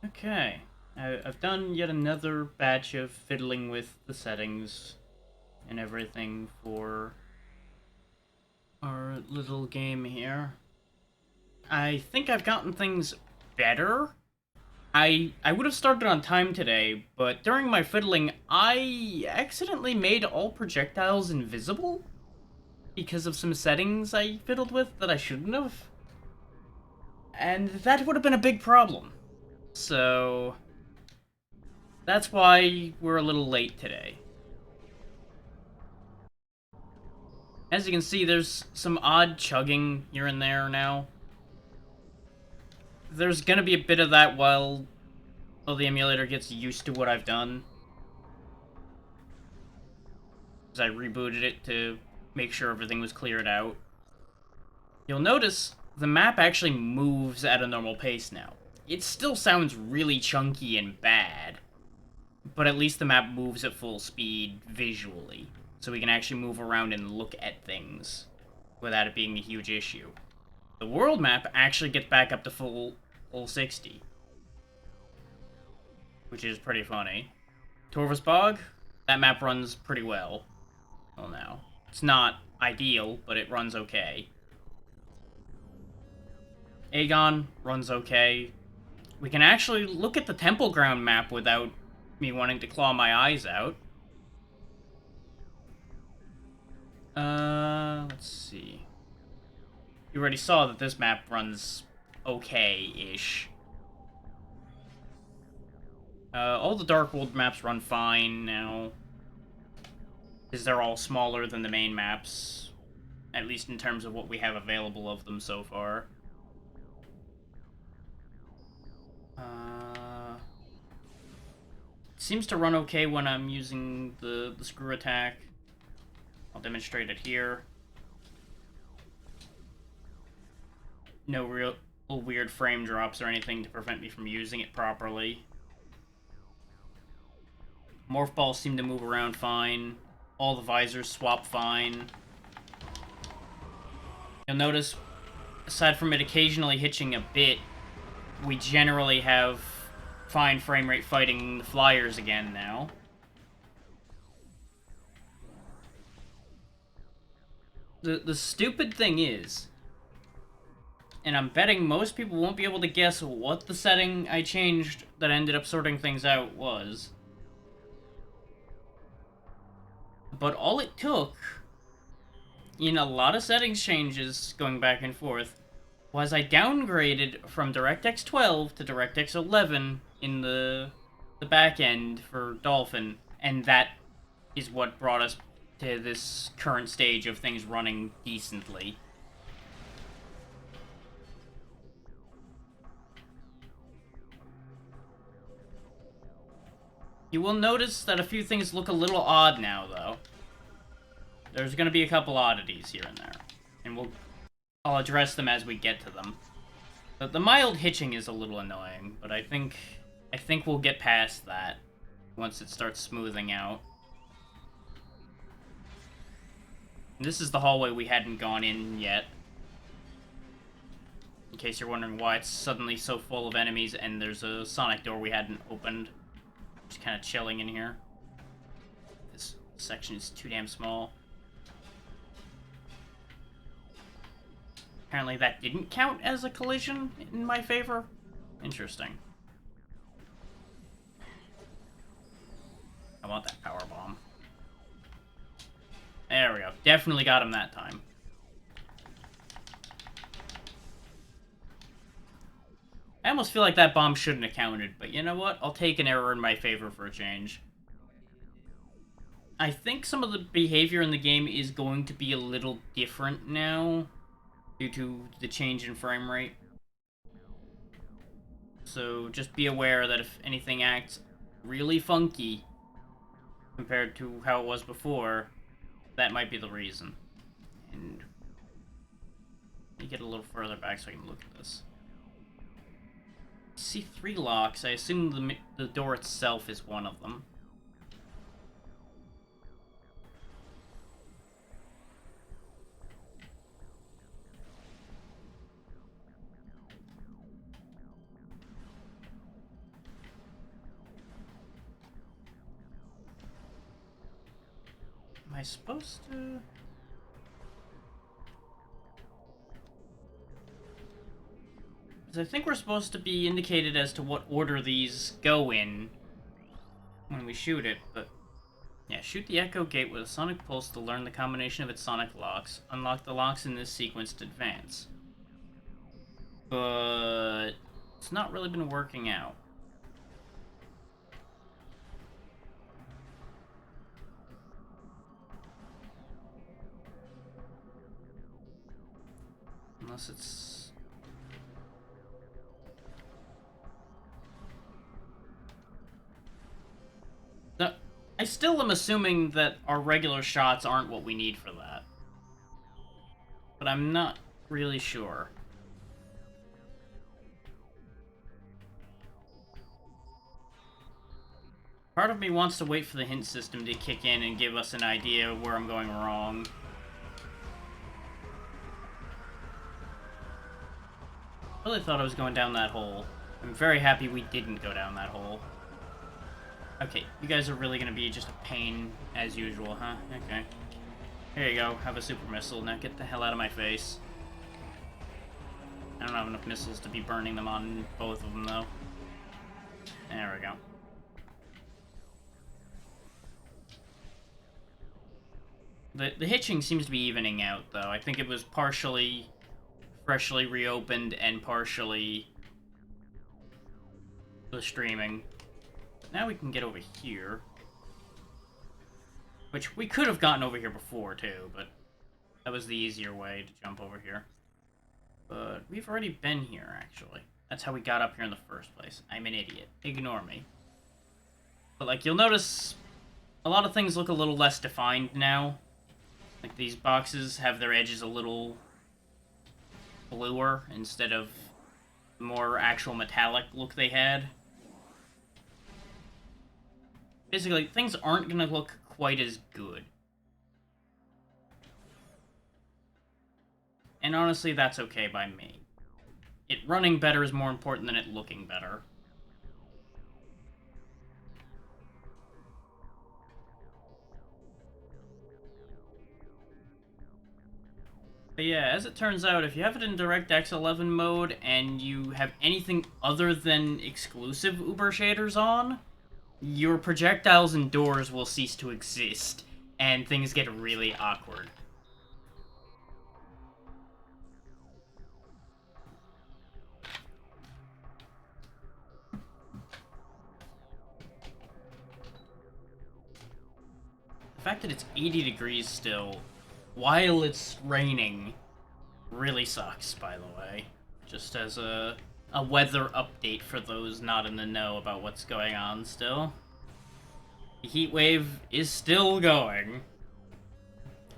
Okay, I've done yet another batch of fiddling with the settings and everything for our little game here. I think I've gotten things better. I would have started on time today, but during my fiddling, I accidentally made all projectiles invisible because of some settings I fiddled with that I shouldn't have. And that would have been a big problem. So, that's why we're a little late today. As you can see, there's some odd chugging here and there now. There's gonna be a bit of that while the emulator gets used to what I've done. As I rebooted it to make sure everything was cleared out. You'll notice the map actually moves at a normal pace now. It still sounds really chunky and bad, but at least the map moves at full speed visually, so we can actually move around and look at things without it being a huge issue. The world map actually gets back up to full 60, which is pretty funny. Torvus Bog, that map runs pretty well. Well, now. It's not ideal, but it runs okay. Aegon runs okay. We can actually look at the Temple Ground map without me wanting to claw my eyes out. Let's see. You already saw that this map runs okay-ish. All the Dark World maps run fine now, because they're all smaller than the main maps, at least in terms of what we have available of them so far. It seems to run okay when I'm using the screw attack. I'll demonstrate it here. No real weird frame drops or anything to prevent me from using it properly. Morph balls seem to move around fine. All the visors swap fine. You'll notice, aside from it occasionally hitching a bit, we generally have fine frame rate fighting the flyers again now. The stupid thing is, and I'm betting most people won't be able to guess what the setting I changed that ended up sorting things out was. But all it took, in a lot of settings changes going back and forth, was I downgraded from DirectX 12 to DirectX 11 in the back end for Dolphin, and that is what brought us to this current stage of things running decently. You will notice that a few things look a little odd now, though. There's going to be a couple oddities here and there, and I'll address them as we get to them. The mild hitching is a little annoying, but I think we'll get past that once it starts smoothing out. This is the hallway we hadn't gone in yet. In case you're wondering why it's suddenly so full of enemies and there's a sonic door we hadn't opened. Just kind of chilling in here. This section is too damn small. Apparently that didn't count as a collision in my favor. Interesting. I want that power bomb. There we go. Definitely got him that time. I almost feel like that bomb shouldn't have counted, but you know what? I'll take an error in my favor for a change. I think some of the behavior in the game is going to be a little different now due to the change in frame rate. So just be aware that if anything acts really funky compared to how it was before, that might be the reason. And let me get a little further back so I can look at this. I see 3 locks. I assume the door itself is one of them. I supposed to... Because I think we're supposed to be indicated as to what order these go in when we shoot it, but... Yeah, shoot the Echo Gate with a sonic pulse to learn the combination of its sonic locks. Unlock the locks in this sequence to advance. But... it's not really been working out. Unless it's... No, I still am assuming that our regular shots aren't what we need for that. But I'm not really sure. Part of me wants to wait for the hint system to kick in and give us an idea of where I'm going wrong. I really thought I was going down that hole. I'm very happy we didn't go down that hole. Okay, you guys are really gonna be just a pain as usual, huh? Okay. Here you go, have a super missile. Now get the hell out of my face. I don't have enough missiles to be burning them on both of them, though. There we go. The hitching seems to be evening out, though. I think it was partially freshly reopened and partially the streaming. But now we can get over here. Which we could have gotten over here before, too, but that was the easier way to jump over here. But we've already been here, actually. That's how we got up here in the first place. I'm an idiot. Ignore me. But, like, you'll notice a lot of things look a little less defined now. Like, these boxes have their edges a little bluer instead of the more actual metallic look they had. Basically, things aren't going to look quite as good. And honestly, that's okay by me. It running better is more important than it looking better. But yeah, as it turns out, if you have it in DirectX 11 mode and you have anything other than exclusive Uber shaders on, your projectiles and doors will cease to exist, and things get really awkward. The fact that it's 80 degrees still, while it's raining, really sucks, by the way. Just as a weather update for those not in the know about what's going on still. The heat wave is still going,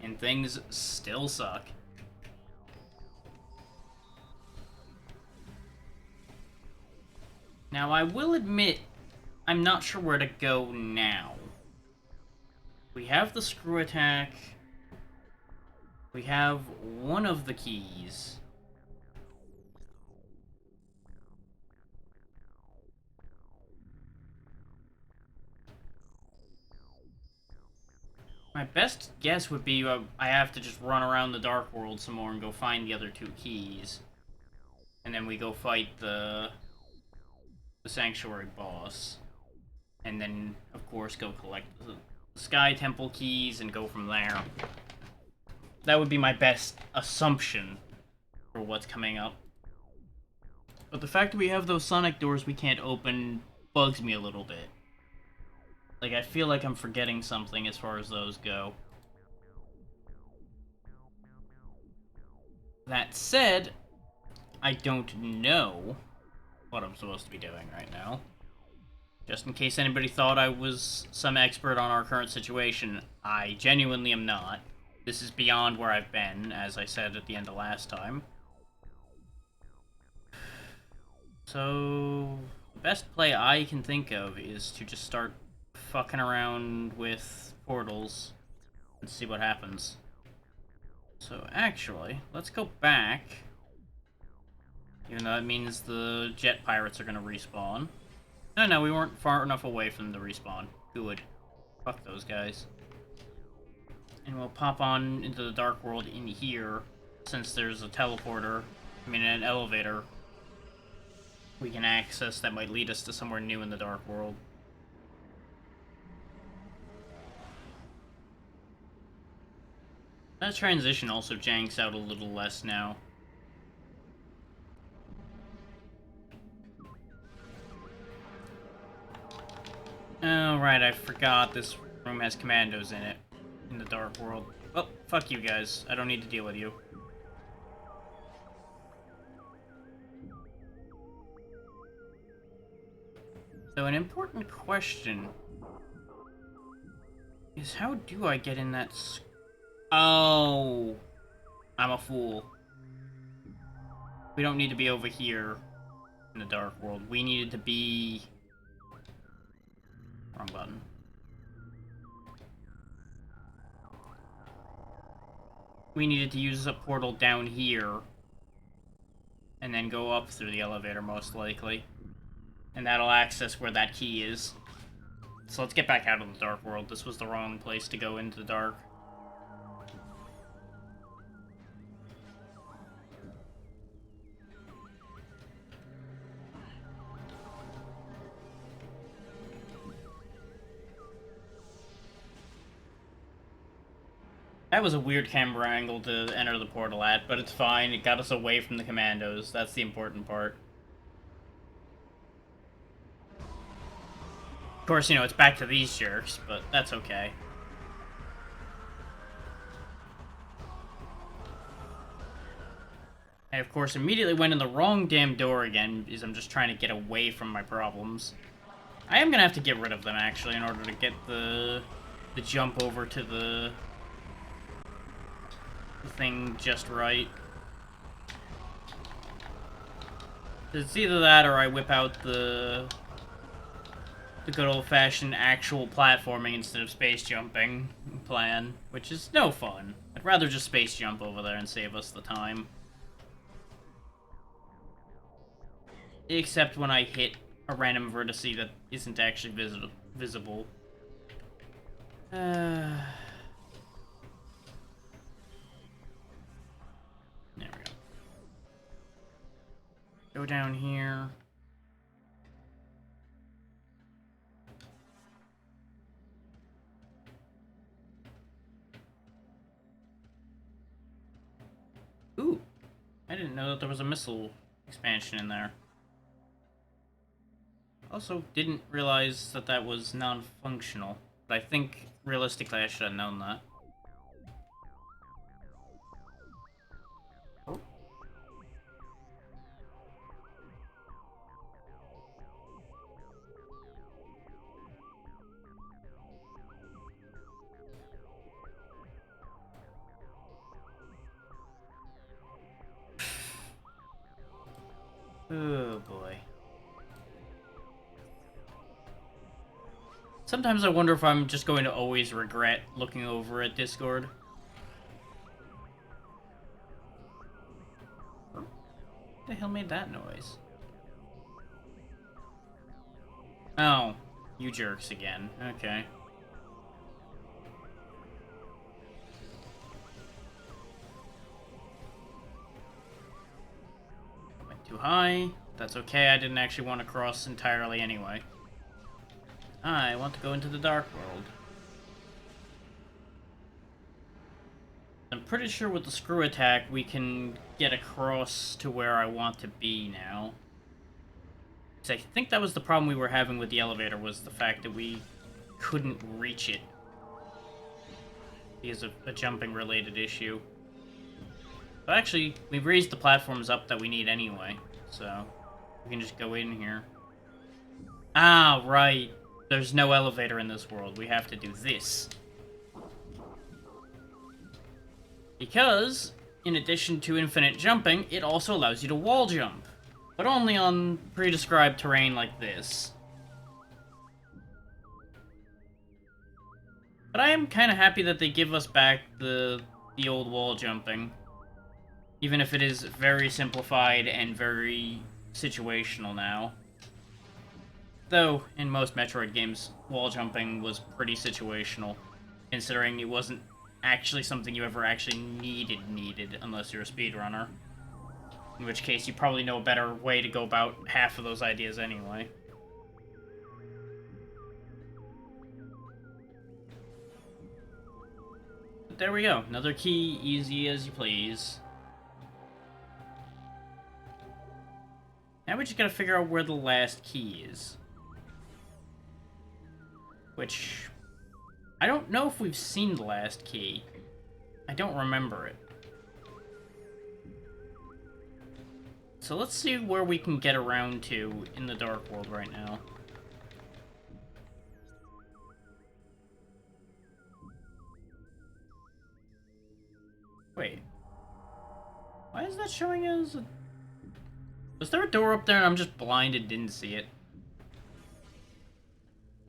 and things still suck. Now, I will admit, I'm not sure where to go now. We have the screw attack. We have one of the keys. My best guess would be I have to just run around the Dark World some more and go find the other two keys. And then we go fight the Sanctuary boss. And then, of course, go collect the Sky Temple keys and go from there. That would be my best assumption for what's coming up. But the fact that we have those sonic doors we can't open bugs me a little bit. Like, I feel like I'm forgetting something as far as those go. That said, I don't know what I'm supposed to be doing right now. Just in case anybody thought I was some expert on our current situation, I genuinely am not. This is beyond where I've been, as I said at the end of last time. So, the best play I can think of is to just start fucking around with portals and see what happens. So, actually, let's go back. Even though that means the jet pirates are gonna respawn. No, we weren't far enough away from them to respawn. Good. Fuck those guys. And we'll pop on into the Dark World in here, since there's a teleporter, an elevator we can access that might lead us to somewhere new in the Dark World. That transition also janks out a little less now. Oh, right, I forgot this room has commandos in it. In the Dark World. Well, fuck you guys. I don't need to deal with you. So an important question is, how do I get in that... Oh! I'm a fool. We don't need to be over here in the Dark World. We needed to be... Wrong button. We needed to use a portal down here. And then go up through the elevator, most likely. And that'll access where that key is. So let's get back out of the Dark World. This was the wrong place to go into the dark. That was a weird camera angle to enter the portal at, but it's fine. It got us away from the commandos. That's the important part. Of course, you know, it's back to these jerks, but that's okay. I, of course, immediately went in the wrong damn door again, because I'm just trying to get away from my problems. I am gonna have to get rid of them, actually, in order to get the jump over to the thing just right. It's either that or I whip out the good old-fashioned actual platforming instead of space jumping plan, which is no fun. I'd rather just space jump over there and save us the time. Except when I hit a random vertice that isn't actually visible. There we go. Go down here. Ooh, I didn't know that there was a missile expansion in there. Also, didn't realize that that was non-functional, but I think realistically I should have known that. Oh boy. Sometimes I wonder if I'm just going to always regret looking over at Discord. What the hell made that noise? Oh, you jerks again. Okay. Went too high. That's okay, I didn't actually want to cross entirely anyway. I want to go into the Dark World. I'm pretty sure with the screw attack we can get across to where I want to be now. So I think that was the problem we were having with the elevator, was the fact that we couldn't reach it because of a jumping related issue. But actually, we've raised the platforms up that we need anyway, so we can just go in here. Ah, right. There's no elevator in this world. We have to do this. Because, in addition to infinite jumping, it also allows you to wall jump. But only on pre-described terrain like this. But I am kind of happy that they give us back the old wall jumping. Even if it is very simplified and very situational now. Though, in most Metroid games, wall jumping was pretty situational, considering it wasn't actually something you ever actually needed, unless you're a speedrunner. In which case, you probably know a better way to go about half of those ideas anyway. But there we go. Another key, easy as you please. Now we just gotta figure out where the last key is. Which... I don't know if we've seen the last key. I don't remember it. So let's see where we can get around to in the Dark World right now. Wait. Why is that showing as a... Was there a door up there and I'm just blind and didn't see it?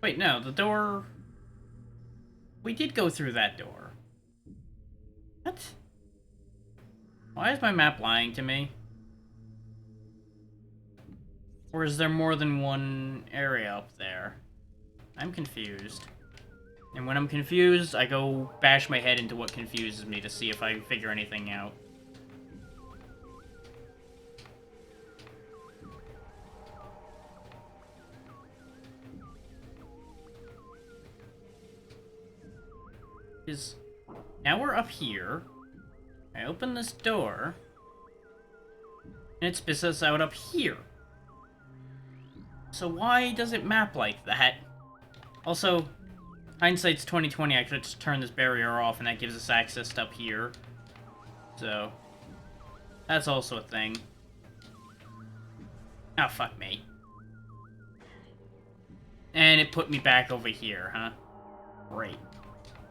Wait, no, the door... We did go through that door. What? Why is my map lying to me? Or is there more than one area up there? I'm confused. And when I'm confused, I go bash my head into what confuses me to see if I figure anything out. Is now we're up here. I open this door, and it spits us out up here. So why does it map like that? Also, hindsight's 2020. I could just turn this barrier off, and that gives us access to up here. So that's also a thing. Oh, fuck me. And it put me back over here, huh? Great.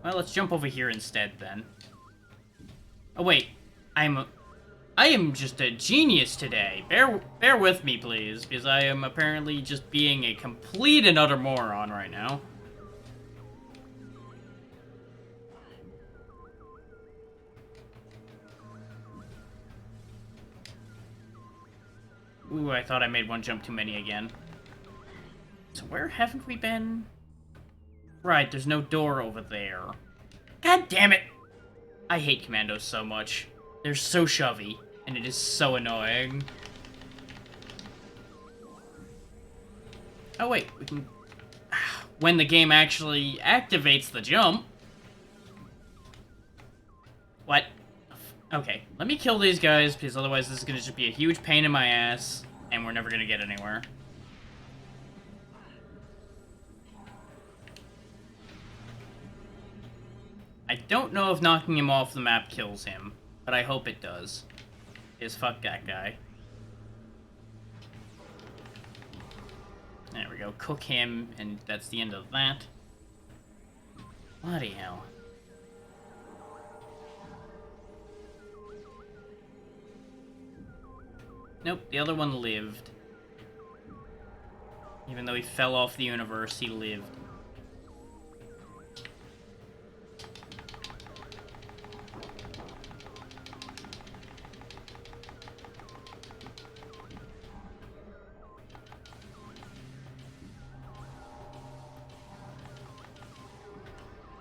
Well, let's jump over here instead, then. Oh, wait. I am just a genius today. Bear with me, please, because I am apparently just being a complete and utter moron right now. Ooh, I thought I made one jump too many again. So where haven't we been? Right, there's no door over there. God damn it! I hate commandos so much. They're so shovey, and it is so annoying. Oh wait, we can... When the game actually activates the jump... What? Okay, let me kill these guys, because otherwise this is gonna just be a huge pain in my ass, and we're never gonna get anywhere. I don't know if knocking him off the map kills him, but I hope it does. Because fuck that guy. There we go, cook him, and that's the end of that. Bloody hell. Nope, the other one lived. Even though he fell off the universe, he lived.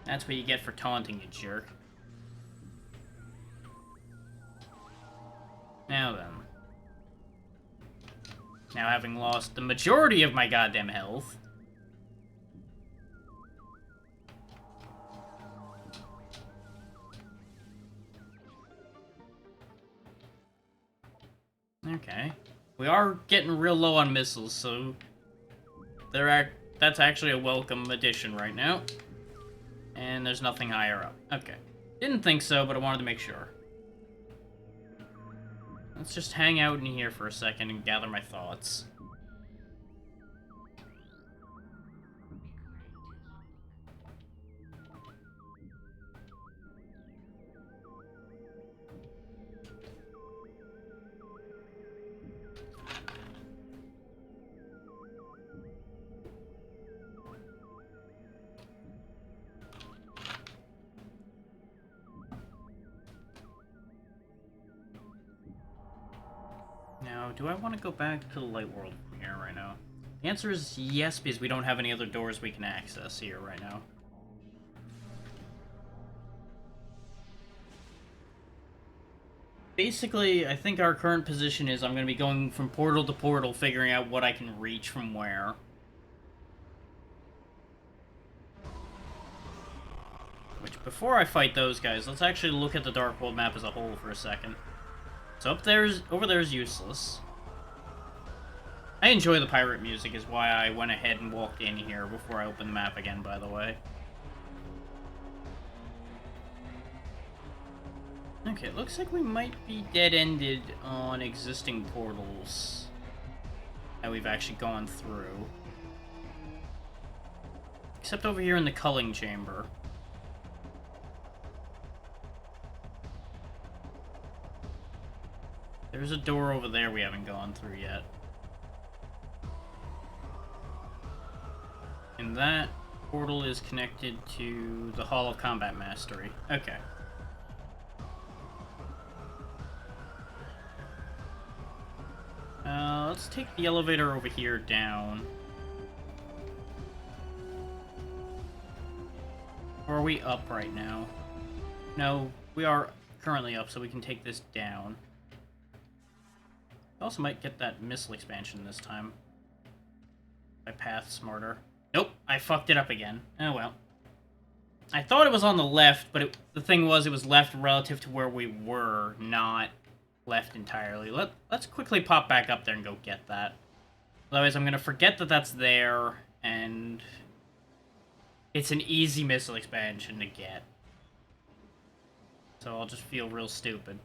That's what you get for taunting, you jerk. Now then. Now having lost the majority of my goddamn health. Okay. We are getting real low on missiles, so... That's actually a welcome addition right now. And there's nothing higher up. Okay. Didn't think so, but I wanted to make sure. Let's just hang out in here for a second and gather my thoughts. Now, do I want to go back to the light world from here right now? The answer is yes, because we don't have any other doors we can access here right now. basically, I think our current position is I'm going to be going from portal to portal, figuring out what I can reach from where. Which, before I fight those guys, let's actually look at the Dark World map as a whole for a second. So over there is useless. I enjoy the pirate music, is why I went ahead and walked in here before I opened the map again, by the way. Okay, it looks like we might be dead-ended on existing portals that we've actually gone through. Except over here in the culling chamber. There's a door over there we haven't gone through yet. And that portal is connected to the Hall of Combat Mastery. Okay. Let's take the elevator over here down. Or are we up right now? No, we are currently up, so we can take this down. We also might get that missile expansion this time. My path smarter. Nope, I fucked it up again. Oh well. I thought it was on the left, but the thing was it was left relative to where we were, not left entirely. Let's quickly pop back up there and go get that. Otherwise, I'm going to forget that that's there, and it's an easy missile expansion to get. So I'll just feel real stupid.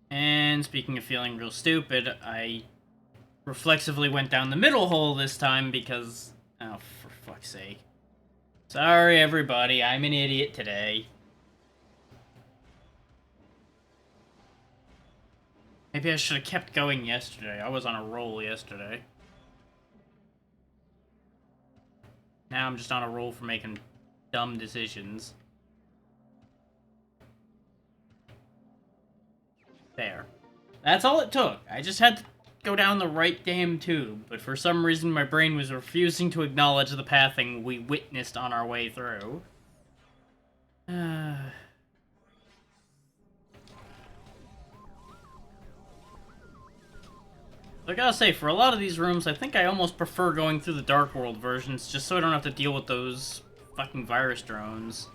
And speaking of feeling real stupid, I reflexively went down the middle hole this time because... Oh, for fuck's sake. Sorry, everybody. I'm an idiot today. Maybe I should have kept going yesterday. I was on a roll yesterday. Now I'm just on a roll for making dumb decisions. There. That's all it took. I just had to go down the right damn tube, but for some reason my brain was refusing to acknowledge the pathing we witnessed on our way through. I gotta say, for a lot of these rooms, I think I almost prefer going through the Dark World versions, just so I don't have to deal with those fucking virus drones.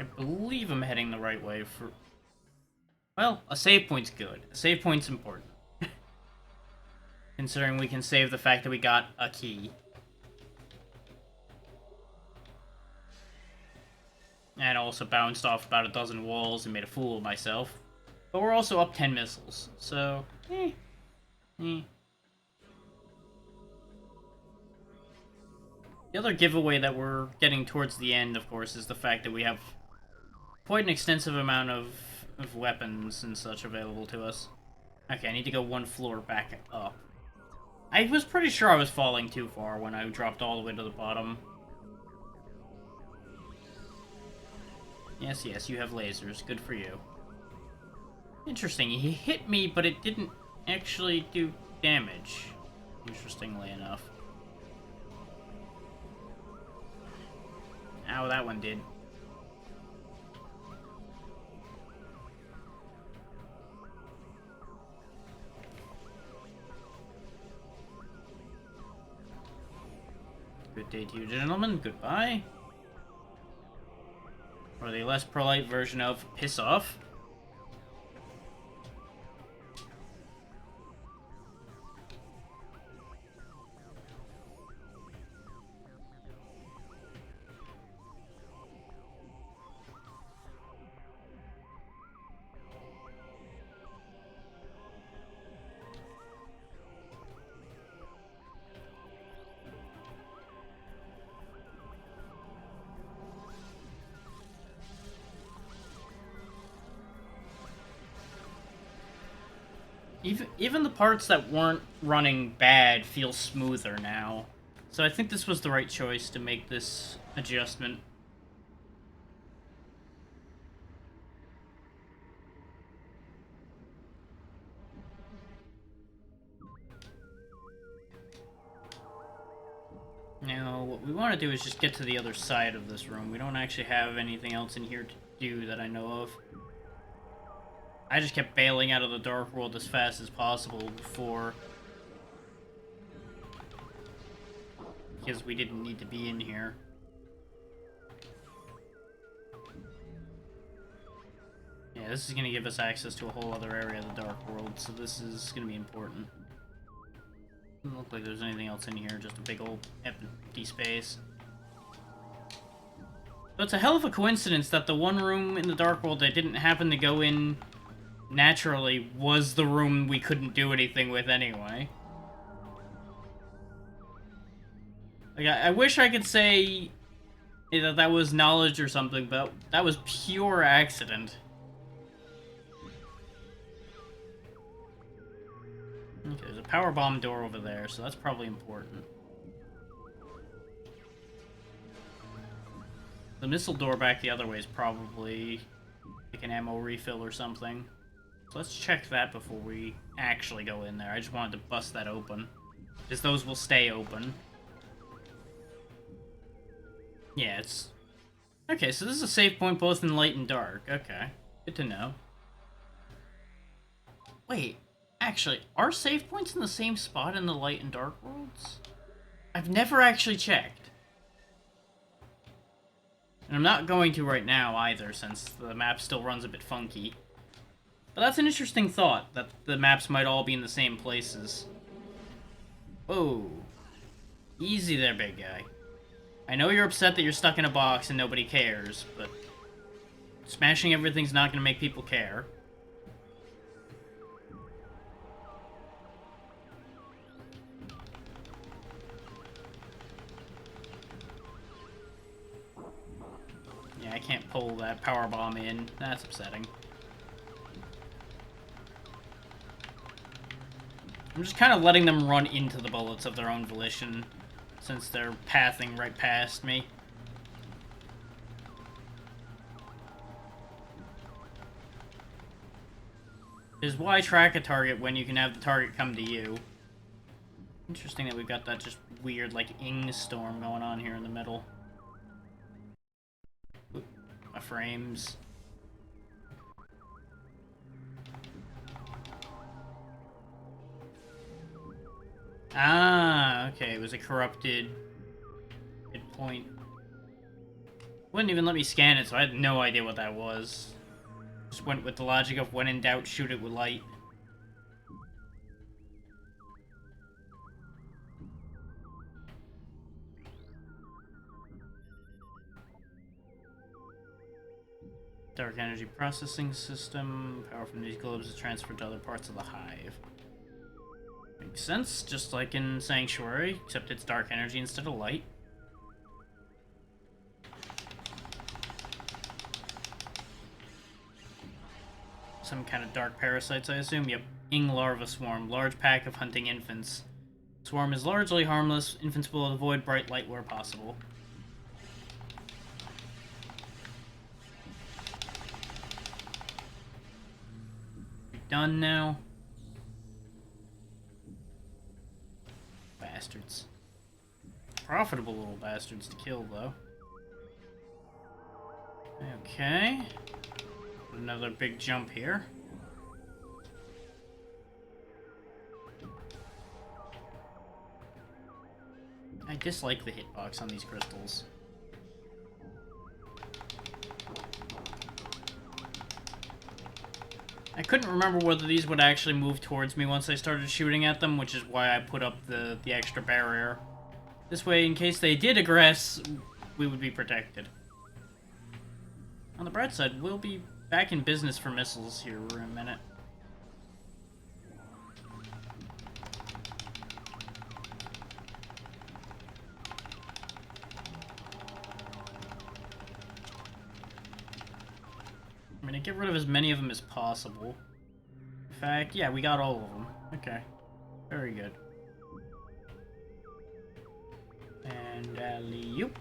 I believe I'm heading the right way for... Well, a save point's good. A save point's important. Considering we can save the fact that we got a key. And also bounced off about a dozen walls and made a fool of myself. But we're also up 10 missiles, so... The other giveaway that we're getting towards the end, of course, is the fact that we have quite an extensive amount of weapons and such available to us. Okay, I need to go one floor back up. I was pretty sure I was falling too far when I dropped all the way to the bottom. Yes, yes, you have lasers. Good for you. Interesting, he hit me, but it didn't actually do damage. Interestingly enough. Ow, that one did. Good day to you, gentlemen. Goodbye. Or the less polite version of piss off. Even the parts that weren't running bad feel smoother now. So I think this was the right choice to make this adjustment. Now, what we want to do is just get to the other side of this room. We don't actually have anything else in here to do that I know of. I just kept bailing out of the Dark World as fast as possible before, because we didn't need to be in here. Yeah, this is going to give us access to a whole other area of the Dark World, so this is going to be important. Doesn't look like there's anything else in here, just a big old empty space. So it's a hell of a coincidence that the one room in the Dark World I didn't happen to go in naturally was the room we couldn't do anything with anyway. Like, I wish I could say that that was knowledge or something, but that was pure accident. Okay, there's a power bomb door over there, so that's probably important. The missile door back the other way is probably like an ammo refill or something. So let's check that before we actually go in there. I just wanted to bust that open, because those will stay open. Yeah, it's... Okay, so this is a save point both in light and dark. Okay, good to know. Wait, actually, are save points in the same spot in the light and dark worlds? I've never actually checked. And I'm not going to right now either, since the map still runs a bit funky. But that's an interesting thought, that the maps might all be in the same places. Whoa. Easy there, big guy. I know you're upset that you're stuck in a box and nobody cares, but smashing everything's not going to make people care. Yeah, I can't pull that power bomb in. That's upsetting. I'm just kind of letting them run into the bullets of their own volition, since they're pathing right past me. Is why track a target when you can have the target come to you. Interesting that we've got that just weird, like, ing storm going on here in the middle. Oop, my frames. Ah, okay, it was a corrupted hit point. Wouldn't even let me scan it, so I had no idea what that was. Just went with the logic of when in doubt, shoot it with light. Dark energy processing system. Power from these globes is transferred to other parts of the hive. Makes sense, just like in Sanctuary, except it's dark energy instead of light. Some kind of dark parasites, I assume. Yep. Ing larva swarm. Large pack of hunting infants. Swarm is largely harmless. Infants will avoid bright light where possible. You're done now. Bastards. Profitable little bastards to kill, though. Okay. Another big jump here. I dislike the hitbox on these crystals. I couldn't remember whether these would actually move towards me once I started shooting at them, which is why I put up the extra barrier. This way, in case they did aggress, we would be protected. On the bright side, we'll be back in business for missiles here for a minute. I'm gonna get rid of as many of them as possible. fact, yeah, we got all of them. Okay. Very good. And alley-oop.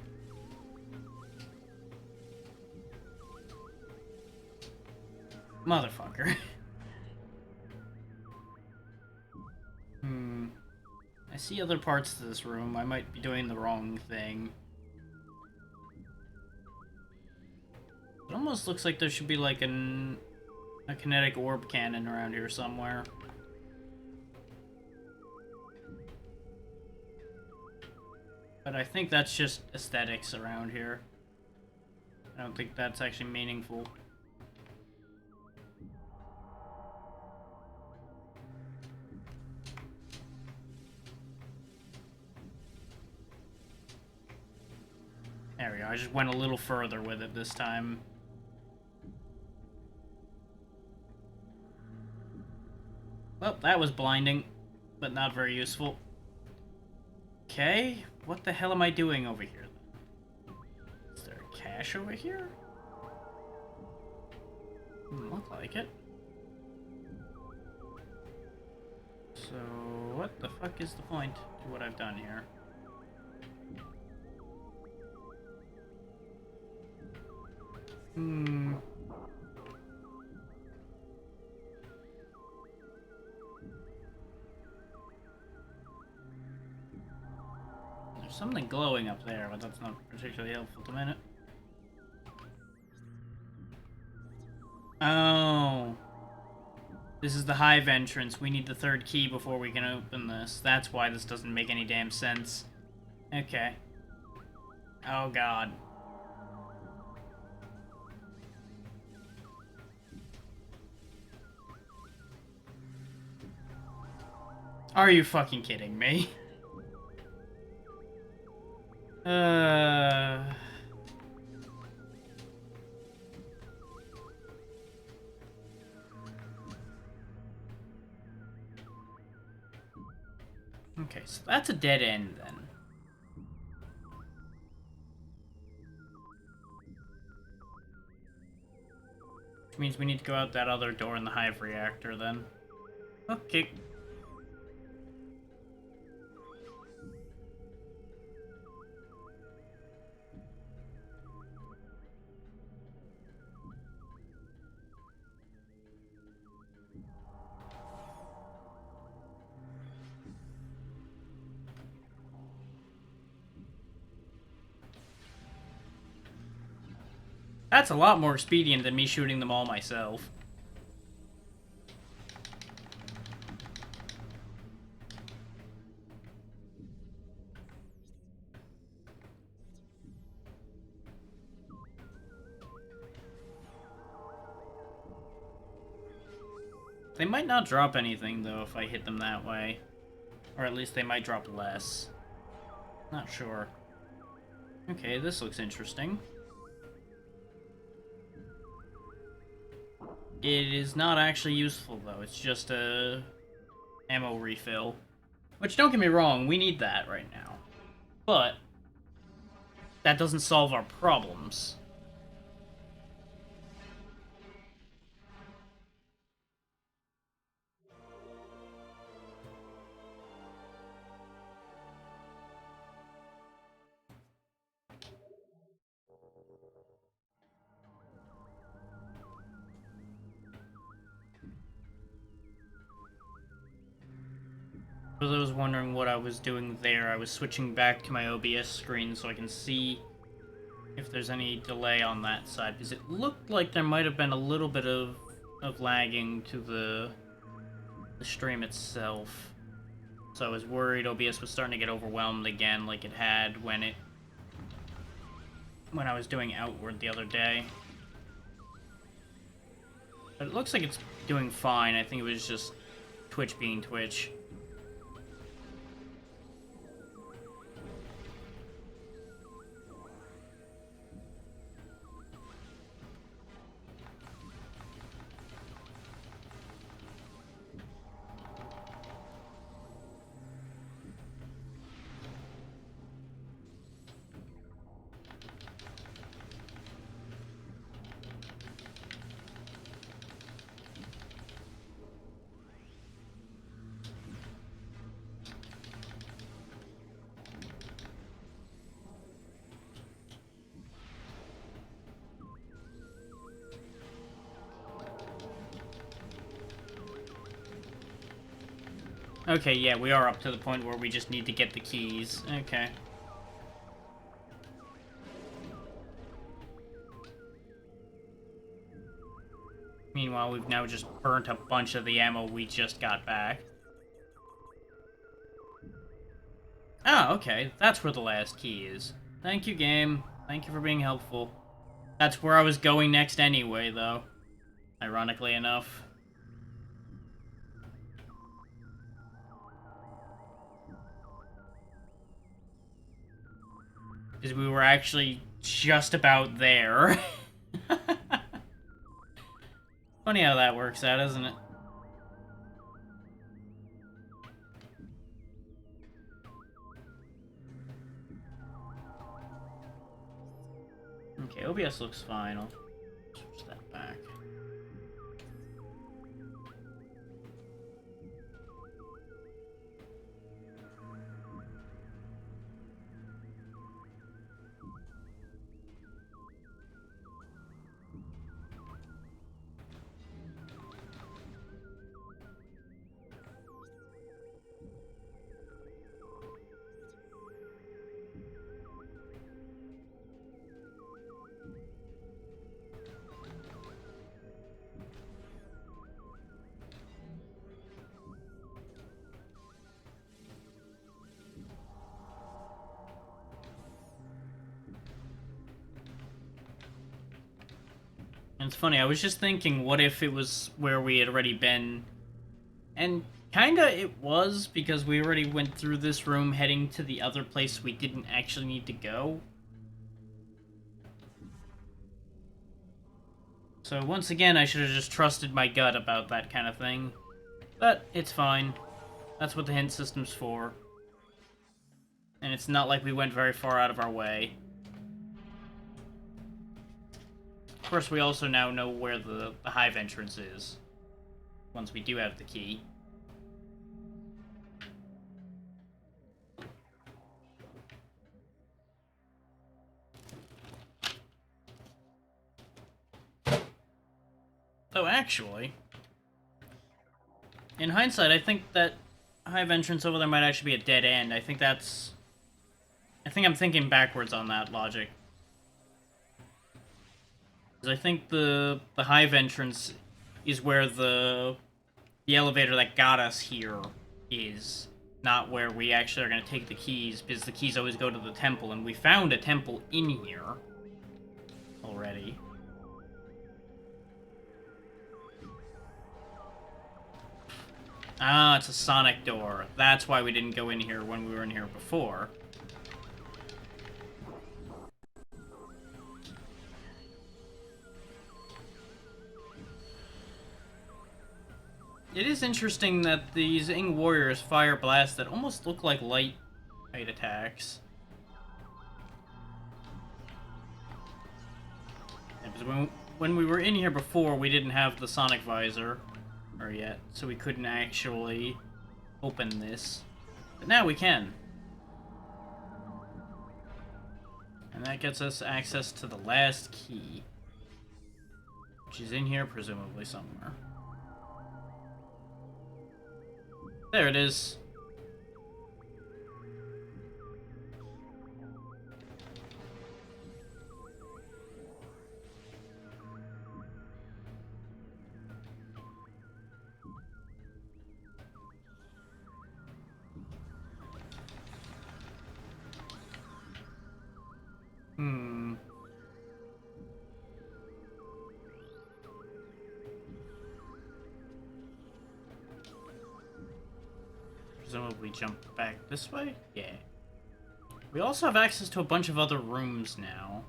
Motherfucker. I see other parts to this room. I might be doing the wrong thing. It almost looks like there should be like a kinetic orb cannon around here somewhere. But I think that's just aesthetics around here. I don't think that's actually meaningful. There we go. I just went a little further with it this time. Well, that was blinding, but not very useful. Okay, what the hell am I doing over here? Is there a cache over here? Look like it. So, what the fuck is the point to what I've done here? There's something glowing up there, but that's not particularly helpful to minute. Oh. This is the hive entrance. We need the third key before we can open this. That's why this doesn't make any damn sense. Okay. Oh god. Are you fucking kidding me? Okay, so that's a dead end then. Which means we need to go out that other door in the hive reactor then. Okay. That's a lot more expedient than me shooting them all myself. They might not drop anything, though, if I hit them that way. Or at least they might drop less. Not sure. Okay, this looks interesting. It is not actually useful, though. It's just a ammo refill. Which, don't get me wrong, we need that right now. But that doesn't solve our problems. Because I was wondering what I was doing there, I was switching back to my OBS screen so I can see if there's any delay on that side, because it looked like there might have been a little bit of lagging to the stream itself. So I was worried OBS was starting to get overwhelmed again like it had when I was doing Outward the other day. But it looks like it's doing fine. I think it was just Twitch being Twitch. Okay, yeah, we are up to the point where we just need to get the keys. Okay. Meanwhile, we've now just burnt a bunch of the ammo we just got back. Ah, okay. That's where the last key is. Thank you, game. Thank you for being helpful. That's where I was going next anyway, though. Ironically enough. Because we were actually just about there. Funny how that works out, isn't it? Okay, OBS looks fine. I'll switch that back. And it's funny, I was just thinking, what if it was where we had already been? And kinda it was, because we already went through this room heading to the other place we didn't actually need to go. So once again, I should have just trusted my gut about that kind of thing. But it's fine. That's what the hint system's for. And it's not like we went very far out of our way. Of course, we also now know where the hive entrance is. Once we do have the key. Oh, actually, in hindsight, I think that hive entrance over there might actually be a dead end. I think I'm thinking backwards on that logic. Because I think the hive entrance is where the elevator that got us here is, not where we actually are going to take the keys, because the keys always go to the temple, and we found a temple in here already. Ah, it's a sonic door. That's why we didn't go in here when we were in here before. It is interesting that these Ing warriors fire blasts that almost look like light attacks. Yeah, because when we were in here before, we didn't have the sonic visor yet, so we couldn't actually open this. But now we can. And that gets us access to the last key, which is in here, presumably somewhere. There it is. Presumably jump back this way? Yeah. We also have access to a bunch of other rooms now.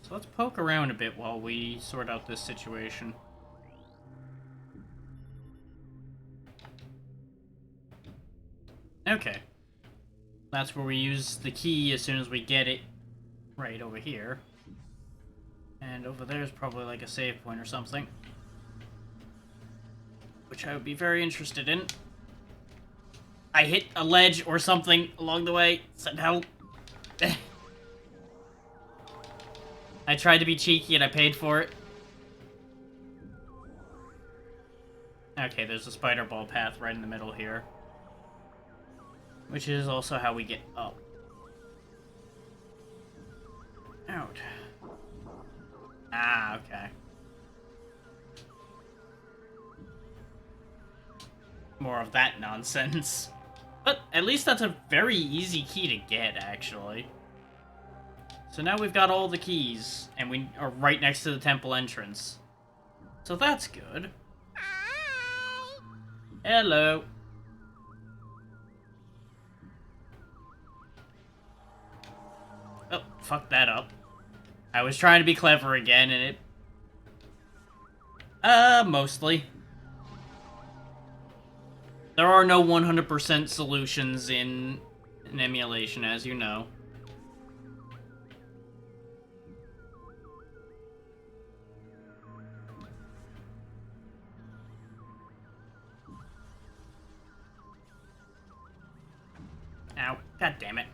So let's poke around a bit while we sort out this situation. Okay. That's where we use the key as soon as we get it. Right over here. And over there is probably like a save point or something. Which I would be very interested in. I hit a ledge or something along the way. Send help. I tried to be cheeky and I paid for it. Okay, there's a spider ball path right in the middle here. Which is also how we get up. Out. Ah, okay. More of that nonsense. But at least that's a very easy key to get, actually. So now we've got all the keys, and we are right next to the temple entrance. So that's good. Hello. Oh, fuck that up. I was trying to be clever again, and it... mostly. There are no 100% solutions in an emulation, as you know. Ow. God damn it.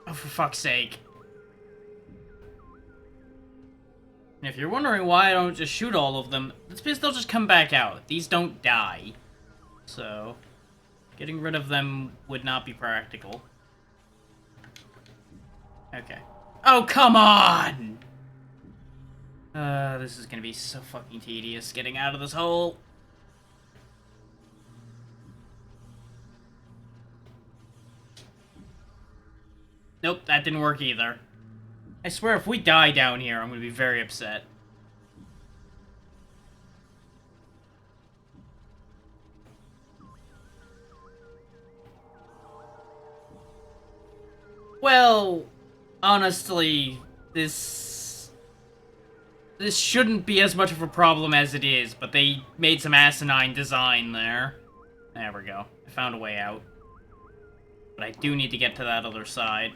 Oh, for fuck's sake. And if you're wondering why I don't just shoot all of them, it's because they'll just come back out. These don't die. So, getting rid of them would not be practical. Okay. Oh, come on! This is gonna be so fucking tedious getting out of this hole. Nope, that didn't work either. I swear if we die down here, I'm gonna be very upset. Well, honestly, this shouldn't be as much of a problem as it is, but they made some asinine design there. There we go. I found a way out. But I do need to get to that other side.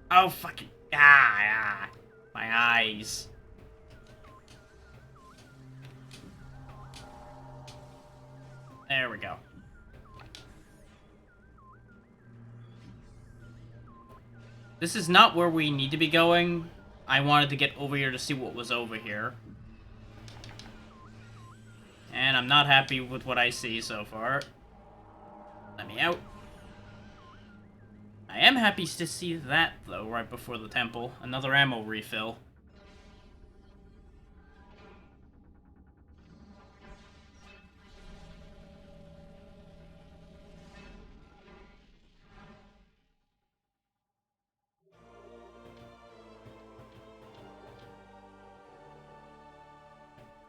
Oh, fucking... Ah. My eyes. There we go. This is not where we need to be going. I wanted to get over here to see what was over here. And I'm not happy with what I see so far. Let me out. I am happy to see that, though, right before the temple. Another ammo refill.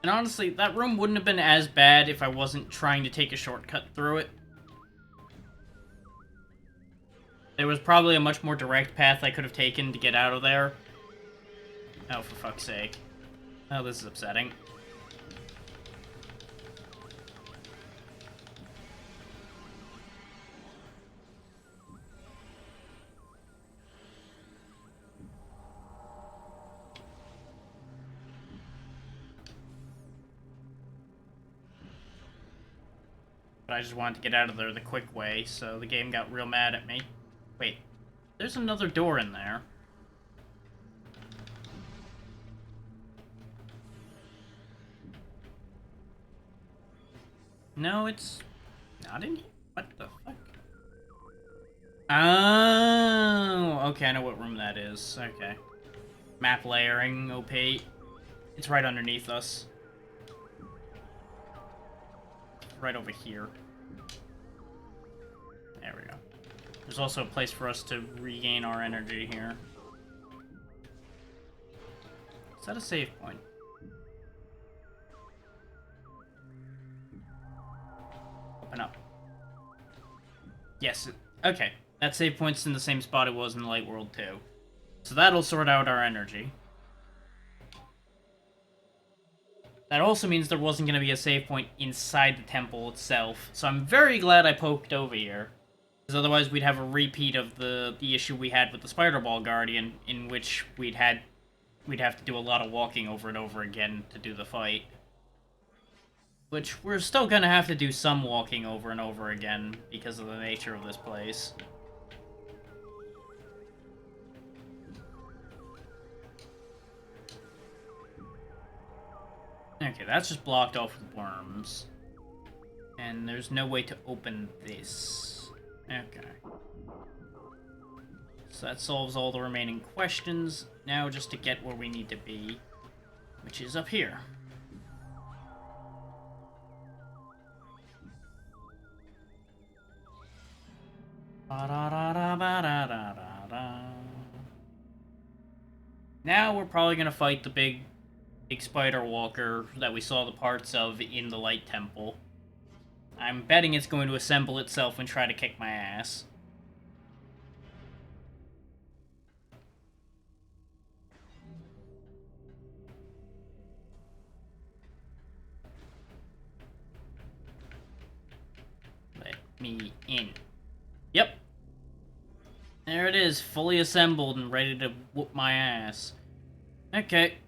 And honestly, that room wouldn't have been as bad if I wasn't trying to take a shortcut through it. There was probably a much more direct path I could have taken to get out of there. Oh, for fuck's sake. Oh, this is upsetting. But I just wanted to get out of there the quick way, so the game got real mad at me. Wait, there's another door in there. No, it's not in here. What the fuck? Oh, okay, I know what room that is. Okay. Map layering, opaque. It's right underneath us. Right over here. There we go. There's also a place for us to regain our energy here. Is that a save point? Open up. Yes. Okay. That save point's in the same spot it was in the Light World 2. So that'll sort out our energy. That also means there wasn't going to be a save point inside the temple itself. So I'm very glad I poked over here. Because otherwise we'd have a repeat of the issue we had with the Spider Ball Guardian, in which we'd have to do a lot of walking over and over again to do the fight. Which we're still gonna have to do some walking over and over again because of the nature of this place. Okay, that's just blocked off with worms. And there's no way to open this. Okay. So that solves all the remaining questions. Now just to get where we need to be, which is up here. Now we're probably gonna fight the big spider walker that we saw the parts of in the Light Temple. I'm betting it's going to assemble itself and try to kick my ass. Let me in. Yep. There it is, fully assembled and ready to whoop my ass. Okay.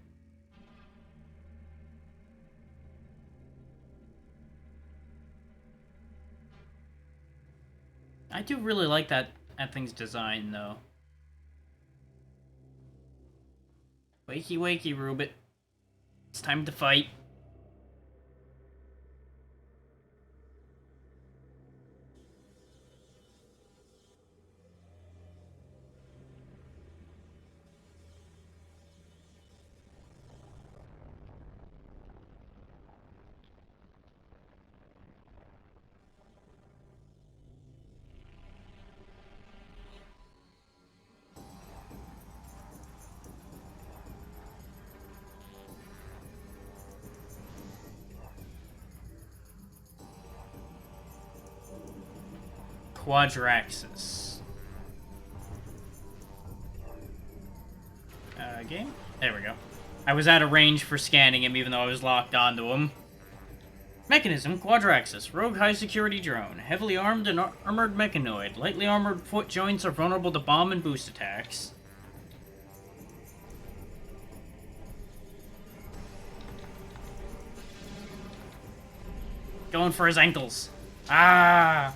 I do really like that thing's design, though. Wakey, wakey, Rubit. It's time to fight. Quadraxis. Game? There we go. I was out of range for scanning him, even though I was locked onto him. Mechanism, Quadraxis. Rogue high-security drone. Heavily armed and armored mechanoid. Lightly armored foot joints are vulnerable to bomb and boost attacks. Going for his ankles. Ah!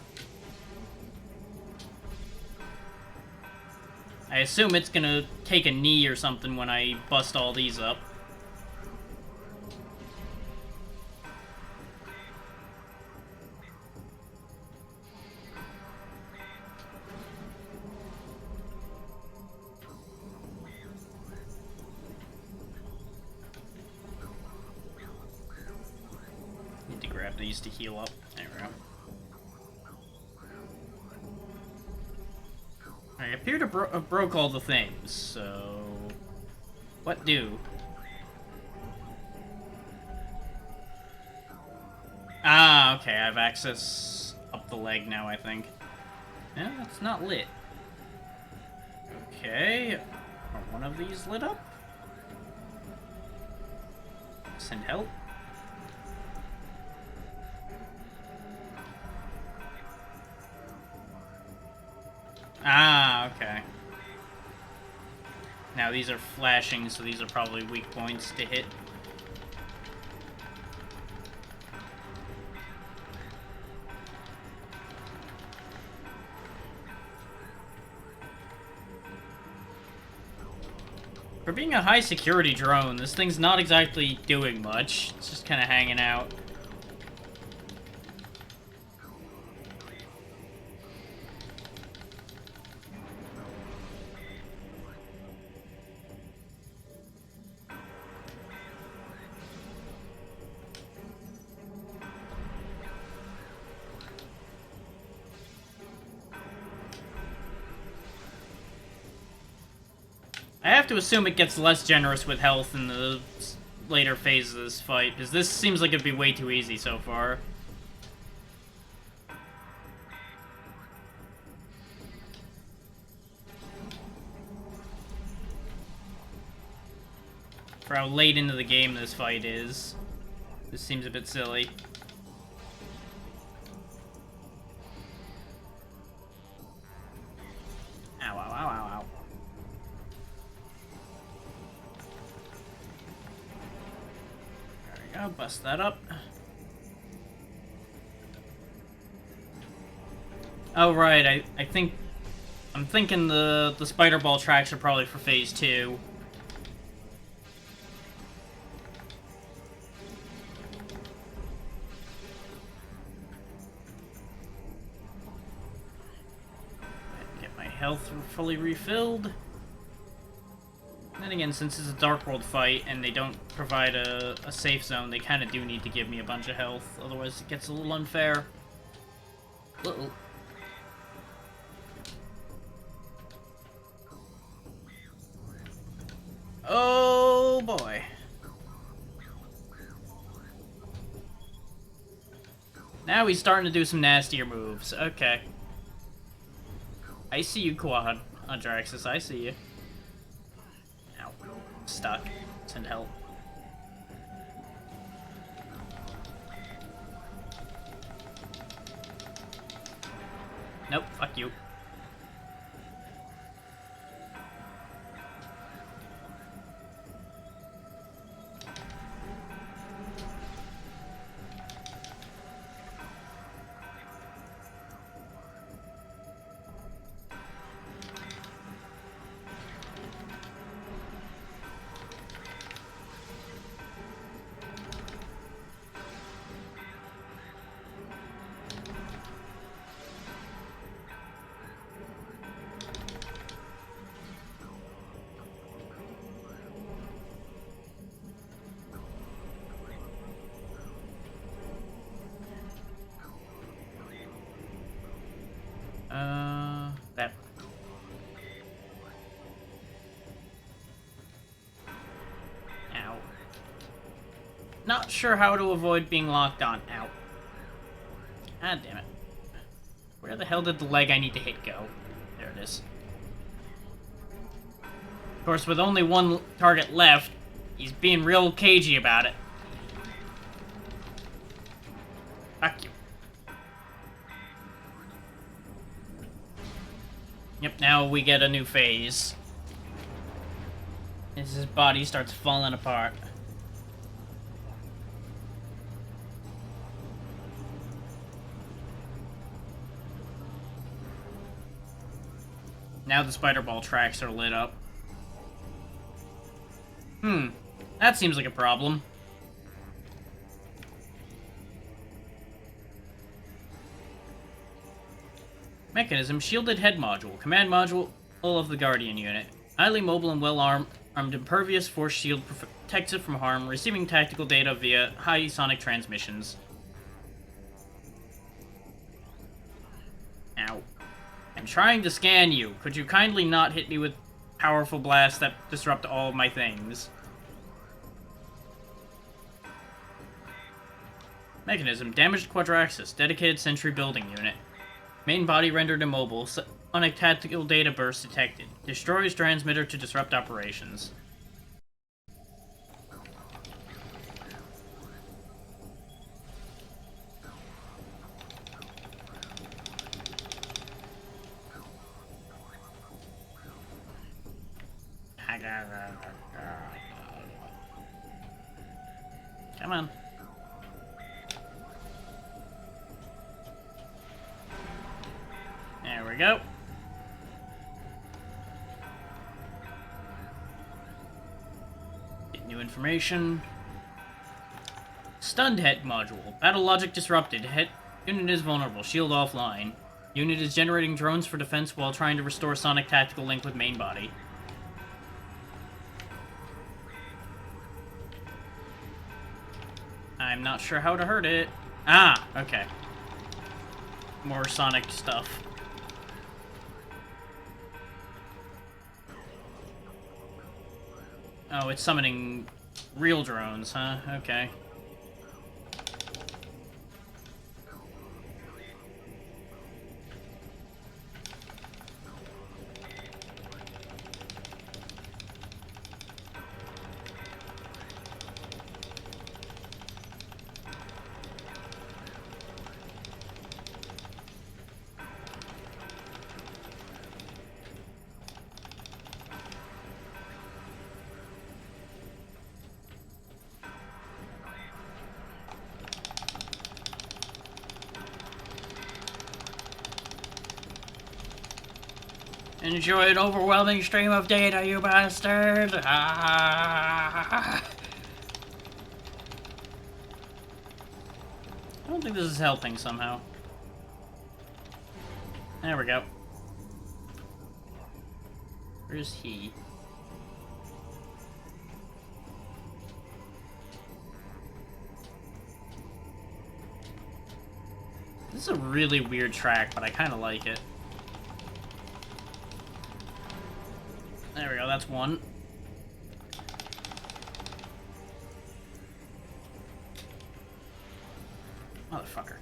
I assume it's gonna take a knee or something when I bust all these up. Need to grab these to heal up. There we go. I appear to have broke all the things, so... What do? Ah, okay, I have access up the leg now, I think. Yeah, it's not lit. Okay, are one of these lit up? Send help. Ah, okay. Now these are flashing, so these are probably weak points to hit. For being a high security drone, this thing's not exactly doing much. It's just kind of hanging out. I have to assume it gets less generous with health in the later phases of this fight, because this seems like it'd be way too easy so far. For how late into the game this fight is, this seems a bit silly. Ow, ow, ow, ow, ow. There we go, bust that up. Oh, right, I'm thinking the spider ball tracks are probably for phase 2. health fully refilled. Then again, since it's a Dark World fight and they don't provide a safe zone, they kind of do need to give me a bunch of health, otherwise it gets a little unfair. Uh-oh. Oh boy. Now he's starting to do some nastier moves. Okay. I see you, Quadraxis. I see you. Ow. Stuck. Send help. Nope, fuck you. That. Ow. Not sure how to avoid being locked on. Ow. God damn it. Where the hell did the leg I need to hit go? There it is. Of course, with only one target left, he's being real cagey about it. Fuck you. Yep, now we get a new phase. As his body starts falling apart. Now the spider ball tracks are lit up. That seems like a problem. Mechanism, shielded head module. Command module of the Guardian unit. Highly mobile and well-armed, impervious force shield protects it from harm, receiving tactical data via high sonic transmissions. Ow. I'm trying to scan you. Could you kindly not hit me with powerful blasts that disrupt all of my things? Mechanism, damaged Quadraxis. Dedicated sentry building unit. Main body rendered immobile. Sonic tactical data burst detected. Destroys transmitter to disrupt operations. Come on. There we go. Get new information. Stunned head module. Battle logic disrupted. Unit is vulnerable. Shield offline. Unit is generating drones for defense while trying to restore sonic tactical link with main body. I'm not sure how to hurt it. Ah, okay. More sonic stuff. Oh, it's summoning real drones, huh? Okay. Enjoy an overwhelming stream of data, you bastard! Ah. I don't think this is helping somehow. There we go. Where's he? This is a really weird track, but I kind of like it. There we go, that's one. Motherfucker.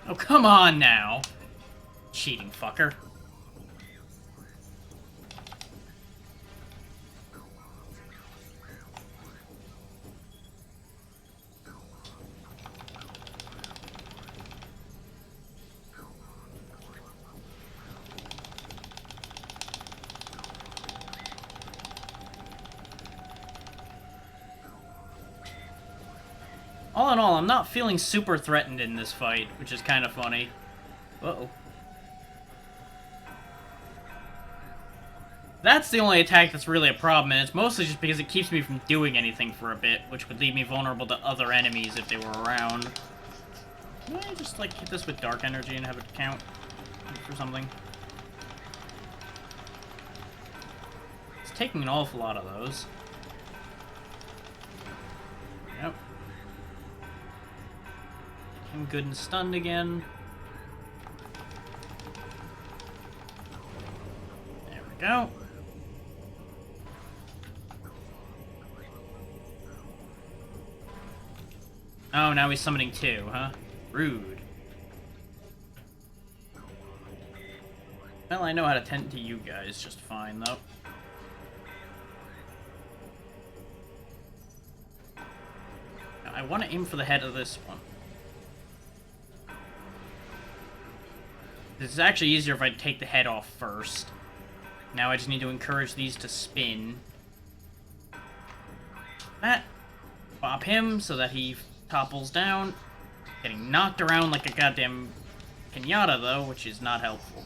Oh, come on now. Cheating fucker. All in all, I'm not feeling super threatened in this fight, which is kind of funny. Uh-oh. That's the only attack that's really a problem, and it's mostly just because it keeps me from doing anything for a bit, which would leave me vulnerable to other enemies if they were around. Can I just, like, hit this with dark energy and have it count for something? It's taking an awful lot of those. Yep. I'm good and stunned again. There we go. Oh, now he's summoning two, huh? Rude. Well, I know how to tend to you guys just fine, though. Now, I want to aim for the head of this one. This is actually easier if I take the head off first. Now I just need to encourage these to spin. That. Bop him so that he topples down. Getting knocked around like a goddamn pinata, though, which is not helpful.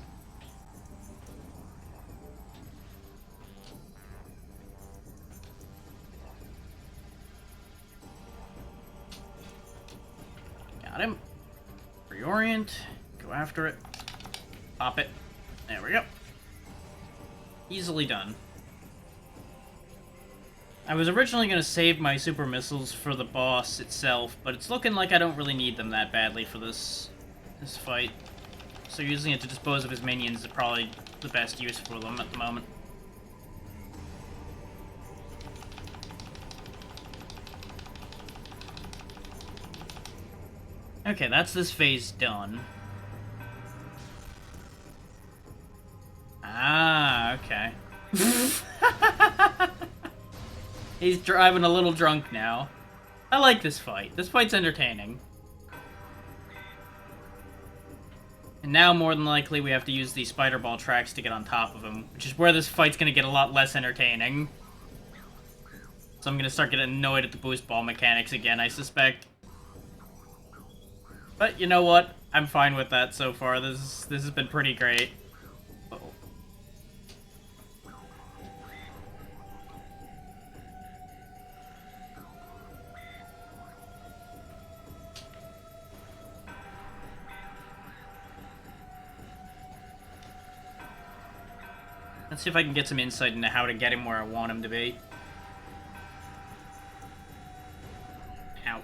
Got him. Reorient. Go after it. Pop it. There we go. Easily done. I was originally going to save my super missiles for the boss itself, but it's looking like I don't really need them that badly for this fight. So using it to dispose of his minions is probably the best use for them at the moment. Okay, that's this phase done. Ah, okay. He's driving a little drunk now. I like this fight. This fight's entertaining. And now, more than likely, we have to use these spider ball tracks to get on top of him, which is where this fight's gonna get a lot less entertaining. So I'm gonna start getting annoyed at the boost ball mechanics again, I suspect. But you know what? I'm fine with that so far. This has been pretty great. Uh-oh. Let's see if I can get some insight into how to get him where I want him to be. Ow.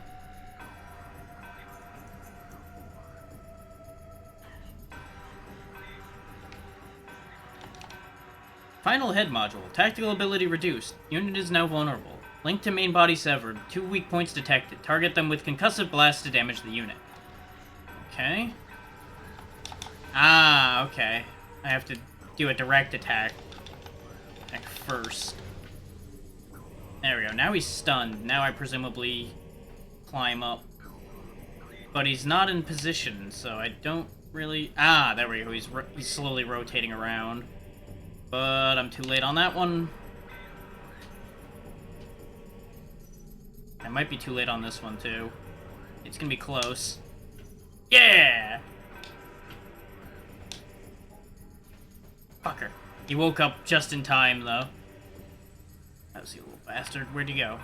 Final head module. Tactical ability reduced. Unit is now vulnerable. Link to main body severed. 2 weak points detected. Target them with concussive blast to damage the unit. Okay. Ah, okay. I have to do a direct attack first. There we go. Now he's stunned. Now I presumably climb up. But he's not in position, so I don't really... Ah, there we go. He's slowly rotating around. But I'm too late on that one. I might be too late on this one, too. It's gonna be close. Yeah! Fucker. He woke up just in time, though. That was the little bastard. Where'd he go?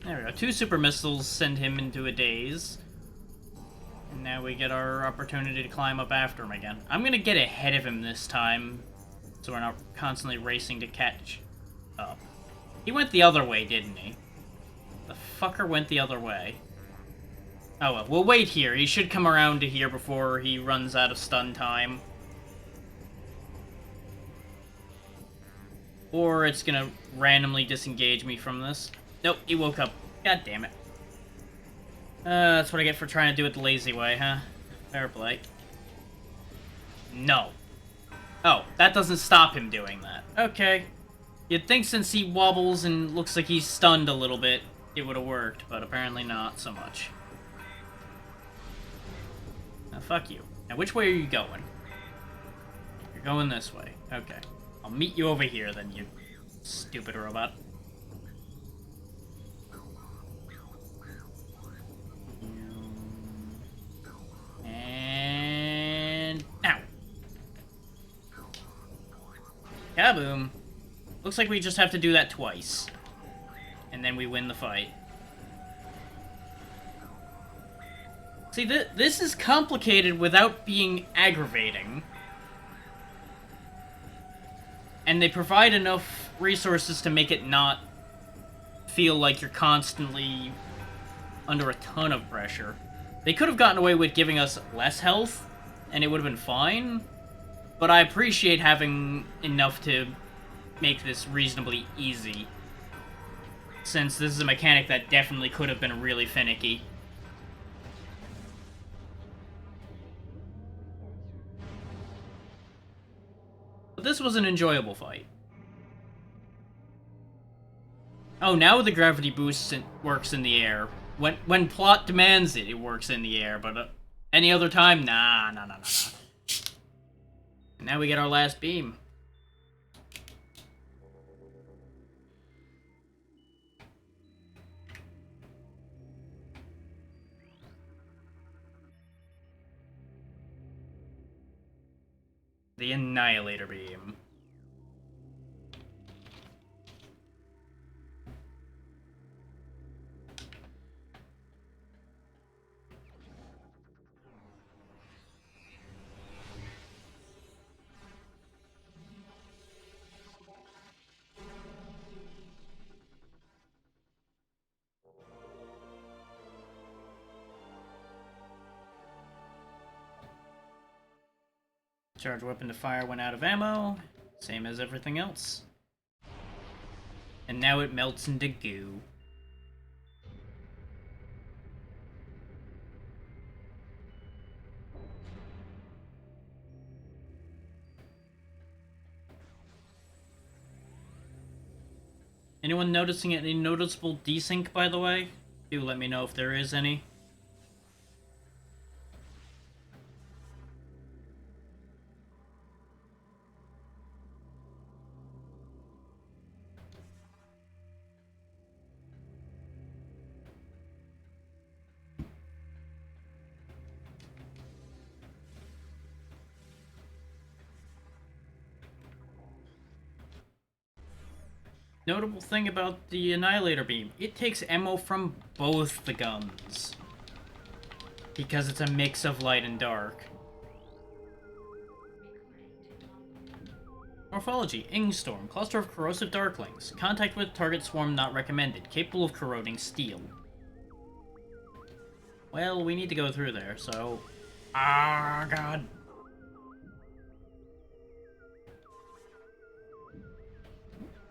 There we go. 2 super missiles send him into a daze. And now we get our opportunity to climb up after him again. I'm gonna get ahead of him this time, so we're not constantly racing to catch up. He went the other way, didn't he? The fucker went the other way. Oh well, we'll wait here. He should come around to here before he runs out of stun time. Or it's gonna randomly disengage me from this. Nope, he woke up. God damn it. That's what I get for trying to do it the lazy way, huh? Fair play. No. Oh, that doesn't stop him doing that. Okay. You'd think since he wobbles and looks like he's stunned a little bit, it would have worked, but apparently not so much. Now, fuck you. Now, which way are you going? You're going this way. Okay. I'll meet you over here, then, you stupid robot. And... now. Kaboom. Looks like we just have to do that twice. And then we win the fight. See, this is complicated without being aggravating. And they provide enough resources to make it not feel like you're constantly under a ton of pressure. They could have gotten away with giving us less health, and it would have been fine. But I appreciate having enough to make this reasonably easy, since this is a mechanic that definitely could have been really finicky. But this was an enjoyable fight. Oh, now the gravity boost works in the air. When plot demands it, it works in the air, but any other time, nah. And now we get our last beam. The Annihilator Beam. Charge weapon to fire when out of ammo. Same as everything else. And now it melts into goo. Anyone noticing any noticeable desync, by the way? Do let me know if there is any. Notable thing about the Annihilator Beam, it takes ammo from both the guns, because it's a mix of light and dark. Morphology, Ingstorm, cluster of corrosive darklings, contact with target swarm not recommended, capable of corroding steel. Well, we need to go through there, so... ah, God.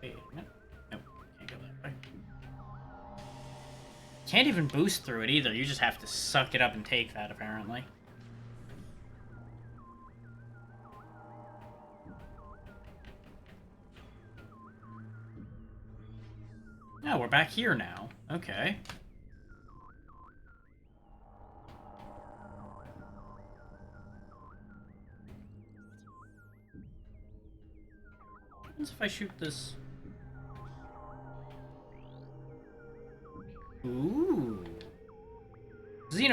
Wait a minute. Nope, can't go that way. Can't even boost through it either, you just have to suck it up and take that, apparently. Oh, we're back here now. Okay. What happens if I shoot this?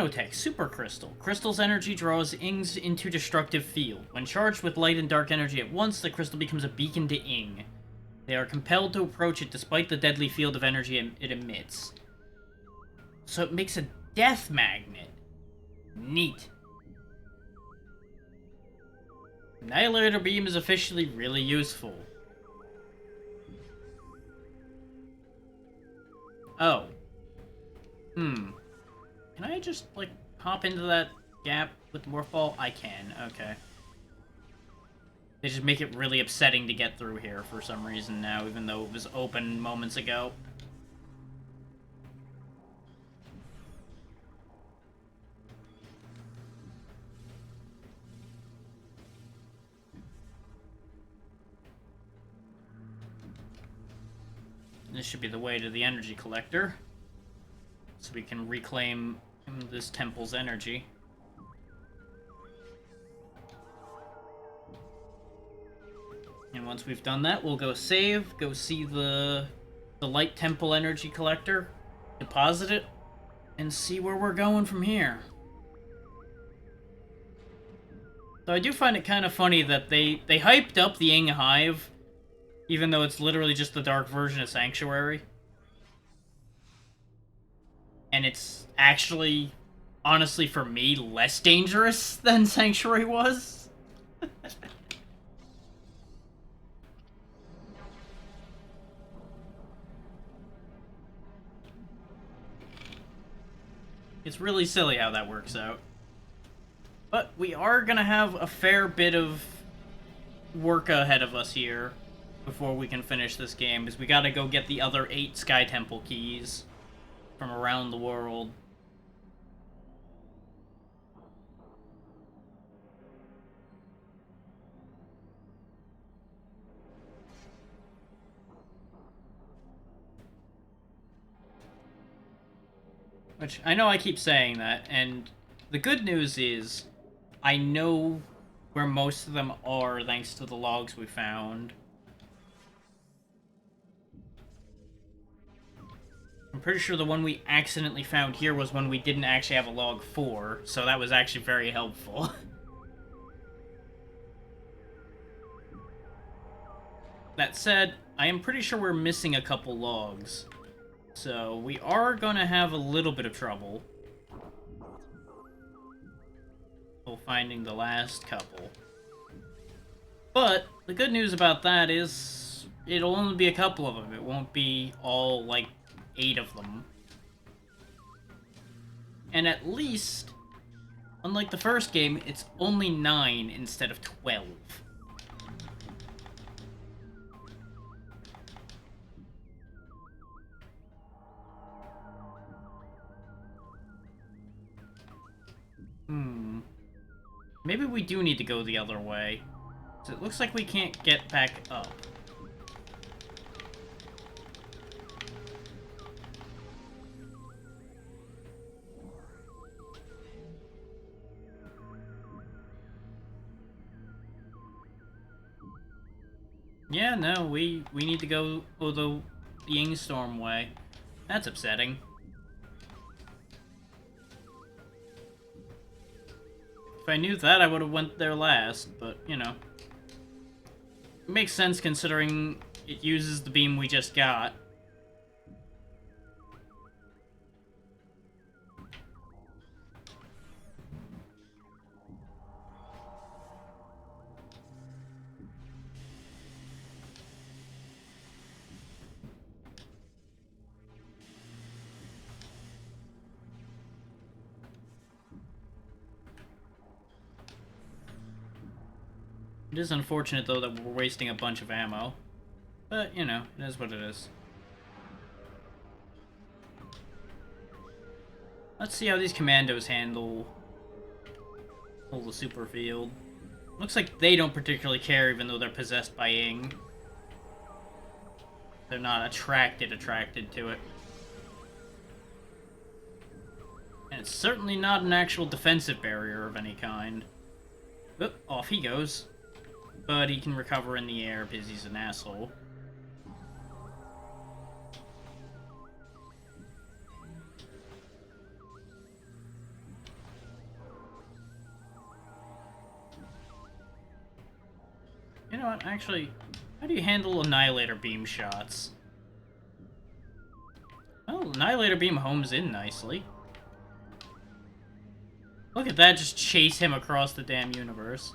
Nanotech Super Crystal. Crystal's energy draws Ings into destructive field. When charged with light and dark energy at once, the crystal becomes a beacon to Ing. They are compelled to approach it despite the deadly field of energy it emits. So it makes a death magnet. Neat. Annihilator Beam is officially really useful. Oh. Can I just, like, hop into that gap with the Morph Ball? I can, okay. They just make it really upsetting to get through here for some reason now, even though it was open moments ago. This should be the way to the energy collector, so we can reclaim this temple's energy. And once we've done that, we'll go save, go see the light temple energy collector, deposit it, and see where we're going from here. So I do find it kind of funny that they hyped up the Ing Hive, even though it's literally just the dark version of Sanctuary. And it's actually, honestly for me, less dangerous than Sanctuary was. It's really silly how that works out. But we are gonna have a fair bit of work ahead of us here before we can finish this game, because we gotta go get the other 8 Sky Temple keys from around the world. Which, I know I keep saying that, and the good news is, I know where most of them are thanks to the logs we found. I'm pretty sure the one we accidentally found here was one we didn't actually have a log for, so that was actually very helpful. That said, I am pretty sure we're missing a couple logs, so we are gonna have a little bit of trouble finding the last couple. But the good news about that is it'll only be a couple of them. It won't be all, like, 8 of them. And at least, unlike the first game, it's only 9 instead of 12. Maybe we do need to go the other way. So it looks like we can't get back up. Yeah, no, we need to go the Ing Storm way. That's upsetting. If I knew that, I would have went there last, but, you know. It makes sense considering it uses the beam we just got. It is unfortunate, though, that we're wasting a bunch of ammo. But, you know, it is what it is. Let's see how these commandos handle the super field. Looks like they don't particularly care, even though they're possessed by Ing. They're not attracted to it. And it's certainly not an actual defensive barrier of any kind. Oop, off he goes. But he can recover in the air because he's an asshole. You know what, actually, how do you handle Annihilator Beam shots? Well, Annihilator Beam homes in nicely. Look at that, just chase him across the damn universe.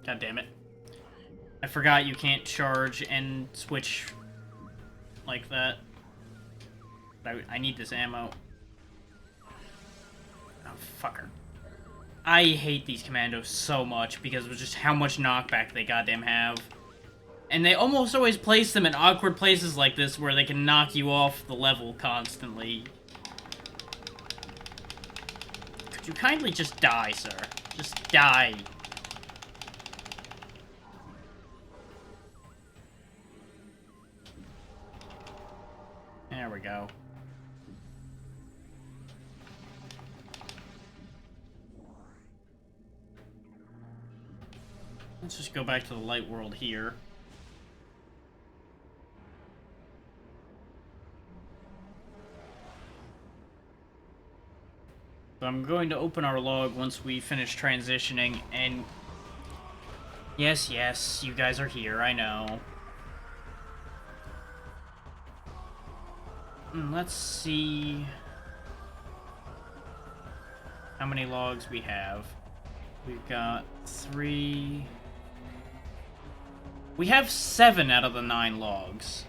God damn it. I forgot you can't charge and switch like that. I need this ammo. Oh, fucker. I hate these commandos so much because of just how much knockback they goddamn have. And they almost always place them in awkward places like this where they can knock you off the level constantly. Could you kindly just die, sir? Just die. There we go. Let's just go back to the light world here. So I'm going to open our log once we finish transitioning, and... Yes, you guys are here, I know. Let's see... how many logs we have. We've got 3... We have 7 out of the 9 logs.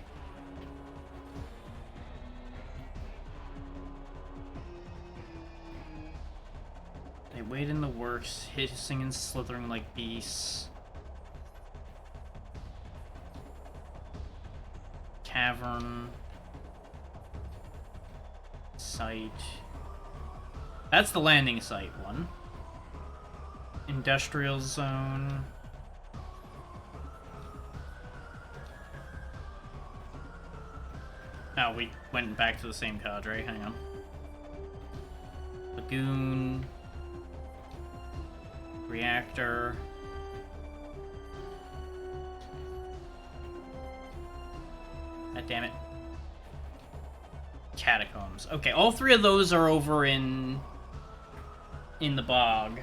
They wait in the works, hissing and slithering like beasts. Cavern. Site. That's the landing site one. Industrial zone. Oh, we went back to the same cadre. Hang on. Lagoon. Reactor. God damn it. Catacombs. Okay, all 3 of those are over in the bog.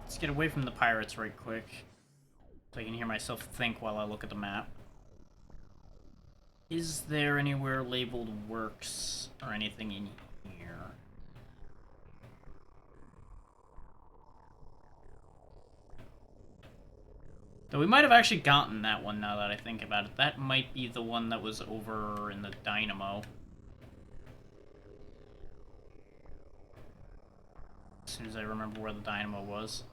Let's get away from the pirates right quick, so I can hear myself think while I look at the map. Is there anywhere labeled works or anything in here? Though we might have actually gotten that one now that I think about it. That might be the one that was over in the dynamo. As soon as I remember where the dynamo was.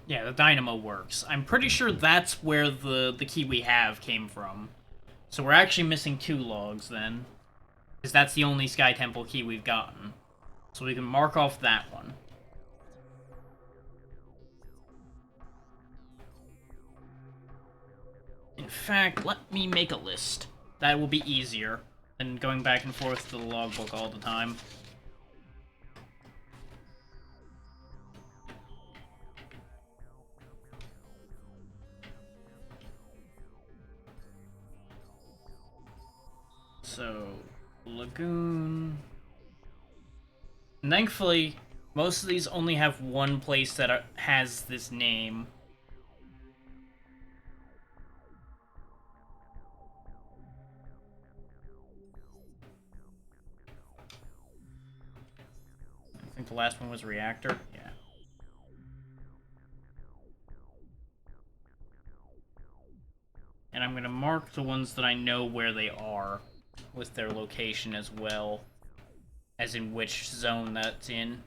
Yeah, the dynamo works. I'm pretty sure that's where the key we have came from. So we're actually missing 2 logs then. Because that's the only Sky Temple key we've gotten. So we can mark off that one. In fact, let me make a list. That will be easier than going back and forth to the logbook all the time. So, Lagoon... And thankfully, most of these only have one place that has this name. I think the last one was Reactor. Yeah. And I'm going to mark the ones that I know where they are with their location as well, as in which zone that's in.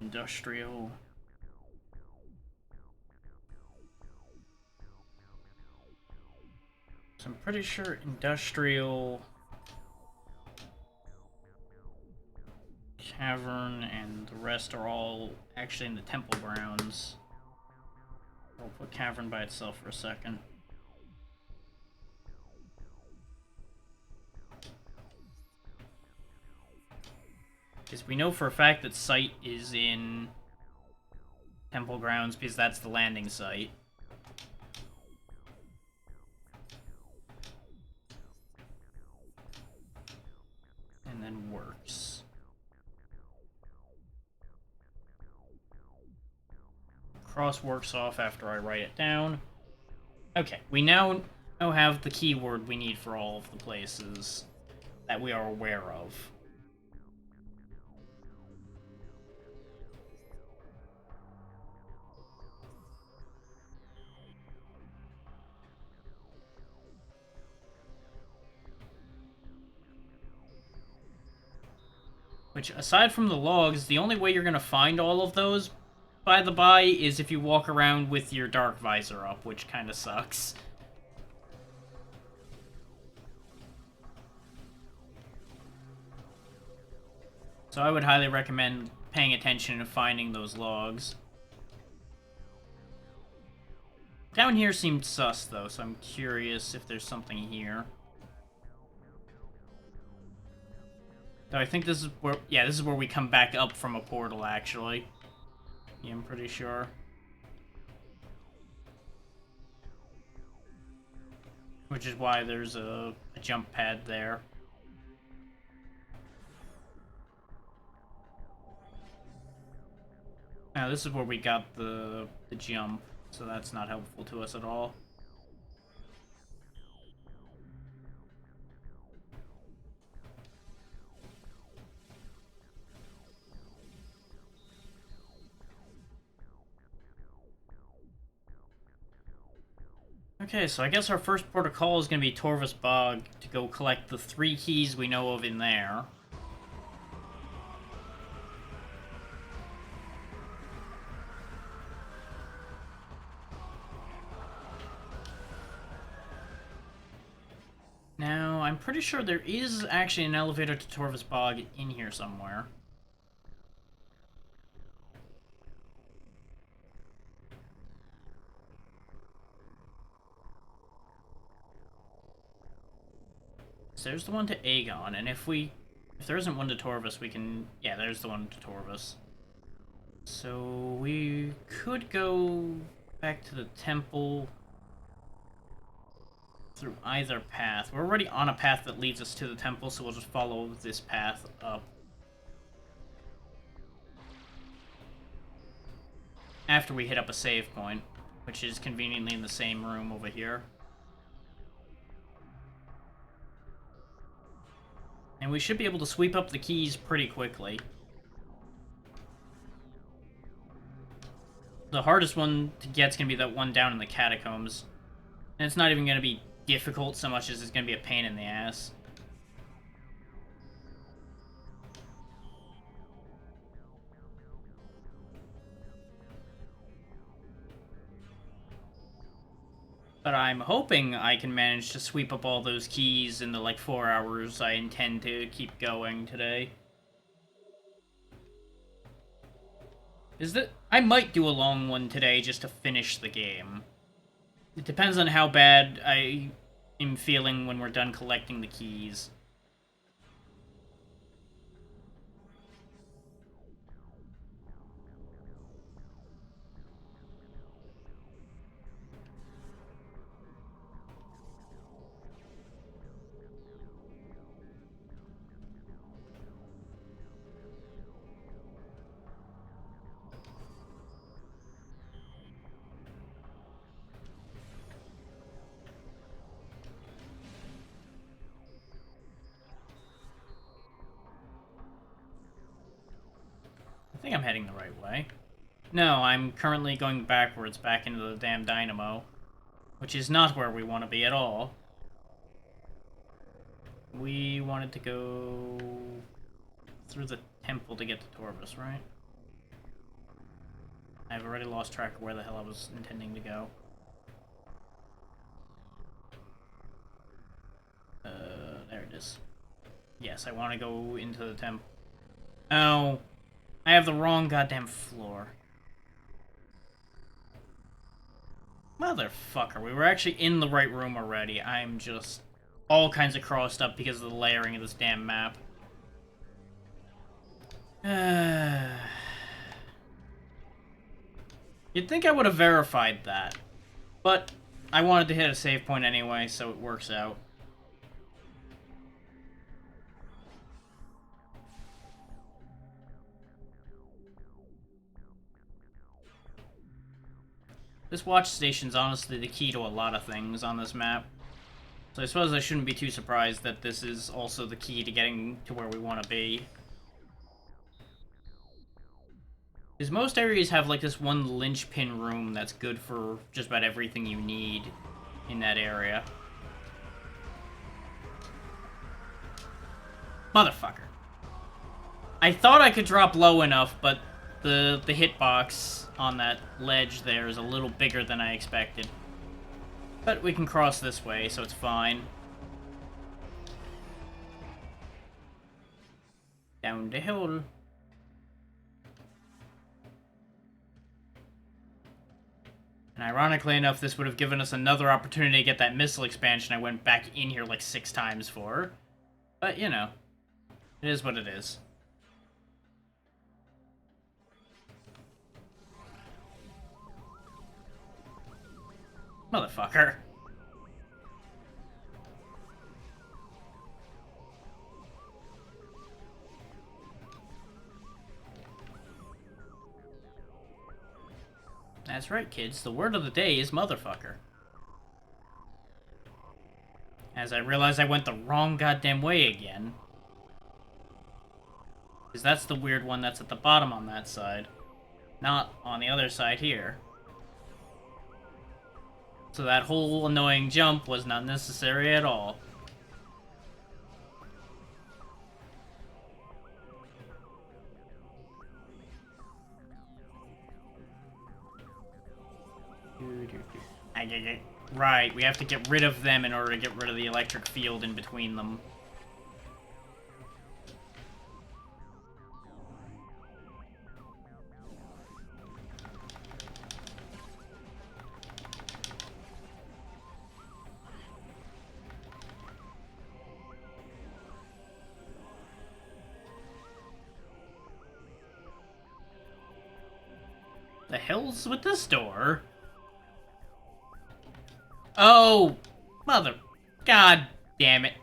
Industrial. So I'm pretty sure industrial, cavern, and the rest are all actually in the temple grounds. I'll put cavern by itself for a second. Because we know for a fact that site is in temple grounds because that's the landing site. And then works. Cross works off after I write it down. Okay, we now have the keyword we need for all of the places that we are aware of. Which, aside from the logs, the only way you're going to find all of those, by the by, is if you walk around with your dark visor up, which kind of sucks. So I would highly recommend paying attention and finding those logs. Down here seemed sus, though, so I'm curious if there's something here. Though I think this is where... Yeah, this is where we come back up from a portal, actually. Yeah, I'm pretty sure. Which is why there's a jump pad there. Now, this is where we got the jump, so that's not helpful to us at all. Okay, so I guess our first port of call is going to be Torvus Bog to go collect the 3 keys we know of in there. Now, I'm pretty sure there is actually an elevator to Torvus Bog in here somewhere. So there's the one to Aegon, and if there isn't one to Torvus, we can... Yeah, there's the one to Torvus. So we could go back to the temple through either path. We're already on a path that leads us to the temple, so we'll just follow this path up. After we hit up a save point, which is conveniently in the same room over here. And we should be able to sweep up the keys pretty quickly. The hardest one to get is going to be that one down in the catacombs. And it's not even going to be difficult so much as it's going to be a pain in the ass. But I'm hoping I can manage to sweep up all those keys in the, like, 4 hours I intend to keep going today. I might do a long one today just to finish the game. It depends on how bad I am feeling when we're done collecting the keys. I think I'm heading the right way. No, I'm currently going backwards back into the damn dynamo, which is not where we want to be at all. We wanted to go through the temple to get to Torvus, right? I've already lost track of where the hell I was intending to go. is. Yes, I want to go into the temple. Oh, I have the wrong goddamn floor. Motherfucker, we were actually in the right room already. I'm just all kinds of crossed up because of the layering of this damn map. You'd think I would have verified that, but I wanted to hit a save point anyway, so it works out. This watch station's honestly the key to a lot of things on this map. So I suppose I shouldn't be too surprised that this is also the key to getting to where we want to be. Because most areas have like this one linchpin room that's good for just about everything you need in that area. Motherfucker. I thought I could drop low enough, but the hitbox on that ledge there is a little bigger than I expected. But we can cross this way, so it's fine. Down the hill. And ironically enough, this would have given us another opportunity to get that missile expansion I went back in here like 6 times for. But, you know, it is what it is. Motherfucker. That's right, kids. The word of the day is motherfucker. As I realize I went the wrong goddamn way again. Because that's the weird one that's at the bottom on that side. Not on the other side here. So that whole annoying jump was not necessary at all. Right, we have to get rid of them in order to get rid of the electric field in between them. The hell's with this door? Oh, mother... God damn it.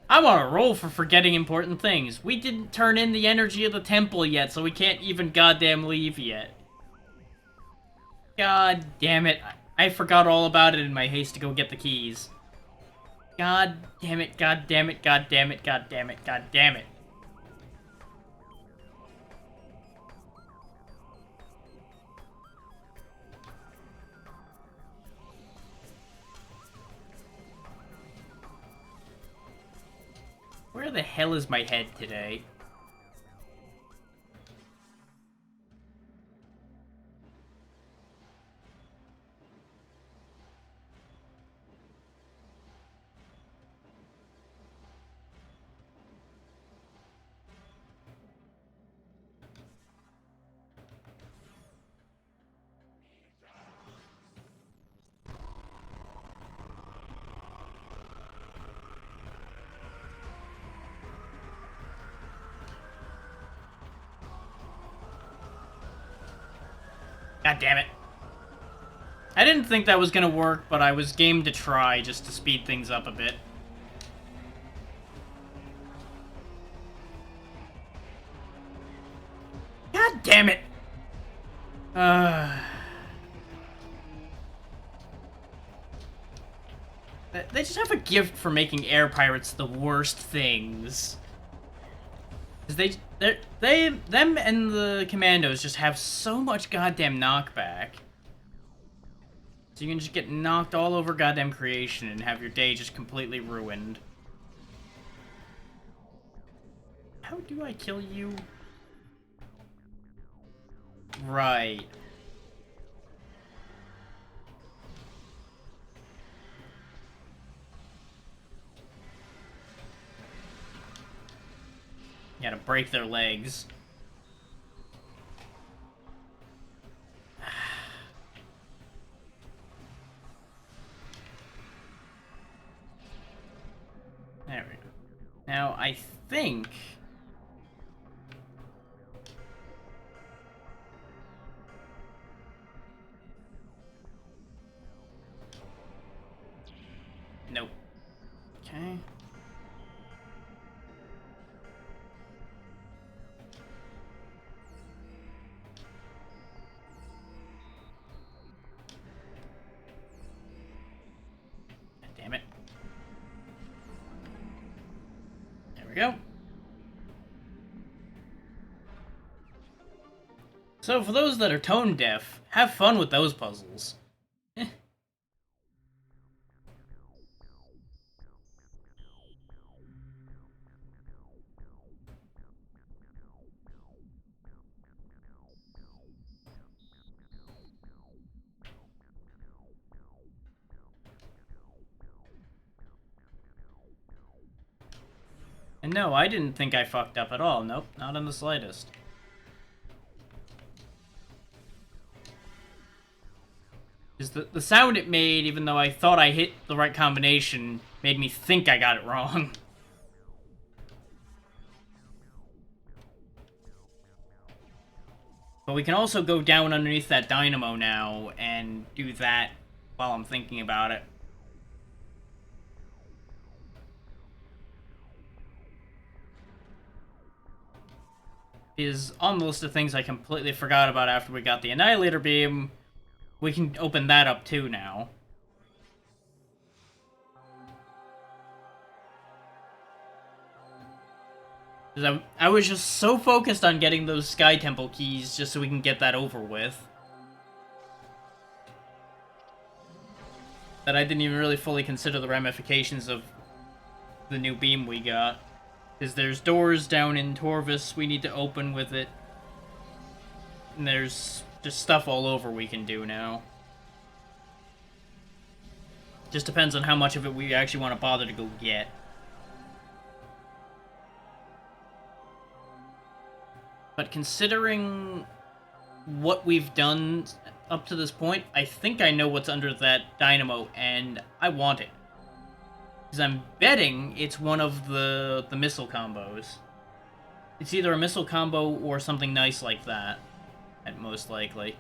I'm on a roll for forgetting important things. We didn't turn in the energy of the temple yet, so we can't even goddamn leave yet. God damn it. I forgot all about it in my haste to go get the keys. God damn it, god damn it, god damn it, god damn it, god damn it. Where the hell is my head today? God damn it. I didn't think that was gonna work, but I was game to try just to speed things up a bit. God damn it! They just have a gift for making air pirates the worst things. Because them and the commandos just have so much goddamn knockback. So you can just get knocked all over goddamn creation and have your day just completely ruined. How do I kill you? Right. Yeah, to break their legs. There we go. Now, I think... Nope. Okay. Damn it. There we go. So, for those that are tone deaf, have fun with those puzzles. And no, I didn't think I fucked up at all. Nope, not in the slightest. Because the sound it made, even though I thought I hit the right combination, made me think I got it wrong. But we can also go down underneath that dynamo now and do that while I'm thinking about it. Is on the list of things I completely forgot about after we got the Annihilator Beam. We can open that up too now. I was just so focused on getting those Sky Temple keys just so we can get that over with, that I didn't even really fully consider the ramifications of the new beam we got. Because there's doors down in Torvus we need to open with it. And there's just stuff all over we can do now. Just depends on how much of it we actually want to bother to go get. But considering what we've done up to this point, I think I know what's under that dynamo, and I want it. Because I'm betting it's one of the missile combos. It's either a missile combo or something nice like that, at most likely.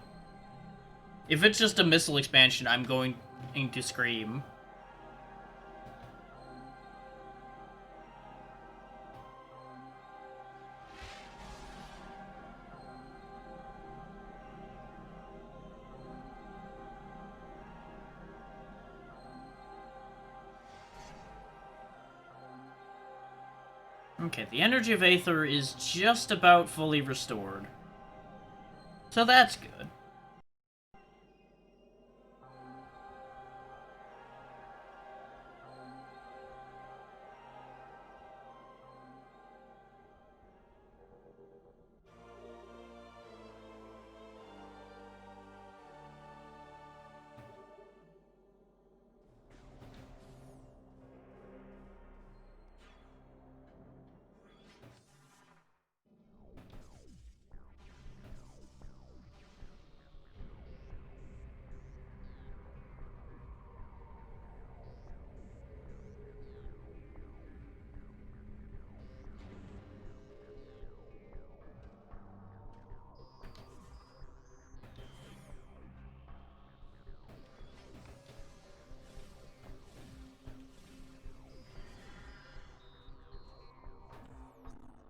If it's just a missile expansion, I'm going to scream. Okay, the energy of Aether is just about fully restored. So that's good.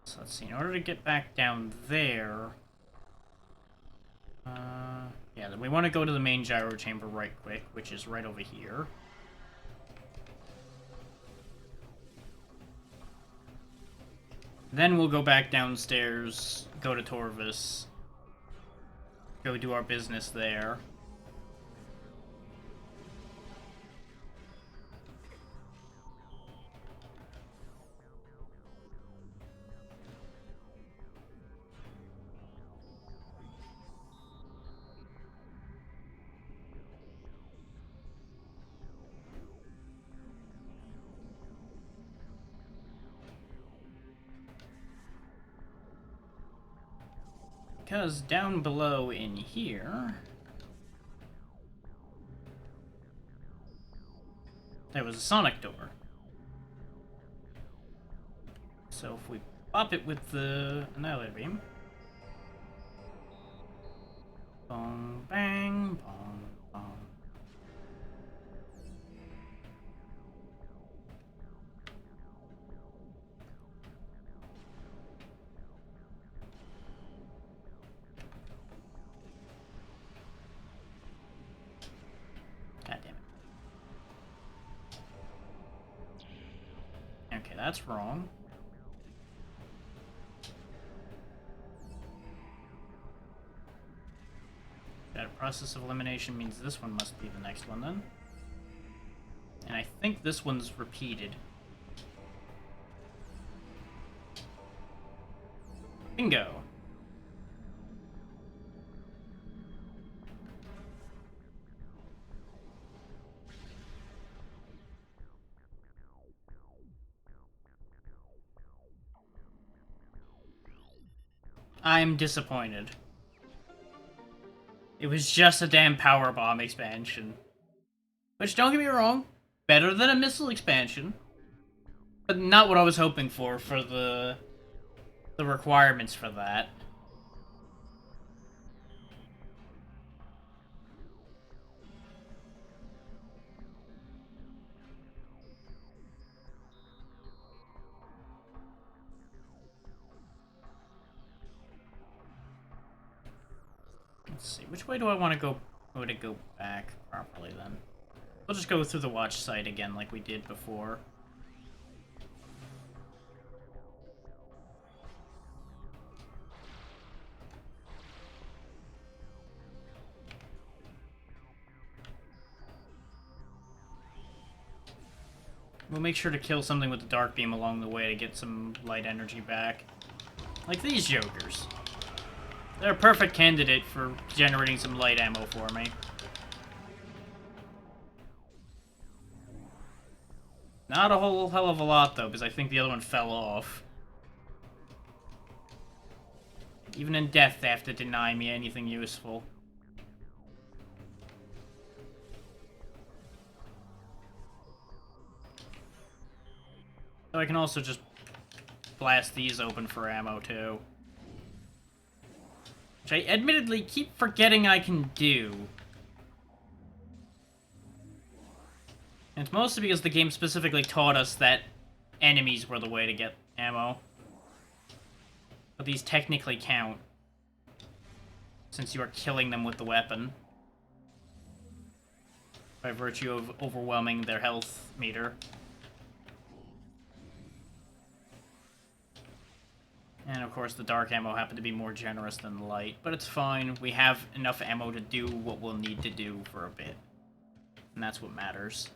So let's see, in order to get back down there... yeah, we want to go to the main gyro chamber right quick, which is right over here. Then we'll go back downstairs, go to Torvus, go do our business there. Because down below in here, there was a sonic door. So if we pop it with the annihilator beam, bong, bang, bong, bong. God damn it. Okay, that's wrong. That process of elimination means this one must be the next one then. And I think this one's repeated. Bingo! I'm disappointed. It was just a damn power bomb expansion. Which, don't get me wrong, better than a missile expansion. But not what I was hoping for the requirements for that. Let's see, which way do I want to go? To go back properly then? We'll just go through the watch site again like we did before. We'll make sure to kill something with the dark beam along the way to get some light energy back. Like these jokers. They're a perfect candidate for generating some light ammo for me. Not a whole hell of a lot, though, because I think the other one fell off. Even in death, they have to deny me anything useful. So I can also just blast these open for ammo, too. Which I admittedly keep forgetting I can do. And it's mostly because the game specifically taught us that enemies were the way to get ammo. But these technically count, since you are killing them with the weapon. By virtue of overwhelming their health meter. And of course the dark ammo happened to be more generous than the light, but it's fine. We have enough ammo to do what we'll need to do for a bit. And that's what matters.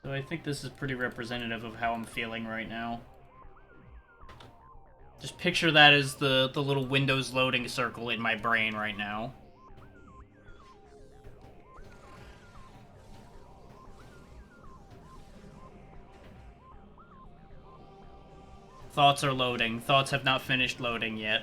So I think this is pretty representative of how I'm feeling right now. Just picture that as the little Windows loading circle in my brain right now. Thoughts are loading. Thoughts have not finished loading yet.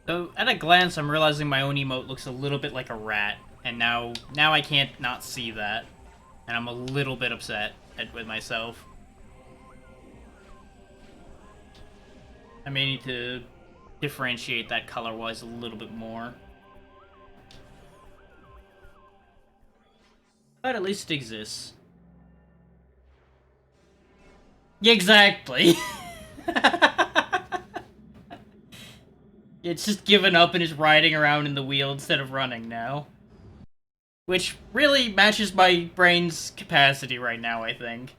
So, at a glance, I'm realizing my own emote looks a little bit like a rat, and now I can't not see that, and I'm a little bit upset with myself. I may need to differentiate that color-wise a little bit more. But at least it exists. Exactly! It's just given up and is riding around in the wheel instead of running now. Which really matches my brain's capacity right now, I think.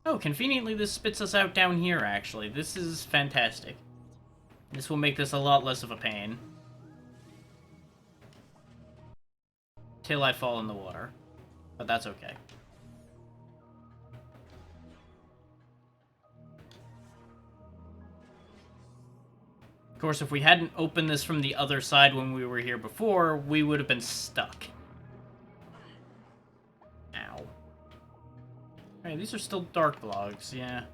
Oh, conveniently this spits us out down here, actually. This is fantastic. This will make this a lot less of a pain. Till I fall in the water. But that's okay. Of course, if we hadn't opened this from the other side when we were here before, we would have been stuck. Ow. Hey, these are still dark blocks, yeah.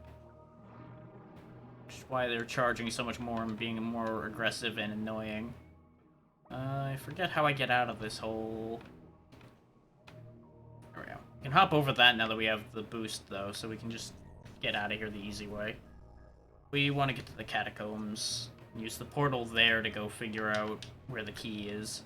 Which is why they're charging so much more and being more aggressive and annoying. I forget how I get out of this hole. There we go. We can hop over that now that we have the boost, though, so we can just get out of here the easy way. We want to get to the catacombs. Use the portal there to go figure out where the key is.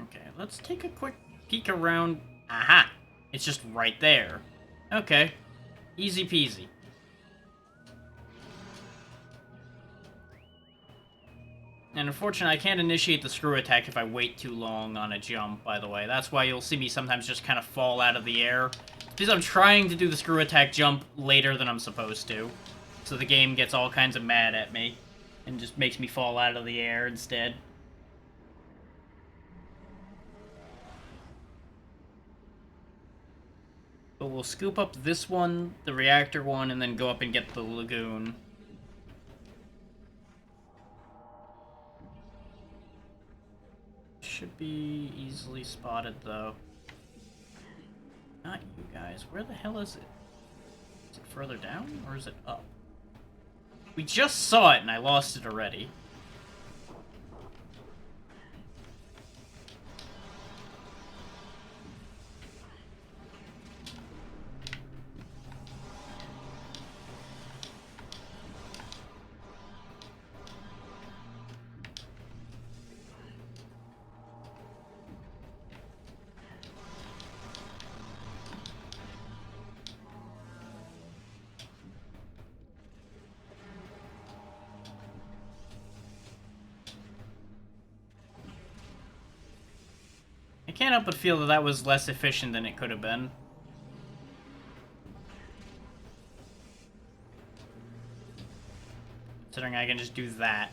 Okay, let's take a quick peek around. Aha! It's just right there. Okay. Easy peasy. And unfortunately, I can't initiate the screw attack if I wait too long on a jump, by the way. That's why you'll see me sometimes just kind of fall out of the air. Because I'm trying to do the screw attack jump later than I'm supposed to. So the game gets all kinds of mad at me. And just makes me fall out of the air instead. But we'll scoop up this one, the reactor one, and then go up and get the lagoon. Should be easily spotted, though. Not you guys. Where the hell is it? Is it further down, or is it up? We just saw it, and I lost it already. I can't help but feel that that was less efficient than it could have been. Considering I can just do that.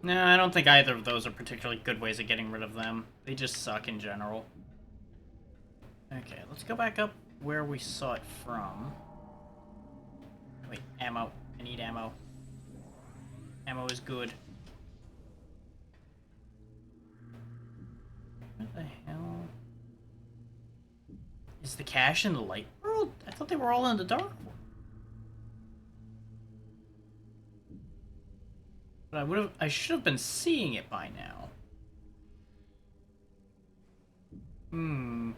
No, I don't think either of those are particularly good ways of getting rid of them. They just suck in general. Okay, let's go back up where we saw it from. Wait, ammo. I need ammo. Ammo is good. What the hell? Is the cache in the light world? I thought they were all in the dark world. But I should have been seeing it by now. Hmm.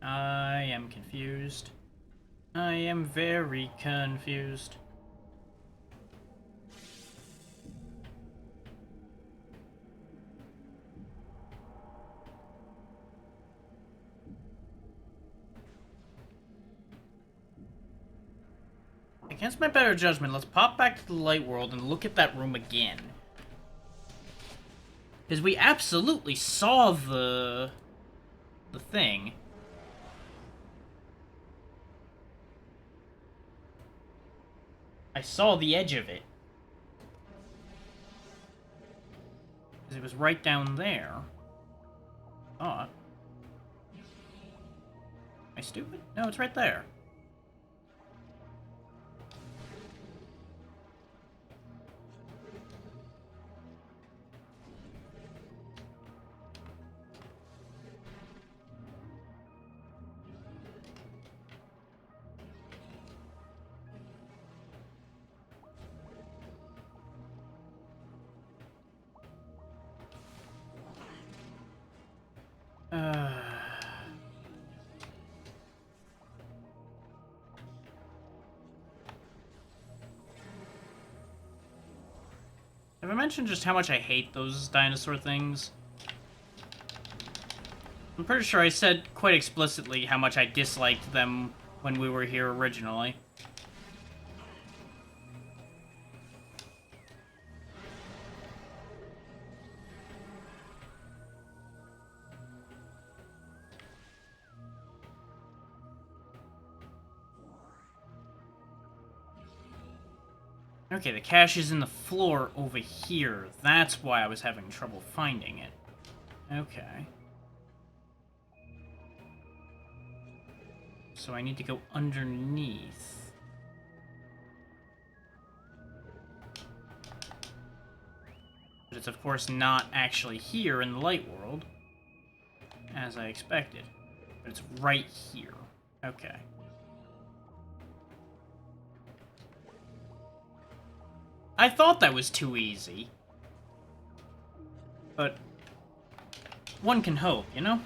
I am confused. I am very confused. Against my better judgment, let's pop back to the light world and look at that room again. Because we absolutely saw the thing. I saw the edge of it. Because it was right down there. Thought. Am I stupid? No, it's right there. Have I mentioned just how much I hate those dinosaur things? I'm pretty sure I said quite explicitly how much I disliked them when we were here originally. Okay, the cache is in the floor over here. That's why I was having trouble finding it. Okay. So I need to go underneath. But it's of course not actually here in the light world, as I expected. But it's right here. Okay. I thought that was too easy. But one can hope, you know?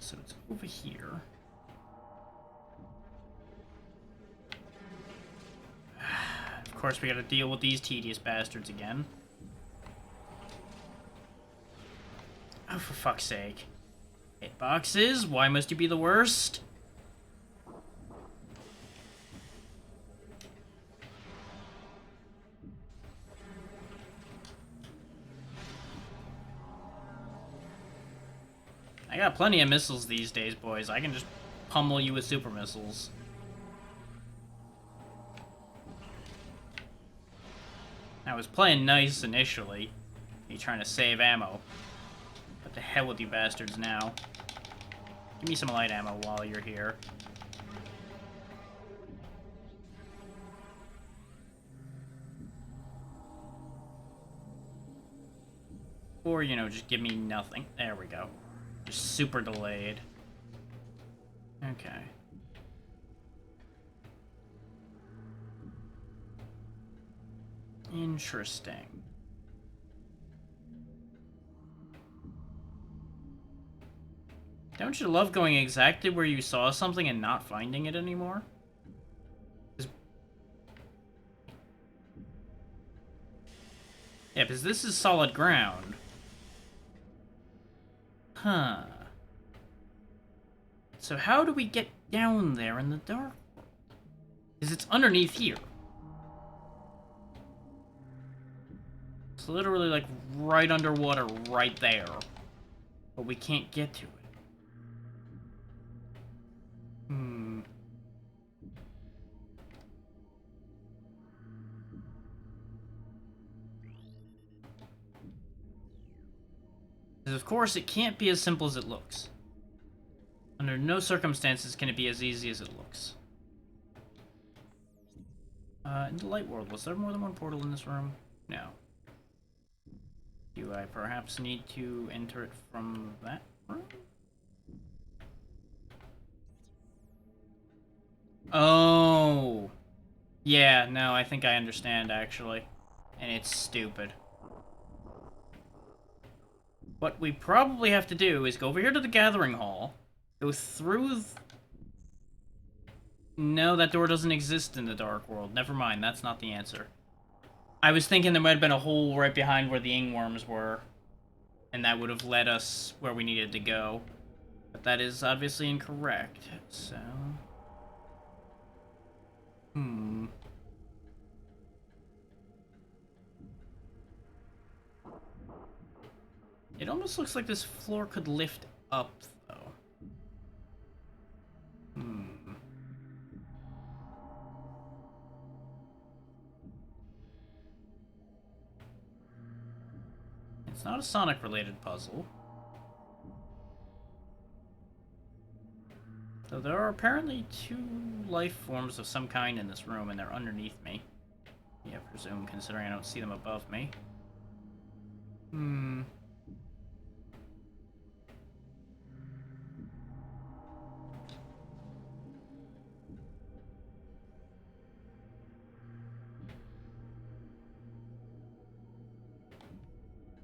So it's over here. Of course, we gotta deal with these tedious bastards again. Oh, for fuck's sake. Hitboxes? Why must you be the worst? I got plenty of missiles these days, boys. I can just pummel you with super missiles. I was playing nice initially. Me trying to save ammo. But the hell with you bastards now. Give me some light ammo while you're here. Or, you know, just give me nothing. There we go. Just super delayed. Okay. Interesting. Don't you love going exactly where you saw something and not finding it anymore? Yeah, because this is solid ground. Huh. So how do we get down there in the dark? Because it's underneath here. It's literally like right underwater right there. But we can't get to it. Hmm. Because of course it can't be as simple as it looks. Under no circumstances can it be as easy as it looks. In the light world, was there more than one portal in this room? No. Do I perhaps need to enter it from that room? Oh. Yeah, no, I think I understand, actually. And it's stupid. What we probably have to do is go over here to the Gathering Hall, go through No, that door doesn't exist in the Dark World. Never mind, that's not the answer. I was thinking there might have been a hole right behind where the Ingworms were, and that would have led us where we needed to go. But that is obviously incorrect, so... It almost looks like this floor could lift up, though. It's not a Sonic-related puzzle. Though there are apparently 2 life forms of some kind in this room, and they're underneath me. Yeah, I presume, considering I don't see them above me.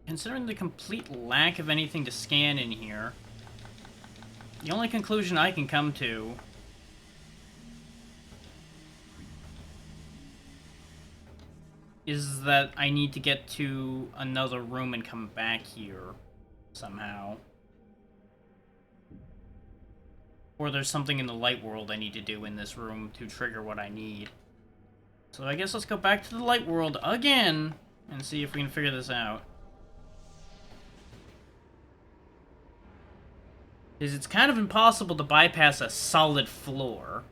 Considering the complete lack of anything to scan in here, the only conclusion I can come to is that I need to get to another room and come back here somehow. Or there's something in the light world I need to do in this room to trigger what I need. So I guess let's go back to the light world again and see if we can figure this out. Because it's kind of impossible to bypass a solid floor.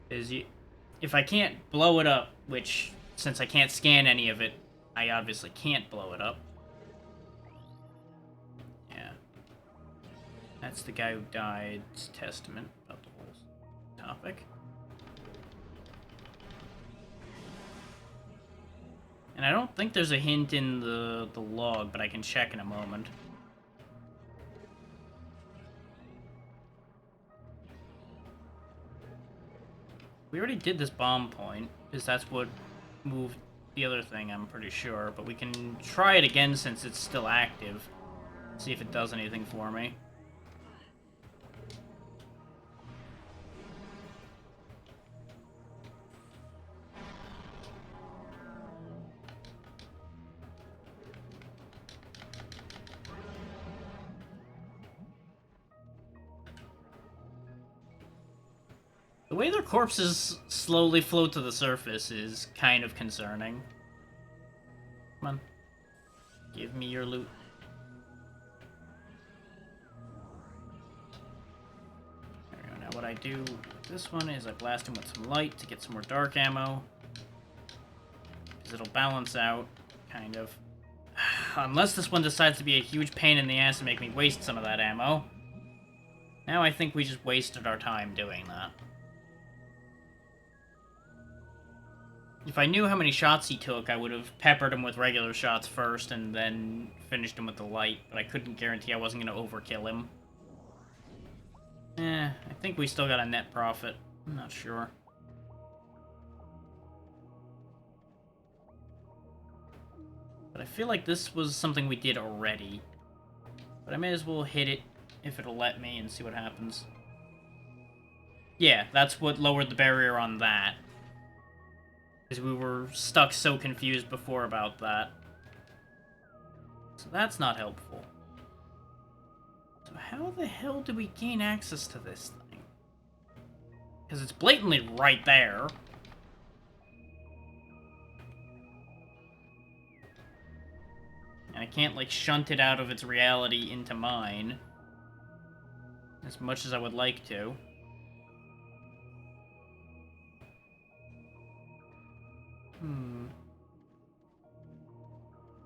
If I can't blow it up, which, since I can't scan any of it, I obviously can't blow it up. Yeah. That's the guy who died's testament about the whole topic. And I don't think there's a hint in the log, but I can check in a moment. We already did this bomb point, because that's what moved the other thing, I'm pretty sure. But we can try it again since it's still active. See if it does anything for me. The way their corpses slowly float to the surface is kind of concerning. Come on. Give me your loot. There we go. Now what I do with this one is I blast him with some light to get some more dark ammo. Because it'll balance out, kind of. Unless this one decides to be a huge pain in the ass and make me waste some of that ammo. Now I think we just wasted our time doing that. If I knew how many shots he took, I would have peppered him with regular shots first and then finished him with the light, but I couldn't guarantee I wasn't going to overkill him. I think we still got a net profit. I'm not sure. But I feel like this was something we did already. But I may as well hit it if it'll let me and see what happens. Yeah, that's what lowered the barrier on that. Because we were stuck so confused before about that. So that's not helpful. So how the hell do we gain access to this thing? Because it's blatantly right there. And I can't, like, shunt it out of its reality into mine. As much as I would like to.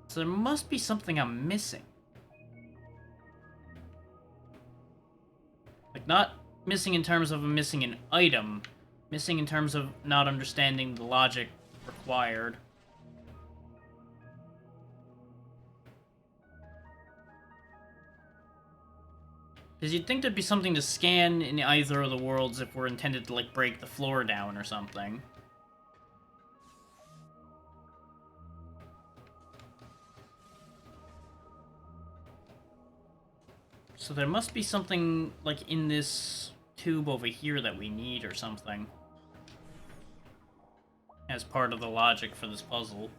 So there must be something I'm missing. Like, not missing in terms of missing an item. Missing in terms of not understanding the logic required. Because you'd think there'd be something to scan in either of the worlds if we're intended to, like, break the floor down or something. So there must be something, like, in this tube over here that we need or something. As part of the logic for this puzzle.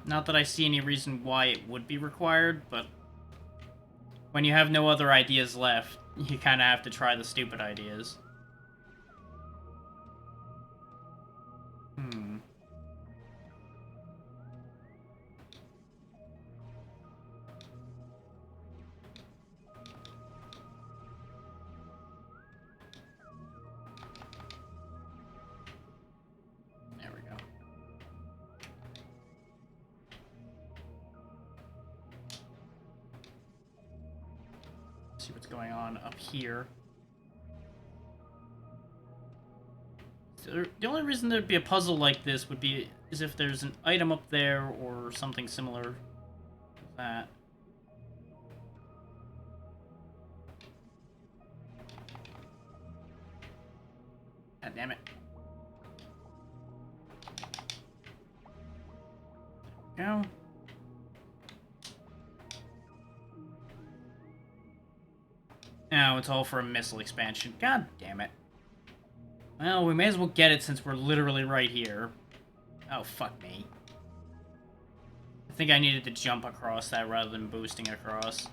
Not that I see any reason why it would be required, but when you have no other ideas left, you kind of have to try the stupid ideas. Hmm. There we go. See what's going on up here. So the only reason there'd be a puzzle like this would be is if there's an item up there or something similar to that. God damn it. Go. Now it's all for a missile expansion. God damn it. Well, we may as well get it since we're literally right here. Oh, fuck me. I think I needed to jump across that rather than boosting across.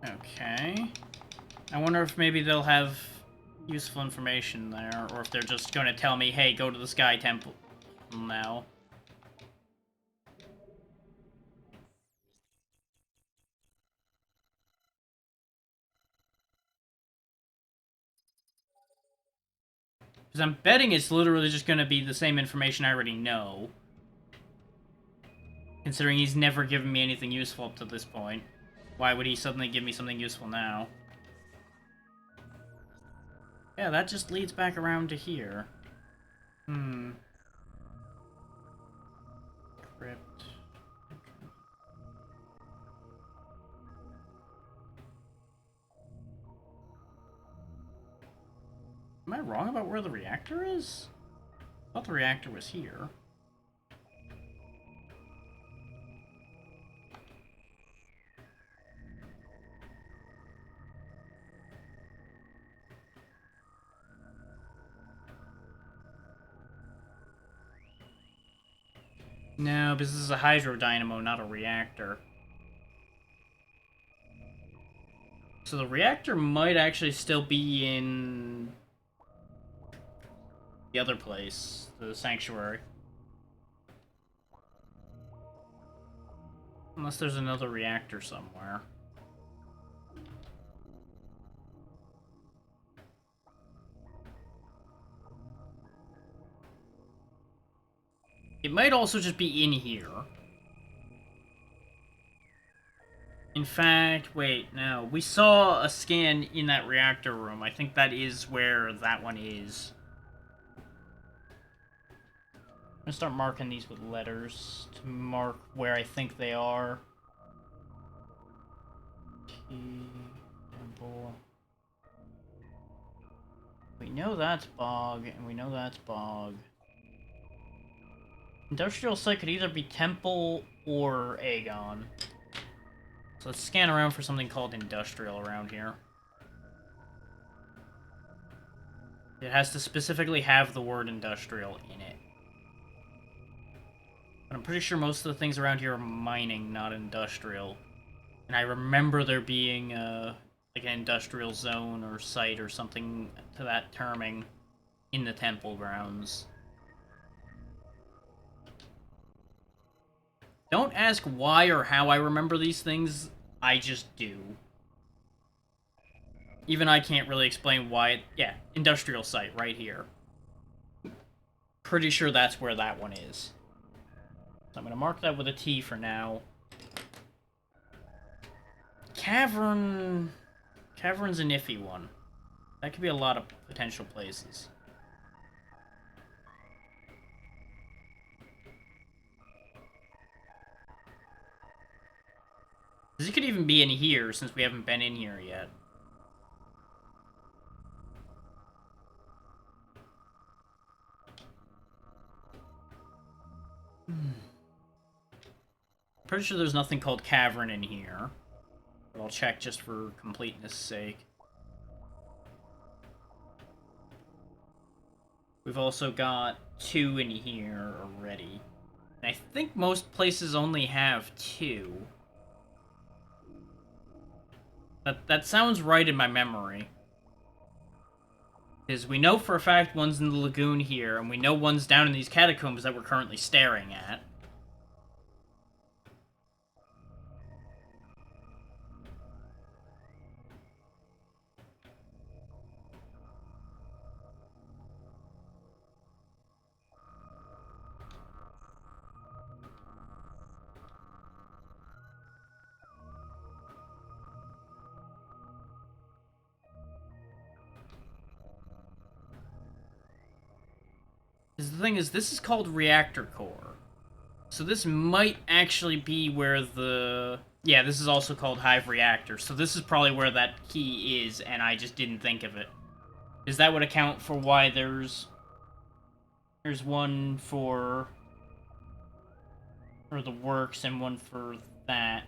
Okay. I wonder if maybe they'll have useful information there, or if they're just going to tell me, hey, go to the Sky Temple now. Because I'm betting it's literally just going to be the same information I already know. Considering he's never given me anything useful up to this point. Why would he suddenly give me something useful now? Yeah, that just leads back around to here. Crypt. Am I wrong about where the reactor is? I thought the reactor was here. No, because this is a hydro dynamo, not a reactor. So the reactor might actually still be in the other place, the sanctuary. Unless there's another reactor somewhere. It might also just be in here. In fact, wait, no. We saw a scan in that reactor room. I think that is where that one is. I'm gonna start marking these with letters to mark where I think they are. T. Temple. We know that's Bog, and we know that's Bog. Industrial site could either be Temple or Aegon. So let's scan around for something called Industrial around here. It has to specifically have the word Industrial in it. But I'm pretty sure most of the things around here are mining, not industrial. And I remember there being like an industrial zone or site or something to that terming in the temple grounds. Don't ask why or how I remember these things, I just do. Even I can't really explain why yeah, industrial site right here. Pretty sure that's where that one is. So I'm gonna mark that with a T for now. Cavern's an iffy one. That could be a lot of potential places. Because it could even be in here, since we haven't been in here yet. Pretty sure there's nothing called cavern in here. But I'll check just for completeness' sake. We've also got 2 in here already. And I think most places only have 2. That sounds right in my memory. Because we know for a fact one's in the lagoon here, and we know one's down in these catacombs that we're currently staring at. The thing is, this is called Reactor Core. So this might actually be where the... Yeah, this is also called Hive Reactor. So this is probably where that key is, and I just didn't think of it. Because that would account for why there's one for the works and one for that.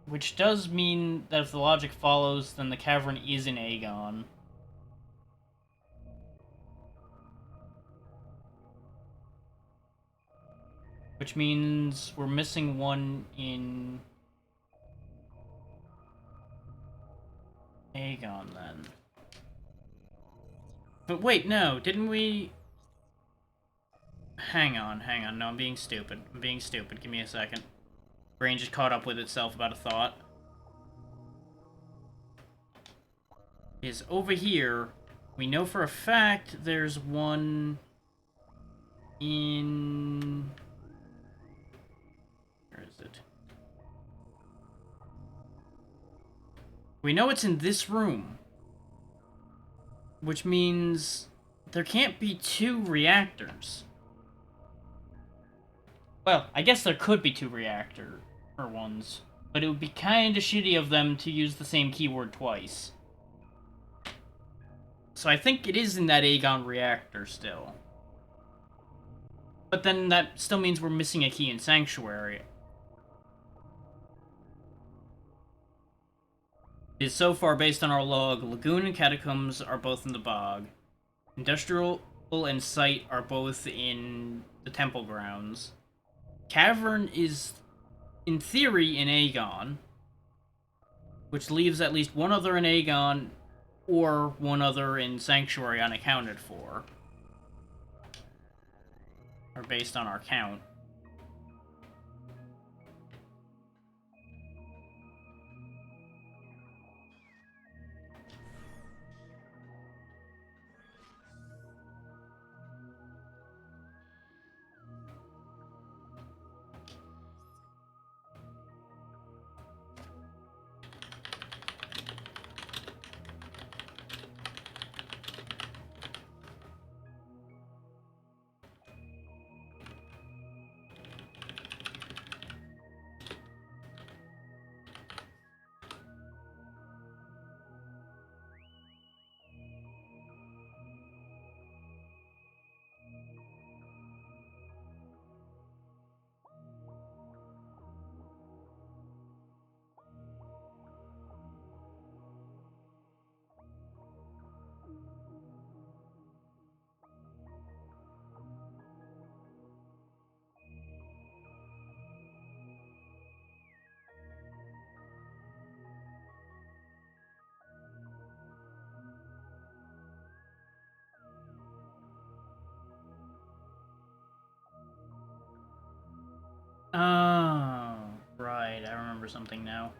Which does mean that if the logic follows, then the cavern is in Aegon. Which means we're missing one in Aegon, then. But wait, no, didn't we... Hang on, no, I'm being stupid. Give me a second. Brain just caught up with itself about a thought. Is over here, we know for a fact there's one in... Where is it? We know it's in this room. Which means there can't be 2 reactors. Well, I guess there could be 2 reactor ones, but it would be kinda shitty of them to use the same keyword twice. So I think it is in that Aegon reactor still. But then that still means we're missing a key in Sanctuary. It is so far based on our log, Lagoon and Catacombs are both in the Bog. Industrial and Site are both in the Temple Grounds. Cavern is, in theory, in Aegon, which leaves at least one other in Aegon, or one other in Sanctuary unaccounted for. Or based on our count. Oh, right, I remember something now.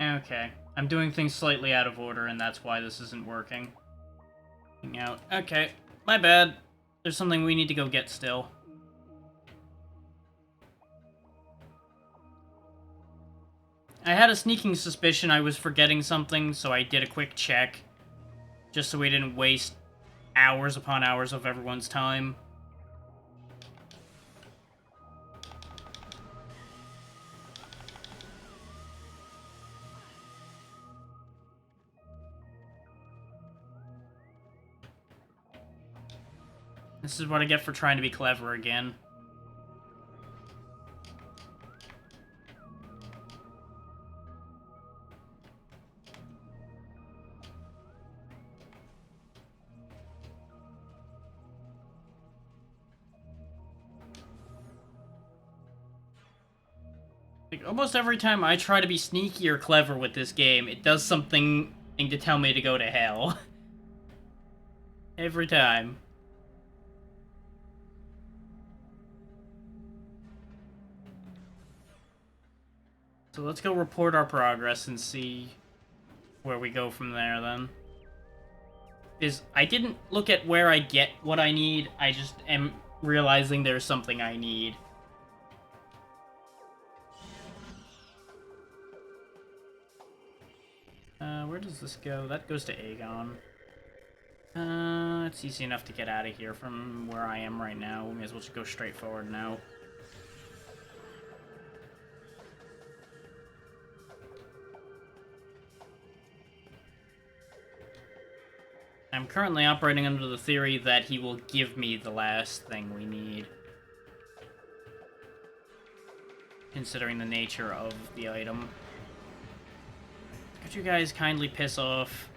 Okay. I'm doing things slightly out of order, and that's why this isn't working. Out. Okay. My bad. There's something we need to go get still. I had a sneaking suspicion I was forgetting something, so I did a quick check. Just so we didn't waste hours upon hours of everyone's time. This is what I get for trying to be clever again. Like, almost every time I try to be sneaky or clever with this game, it does something to tell me to go to hell. Every time. So let's go report our progress and see where we go from there, then. I didn't look at where I get what I need, I just am realizing there's something I need. Where does this go? That goes to Aegon. It's easy enough to get out of here from where I am right now. We may as well just go straight forward now. I'm currently operating under the theory that he will give me the last thing we need. Considering the nature of the item. Could you guys kindly piss off?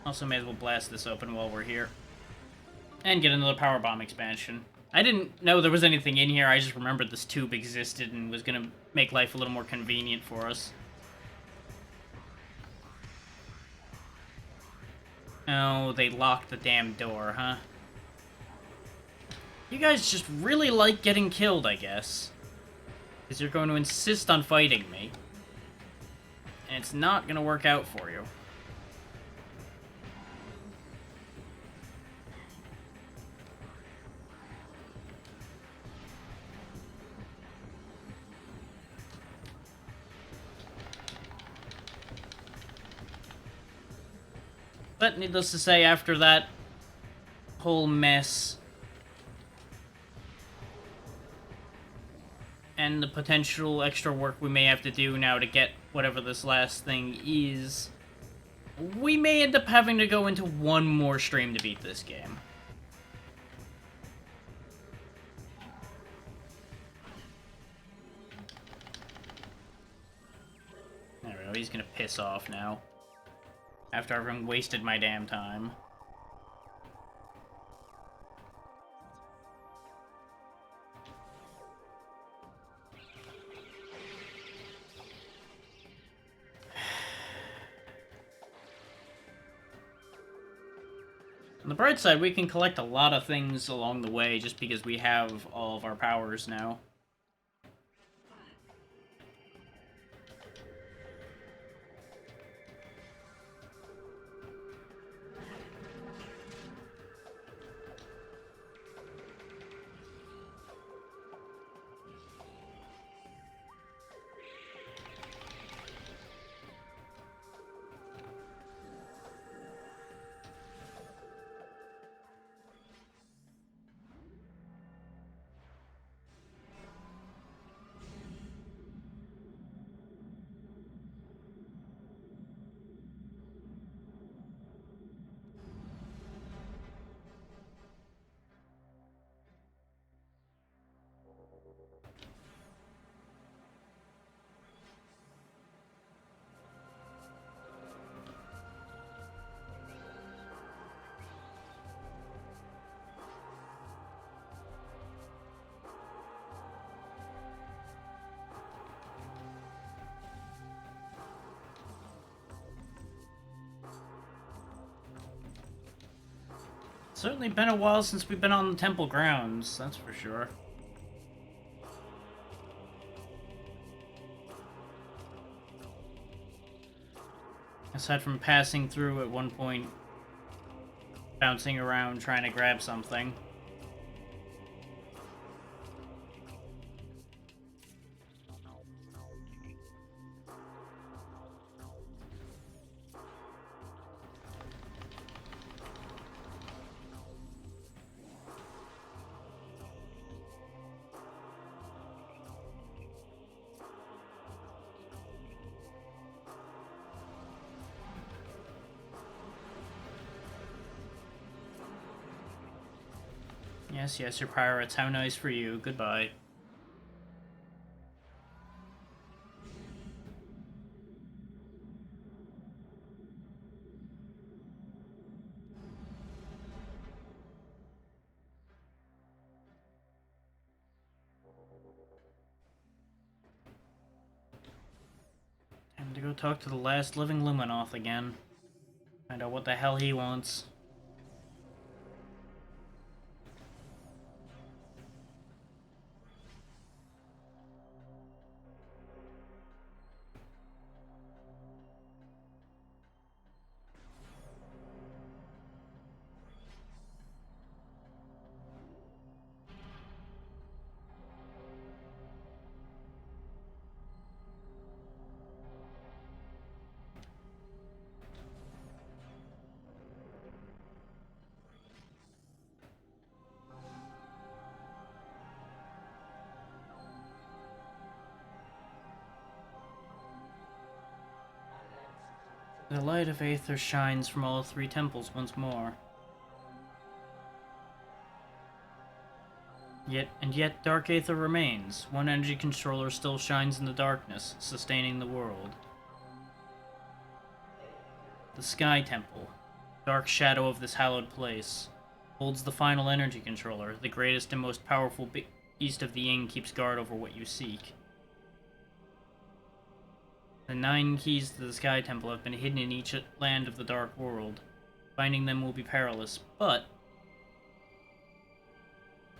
Also, may as well blast this open while we're here. And get another power bomb expansion. I didn't know there was anything in here, I just remembered this tube existed and was gonna make life a little more convenient for us. Oh, they locked the damn door, huh? You guys just really like getting killed, I guess. Because you're going to insist on fighting me. And it's not gonna work out for you. But needless to say, after that whole mess and the potential extra work we may have to do now to get whatever this last thing is, we may end up having to go into one more stream to beat this game. There we go, he's gonna piss off now. After everyone wasted my damn time. On the bright side, we can collect a lot of things along the way just because we have all of our powers now. Certainly been a while since we've been on the temple grounds, that's for sure. Aside from passing through at one point, bouncing around trying to grab something. Yes, yes, your pirates. How nice for you. Goodbye. Time to go talk to the last living Luminoth again. Find out what the hell he wants. The light of Aether shines from all three temples once more. Yet Dark Aether remains. One energy controller still shines in the darkness, sustaining the world. The Sky Temple, dark shadow of this hallowed place, holds the final energy controller. The greatest and most powerful beast of the Ying keeps guard over what you seek. The 9 keys to the Sky Temple have been hidden in each land of the Dark World. Finding them will be perilous, but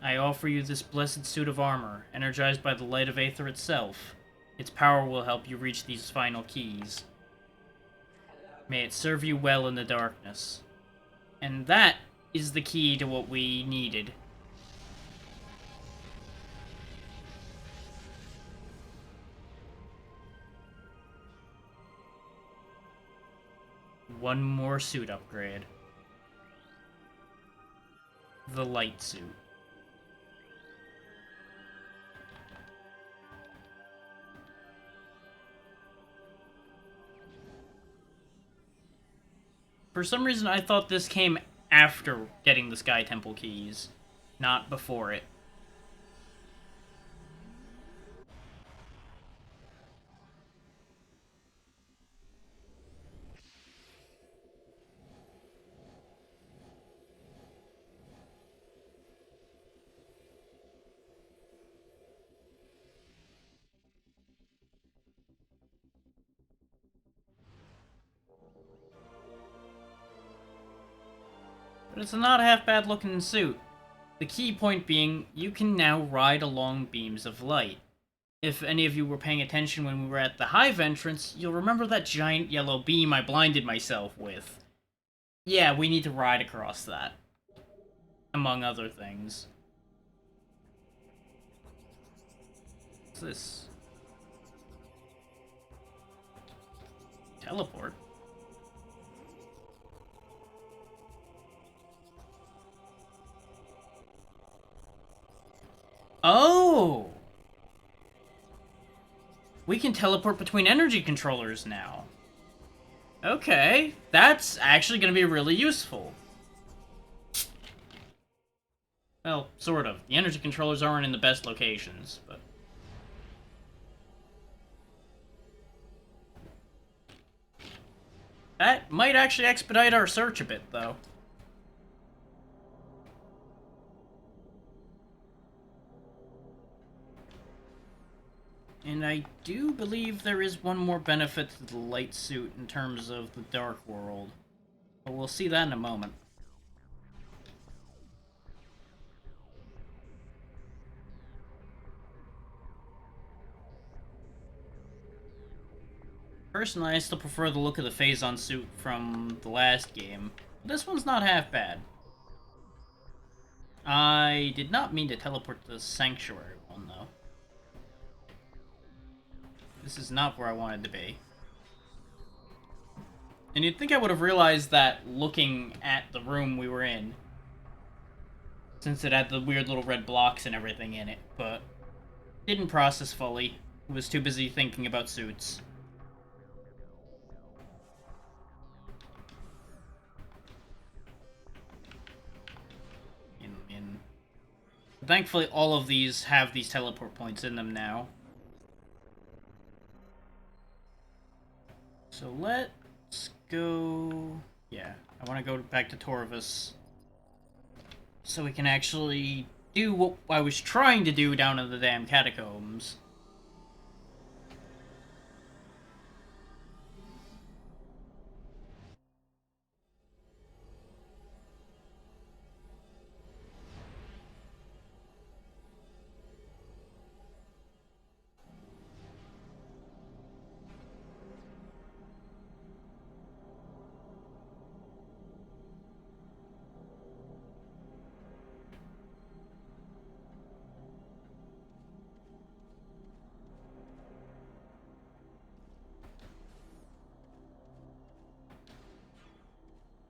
I offer you this blessed suit of armor, energized by the light of Aether itself. Its power will help you reach these final keys. May it serve you well in the darkness. And that is the key to what we needed. One more suit upgrade. The light suit. For some reason, I thought this came after getting the Sky Temple keys, not before it. But it's a not half bad looking suit. The key point being, you can now ride along beams of light. If any of you were paying attention when we were at the Hive entrance, you'll remember that giant yellow beam I blinded myself with. Yeah, we need to ride across that. Among other things. What's this? Teleport? Oh! We can teleport between energy controllers now. Okay, that's actually going to be really useful. Well, sort of. The energy controllers aren't in the best locations, but... that might actually expedite our search a bit, though. And I do believe there is one more benefit to the light suit in terms of the Dark World. But we'll see that in a moment. Personally, I still prefer the look of the Phazon suit from the last game. This one's not half bad. I did not mean to teleport to the Sanctuary one, though. This is not where I wanted to be. And you'd think I would have realized that looking at the room we were in, since it had the weird little red blocks and everything in it, but didn't process fully. Was too busy thinking about suits. Thankfully, all of these have these teleport points in them now. So let's go... Yeah, I want to go back to Torvus. So we can actually do what I was trying to do down in the damn catacombs.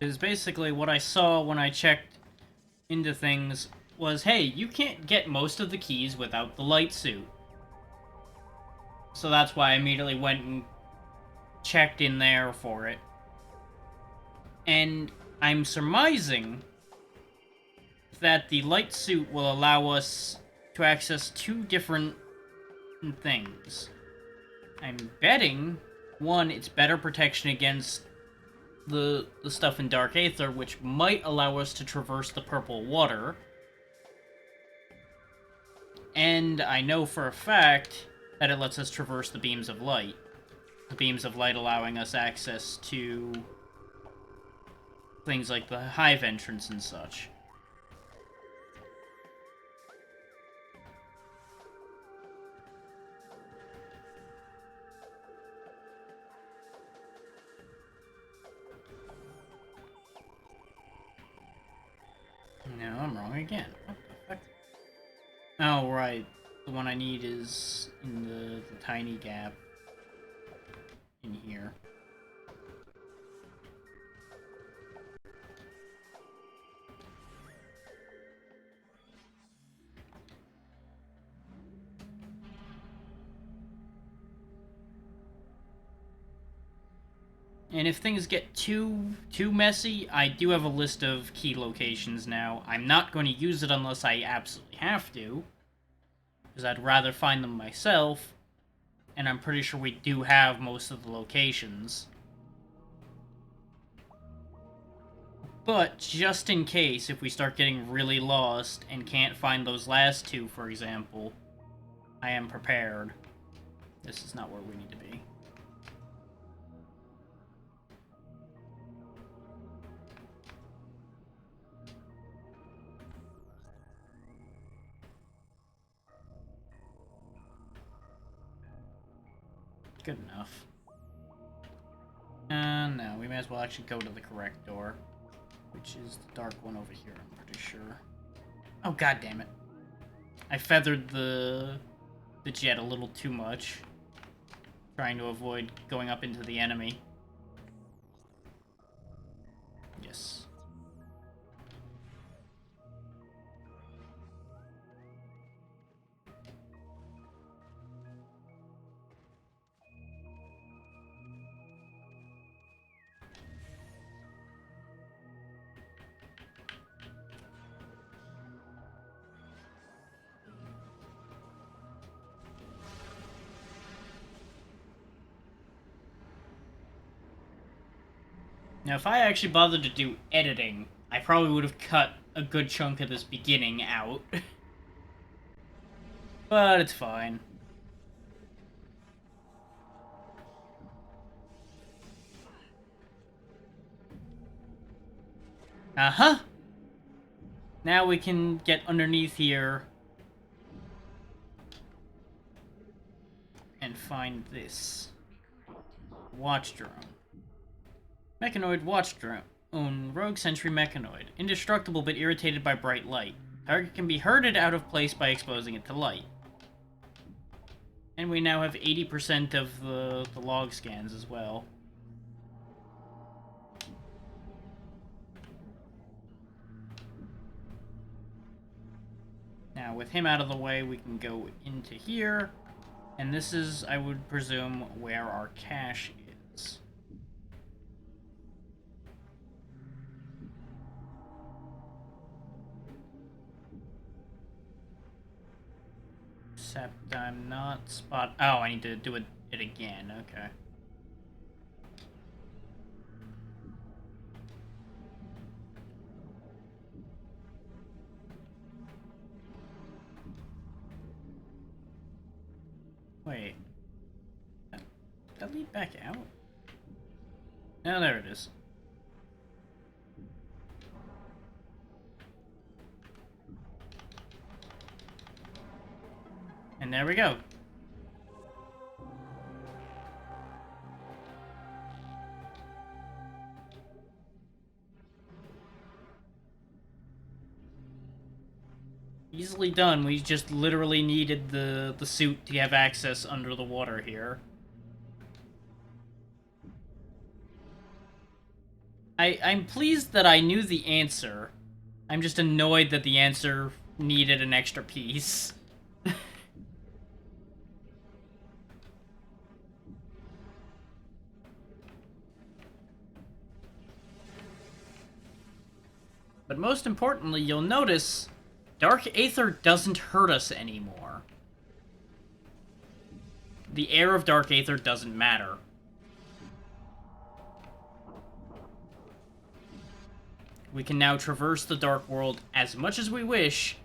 Is basically what I saw when I checked into things was, hey, you can't get most of the keys without the light suit. So that's why I immediately went and checked in there for it. And I'm surmising that the light suit will allow us to access two different things. I'm betting, one, it's better protection against the stuff in Dark Aether, which might allow us to traverse the purple water. And I know for a fact that it lets us traverse the beams of light. The beams of light allowing us access to things like the hive entrance and such. No, I'm wrong again. What the fuck? Oh, right. The one I need is in the tiny gap in here. And if things get too messy, I do have a list of key locations now. I'm not going to use it unless I absolutely have to, because I'd rather find them myself, and I'm pretty sure we do have most of the locations. But just in case, if we start getting really lost and can't find those last two, for example, I am prepared. This is not where we need to be. Good enough. No, we may as well actually go to the correct door, which is the dark one over here, I'm pretty sure. Oh, god damn it. I feathered the jet a little too much, trying to avoid going up into the enemy. Yes. Now, if I actually bothered to do editing, I probably would have cut a good chunk of this beginning out. But it's fine. Uh-huh! Now we can get underneath here and find this. Watch drone. Mechanoid watch drone. Rogue sentry mechanoid. Indestructible but irritated by bright light. Target can be herded out of place by exposing it to light. And we now have 80% of the log scans as well. Now, with him out of the way, we can go into here. And this is, I would presume, where our cache is. Except I'm not spot... Oh, I need to do it again. Okay. Wait. Did that lead back out? No, there it is. And there we go. Easily done. We just literally needed the suit to have access under the water here. I'm pleased that I knew the answer. I'm just annoyed that the answer needed an extra piece. But most importantly, you'll notice Dark Aether doesn't hurt us anymore. The air of Dark Aether doesn't matter. We can now traverse the Dark World as much as we wish,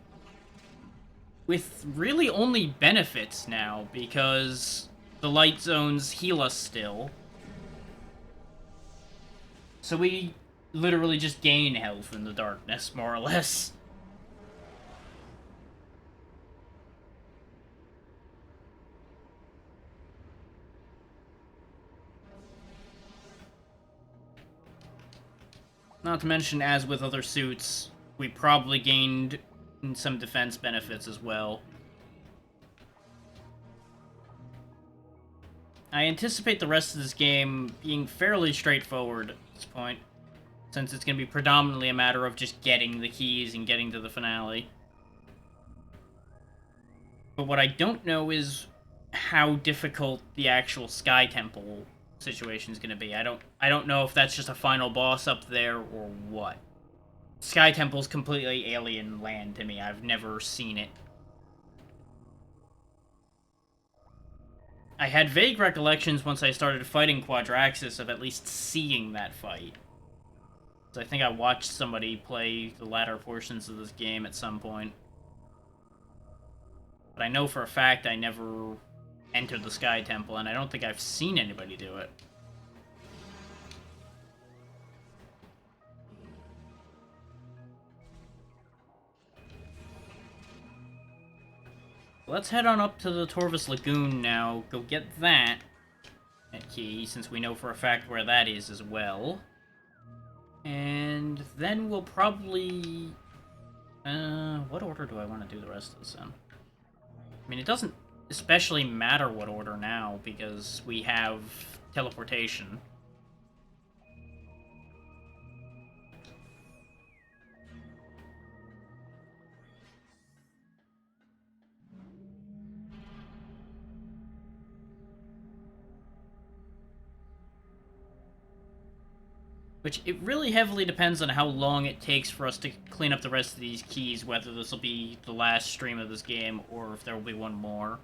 with really only benefits now, because the light zones heal us still. So we literally just gain health in the darkness, more or less. Not to mention, as with other suits, we probably gained some defense benefits as well. I anticipate the rest of this game being fairly straightforward at this point, since it's going to be predominantly a matter of just getting the keys and getting to the finale. But what I don't know is how difficult the actual Sky Temple situation is going to be. I don't know if that's just a final boss up there or what. Sky Temple's completely alien land to me. I've never seen it. I had vague recollections once I started fighting Quadraxis of at least seeing that fight. So I think I watched somebody play the latter portions of this game at some point. But I know for a fact I never entered the Sky Temple, and I don't think I've seen anybody do it. Let's head on up to the Torvus Lagoon now, go get that key, since we know for a fact where that is as well. And then we'll probably... what order do I want to do the rest of this in? I mean, it doesn't especially matter what order now, because we have teleportation. Which, it really heavily depends on how long it takes for us to clean up the rest of these keys, whether this will be the last stream of this game, or if there will be one more.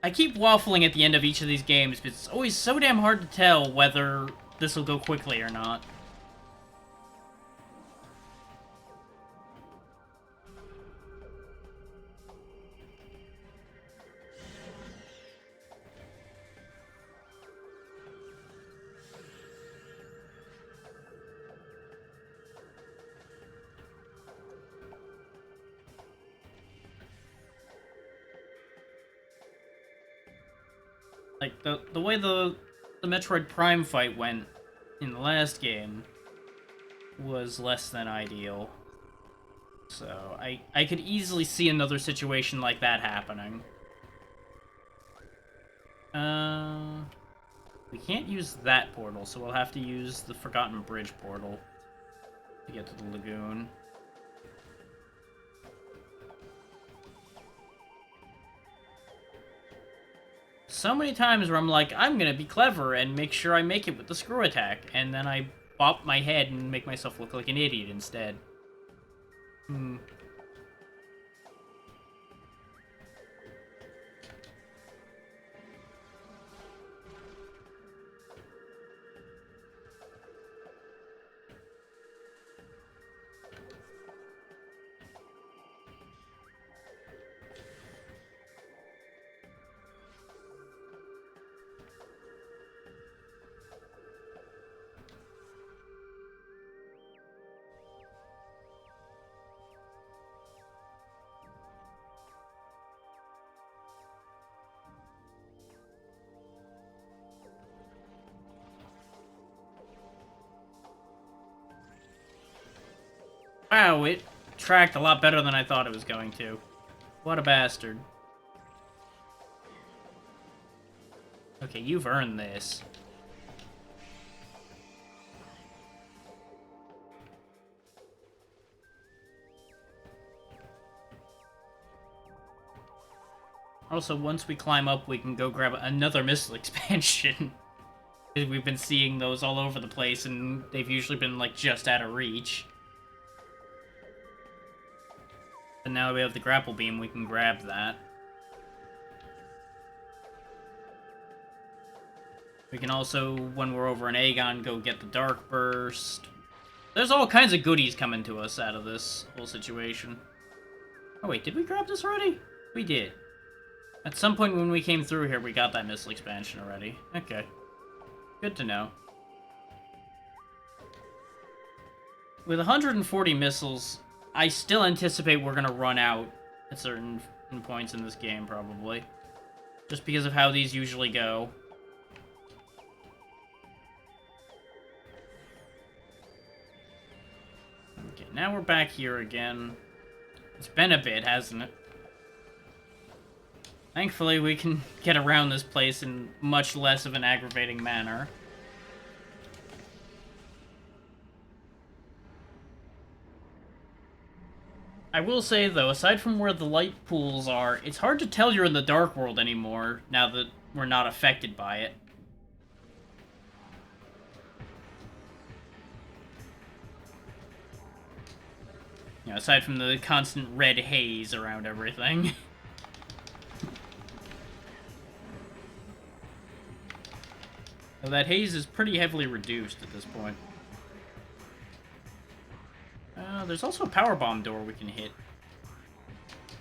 I keep waffling at the end of each of these games, but it's always so damn hard to tell whether this will go quickly or not. Like, the way the Metroid Prime fight went in the last game was less than ideal. So, I could easily see another situation like that happening. We can't use that portal, so we'll have to use the Forgotten Bridge portal to get to the lagoon. So many times where I'm like, I'm gonna be clever and make sure I make it with the screw attack, and then I bop my head and make myself look like an idiot instead. Wow, it tracked a lot better than I thought it was going to. What a bastard. Okay, you've earned this. Also, once we climb up, we can go grab another missile expansion. We've been seeing those all over the place, and they've usually been, like, just out of reach. And now we have the grapple beam, we can grab that. We can also, when we're over in Agon, go get the Dark Burst. There's all kinds of goodies coming to us out of this whole situation. Oh wait, did we grab this already? We did. At some point when we came through here, we got that missile expansion already. Okay. Good to know. With 140 missiles, I still anticipate we're gonna run out at certain points in this game, probably. Just because of how these usually go. Okay, now we're back here again. It's been a bit, hasn't it? Thankfully, we can get around this place in much less of an aggravating manner. I will say, though, aside from where the light pools are, it's hard to tell you're in the Dark World anymore, now that we're not affected by it. You know, aside from the constant red haze around everything. Well, that haze is pretty heavily reduced at this point. There's also a power bomb door we can hit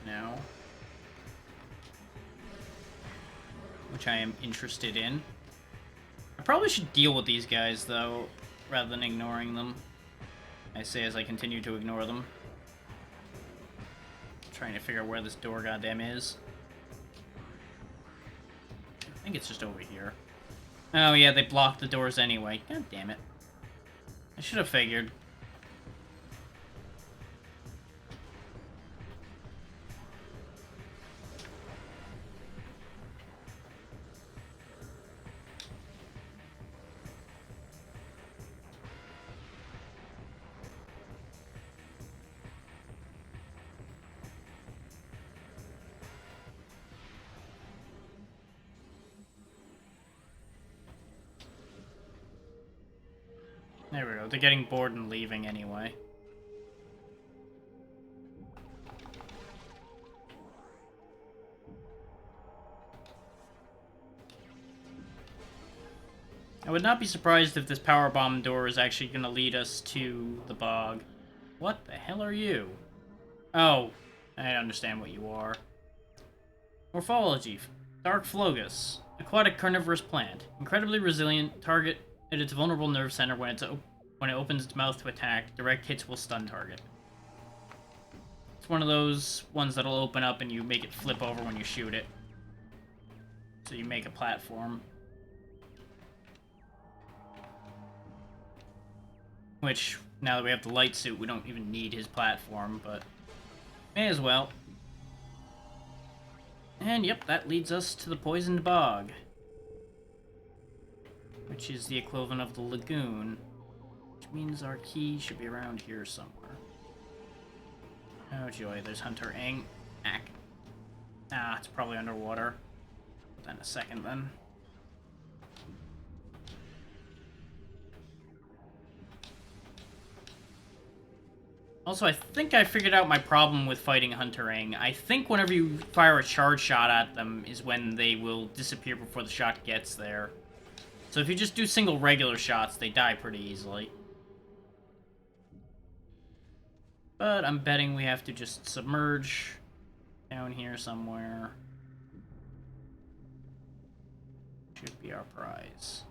now, which I am interested in. I probably should deal with these guys, though, rather than ignoring them. I say as I continue to ignore them. Trying to figure out where this door goddamn is. I think it's just over here. Oh yeah, they blocked the doors anyway. God damn it. I should have figured. There we go. They're getting bored and leaving anyway. I would not be surprised if this power bomb door is actually going to lead us to the bog. What the hell are you? Oh, I understand what you are. Morphology. Dark Flogus. Aquatic carnivorous plant. Incredibly resilient. Target at its vulnerable nerve center when it opens its mouth to attack. Direct hits will stun target. It's one of those ones that'll open up and you make it flip over when you shoot it. So you make a platform. Which, now that we have the light suit, we don't even need his platform, but may as well. And yep, that leads us to the Poisoned Bog, which is the equivalent of the lagoon, which means our key should be around here somewhere. Oh joy, there's Hunter Aang. Ah, it's probably underwater. Put that in a second then. Also, I think I figured out my problem with fighting Hunter Aang. I think whenever you fire a charge shot at them is when they will disappear before the shot gets there. So if you just do single regular shots, they die pretty easily. But I'm betting we have to just submerge down here somewhere. Should be our prize.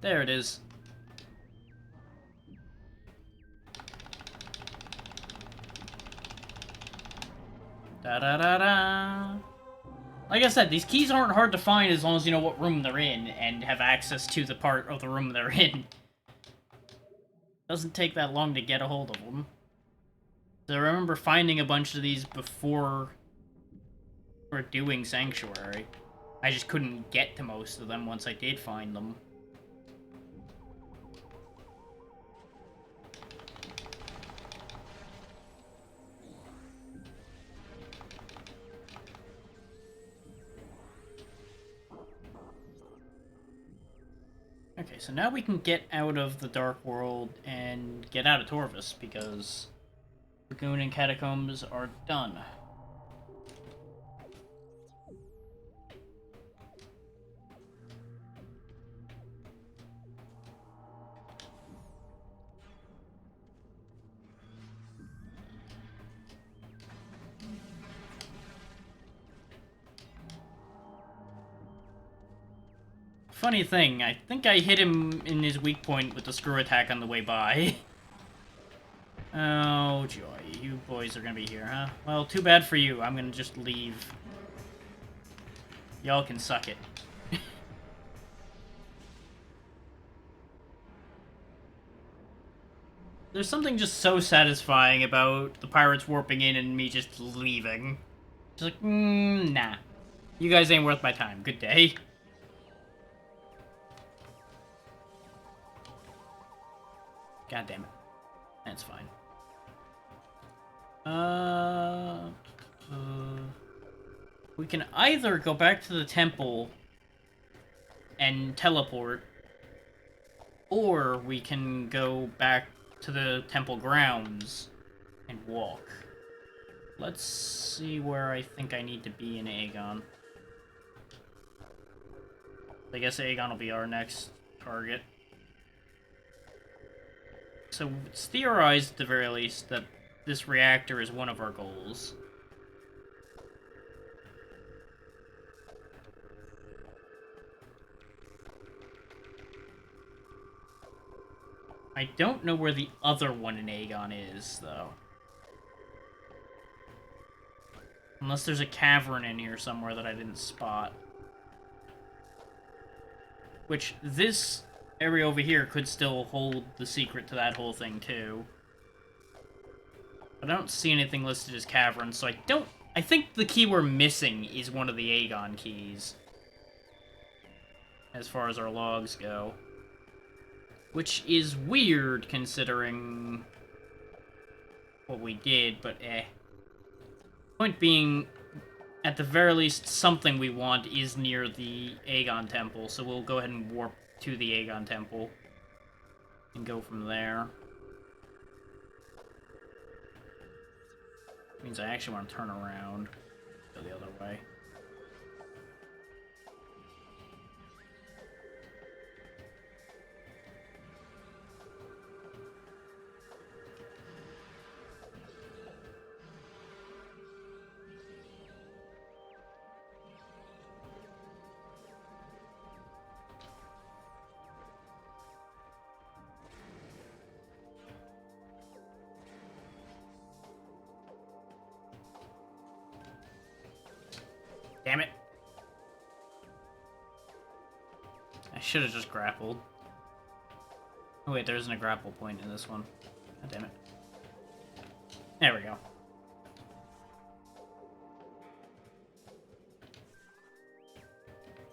There it is. Da-da-da-da. Like I said, these keys aren't hard to find as long as you know what room they're in and have access to the part of the room they're in. Doesn't take that long to get a hold of them. So I remember finding a bunch of these before we're doing Sanctuary. I just couldn't get to most of them once I did find them. Okay, so now we can get out of the Dark World and get out of Torvus, because Lagoon and Catacombs are done. Funny thing, I think I hit him in his weak point with the screw attack on the way by. Oh, joy. You boys are gonna be here, huh? Well, too bad for you. I'm gonna just leave. Y'all can suck it. There's something just so satisfying about the pirates warping in and me just leaving. Just like, nah. You guys ain't worth my time. Good day. God damn it. That's fine. We can either go back to the temple and teleport, or we can go back to the temple grounds and walk. Let's see where I think I need to be in Aegon. I guess Aegon will be our next target. So it's theorized, at the very least, that this reactor is one of our goals. I don't know where the other one in Aegon is, though. Unless there's a cavern in here somewhere that I didn't spot. Which, this area over here could still hold the secret to that whole thing, too. But I don't see anything listed as cavern, so I think the key we're missing is one of the Aegon keys. As far as our logs go. Which is weird, considering what we did, but eh. Point being, at the very least, something we want is near the Aegon Temple, so we'll go ahead and warp to the Aegon Temple and go from there. Means I actually want to turn around, go the other way. I should have just grappled. Oh wait, there isn't a grapple point in this one. God damn it. There we go.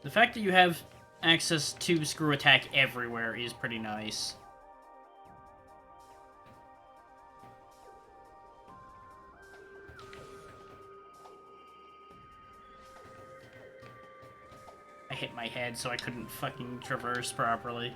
The fact that you have access to screw attack everywhere is pretty nice. I hit my head so I couldn't fucking traverse properly.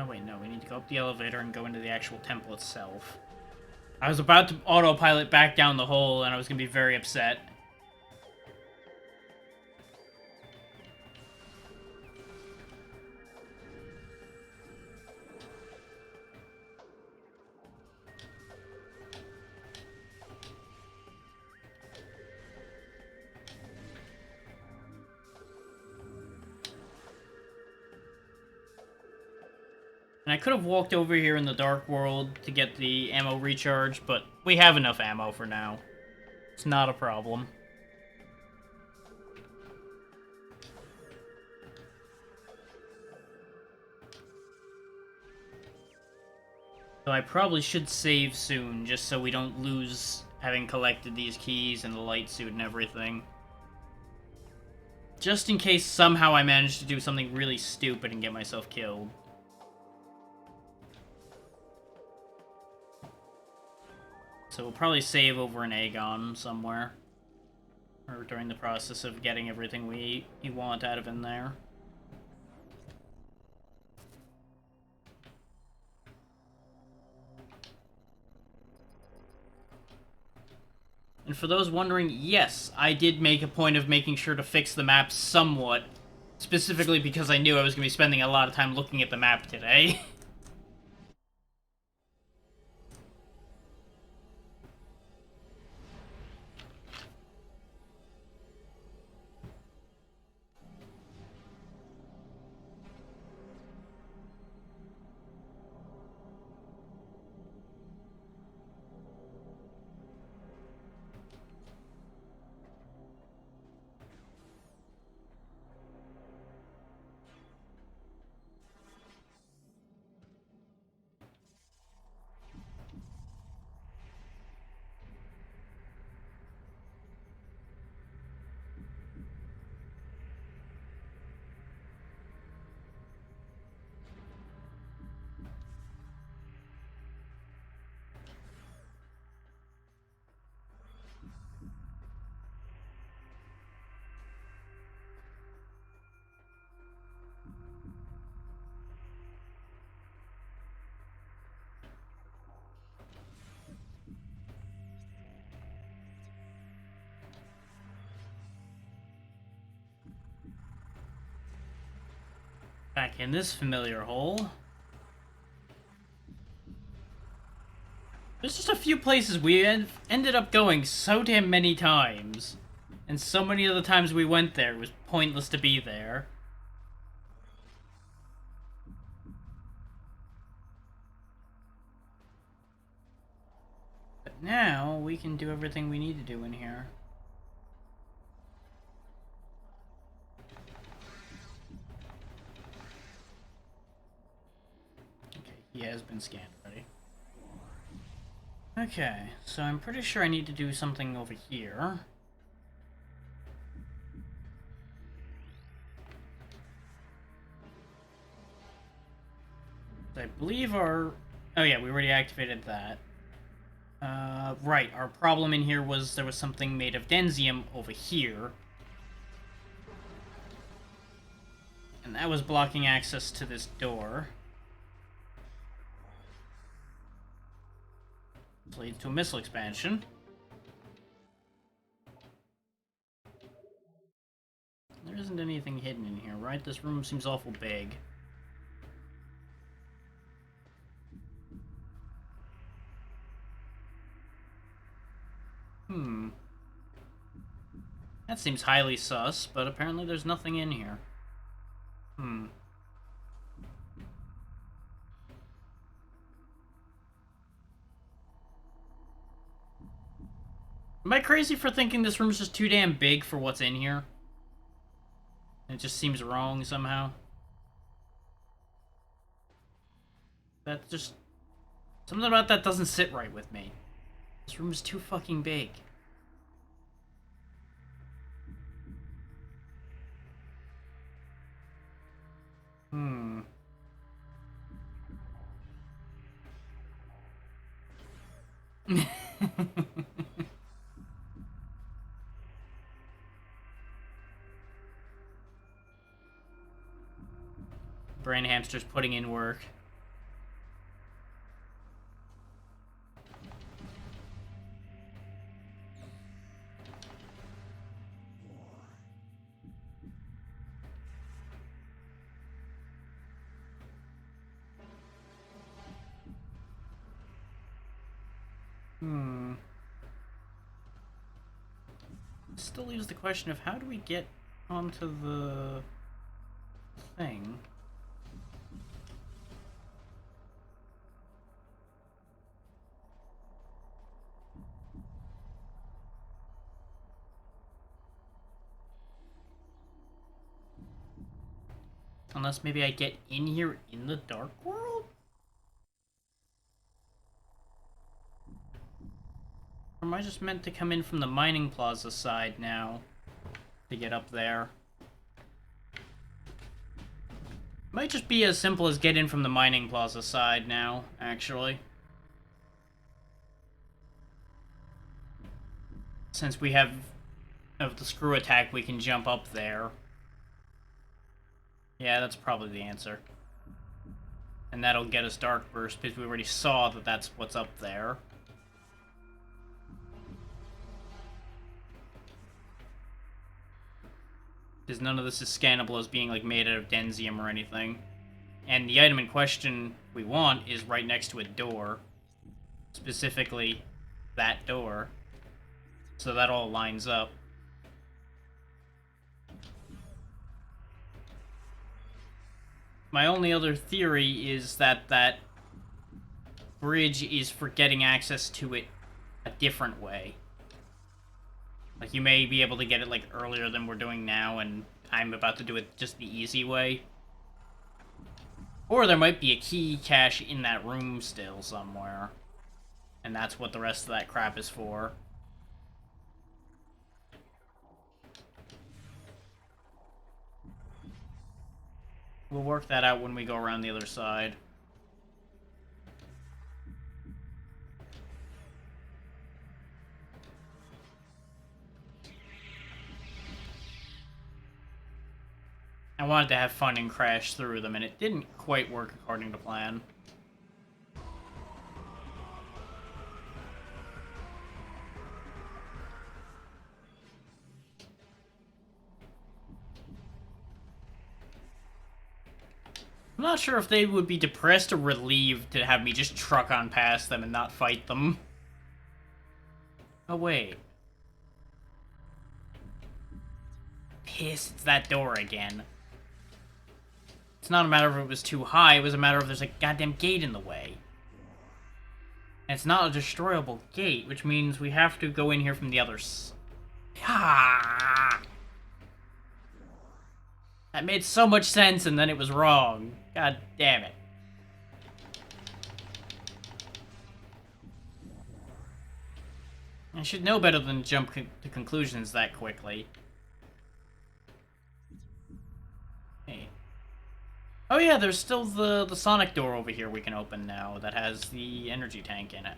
Wait, no, we need to go up the elevator and go into the actual temple itself. I was about to autopilot back down the hole, and I was gonna be very upset. And I could have walked over here in the Dark World to get the ammo recharge, but we have enough ammo for now. It's not a problem. So I probably should save soon, just so we don't lose having collected these keys and the light suit and everything. Just in case somehow I manage to do something really stupid and get myself killed. So we'll probably save over an Aegon somewhere. Or during the process of getting everything we want out of in there. And for those wondering, yes, I did make a point of making sure to fix the map somewhat. Specifically because I knew I was going to be spending a lot of time looking at the map today. Back in this familiar hole. There's just a few places we ended up going so damn many times. And so many of the times we went there, it was pointless to be there. But now, we can do everything we need to do in here. Okay, he has been scanned already. Okay, so I'm pretty sure I need to do something over here. I believe our... Oh yeah, we already activated that. Right, our problem in here was there was something made of Denzium over here. And that was blocking access to this door. This leads to a missile expansion. There isn't anything hidden in here, right? This room seems awful big. That seems highly sus, but apparently there's nothing in here. Hmm. Am I crazy for thinking this room's just too damn big for what's in here? It just seems wrong somehow. That just... Something about that doesn't sit right with me. This room is too fucking big. Hmm. Brain hamster's putting in work. Hmm. Still leaves the question of how do we get onto the thing? Unless maybe I get in here in the Dark World? Or am I just meant to come in from the Mining Plaza side now to get up there? Might just be as simple as get in from the Mining Plaza side now, actually. Since we have of the screw attack, we can jump up there. Yeah, that's probably the answer. And that'll get us Dark Burst, because we already saw that that's what's up there. Because none of this is scannable as being like made out of Denzium or anything. And the item in question we want is right next to a door. Specifically, that door. So that all lines up. My only other theory is that that bridge is for getting access to it a different way. Like, you may be able to get it, like, earlier than we're doing now, and I'm about to do it just the easy way. Or there might be a key cache in that room still somewhere. And that's what the rest of that crap is for. We'll work that out when we go around the other side. I wanted to have fun and crash through them, and it didn't quite work according to plan. I'm not sure if they would be depressed or relieved to have me just truck on past them and not fight them. Oh, wait. Piss, it's that door again. It's not a matter of it was too high, it was a matter of there's a goddamn gate in the way. And it's not a destroyable gate, which means we have to go in here from the other side. Ah! That made so much sense, and then it was wrong. God damn it. I should know better than jump to conclusions that quickly. Hey. Oh yeah, there's still the sonic door over here we can open now that has the energy tank in it.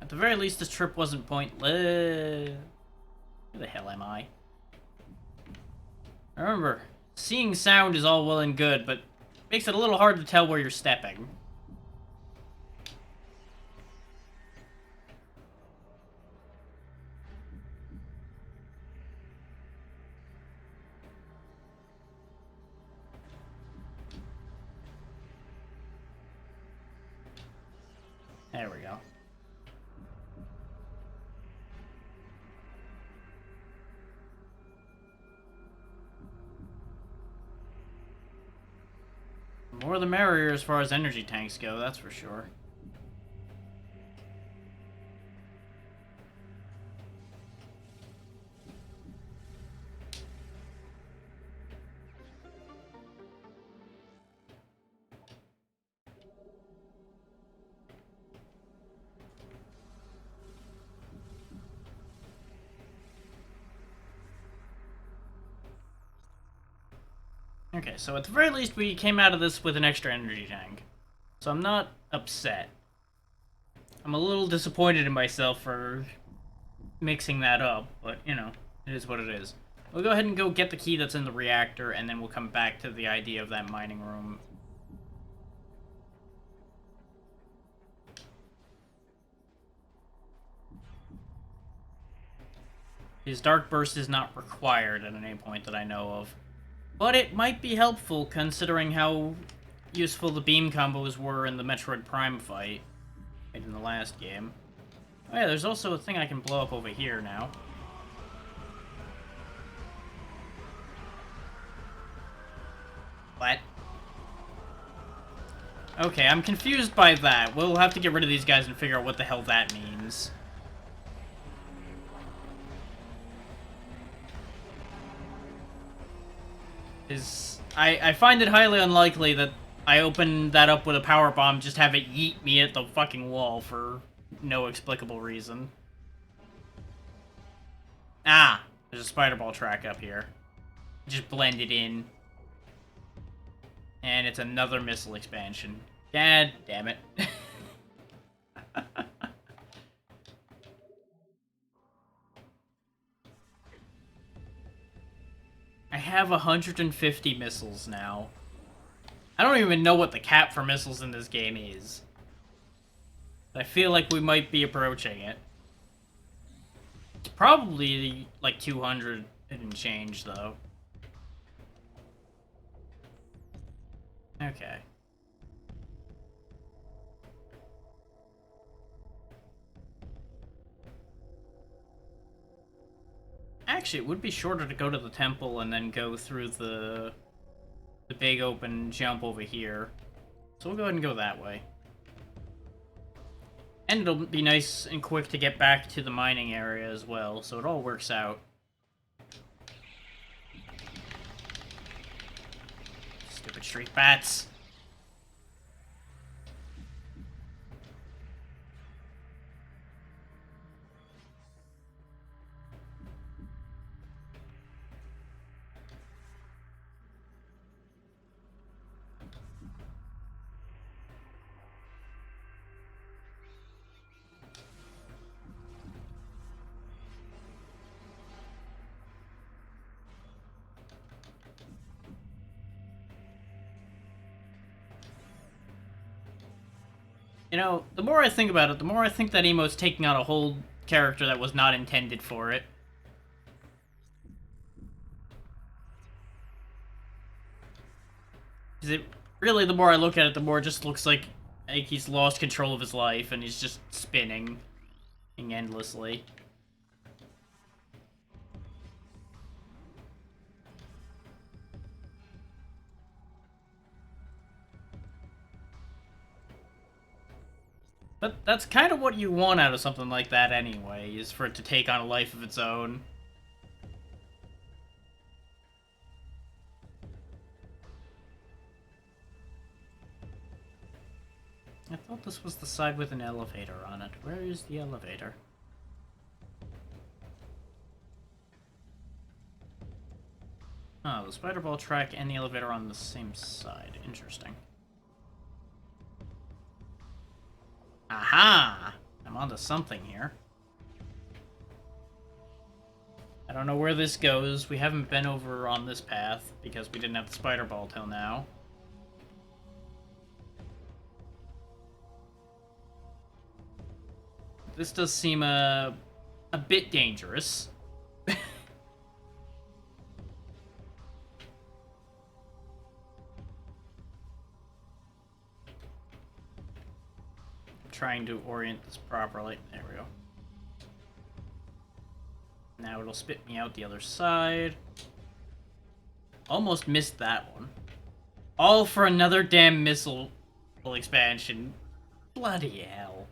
At the very least, this trip wasn't pointless. Where the hell am I? Remember, seeing sound is all well and good, but makes it a little hard to tell where you're stepping. more the merrier as far as energy tanks go, that's for sure. Okay, so at the very least we came out of this with an extra energy tank. So I'm not upset. I'm a little disappointed in myself for mixing that up, but, you know, it is what it is. We'll go ahead and go get the key that's in the reactor, and then we'll come back to the idea of that mining room. His Dark Burst is not required at any point that I know of. But it might be helpful, considering how useful the beam combos were in the Metroid Prime fight in the last game. Oh yeah, there's also a thing I can blow up over here now. What? Okay, I'm confused by that. We'll have to get rid of these guys and figure out what the hell that means. I find it highly unlikely that I open that up with a power bomb, just have it yeet me at the fucking wall for no explicable reason. Ah, there's a spider ball track up here. Just blend it in. And it's another missile expansion. God damn it. I have 150 missiles now. I don't even know what the cap for missiles in this game is. I feel like we might be approaching it. It's probably like 200 and change, though. Okay. Actually, it would be shorter to go to the temple and then go through the big open jump over here. So we'll go ahead and go that way. And it'll be nice and quick to get back to the mining area as well, so it all works out. Stupid street bats. You know, the more I think about it, the more I think that emote's taking on a whole character that was not intended for it. Because it really, the more I look at it, the more it just looks like he's lost control of his life and he's just spinning endlessly. But that's kind of what you want out of something like that anyway, is for it to take on a life of its own. I thought this was the side with an elevator on it. Where is the elevator? Oh, the spider ball track and the elevator on the same side. Interesting. Aha! I'm onto something here. I don't know where this goes. We haven't been over on this path because we didn't have the spider ball till now. This does seem a bit dangerous. Trying to orient this properly. There we go. Now it'll spit me out the other side. Almost missed that one. All for another damn missile expansion. Bloody hell.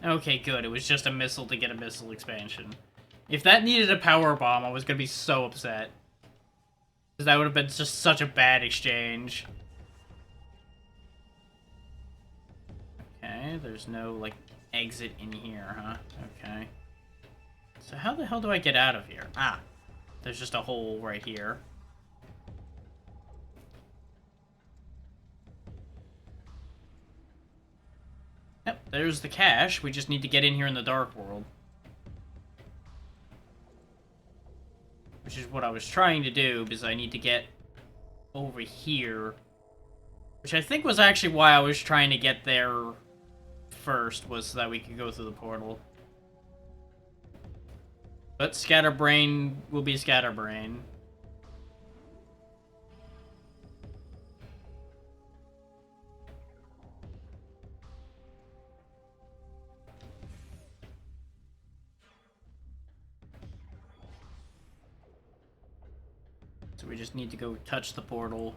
Okay, good. It was just a missile to get a missile expansion. If that needed a power bomb, I was gonna be so upset. Because that would have been just such a bad exchange. Okay, there's no, like, exit in here, huh? Okay. So how the hell do I get out of here? Ah, there's just a hole right here. Yep, there's the cache. We just need to get in here in the Dark World. Which is what I was trying to do, because I need to get over here. Which I think was actually why I was trying to get there first, was so that we could go through the portal. But Scatterbrain will be Scatterbrain. So we just need to go touch the portal.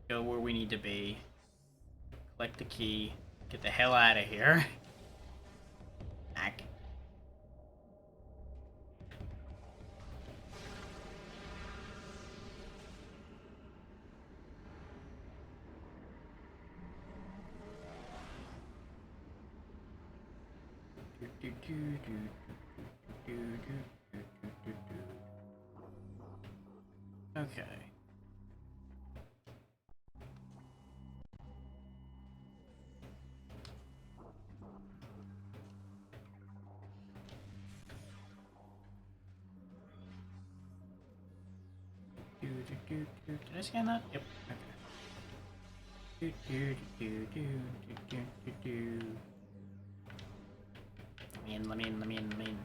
Go where we need to be. Collect the key. Get the hell out of here. Back. Okay. Did I scan that? Yep. Okay. Let me in.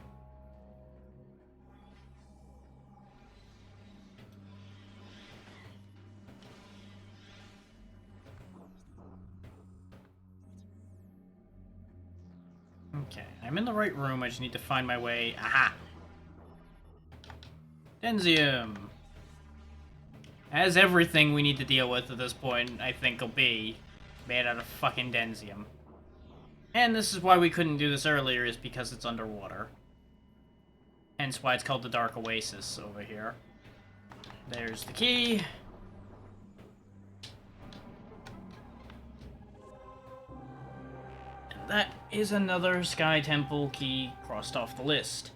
Okay, I'm in the right room. I just need to find my way. Aha! Denzium! As everything we need to deal with at this point, I think, will be made out of fucking Denzium. And this is why we couldn't do this earlier, is because it's underwater. Hence why it's called the Dark Oasis over here. There's the key. And that is another Sky Temple key crossed off the list.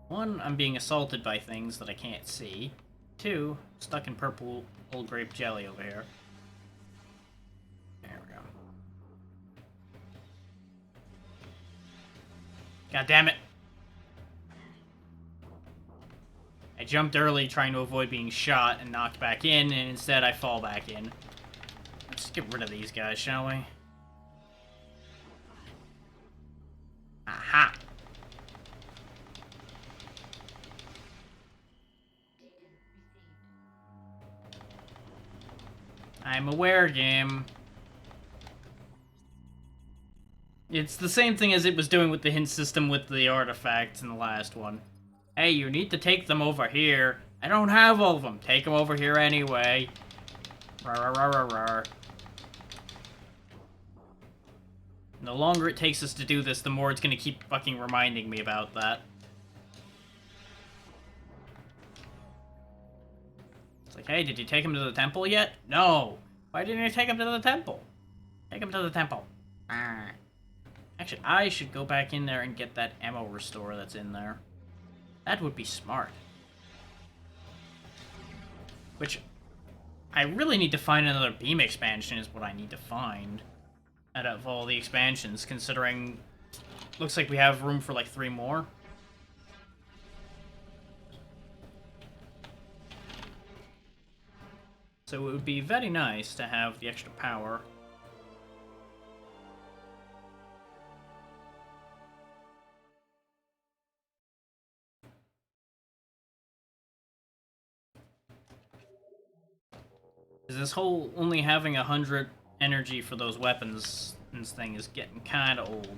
One, I'm being assaulted by things that I can't see. Two, stuck in purple old grape jelly over here. There we go. God damn it. I jumped early trying to avoid being shot and knocked back in, and instead I fall back in. Let's get rid of these guys, shall we? Aha! I'm aware, game. It's the same thing as it was doing with the hint system with the artifacts in the last one. Hey, you need to take them over here. I don't have all of them. Take them over here anyway. Rawr, rawr, rawr, rawr. The longer it takes us to do this, the more it's gonna keep fucking reminding me about that. It's like, hey, did you take him to the temple yet? No. Why didn't you take him to the temple? Take him to the temple. Ah. Actually, I should go back in there and get that ammo restore that's in there. That would be smart. Which, I really need to find another beam expansion is what I need to find. Out of all the expansions, considering... Looks like we have room for like 3 more. So it would be very nice to have the extra power. This whole only having 100 energy for those weapons thing is getting kind of old.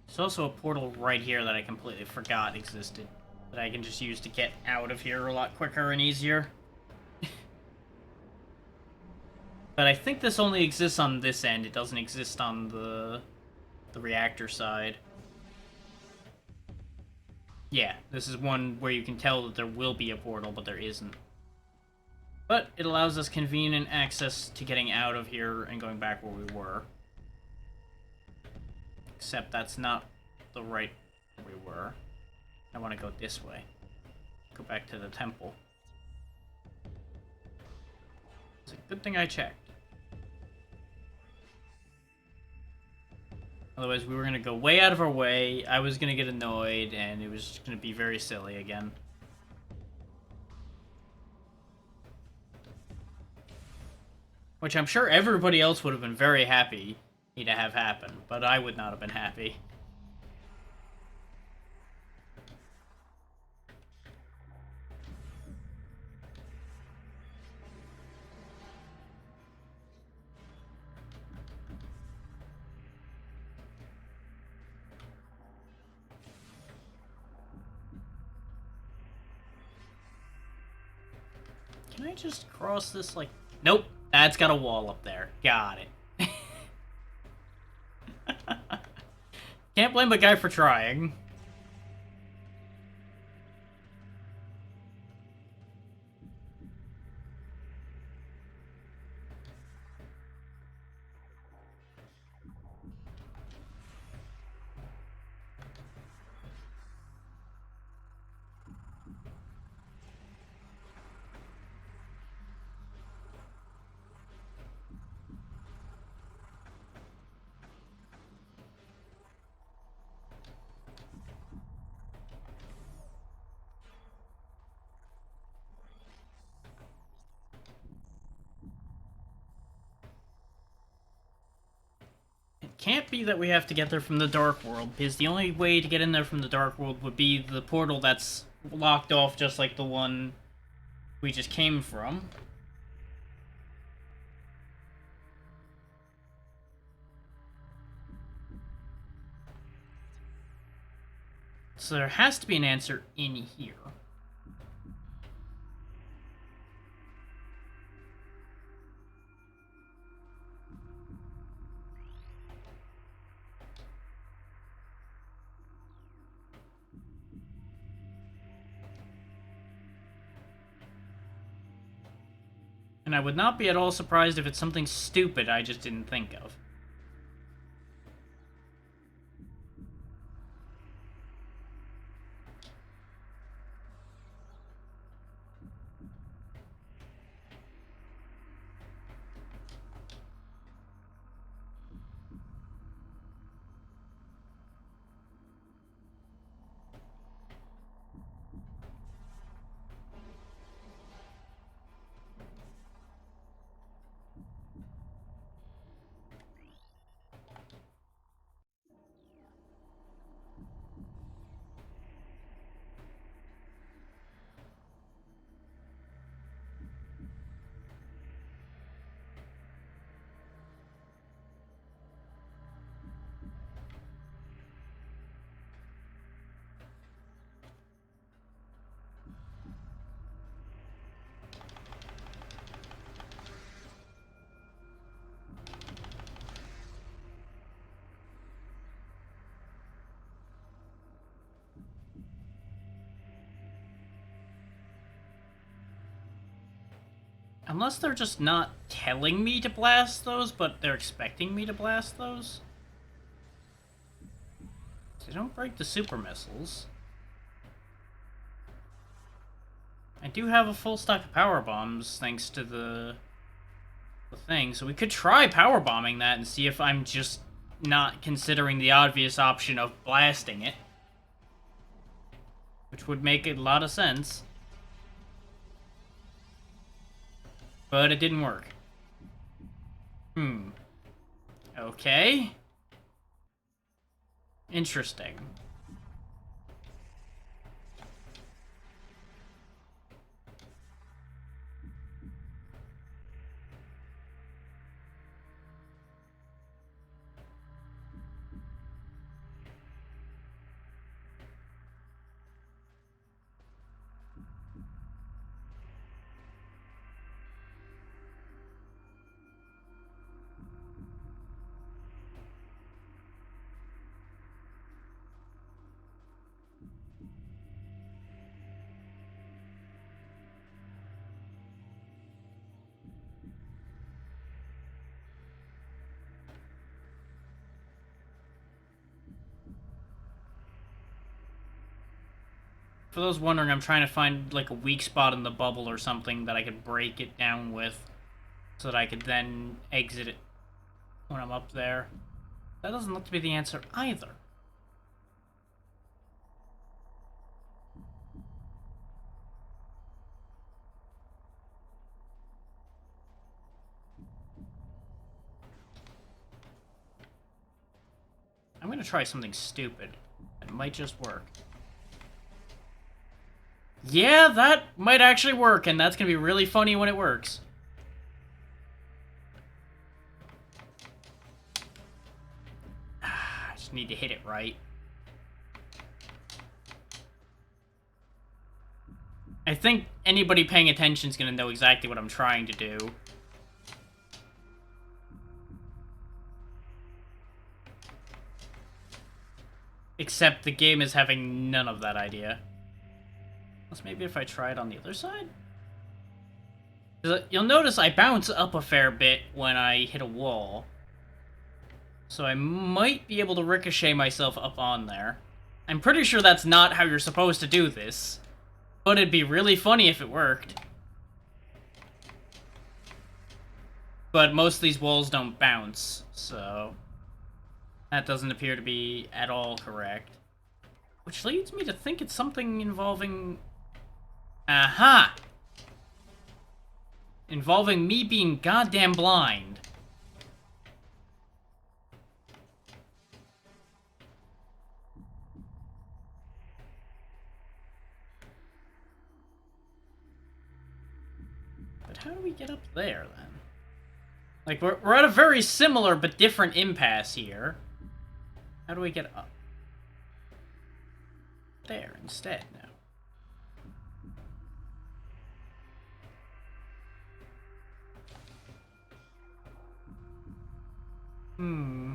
There's also a portal right here that I completely forgot existed, that I can just use to get out of here a lot quicker and easier. But I think this only exists on this end. It doesn't exist on the reactor side. Yeah, this is one where you can tell that there will be a portal, but there isn't. But it allows us convenient access to getting out of here and going back where we were. Except that's not the right where we were. I want to go this way. Go back to the temple. It's a good thing I checked. Otherwise, we were going to go way out of our way, I was going to get annoyed, and it was going to be very silly again. Which I'm sure everybody else would have been very happy to have happen, but I would not have been happy. Can I just cross this, like... Nope, that's got a wall up there. Got it. Can't blame the guy for trying. Can't be that we have to get there from the Dark World, because the only way to get in there from the Dark World would be the portal that's locked off just like the one we just came from. So there has to be an answer in here. And I would not be at all surprised if it's something stupid I just didn't think of. Unless they're just not telling me to blast those, but they're expecting me to blast those. They don't break the super missiles. I do have a full stock of power bombs thanks to the thing, so we could try power bombing that and see if I'm just not considering the obvious option of blasting it. Which would make a lot of sense. But it didn't work. Okay. Interesting. For those wondering, I'm trying to find like a weak spot in the bubble or something that I could break it down with so that I could then exit it when I'm up there. That doesn't look to be the answer either. I'm gonna try something stupid. It might just work. Yeah, that might actually work, and that's gonna be really funny when it works. I just need to hit it right. I think anybody paying attention is gonna know exactly what I'm trying to do. Except the game is having none of that idea. Unless maybe if I try it on the other side? You'll notice I bounce up a fair bit when I hit a wall. So I might be able to ricochet myself up on there. I'm pretty sure that's not how you're supposed to do this. But it'd be really funny if it worked. But most of these walls don't bounce, so... that doesn't appear to be at all correct. Which leads me to think it's something involving... aha! Involving me being goddamn blind. But how do we get up there, then? Like, we're at a very similar but different impasse here. How do we get up? There, instead, now. Hmm.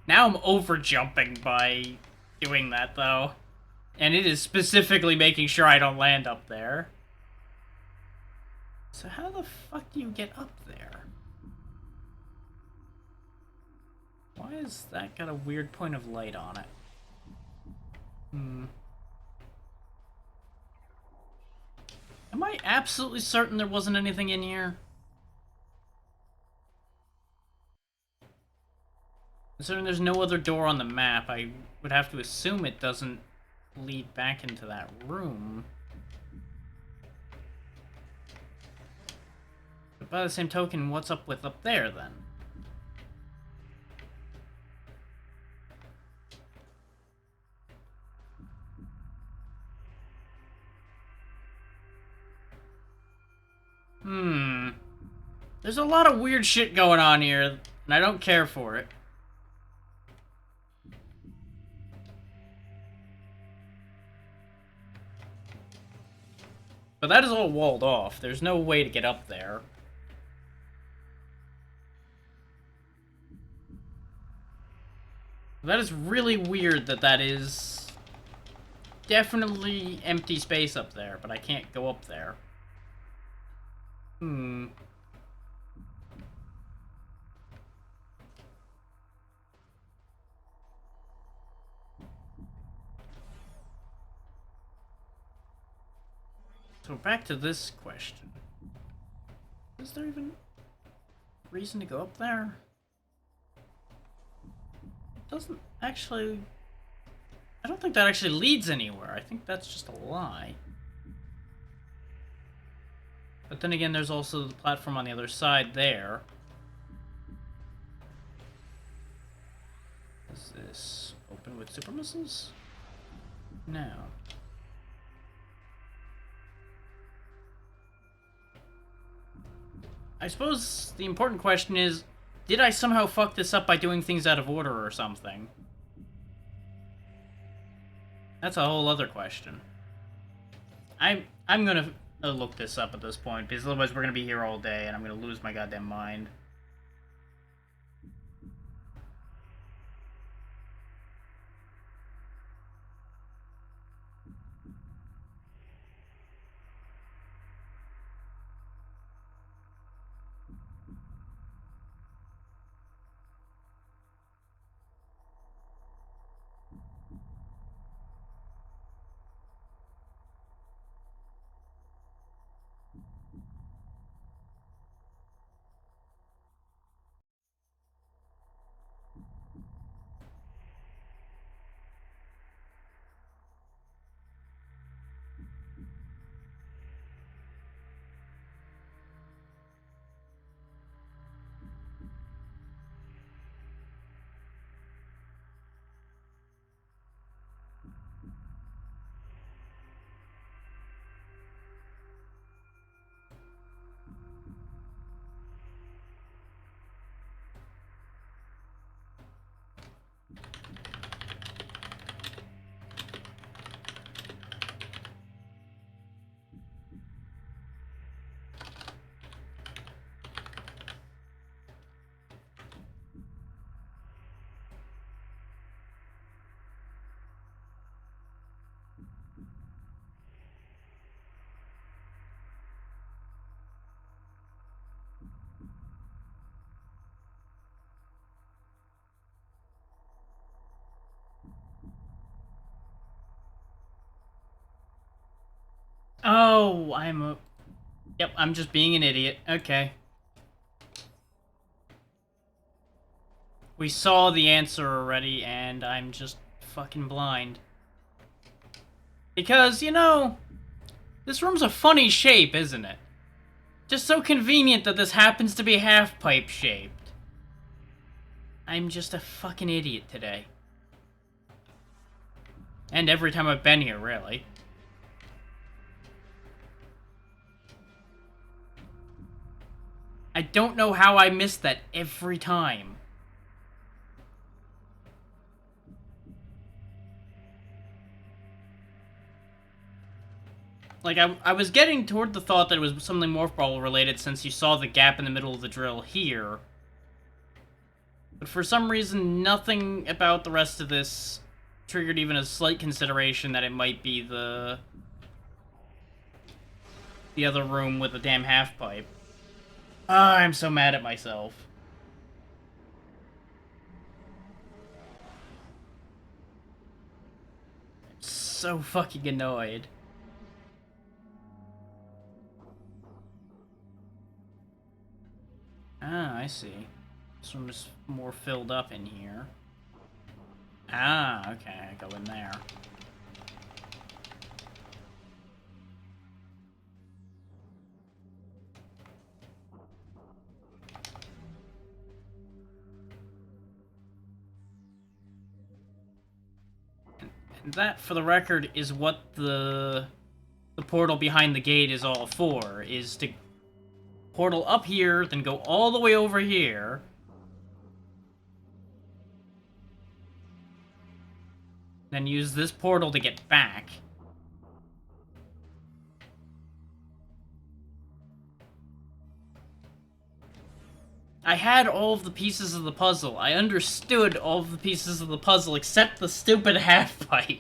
Now I'm over-jumping by doing that, though. And it is specifically making sure I don't land up there. So how the fuck do you get up there? Why has that got a weird point of light on it? Hmm. Am I absolutely certain there wasn't anything in here? Considering there's no other door on the map, I would have to assume it doesn't lead back into that room. But by the same token, what's up with up there, then? There's a lot of weird shit going on here, and I don't care for it. But that is all walled off. There's no way to get up there. That is really weird that that is definitely empty space up there, but I can't go up there. So back to this question. Is there even reason to go up there? doesn't actually... I don't think that actually leads anywhere. I think that's just a lie. But then again, there's also the platform on the other side there. Is this open with super missiles? No. I suppose the important question is, did I somehow fuck this up by doing things out of order or something? That's a whole other question. I'm gonna look this up at this point, because otherwise we're gonna be here all day and I'm gonna lose my goddamn mind. Oh, Yep, I'm just being an idiot. Okay. We saw the answer already, and I'm just fucking blind. Because, you know, this room's a funny shape, isn't it? Just so convenient that this happens to be half-pipe shaped. I'm just a fucking idiot today. And every time I've been here, really. I don't know how I miss that every time. Like, I was getting toward the thought that it was something Morph Ball related since you saw the gap in the middle of the drill here. But for some reason, nothing about the rest of this triggered even a slight consideration that it might be the other room with the damn half-pipe. I'm so mad at myself. I'm so fucking annoyed. Ah, I see. This room is more filled up in here. Ah, okay, I go in there. And that, for the record, is what the portal behind the gate is all for, is to portal up here, then go all the way over here. Then use this portal to get back. I had all of the pieces of the puzzle. I understood all of the pieces of the puzzle except the stupid half-pipe.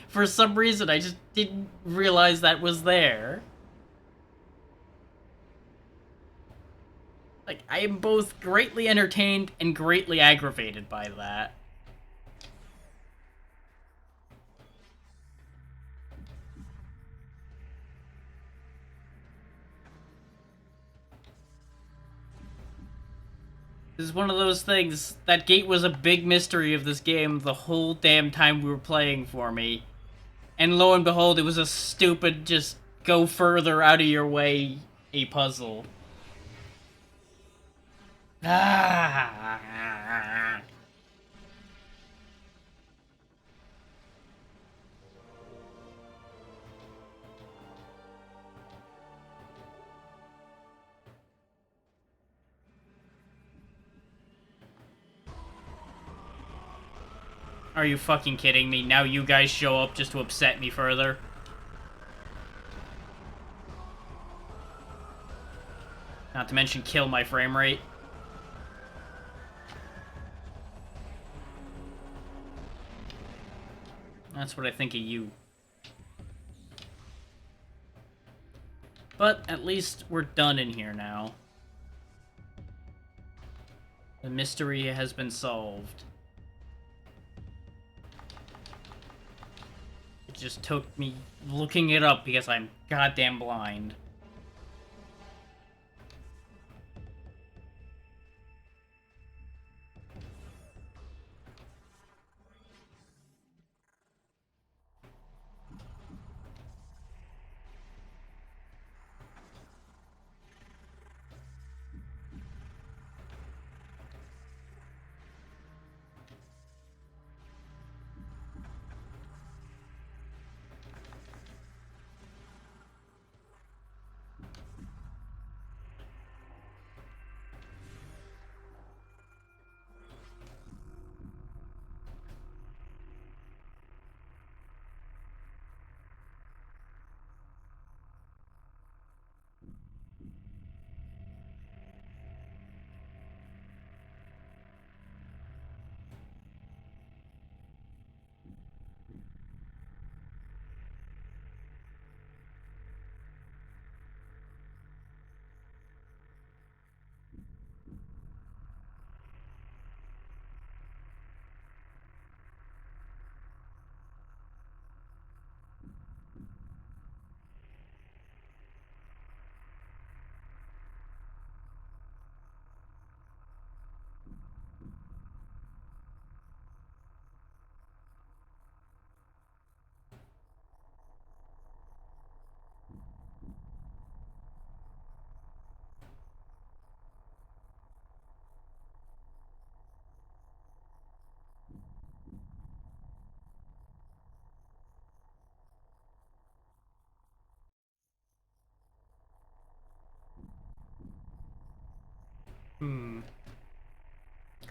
For some reason, I just didn't realize that was there. Like, I am both greatly entertained and greatly aggravated by that. This is one of those things. That gate was a big mystery of this game the whole damn time we were playing for me. And lo and behold, it was a stupid, just go further out of your way, a puzzle. Ah. Are you fucking kidding me? Now you guys show up just to upset me further? Not to mention kill my frame rate. That's what I think of you. But at least we're done in here now. The mystery has been solved. It just took me looking it up because I'm goddamn blind.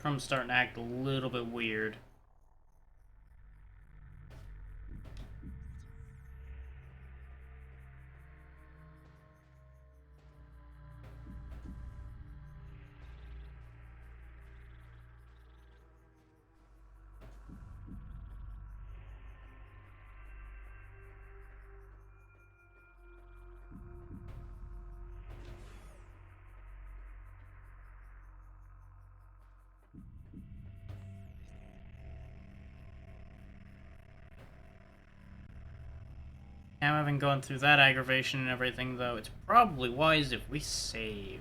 Chrome's starting to act a little bit weird. Now, having gone through that aggravation and everything, though, it's probably wise if we save.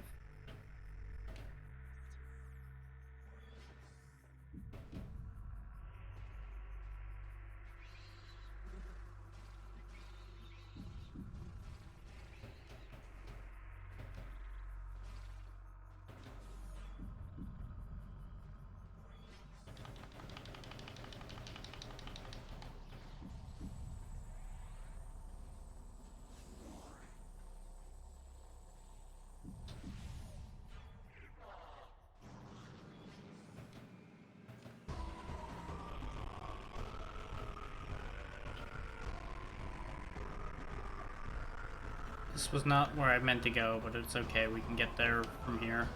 This was not where I meant to go, but it's okay. We can get there from here.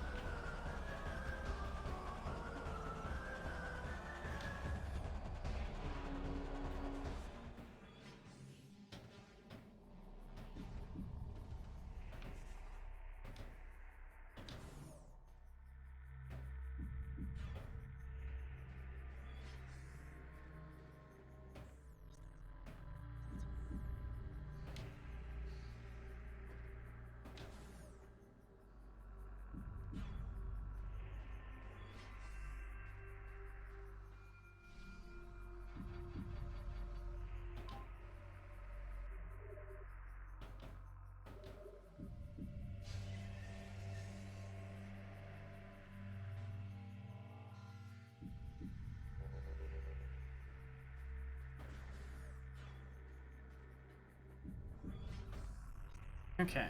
Okay.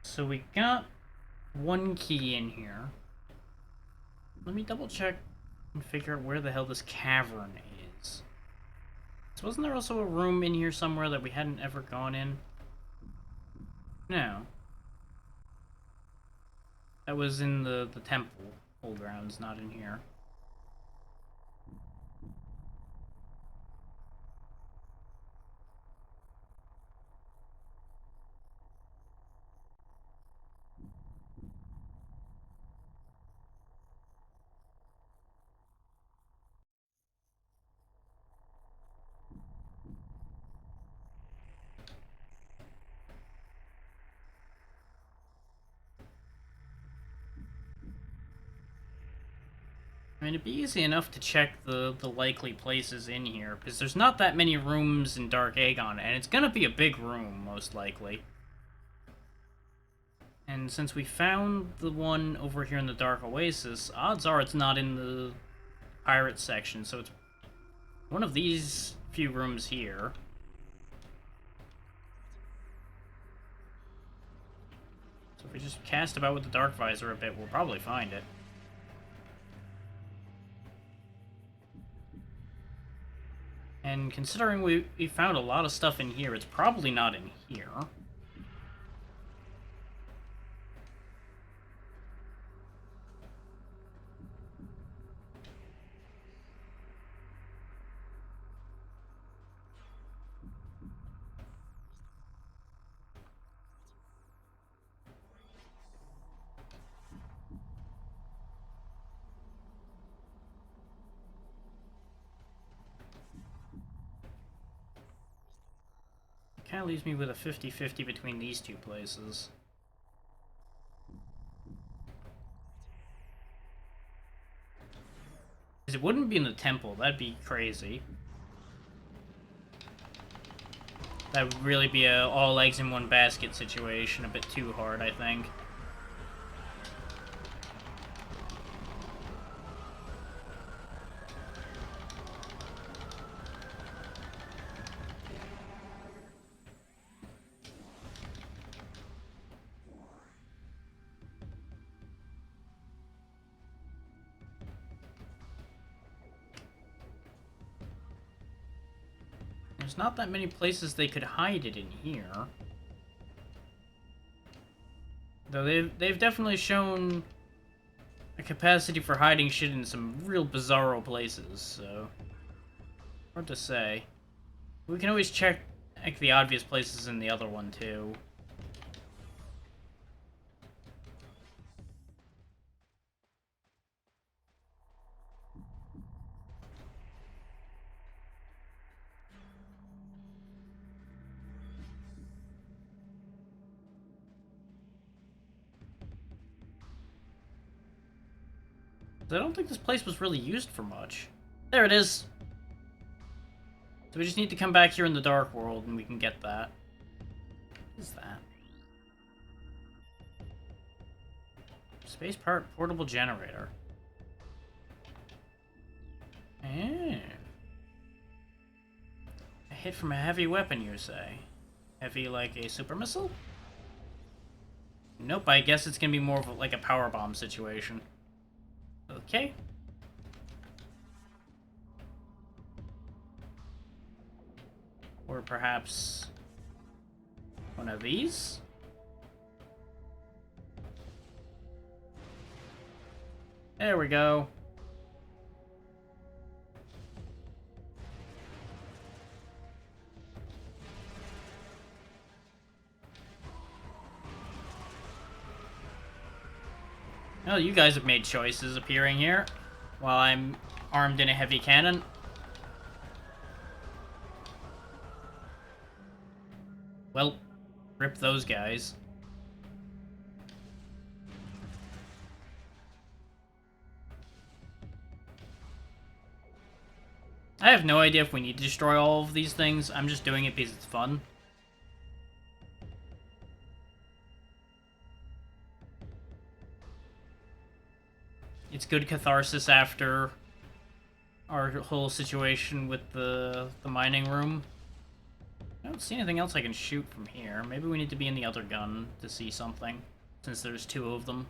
So we got one key in here. Let me double check and figure out where the hell this cavern is. So wasn't there also a room in here somewhere that we hadn't ever gone in? No. That was in the temple grounds, not in here. I mean, it'd be easy enough to check the likely places in here, because there's not that many rooms in Dark Aegon, and it's gonna be a big room, most likely. And since we found the one over here in the Dark Oasis, odds are it's not in the pirate section, so it's one of these few rooms here. So if we just cast about with the Dark Visor a bit, we'll probably find it. And considering we found a lot of stuff in here, it's probably not in here. Kind of leaves me with a 50-50 between these two places. Because it wouldn't be in the temple, that'd be crazy. That would really be a all eggs in one basket situation, a bit too hard, I think. There's not that many places they could hide it in here. Though they've definitely shown a capacity for hiding shit in some real bizarro places, so hard to say. We can always check like the obvious places in the other one too. I don't think this place was really used for much. There it is! So we just need to come back here in the Dark World and we can get that. What is that? Space part portable generator. Eh. A hit from a heavy weapon, you say? Heavy like a super missile? Nope, I guess it's gonna be more of like a power bomb situation. Okay. Or perhaps one of these? There we go. Well, you guys have made choices appearing here, while I'm armed in a heavy cannon. Well, rip those guys. I have no idea if we need to destroy all of these things. I'm just doing it because it's fun. It's good catharsis after our whole situation with the mining room. I don't see anything else I can shoot from here. Maybe we need to be in the other gun to see something, since there's two of them.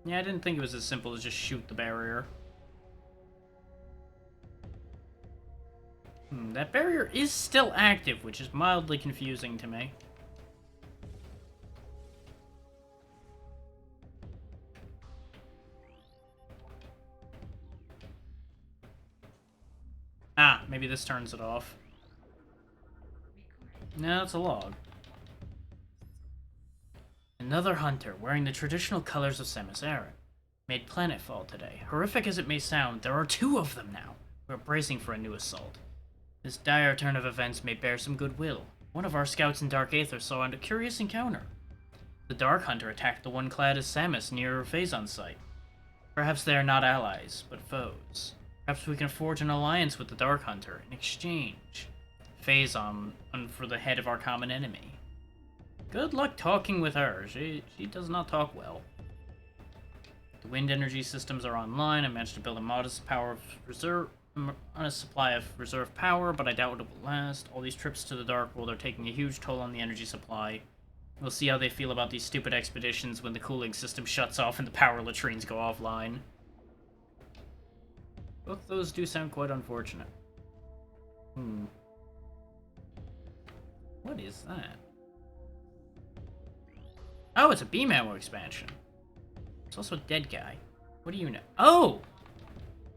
Yeah, I didn't think it was as simple as just shoot the barrier. That barrier is still active, which is mildly confusing to me. Ah, maybe this turns it off. No, it's a log. Another hunter, wearing the traditional colors of Samus Aran, made planetfall today. Horrific as it may sound, there are two of them now. We're bracing for a new assault. This dire turn of events may bear some goodwill. One of our scouts in Dark Aether saw a curious encounter. The Dark Hunter attacked the one clad as Samus near Phazon's site. Perhaps they are not allies, but foes. Perhaps we can forge an alliance with the Dark Hunter in exchange. Phazon for the head of our common enemy. Good luck talking with her. She does not talk well. The wind energy systems are online. I managed to build a modest power of reserve on a supply of reserve power, but I doubt it will last. All these trips to the Dark World are taking a huge toll on the energy supply. We'll see how they feel about these stupid expeditions when the cooling system shuts off and the power latrines go offline. Both those do sound quite unfortunate. What is that? Oh, it's a beam ammo expansion. It's also a dead guy. What do you know? Oh!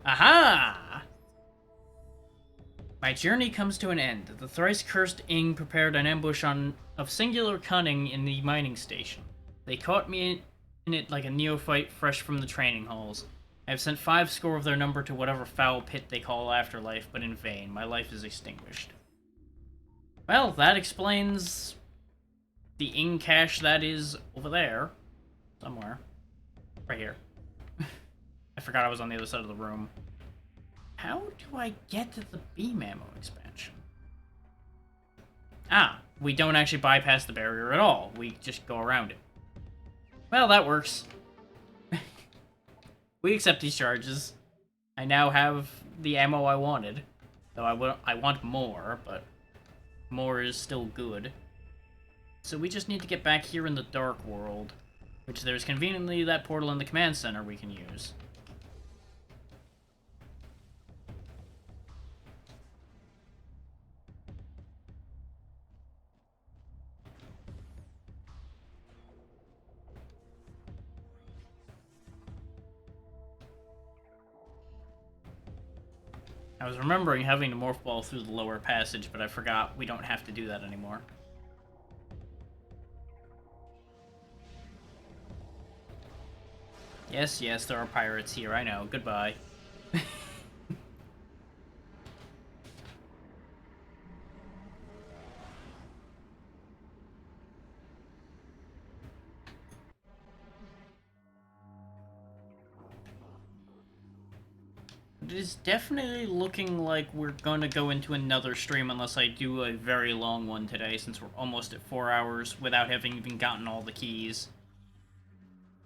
Aha! My journey comes to an end. The thrice-cursed Ing prepared an ambush of singular cunning in the mining station. They caught me in it like a neophyte fresh from the training halls. I have sent 5 score of their number to whatever foul pit they call afterlife, but in vain. My life is extinguished. Well, that explains the Ing cache that is over there. Somewhere. Right here. I forgot I was on the other side of the room. How do I get to the beam ammo expansion? Ah, we don't actually bypass the barrier at all. We just go around it. Well, that works. We accept these charges. I now have the ammo I wanted. Though I want more, but more is still good. So we just need to get back here in the Dark World, which there's conveniently that portal in the command center we can use. I was remembering having to morph ball through the lower passage, but I forgot we don't have to do that anymore. Yes, yes, there are pirates here, I know. Goodbye. It is definitely looking like we're gonna go into another stream unless I do a very long one today, since we're almost at 4 hours without having even gotten all the keys.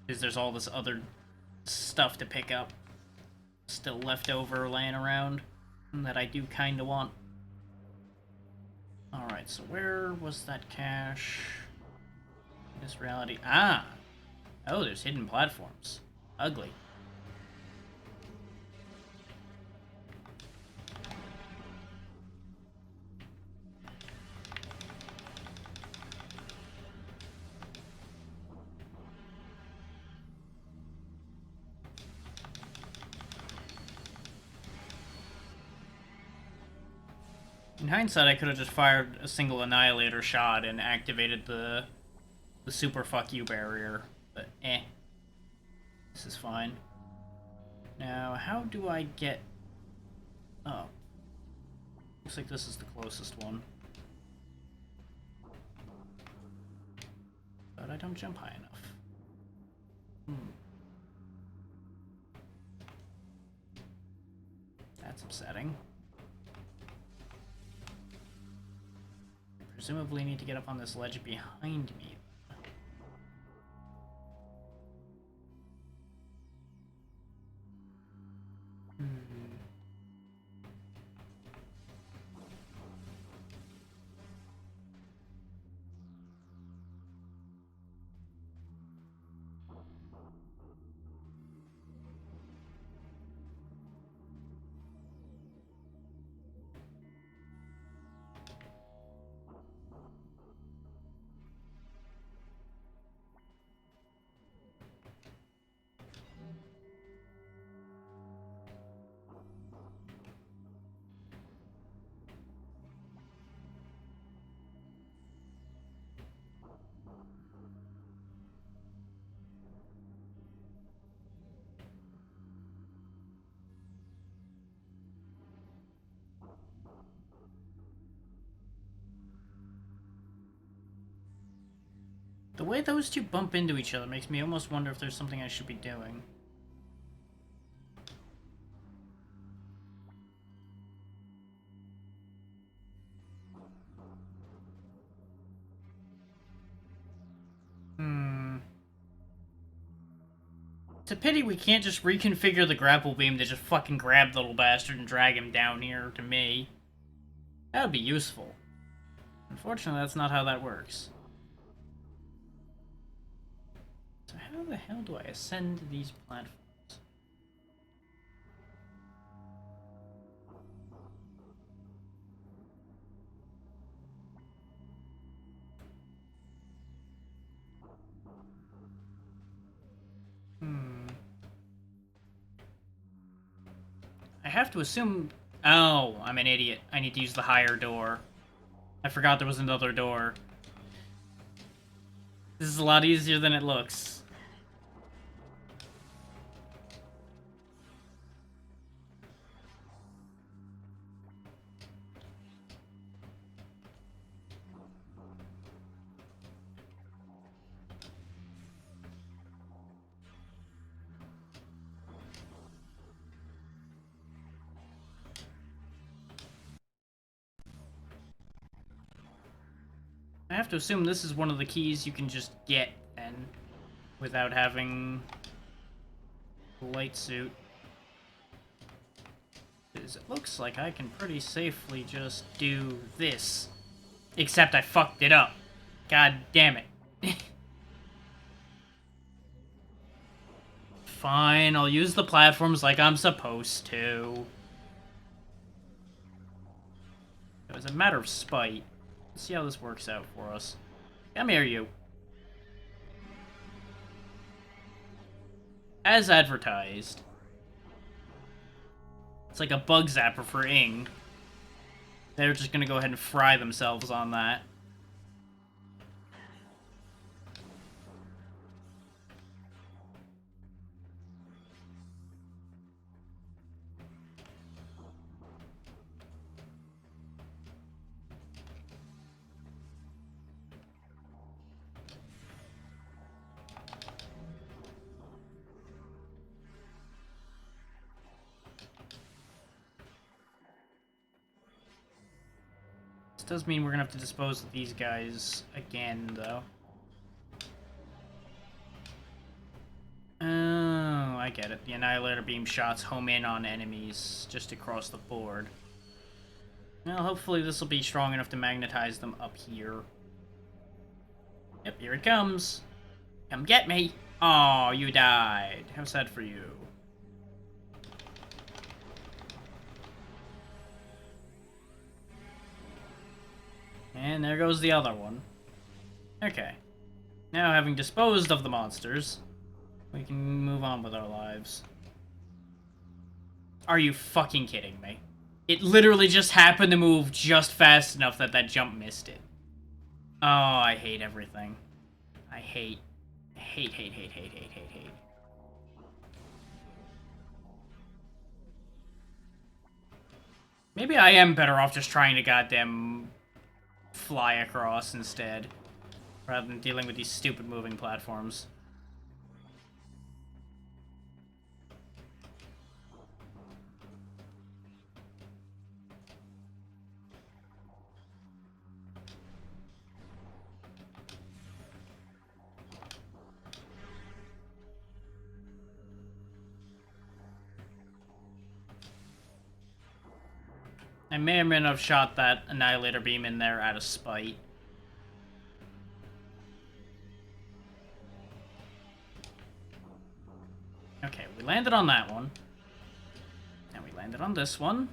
Because there's all this other stuff to pick up still left over laying around that I do kinda want. Alright, so where was that cache? This reality. Ah! Oh, there's hidden platforms. Ugly. In hindsight, I could have just fired a single Annihilator shot and activated the super fuck you barrier, but eh. This is fine. Now, how do I get... Oh. Looks like this is the closest one. But I don't jump high enough. That's upsetting. Presumably need to get up on this ledge behind me. The way those two bump into each other makes me almost wonder if there's something I should be doing. It's a pity we can't just reconfigure the grapple beam to just fucking grab the little bastard and drag him down here to me. That would be useful. Unfortunately, that's not how that works. So how the hell do I ascend these platforms? I have to assume... Oh, I'm an idiot. I need to use the higher door. I forgot there was another door. This is a lot easier than it looks. I have to assume this is one of the keys you can just get, and without having the light suit. Because it looks like I can pretty safely just do this. Except I fucked it up. God damn it. Fine, I'll use the platforms like I'm supposed to. It was a matter of spite. Let's see how this works out for us. Come here, you. As advertised. It's like a bug zapper for Ing. They're just gonna go ahead and fry themselves on that. This does mean we're gonna have to dispose of these guys again, though. Oh, I get it. The Annihilator beam shots home in on enemies just across the board. Well, hopefully this will be strong enough to magnetize them up here. Yep, here it comes. Come get me. Oh, you died. How sad for you. And there goes the other one. Okay. Now, having disposed of the monsters, we can move on with our lives. Are you fucking kidding me? It literally just happened to move just fast enough that that jump missed it. Oh, I hate everything. I hate. Hate. Maybe I am better off just trying to goddamn fly across instead, rather than dealing with these stupid moving platforms. I may or may not have shot that Annihilator Beam in there out of spite. Okay, we landed on that one. And we landed on this one.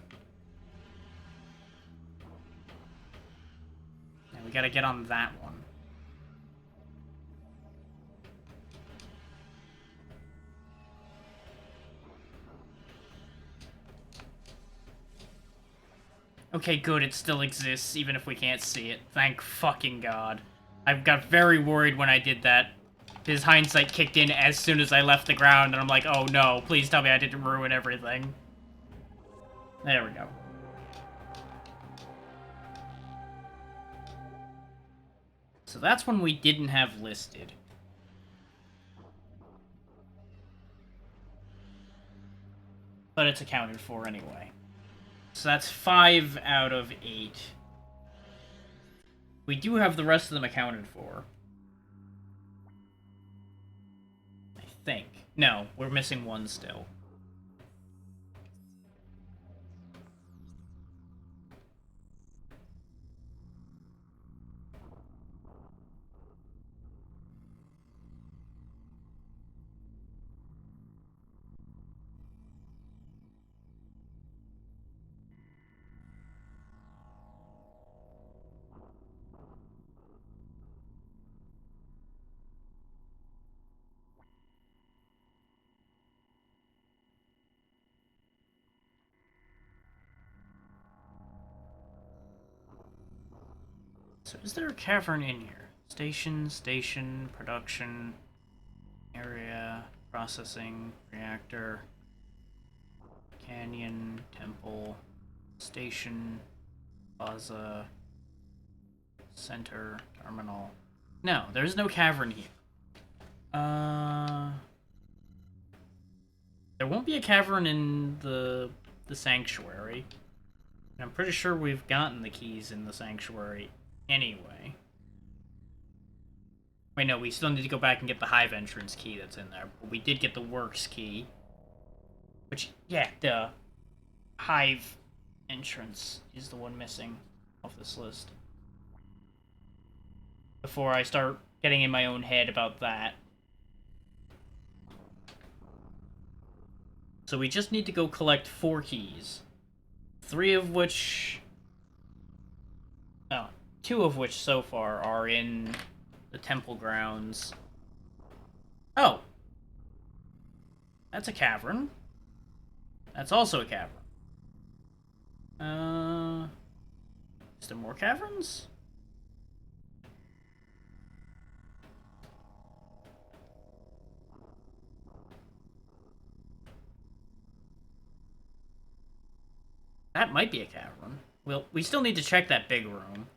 And we gotta get on that one. Okay, good, it still exists, even if we can't see it. Thank fucking God. I got very worried when I did that. His hindsight kicked in as soon as I left the ground, and I'm like, oh no, please tell me I didn't ruin everything. There we go. So that's one we didn't have listed. But it's accounted for anyway. So that's 5 out of 8. We do have the rest of them accounted for. I think. No, we're missing one still. So is there a cavern in here? Station, production, area, processing, reactor, canyon, temple, station, plaza, center, terminal. No, there's no cavern here. There won't be a cavern in the sanctuary. And I'm pretty sure we've gotten the keys in the sanctuary anyway. Wait, no, we still need to go back and get the Hive entrance key that's in there. But we did get the Works key. Which, yeah, the Hive entrance is the one missing off this list. Before I start getting in my own head about that. So we just need to go collect 4 keys. 3 of which... Oh, 2 of which so far are in the temple grounds. Oh! That's a cavern. That's also a cavern. Is there more caverns? That might be a cavern. We still need to check that big room.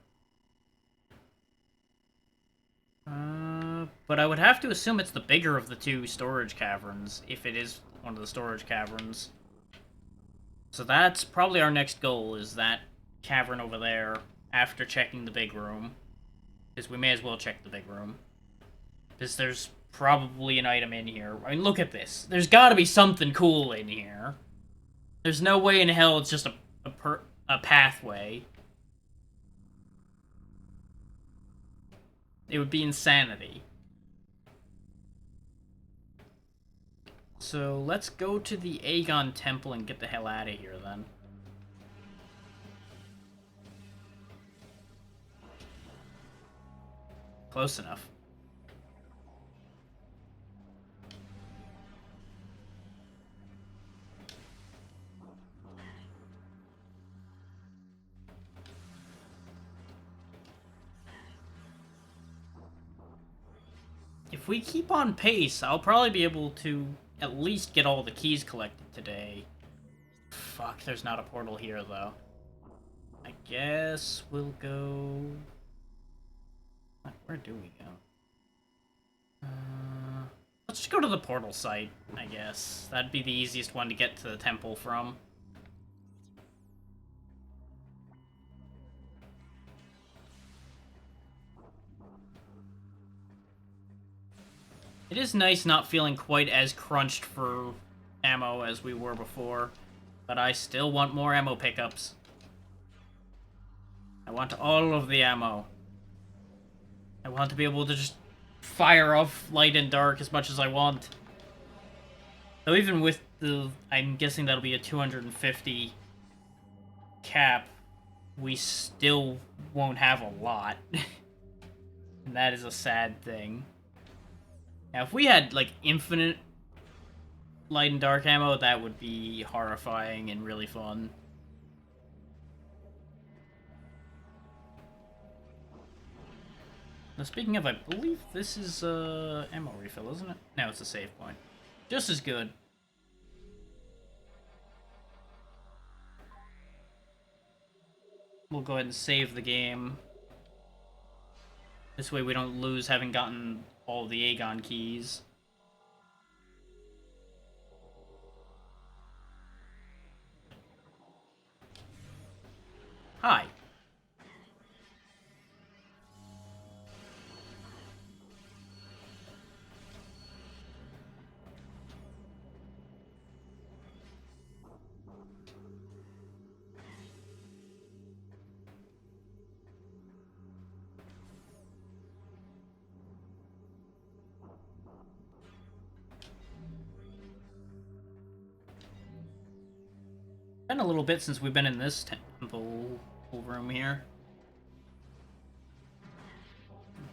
But I would have to assume it's the bigger of the 2 storage caverns, if it is one of the storage caverns. So that's probably our next goal, is that cavern over there, after checking the big room. Because we may as well check the big room. Because there's probably an item in here. I mean, look at this. There's gotta be something cool in here. There's no way in hell it's just a pathway. It would be insanity. So let's go to the Aegon Temple and get the hell out of here then. Close enough. If we keep on pace, I'll probably be able to at least get all the keys collected today. Fuck, there's not a portal here, though. I guess we'll go... Where do we go? Let's just go to the portal site, I guess. That'd be the easiest one to get to the temple from. It is nice not feeling quite as crunched for ammo as we were before, but I still want more ammo pickups. I want all of the ammo. I want to be able to just fire off light and dark as much as I want. So even with the... I'm guessing that'll be a 250 cap, we still won't have a lot. And that is a sad thing. Now, if we had, like, infinite light and dark ammo, that would be horrifying and really fun. Now, speaking of, I believe this is, ammo refill, isn't it? No, it's a save point. Just as good. We'll go ahead and save the game. This way we don't lose having gotten all the Aegon keys. Hi. Been a little bit since we've been in this temple room here.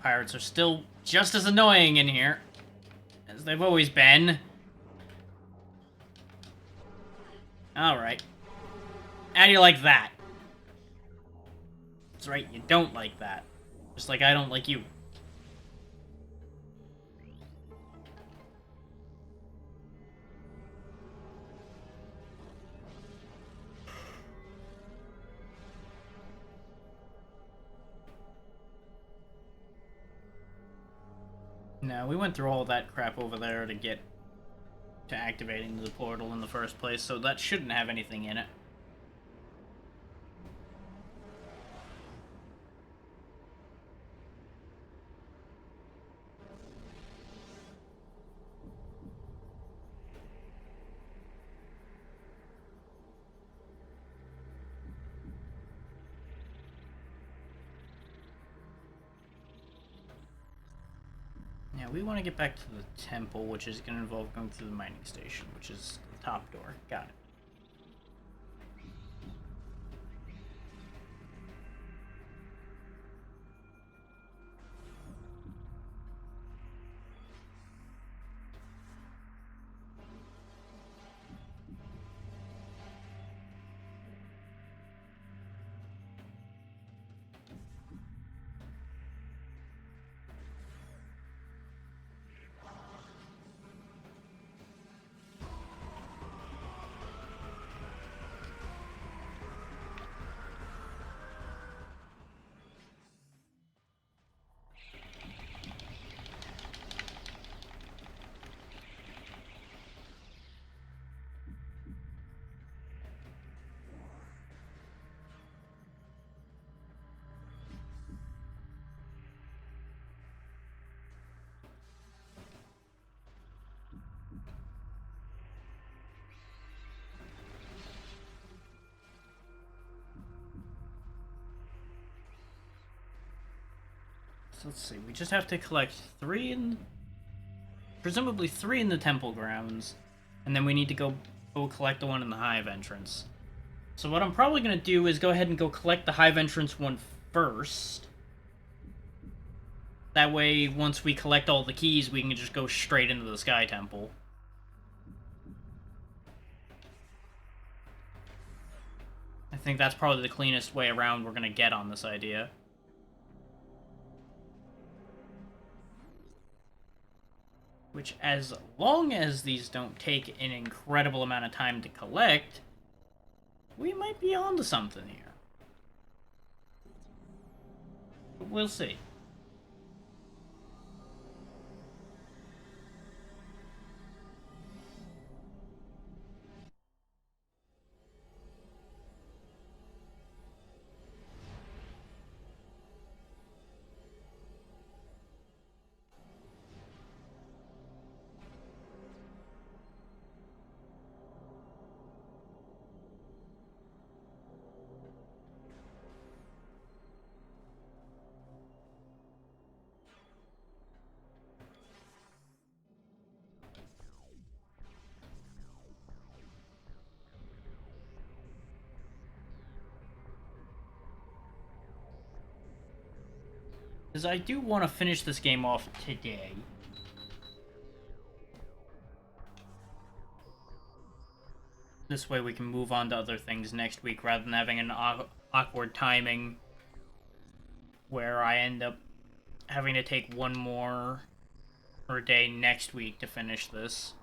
Pirates are still just as annoying in here as they've always been. Alright. How do you like that? That's right, you don't like that. Just like I don't like you. No, we went through all that crap over there to get to activating the portal in the first place, so that shouldn't have anything in it. Yeah, we want to get back to the temple, which is going to involve going through the mining station, which is the top door. Got it. So let's see, we just have to collect presumably 3 in the temple grounds, and then we need to go collect the one in the hive entrance. So what I'm probably going to do is go ahead and go collect the hive entrance one first. That way, once we collect all the keys, we can just go straight into the Sky Temple. I think that's probably the cleanest way around we're going to get on this idea. Which, as long as these don't take an incredible amount of time to collect, we might be onto something here. But we'll see. Because I do want to finish this game off today. This way we can move on to other things next week rather than having an awkward timing where I end up having to take one more per day next week to finish this.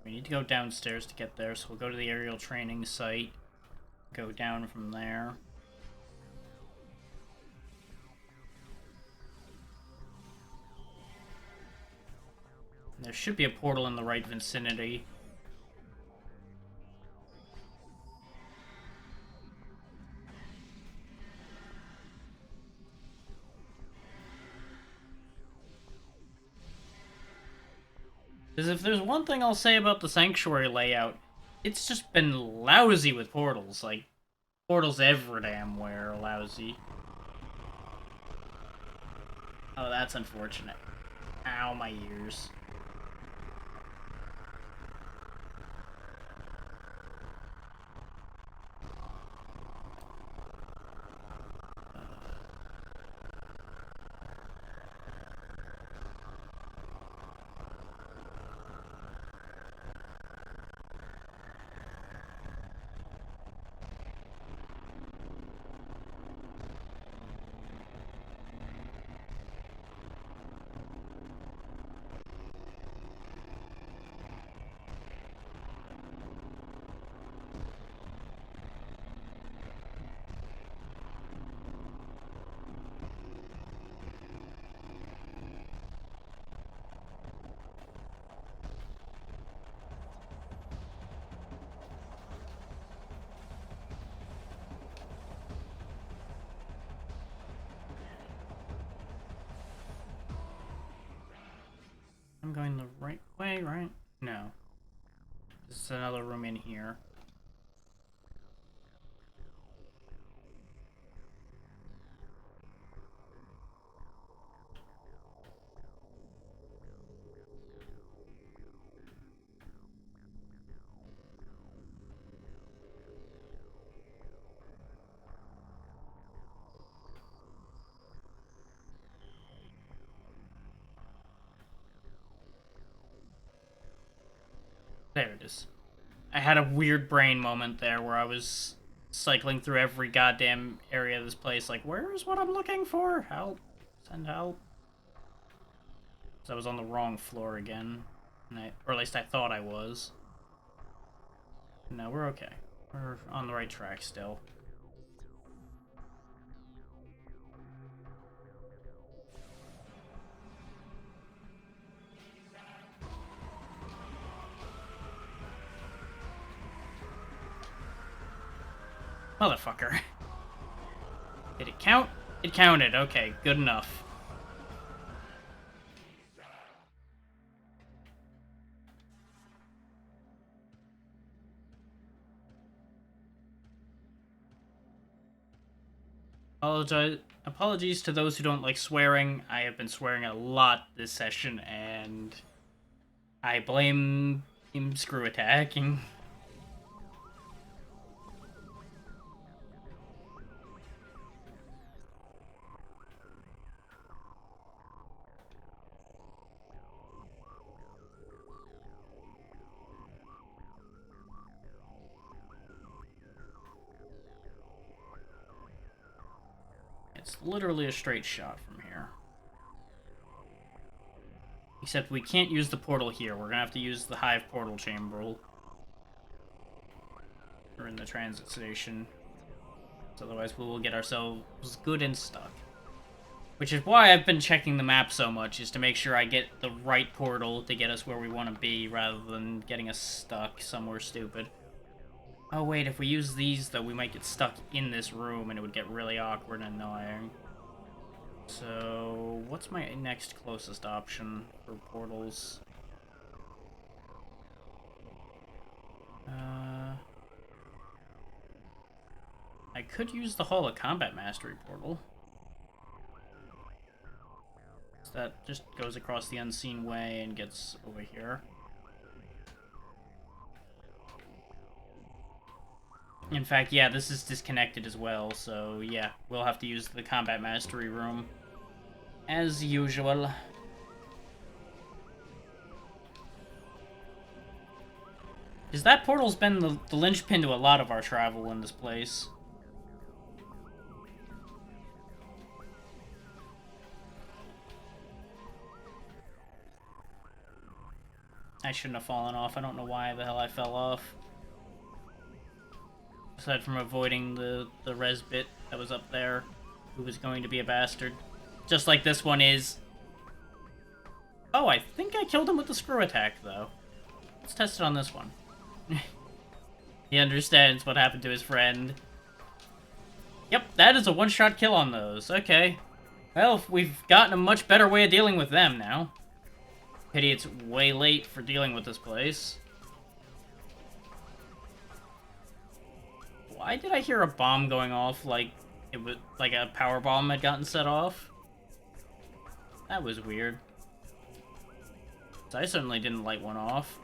We need to go downstairs to get there, so we'll go to the aerial training site, go down from there. There should be a portal in the right vicinity. Because if there's one thing I'll say about the Sanctuary layout, it's just been lousy with portals. Like, portals every damn where are lousy. Oh, that's unfortunate. Ow, my ears. I'm going the right way, right? No. This is another room in here. There it is. I had a weird brain moment there where I was cycling through every goddamn area of this place, like, where is what I'm looking for? Help. Send help. So I was on the wrong floor again. Or at least I thought I was. No, we're okay. We're on the right track still. Motherfucker. Did it count? It counted. Okay, good enough. Apologies to those who don't like swearing. I have been swearing a lot this session, and I blame Team Screw Attacking. It's literally a straight shot from here. Except we can't use the portal here. We're gonna have to use the Hive portal chamber. Or in the transit station. So otherwise we will get ourselves good and stuck. Which is why I've been checking the map so much, is to make sure I get the right portal to get us where we want to be, rather than getting us stuck somewhere stupid. Oh wait, if we use these, though, we might get stuck in this room, and it would get really awkward and annoying. So, what's my next closest option for portals? I could use the Hall of Combat Mastery portal. So that just goes across the unseen way and gets over here. In fact, yeah, this is disconnected as well, so yeah, we'll have to use the Combat Mastery room. As usual. Because that portal's been the linchpin to a lot of our travel in this place. I shouldn't have fallen off. I don't know why the hell I fell off. Aside from avoiding the res bit that was up there, who was going to be a bastard. Just like this one is. Oh, I think I killed him with the screw attack, though. Let's test it on this one. He understands what happened to his friend. Yep, that is a one-shot kill on those. Okay. Well, we've gotten a much better way of dealing with them now. Pity it's way late for dealing with this place. Why did I hear a bomb going off like it was like a power bomb had gotten set off? That was weird. So I certainly didn't light one off.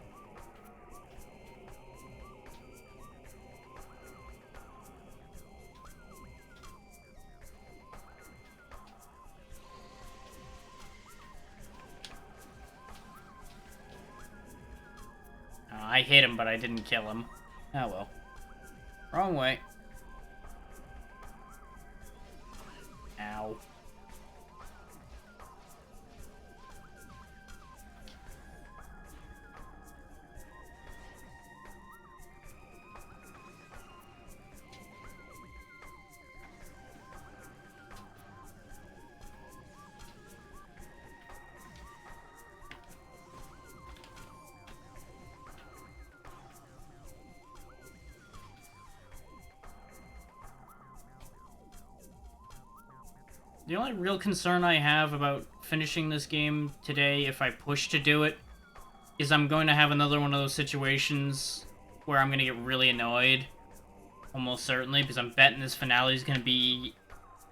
I hit him, but I didn't kill him. Oh well. Wrong way. Ow. The only real concern I have about finishing this game today, if I push to do it, is I'm going to have another one of those situations where I'm going to get really annoyed. Almost certainly, because I'm betting this finale is going to be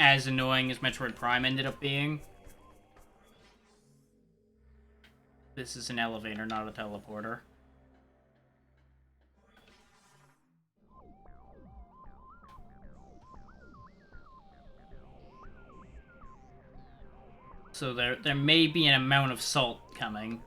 as annoying as Metroid Prime ended up being. This is an elevator, not a teleporter. So there may be an amount of salt coming.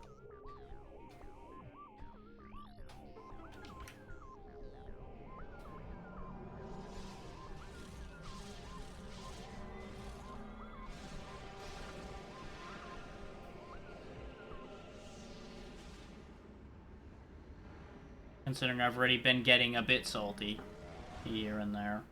Considering I've already been getting a bit salty here and there.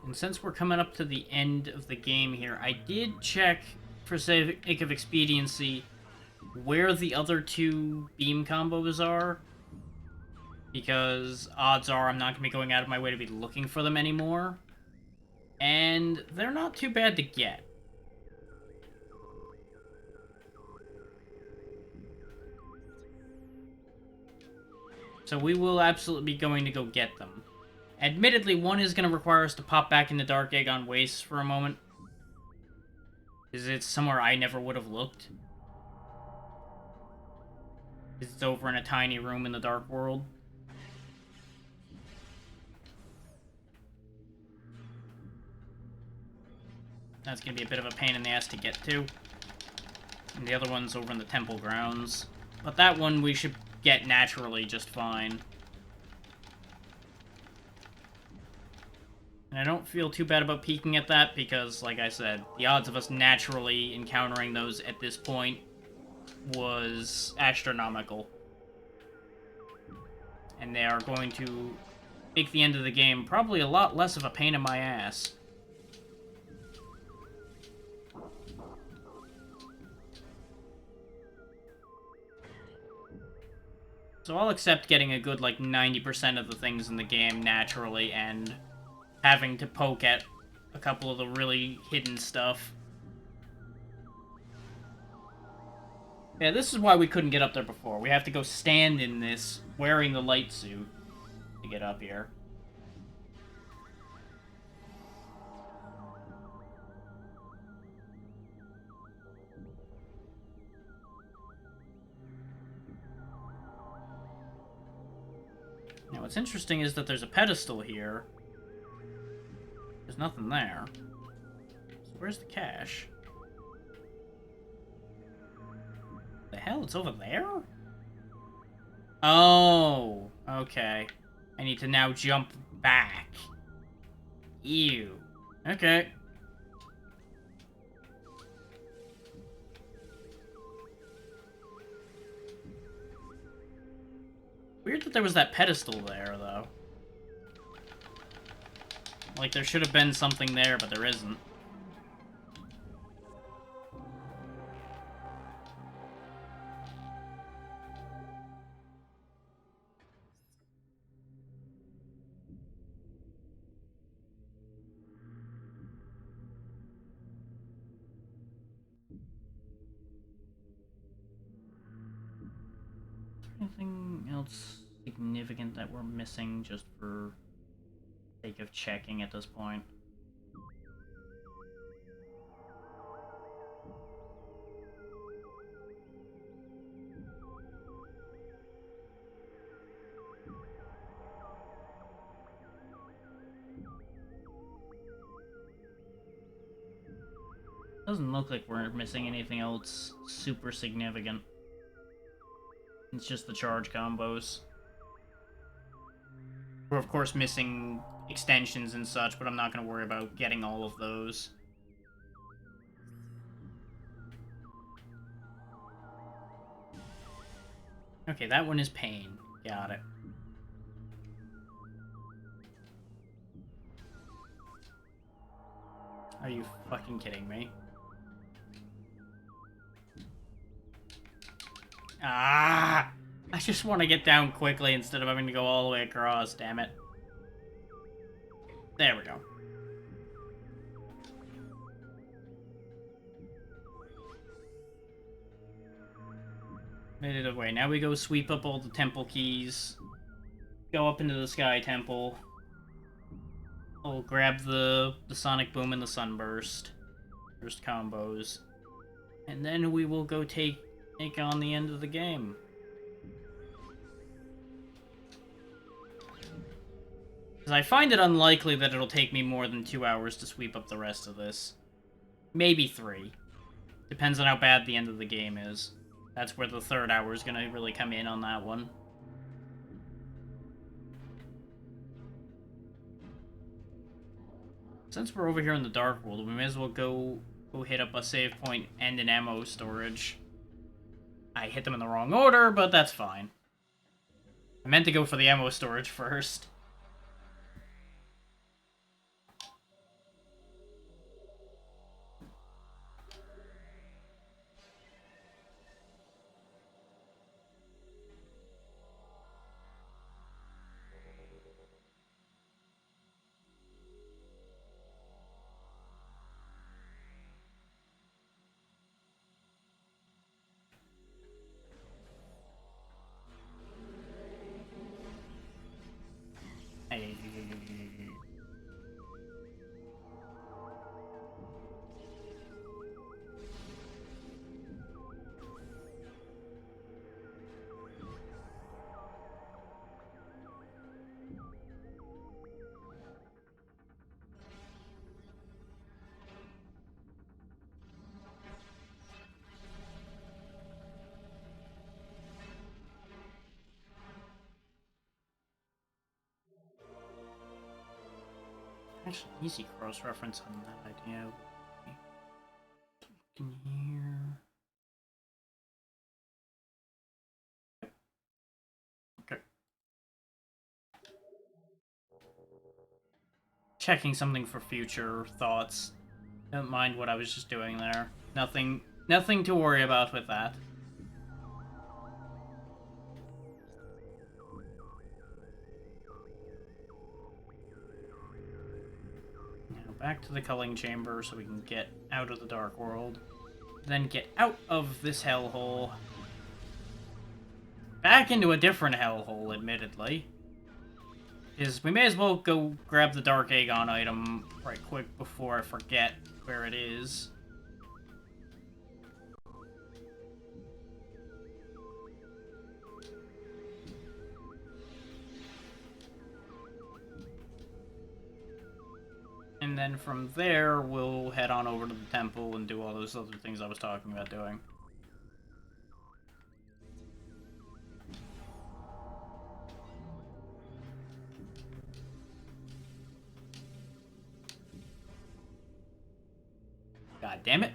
And since we're coming up to the end of the game here, I did check, for sake of expediency, where the other two beam combos are. Because odds are I'm not going to be going out of my way to be looking for them anymore. And they're not too bad to get. So we will absolutely be going to go get them. Admittedly, one is going to require us to pop back into Dark Aegon Wastes for a moment. Is it somewhere I never would have looked? It's over in a tiny room in the Dark World. That's going to be a bit of a pain in the ass to get to. And the other one's over in the temple grounds. But that one we should get naturally just fine. And I don't feel too bad about peeking at that because, like I said, the odds of us naturally encountering those at this point was astronomical. And they are going to make the end of the game probably a lot less of a pain in my ass. So I'll accept getting a good, like, 90% of the things in the game naturally and having to poke at a couple of the really hidden stuff. Yeah, this is why we couldn't get up there before. We have to go stand in this, wearing the light suit, to get up here. Now, what's interesting is that there's a pedestal here. There's nothing there. So where's the cache? The hell? It's over there? Oh, okay. I need to now jump back. Ew. Okay. Weird that there was that pedestal there, though. Like, there should have been something there, but there isn't. Anything else significant that we're missing just for sake of checking at this point? Doesn't look like we're missing anything else super significant. It's just the charge combos. We're of course missing extensions and such, but I'm not going to worry about getting all of those. Okay, that one is pain. Got it. Are you fucking kidding me? Ah! I just want to get down quickly instead of having to go all the way across, damn it. There we go. Made it away. Now we go sweep up all the temple keys. Go up into the Sky Temple. We'll grab the Sonic Boom and the Sunburst. First combos. And then we will go take on the end of the game. Because I find it unlikely that it'll take me more than 2 hours to sweep up the rest of this. Maybe 3. Depends on how bad the end of the game is. That's where the third hour is going to really come in on that one. Since we're over here in the Dark World, we may as well go hit up a save point and an ammo storage. I hit them in the wrong order, but that's fine. I meant to go for the ammo storage first. Actually, easy cross-reference on that idea. In here. Okay. Checking something for future thoughts. Don't mind what I was just doing there. Nothing to worry about with that. Now back to the culling chamber so we can get out of the dark world. Then get out of this hellhole. Back into a different hellhole, admittedly. Is we may as well go grab the Dark Aegon item right quick before I forget where it is. And then from there, we'll head on over to the temple and do all those other things I was talking about doing. God damn it.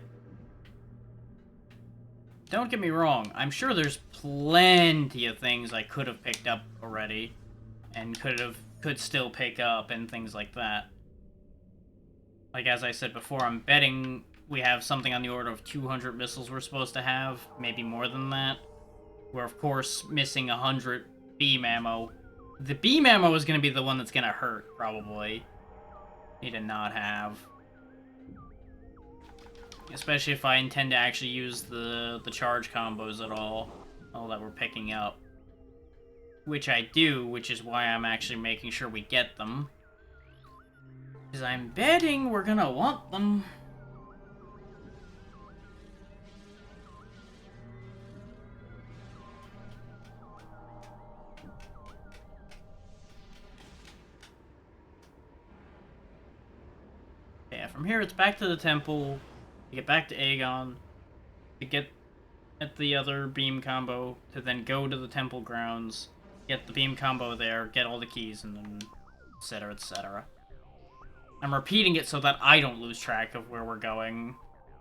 Don't get me wrong, I'm sure there's plenty of things I could have picked up already and could still pick up and things like that. Like, as I said before, I'm betting we have something on the order of 200 missiles we're supposed to have, maybe more than that. We're, of course, missing 100 beam ammo. The beam ammo is going to be the one that's going to hurt, probably. Need to not have. Especially if I intend to actually use the charge combos at all that we're picking up. Which I do, which is why I'm actually making sure we get them. Because I'm betting we're gonna want them. Yeah, from here it's back to the temple, to get back to Aegon, to get at the other beam combo, to then go to the temple grounds, get the beam combo there, get all the keys, and then etc, etc. I'm repeating it so that I don't lose track of where we're going,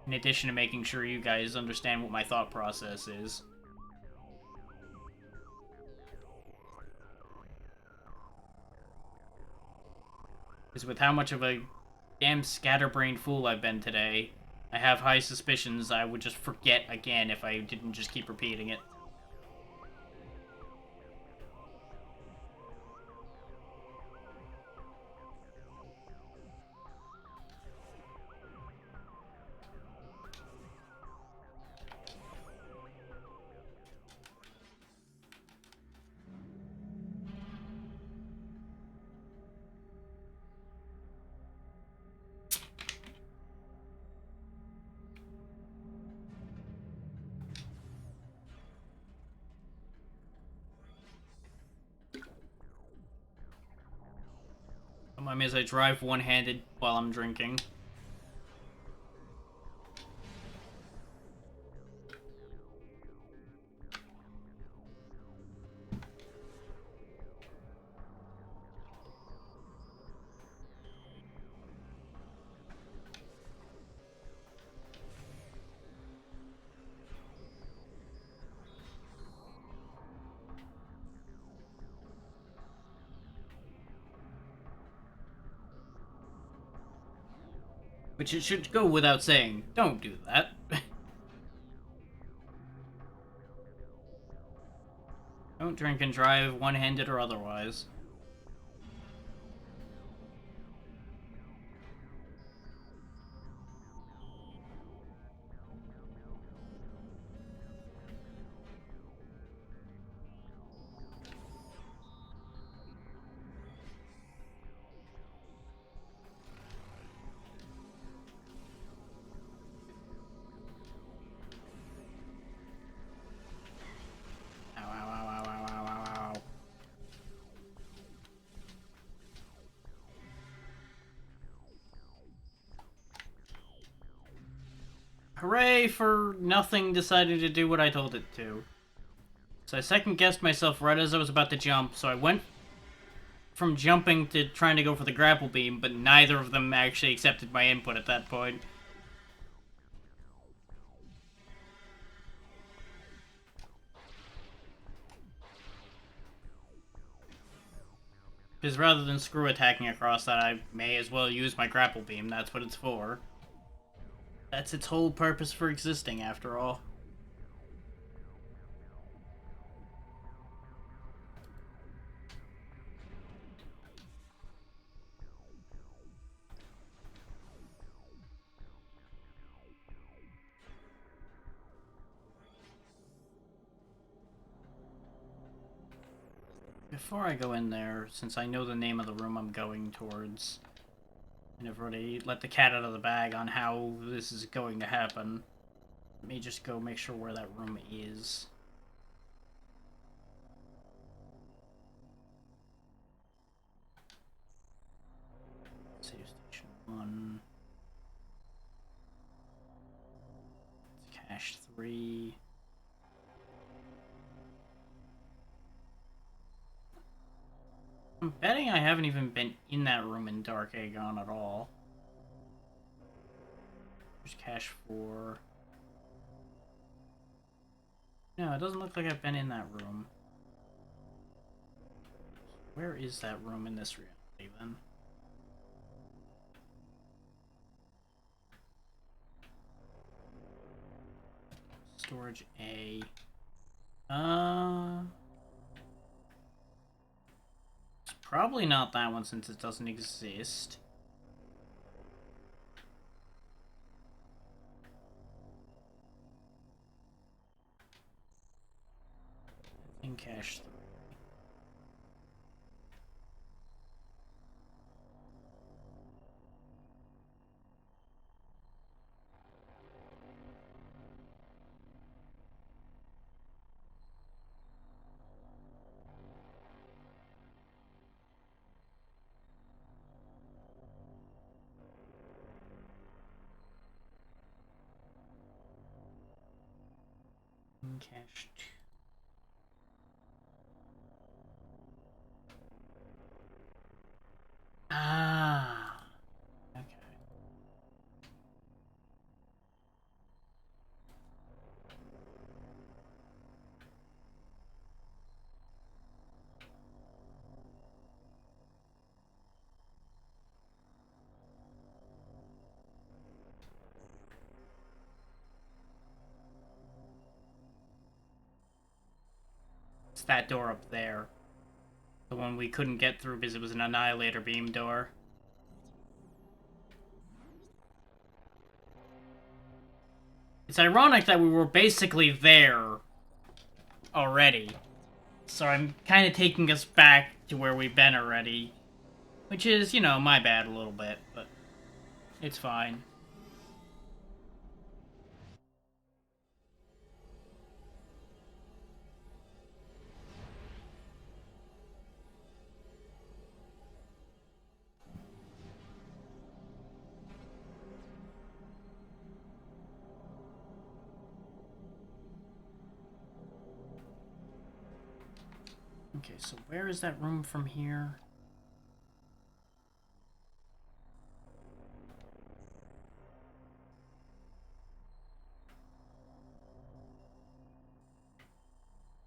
in addition to making sure you guys understand what my thought process is. Because with how much of a damn scatterbrained fool I've been today, I have high suspicions I would just forget again if I didn't just keep repeating it. Don't mind me as I drive one-handed while I'm drinking. Which it should go without saying, don't do that. Don't drink and drive, one-handed or otherwise. Ow, ow, ow, ow, ow, ow, ow, ow. Hooray for nothing deciding to do what I told it to. So I second-guessed myself right as I was about to jump, so I went from jumping to trying to go for the grapple beam, but neither of them actually accepted my input at that point. Because rather than screw attacking across that, I may as well use my grapple beam. That's what it's for. That's its whole purpose for existing, after all. Before I go in there, since I know the name of the room I'm going towards, and I've already let the cat out of the bag on how this is going to happen, let me just go make sure where that room is. Save station 1. Cache 3. I'm betting I haven't even been in that room in Dark Agon at all. There's cache 4. No, it doesn't look like I've been in that room. Where is that room in this reality, then? Storage A. It's probably not that one since it doesn't exist. In cache 3. In cache 2. Ah. Okay. It's that door up there. The one we couldn't get through because it was an Annihilator beam door. It's ironic that we were basically there already. So I'm kind of taking us back to where we've been already. Which is, you know, my bad a little bit, but it's fine. Okay, so where is that room from here?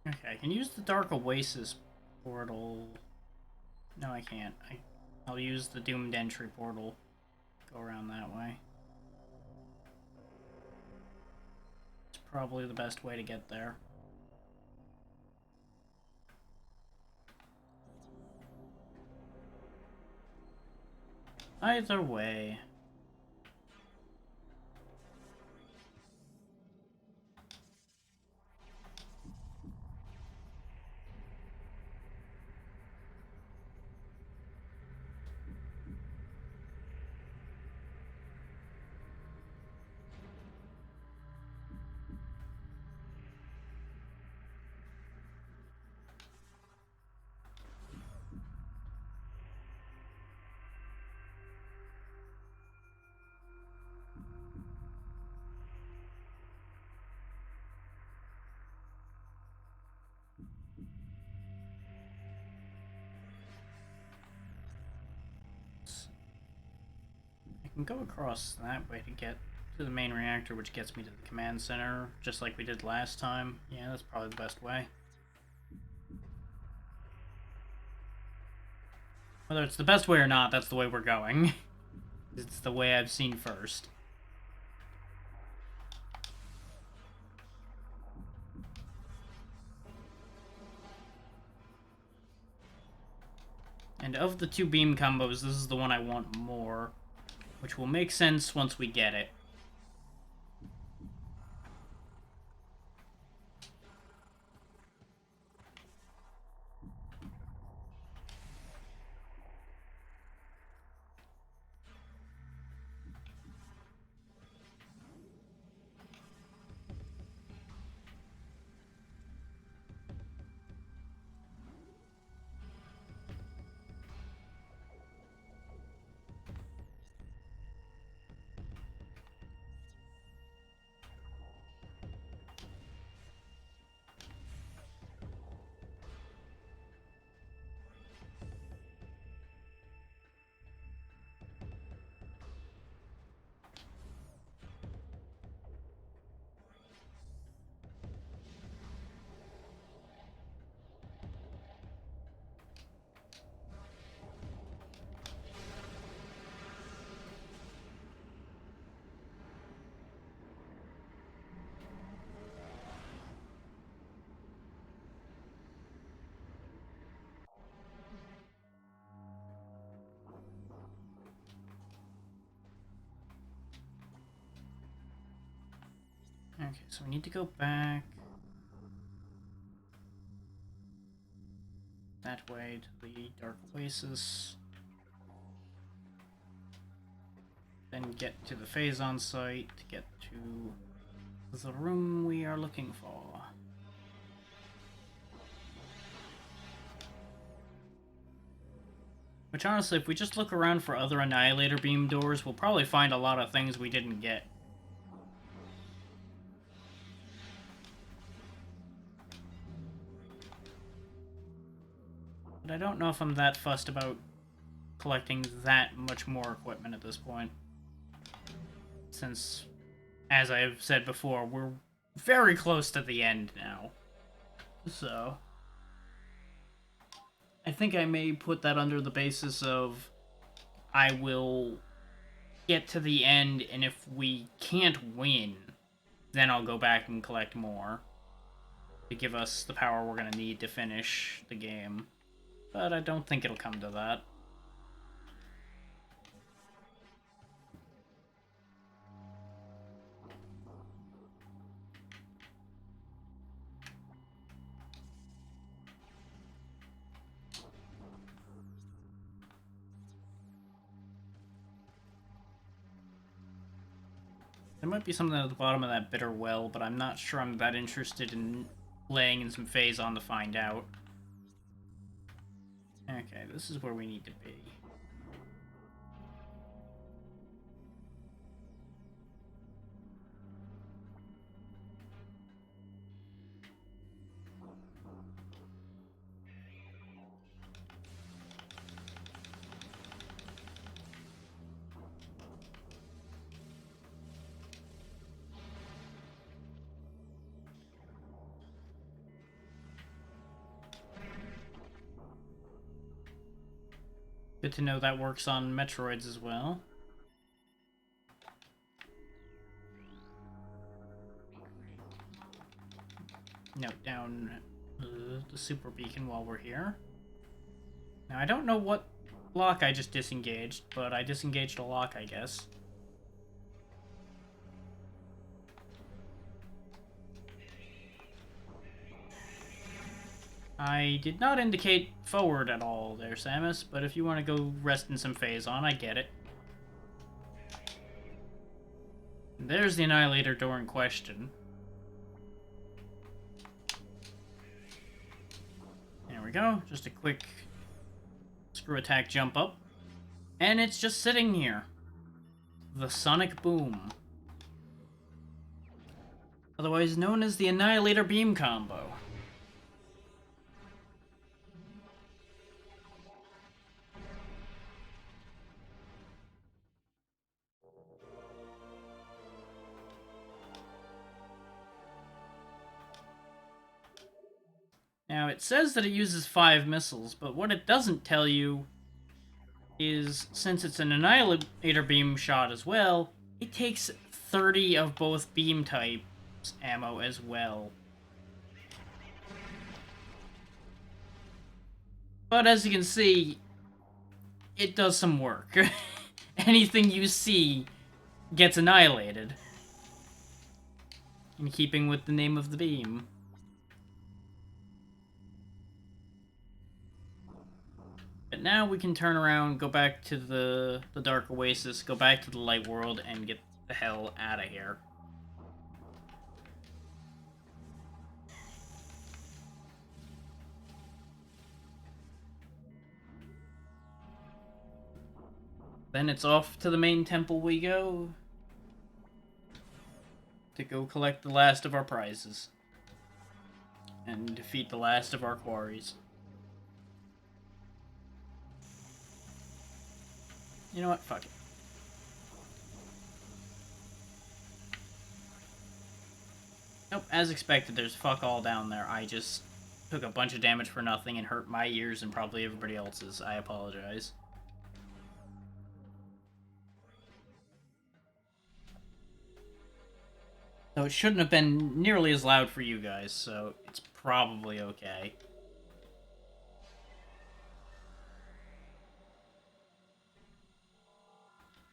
Okay, I can use the Dark Oasis portal. No, I can't. I'll use the Doomed Entry portal. Go around that way. It's probably the best way to get there. Either way. can go across that way to get to the main reactor, which gets me to the command center, just like we did last time. Yeah, that's probably the best way. Whether it's the best way or not, that's the way we're going. It's the way I've seen first. And of the two beam combos, this is the one I want more, which will make sense once we get it. Okay, so we need to go back that way to the Dark Oasis. Then get to the Phazon site to get to the room we are looking for. Which honestly, if we just look around for other Annihilator Beam doors, we'll probably find a lot of things we didn't get. But I don't know if I'm that fussed about collecting that much more equipment at this point. Since, as I have said before, we're very close to the end now. So, I think I may put that under the basis of I will get to the end, and if we can't win, then I'll go back and collect more to give us the power we're going to need to finish the game. But I don't think it'll come to that. There might be something at the bottom of that bitter well, but I'm not sure I'm that interested in laying in some Phazon to find out. Okay, this is where we need to be. Good to know that works on Metroids as well. Note down the super beacon while we're here. Now, I don't know what lock I just disengaged, but I disengaged a lock, I guess. I did not indicate forward at all there, Samus, but if you want to go rest in some Phazon, I get it. There's the Annihilator door in question. There we go, just a quick screw attack jump up. And it's just sitting here. The Sonic Boom. Otherwise known as the Annihilator Beam combo. Now, it says that it uses 5 missiles, but what it doesn't tell you is, since it's an Annihilator Beam shot as well, it takes 30 of both beam types ammo as well. But as you can see, it does some work. Anything you see gets annihilated. In keeping with the name of the beam. But now we can turn around, go back to the Dark Oasis, go back to the Light World, and get the hell out of here. Then it's off to the main temple we go to go collect the last of our prizes and defeat the last of our quarries. You know what? Fuck it. Nope, as expected, there's fuck all down there. I just took a bunch of damage for nothing and hurt my ears and probably everybody else's. I apologize. So it shouldn't have been nearly as loud for you guys, so it's probably okay.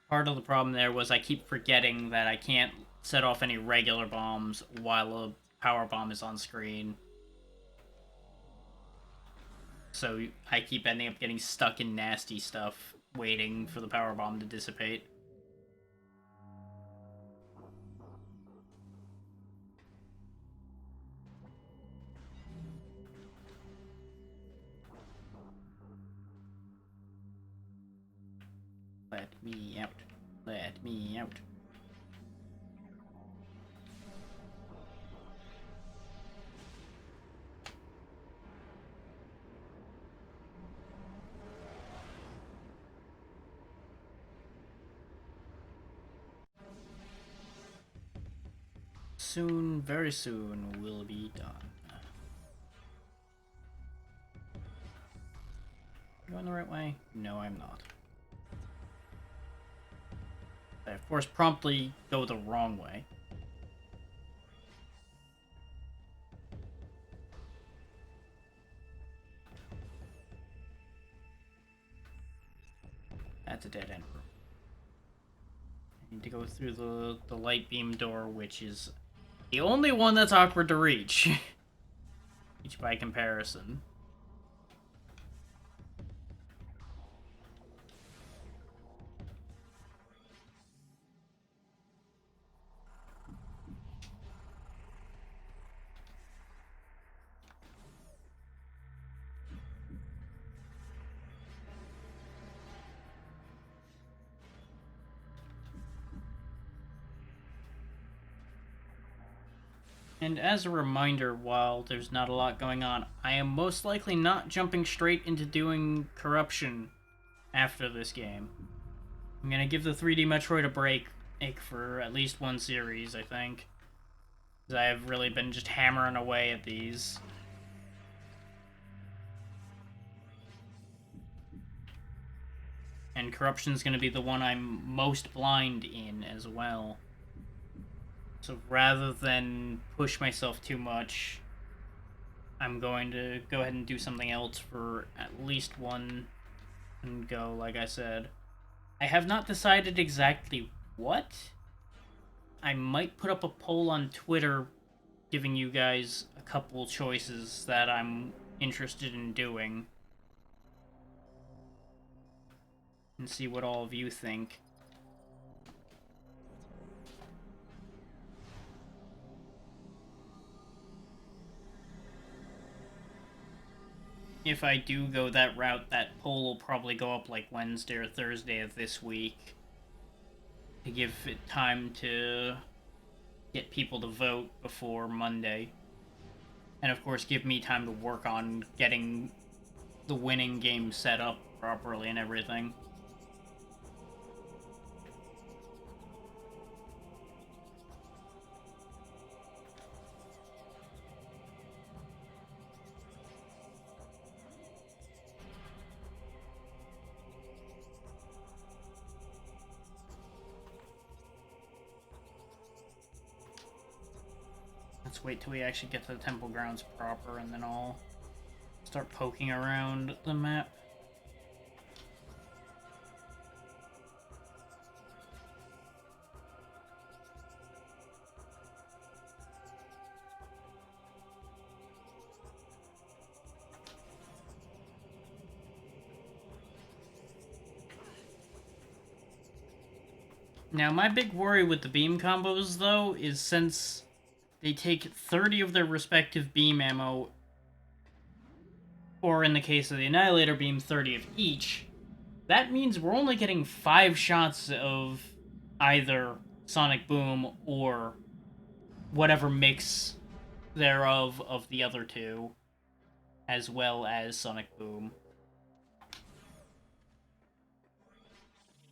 Part of the problem there was I keep forgetting that I can't set off any regular bombs while a power bomb is on screen. So I keep ending up getting stuck in nasty stuff, waiting for the power bomb to dissipate. Let me out. Let me out. Soon, very soon, we'll be done. Going the right way? No, I'm not. I, of course, promptly go the wrong way. That's a dead end room. I need to go through the light beam door, which is the only one that's awkward to reach. Each by comparison. And as a reminder, while there's not a lot going on, I am most likely not jumping straight into doing Corruption after this game. I'm gonna give the 3D Metroid a break for at least one series, I think. Because I have really been just hammering away at these. And Corruption's gonna be the one I'm most blind in as well. So rather than push myself too much, I'm going to go ahead and do something else for at least one and go, like I said. I have not decided exactly what. I might put up a poll on Twitter giving you guys a couple choices that I'm interested in doing. And see what all of you think. If I do go that route, that poll will probably go up like Wednesday or Thursday of this week. To give it time to get people to vote before Monday. And of course give me time to work on getting the winning game set up properly and everything. Let's wait till we actually get to the temple grounds proper, and then I'll start poking around the map. Now, my big worry with the beam combos, though, is since they take 30 of their respective beam ammo, or in the case of the Annihilator beam, 30 of each, that means we're only getting 5 shots of either Sonic Boom or whatever mix thereof of the other two, as well as Sonic Boom.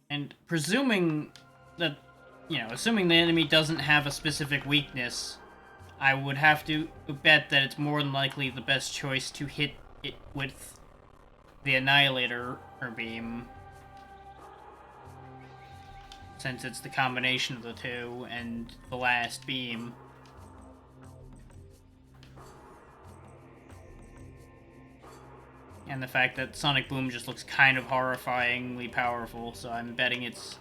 And presuming that, assuming the enemy doesn't have a specific weakness, I would have to bet that it's more than likely the best choice to hit it with the Annihilator beam, since it's the combination of the two and the last beam. And the fact that Sonic Boom just looks kind of horrifyingly powerful, so I'm betting it's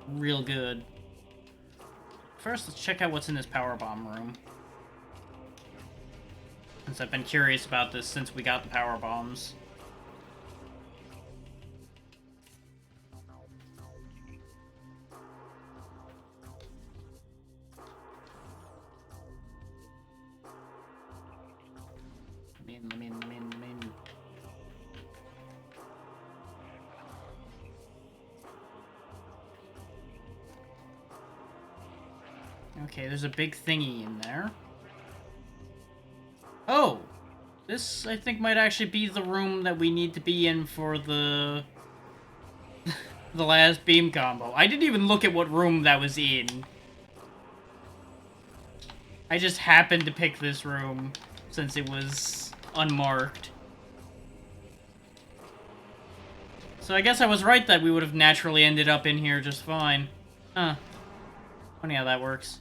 real good. First, let's check out what's in this power bomb room, since I've been curious about this since we got the power bombs. Okay, there's a big thingy in there. Oh! This, I think, might actually be the room that we need to be in for the... the last beam combo. I didn't even look at what room that was in. I just happened to pick this room, since it was unmarked. So I guess I was right that we would have naturally ended up in here just fine. Huh. Funny how that works.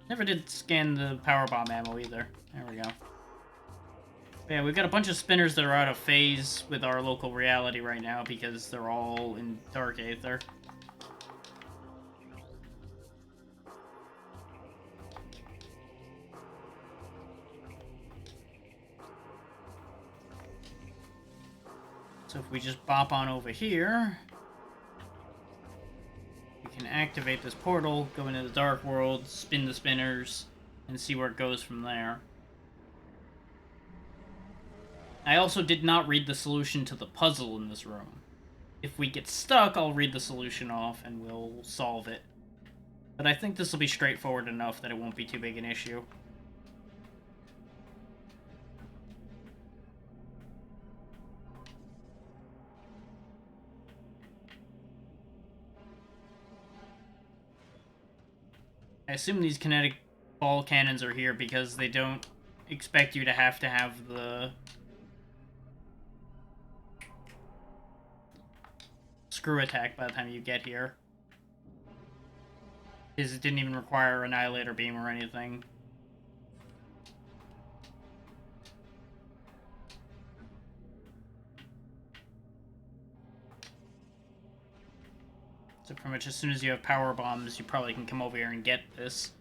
Never did scan the power bomb ammo either. There we go. But yeah, we've got a bunch of spinners that are out of phase with our local reality right now because they're all in Dark Aether. So if we just bop on over here, we can activate this portal, go into the Dark World, spin the spinners, and see where it goes from there. I also did not read the solution to the puzzle in this room. If we get stuck, I'll read the solution off and we'll solve it. But I think this will be straightforward enough that it won't be too big an issue. I assume these kinetic ball cannons are here because they don't expect you to have the screw attack by the time you get here. Because it didn't even require an Annihilator beam or anything. So pretty much as soon as you have power bombs, you probably can come over here and get this.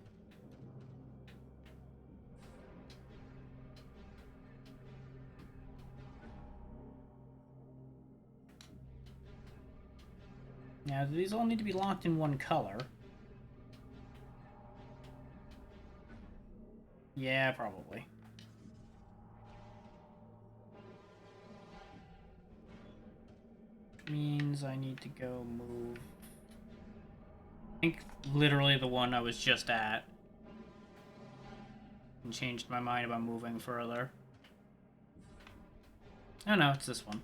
Now, do these all need to be locked in one color? Yeah, probably. Means I need to go move... I think literally the one I was just at. And changed my mind about moving further. Oh no, it's this one.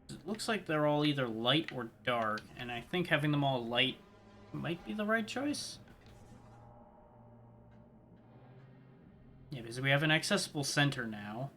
It looks like they're all either light or dark, and I think having them all light might be the right choice. Yeah, because we have an accessible center now.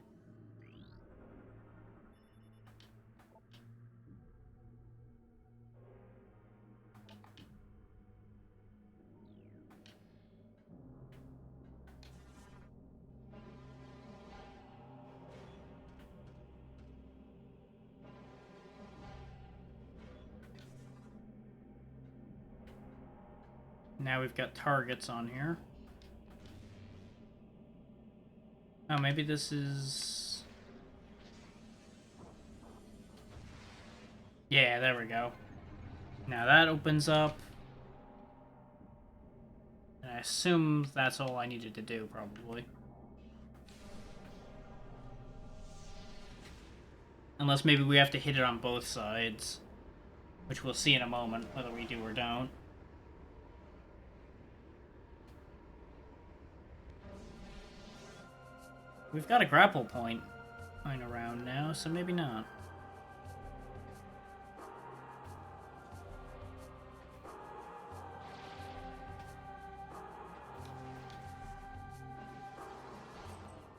Now we've got targets on here. Oh, maybe this is... Yeah, there we go. Now that opens up. And I assume that's all I needed to do, probably. Unless maybe we have to hit it on both sides. Which we'll see in a moment, whether we do or don't. We've got a grapple point going around now, so maybe not.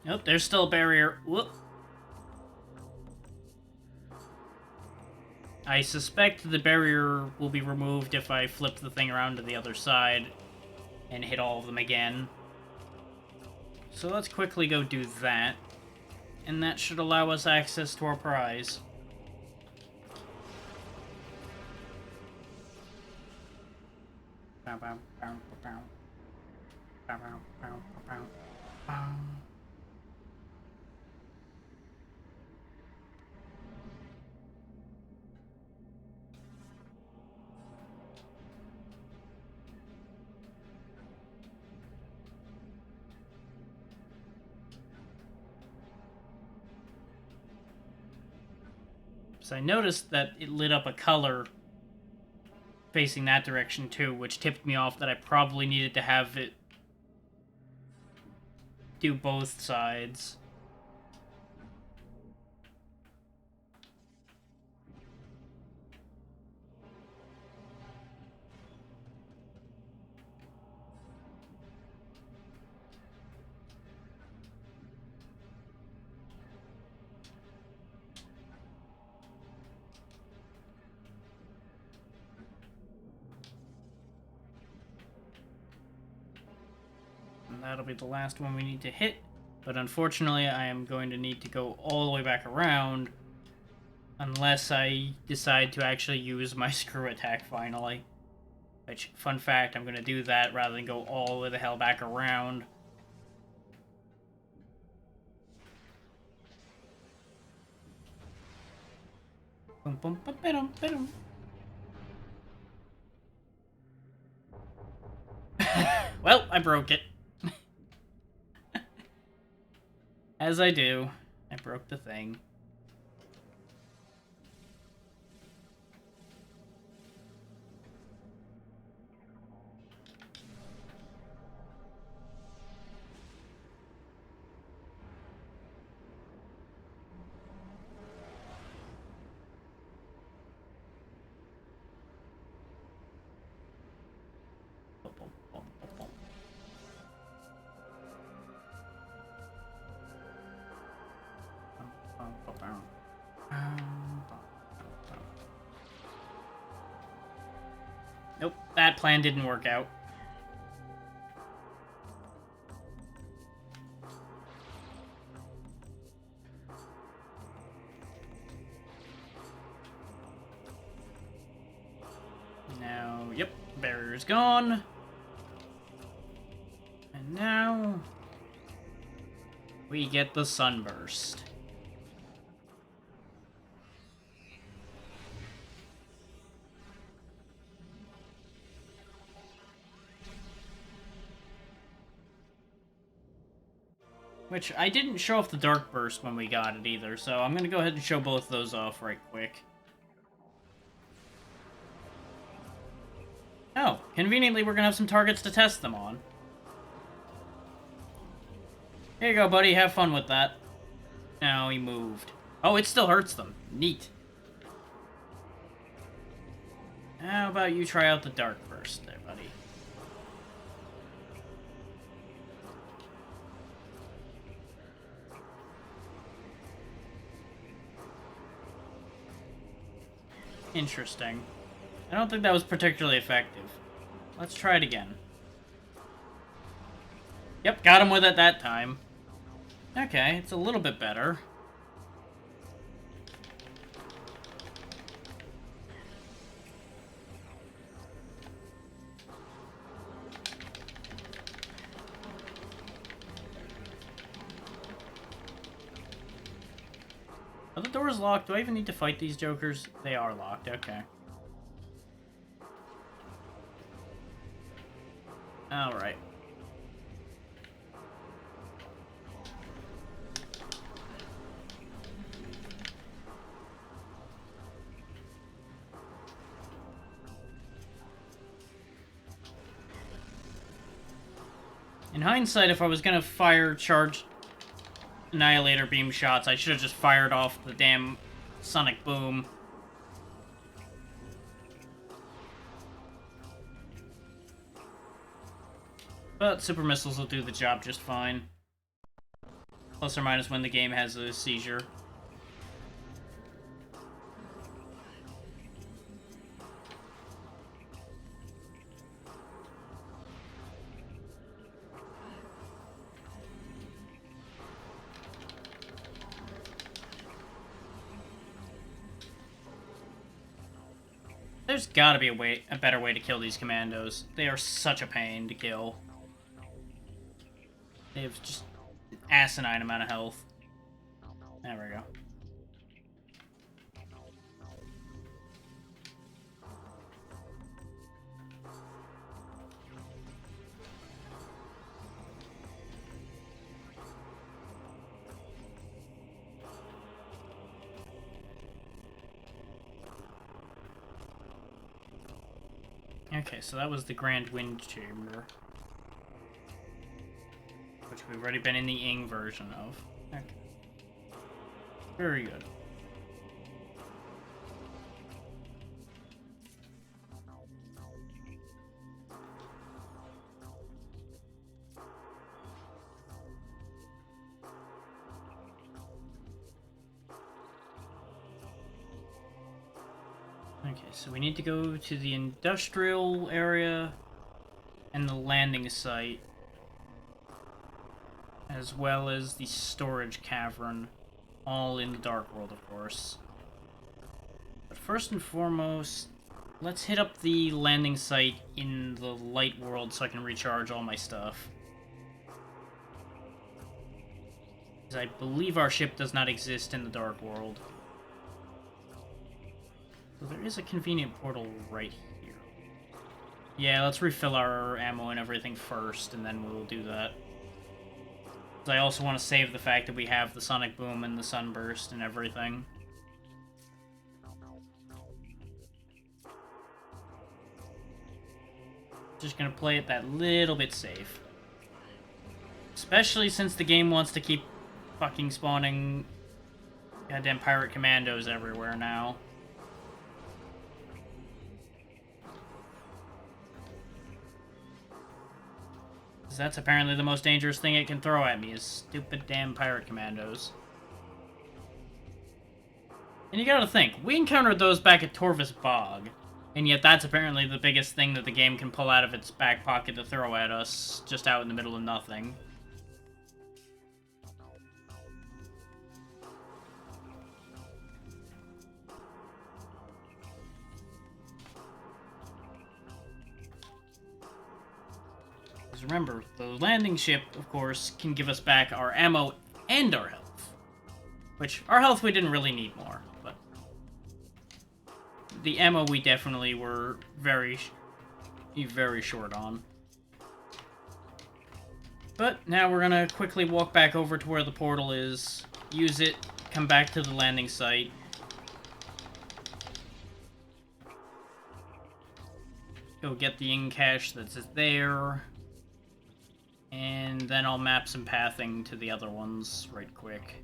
Nope, there's still a barrier. Whoop. I suspect the barrier will be removed if I flip the thing around to the other side and hit all of them again. So let's quickly go do that. And that should allow us access to our prize. Bow, bow, bow, bow, bow, bow, bow, bow, bow. So I noticed that it lit up a color facing that direction too, which tipped me off that I probably needed to have it do both sides. That'll be the last one we need to hit, but unfortunately I am going to need to go all the way back around unless I decide to actually use my screw attack finally. Which, fun fact, I'm going to do that rather than go all the way the hell back around. Boom, boom, ba, ba-dum, ba-dum. Well, I broke it. As I do, I broke the thing. Nope, that plan didn't work out. Now, yep, barrier's gone. And now we get the sunburst. Which, I didn't show off the Dark Burst when we got it either, so I'm gonna go ahead and show both those off right quick. Oh, conveniently we're gonna have some targets to test them on. Here you go, buddy, have fun with that. Now he moved. Oh, it still hurts them. Neat. How about you try out the Dark Burst there, buddy? Interesting. I don't think that was particularly effective. Let's try it again. Yep, got him with it that time. Okay, it's a little bit better. the doors locked? Do I even need to fight these jokers? They are locked, okay. Alright. In hindsight, if I was gonna fire charged Annihilator beam shots, I should have just fired off the damn sonic boom. But super missiles will do the job just fine. Plus or minus when the game has a seizure. There's gotta be a better way to kill these commandos. They are such a pain to kill. They have just an asinine amount of health. There we go. Okay, so that was the Grand Wind Chamber, which we've already been in the Ing version of. Okay. Very good. Okay, so we need to go to the industrial area and the landing site, as well as the storage cavern, all in the Dark World, of course. But first and foremost, let's hit up the landing site in the Light World so I can recharge all my stuff. Because I believe our ship does not exist in the Dark World. So there is a convenient portal right here. Yeah, let's refill our ammo and everything first, and then we'll do that. I also want to save the fact that we have the Sonic Boom and the Sunburst and everything. Just gonna play it that little bit safe. Especially since the game wants to keep fucking spawning goddamn pirate commandos everywhere now. That's apparently the most dangerous thing it can throw at me, is stupid damn pirate commandos. And you gotta think, we encountered those back at Torvus Bog, and yet that's apparently the biggest thing that the game can pull out of its back pocket to throw at us, just out in the middle of nothing. Remember, the landing ship, of course, can give us back our ammo and our health. Which, our health we didn't really need more, but... the ammo we definitely were very short on. But now we're gonna quickly walk back over to where the portal is, use it, come back to the landing site. Go get the Ing cache that's there. And then I'll map some pathing to the other ones right quick.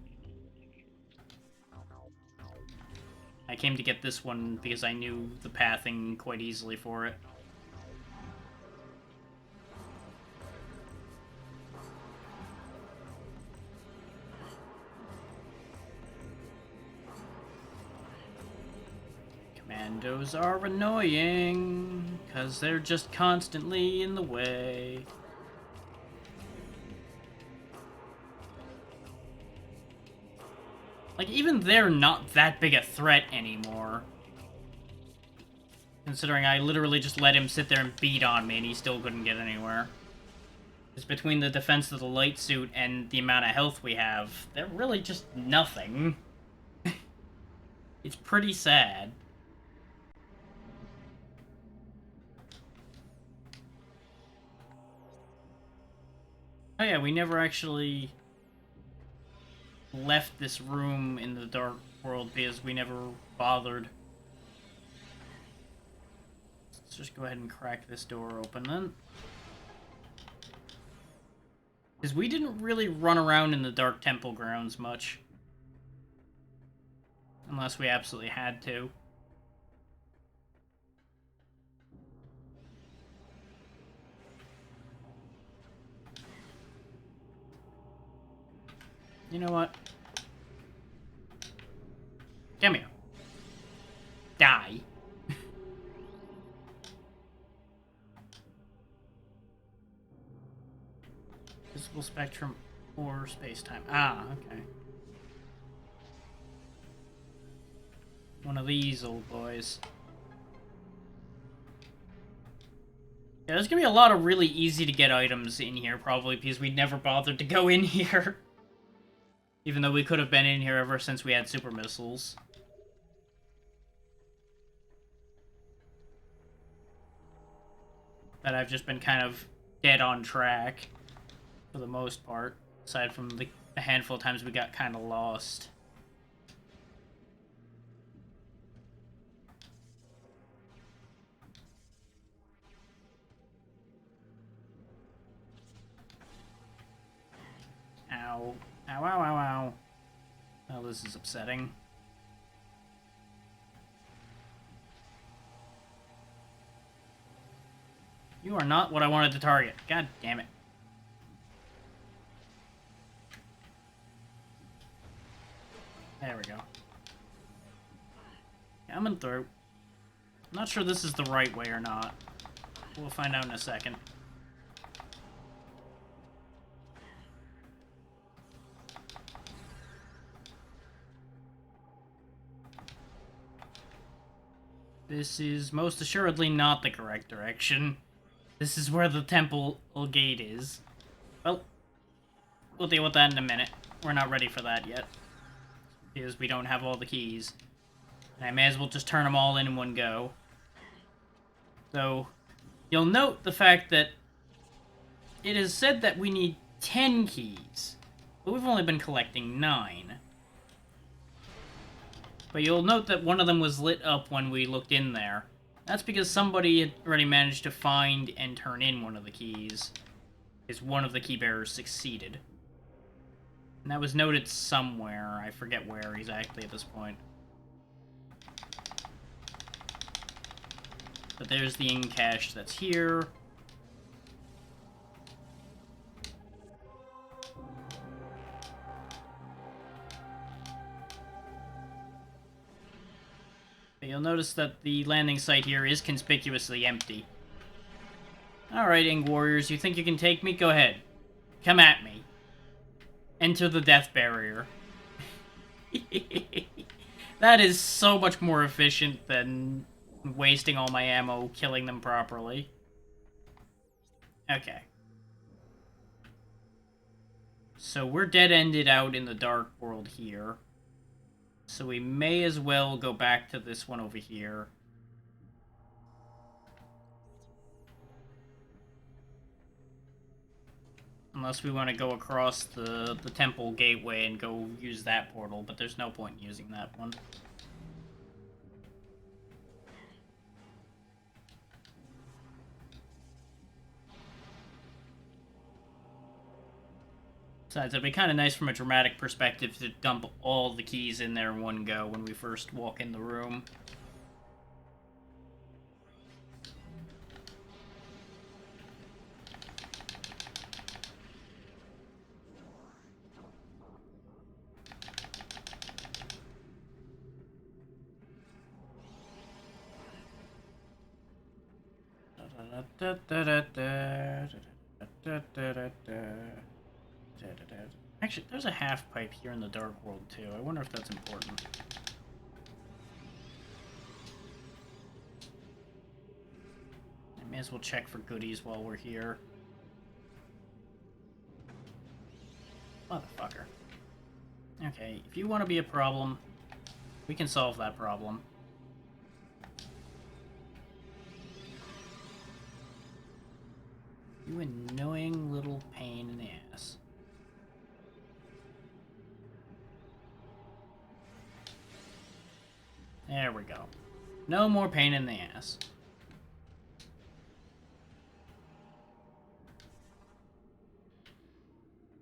I came to get this one because I knew the pathing quite easily for it. Commandos are annoying, 'cause they're just constantly in the way. Like, even they're not that big a threat anymore. Considering I literally just let him sit there and beat on me and he still couldn't get anywhere. Because between the defense of the light suit and the amount of health we have, they're really just nothing. It's pretty sad. Oh yeah, we never actually left this room in the Dark World because we never bothered. Let's just go ahead and crack this door open then. Because we didn't really run around in the Dark Temple grounds much. Unless we absolutely had to. You know what? Come here. Die. Visible spectrum or space-time. Ah, okay. One of these old boys. Yeah, there's gonna be a lot of really easy to get items in here, probably, because we never bothered to go in here. Even though we could have been in here ever since we had super missiles. That I've just been kind of dead on track, for the most part. Aside from the handful of times we got kind of lost. Ow. Ow, ow, ow, ow. Oh, this is upsetting. You are not what I wanted to target. God damn it. There we go. Coming through. I'm not sure this is the right way or not. We'll find out in a second. This is most assuredly not the correct direction. This is where the temple gate is. Well, we'll deal with that in a minute. We're not ready for that yet. Because we don't have all the keys. And I may as well just turn them all in one go. So, you'll note the fact that it is said that we need 10 keys. But we've only been collecting 9. But you'll note that one of them was lit up when we looked in there. That's because somebody had already managed to find and turn in one of the keys. Because one of the key bearers succeeded. And that was noted somewhere. I forget where exactly at this point. But there's the in-cache that's here. But you'll notice that the landing site here is conspicuously empty. Alright, Ing Warriors, you think you can take me? Go ahead. Come at me. Enter the death barrier. That is so much more efficient than wasting all my ammo killing them properly. Okay. So we're dead-ended out in the Dark World here. So we may as well go back to this one over here. Unless we want to go across the temple gateway and go use that portal, but there's no point in using that one. Besides, it'd be kind of nice from a dramatic perspective to dump all the keys in there in one go when we first walk in the room. Actually, there's a half pipe here in the Dark World too. I wonder if that's important. I may as well check for goodies while we're here. Motherfucker. Okay, if you want to be a problem, We can solve that problem. You annoying little pain in the ass. There we go. No more pain in the ass.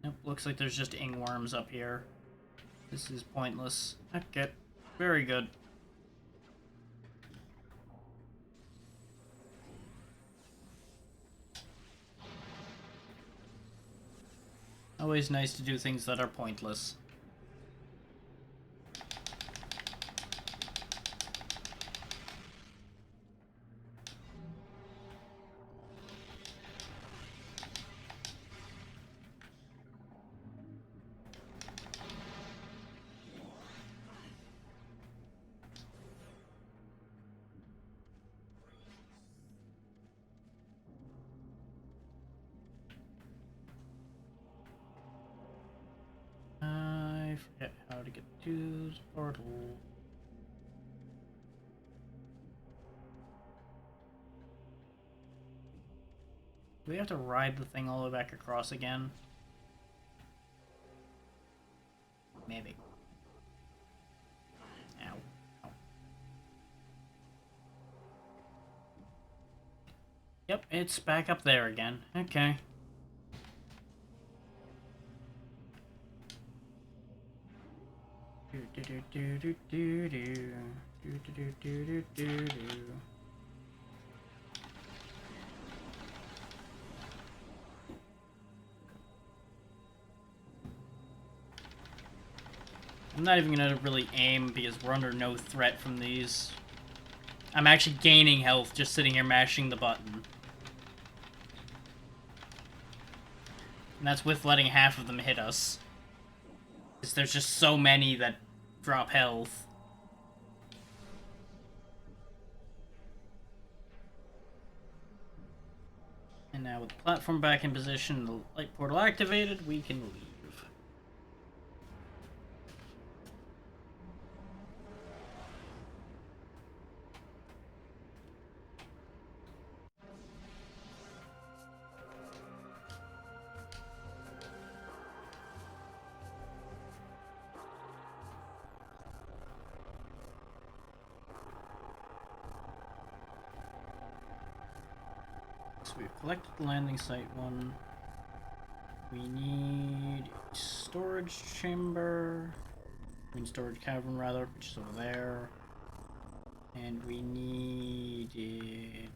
Nope, looks like there's just ingworms up here. This is pointless. Okay, very good. Always nice to do things that are pointless. I forget how to get to the portal. Do we have to ride the thing all the way back across again? Maybe. Ow. Ow. Yep, it's back up there again. Okay. I'm not even gonna really aim because we're under no threat from these. I'm actually gaining health just sitting here mashing the button. And that's with letting half of them hit us. Because there's just so many that drop health. And now with the platform back in position, the light portal activated, we can leave. So we've collected the landing site one. We need a storage chamber. I mean storage cavern rather, which is over there. And we needed...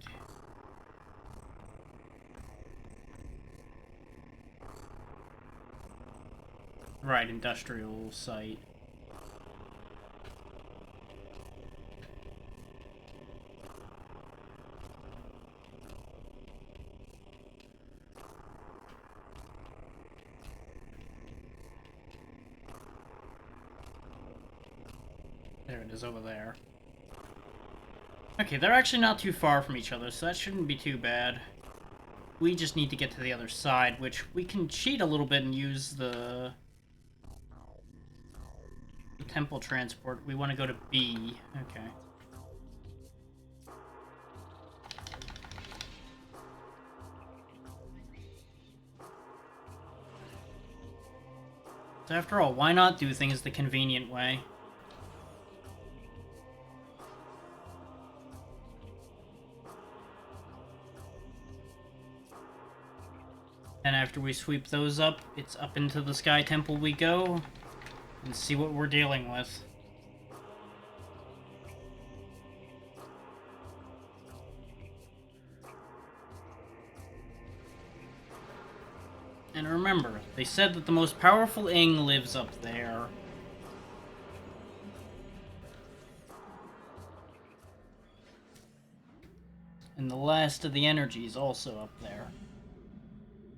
Right, industrial site. There it is over there. Okay, they're actually not too far from each other, so that shouldn't be too bad. We just need to get to the other side, which we can cheat a little bit and use the temple transport. We want to go to B. Okay. So after all, why not do things the convenient way? And after we sweep those up, it's up into the Sky Temple we go, and see what we're dealing with. And remember, they said that the most powerful Ing lives up there. And the last of the energy is also up there.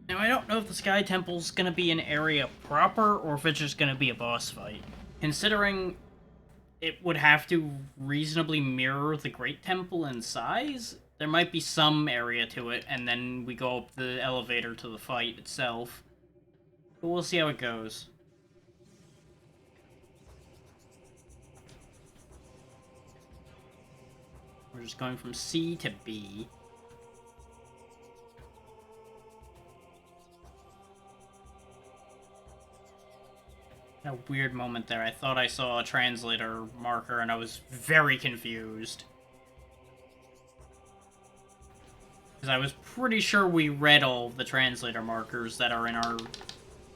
Now, I don't know if the Sky Temple's gonna be an area proper, or if it's just gonna be a boss fight. Considering it would have to reasonably mirror the Great Temple in size, there might be some area to it, and then we go up the elevator to the fight itself. But we'll see how it goes. We're just going from C to B. A weird moment there. I thought I saw a translator marker and I was very confused. Because I was pretty sure we read all the translator markers that are in our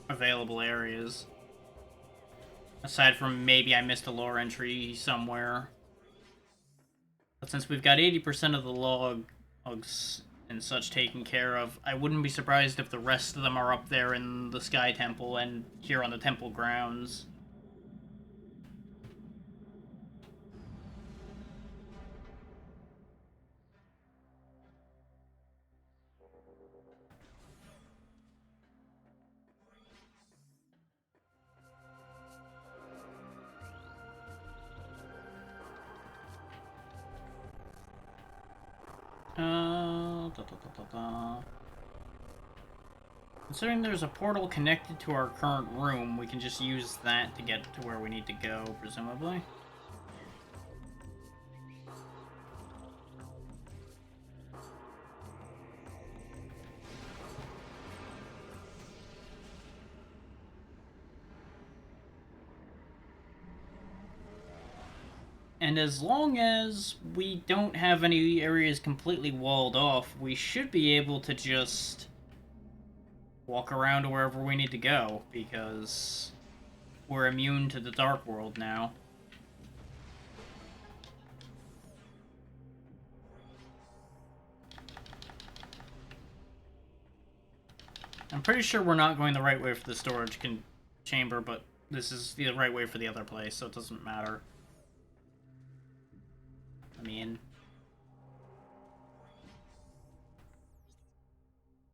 available areas. Aside from maybe I missed a lore entry somewhere. But since we've got 80% of the logs and such taken care of, I wouldn't be surprised if the rest of them are up there in the Sky Temple and here on the temple grounds. Considering there's a portal connected to our current room, we can just use that to get to where we need to go, presumably. And as long as we don't have any areas completely walled off, we should be able to just walk around to wherever we need to go, because we're immune to the Dark World now. I'm pretty sure we're not going the right way for the storage chamber, but this is the right way for the other place, so it doesn't matter. I mean,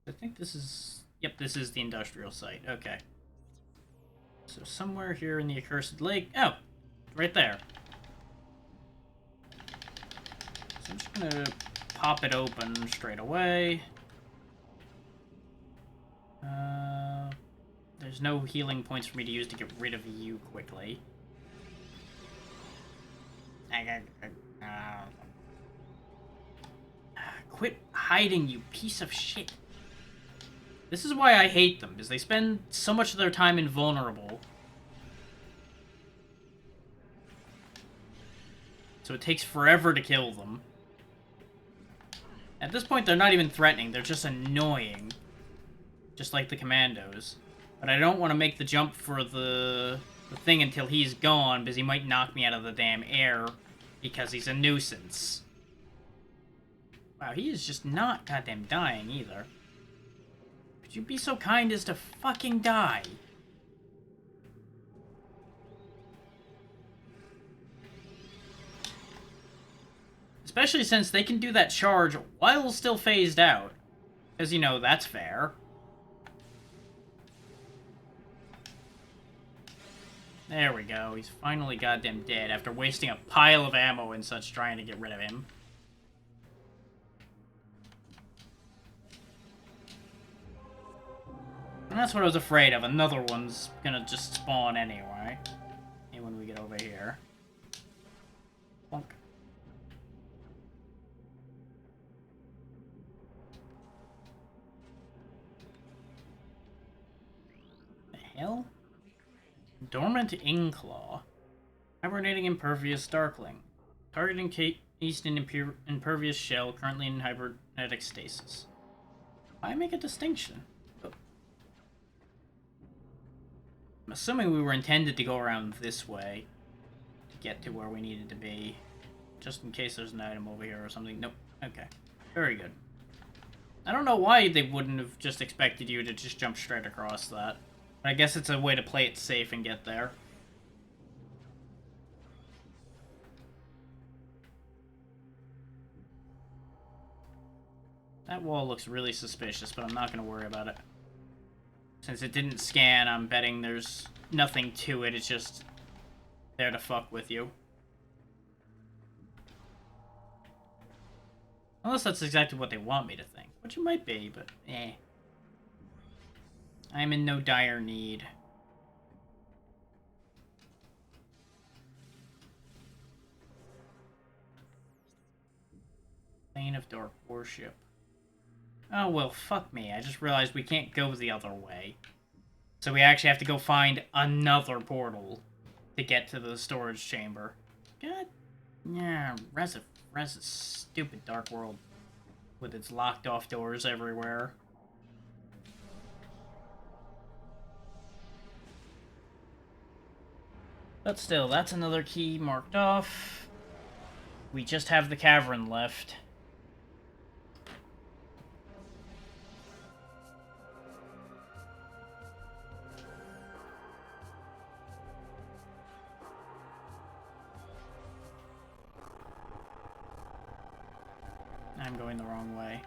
I think this is... Yep, this is the industrial site. Okay. So somewhere here in the Accursed Lake... Oh! Right there. So I'm just gonna pop it open straight away. There's no healing points for me to use to get rid of you quickly. Quit hiding, you piece of shit. This is why I hate them, because they spend so much of their time invulnerable. So it takes forever to kill them. At this point, they're not even threatening, they're just annoying. Just like the commandos. But I don't want to make the jump for the thing until he's gone, because he might knock me out of the damn air, because he's a nuisance. Wow, he is just not goddamn dying, either. Could you be so kind as to fucking die? Especially since they can do that charge while still phased out. Because, you know, that's fair. There we go. He's finally goddamn dead after wasting a pile of ammo and such trying to get rid of him. And that's what I was afraid of. Another one's gonna just spawn anyway. And when we get over here. Plunk. The hell? Dormant Inkclaw. Hibernating Impervious Darkling. Targeting east impervious shell, currently in hibernetic stasis. Why make a distinction? Oh. I'm assuming we were intended to go around this way to get to where we needed to be. Just in case there's an item over here or something. Nope. Okay. Very good. I don't know why they wouldn't have just expected you to just jump straight across that. I guess it's a way to play it safe and get there. That wall looks really suspicious, but I'm not going to worry about it. Since it didn't scan, I'm betting there's nothing to it. It's just there to fuck with you. Unless that's exactly what they want me to think. Which it might be, but eh. I'm in no dire need. Plane of Dark Warship. Oh, well, fuck me. I just realized we can't go the other way. So we actually have to go find another portal to get to the storage chamber. God. Yeah, Res is stupid Dark World. With its locked off doors everywhere. But still, that's another key marked off. We just have the cavern left. I'm going the wrong way.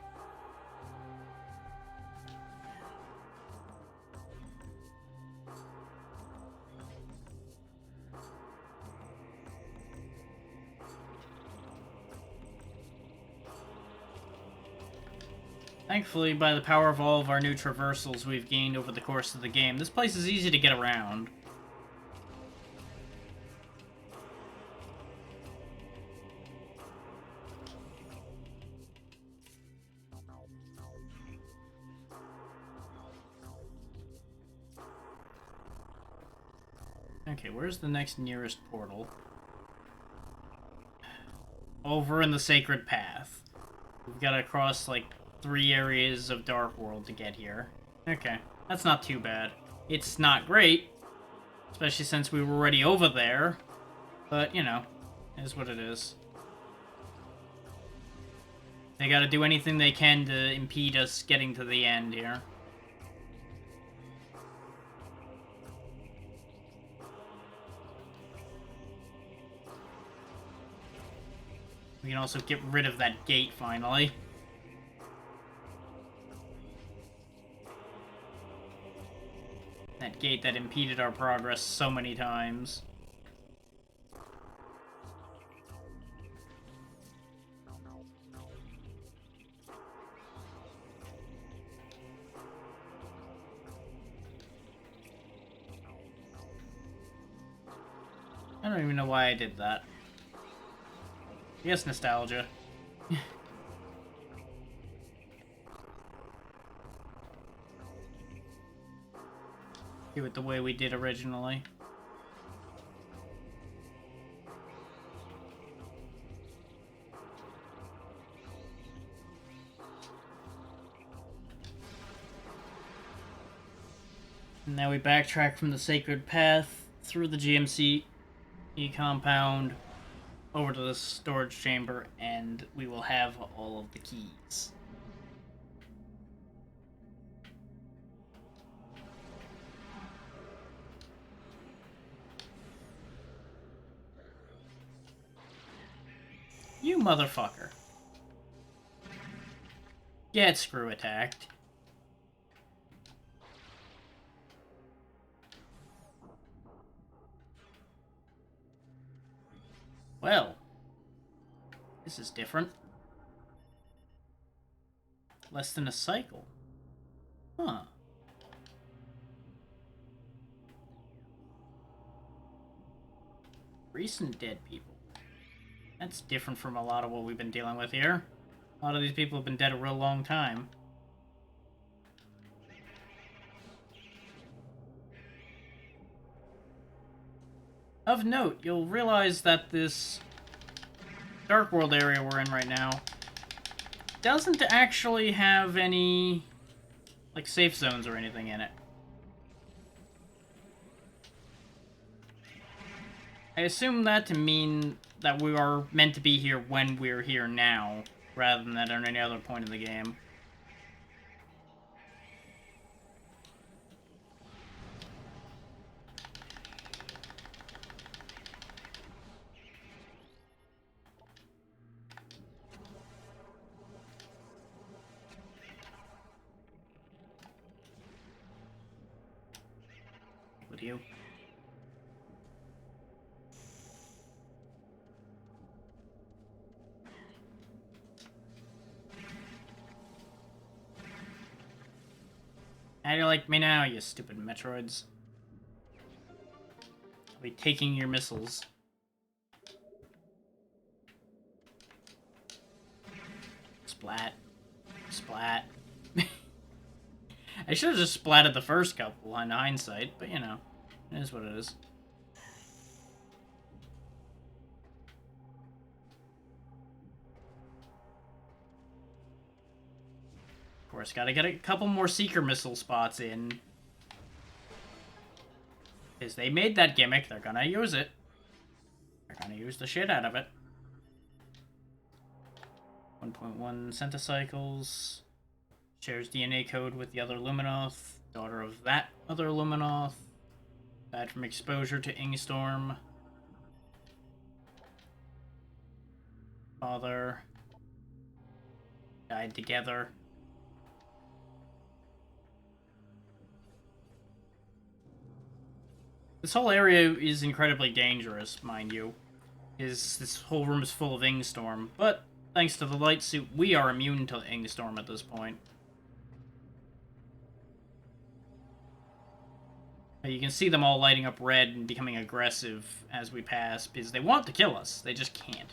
Thankfully, by the power of all of our new traversals we've gained over the course of the game, this place is easy to get around. Okay, where's the next nearest portal? Over in the Sacred Path. We've got to cross, like, 3 areas of Dark World to get here. Okay, that's not too bad. It's not great, especially since we were already over there. But, you know, it is what it is. They gotta do anything they can to impede us getting to the end here. We can also get rid of that gate, finally. That gate that impeded our progress so many times. I don't even know why I did that. I guess nostalgia. Do it the way we did originally. And now we backtrack from the Sacred Path through the GMC compound over to the storage chamber, and we will have all of the keys. You motherfucker. Get screw attacked. Well, this is different. Less than a cycle. Huh. Recent dead people. That's different from a lot of what we've been dealing with here. A lot of these people have been dead a real long time. Of note, you'll realize that this Dark World area we're in right now doesn't actually have any, like, safe zones or anything in it. I assume that to mean that we are meant to be here when we're here now, rather than at any other point in the game. With you. How do you like me now, you stupid Metroids? I'll be taking your missiles. Splat. Splat. I should have just splatted the first couple in hindsight, but you know, it is what it is. Of course, gotta get a couple more Seeker Missile spots in. Because they made that gimmick, they're gonna use it. They're gonna use the shit out of it. 1.1 centicycles. Shares DNA code with the other Luminoth. Daughter of that other Luminoth. Died from exposure to Ingstorm. Father. Died together. This whole area is incredibly dangerous, mind you. This whole room is full of Ingstorm, but thanks to the light suit, we are immune to Ingstorm at this point. You can see them all lighting up red and becoming aggressive as we pass, because they want to kill us, they just can't.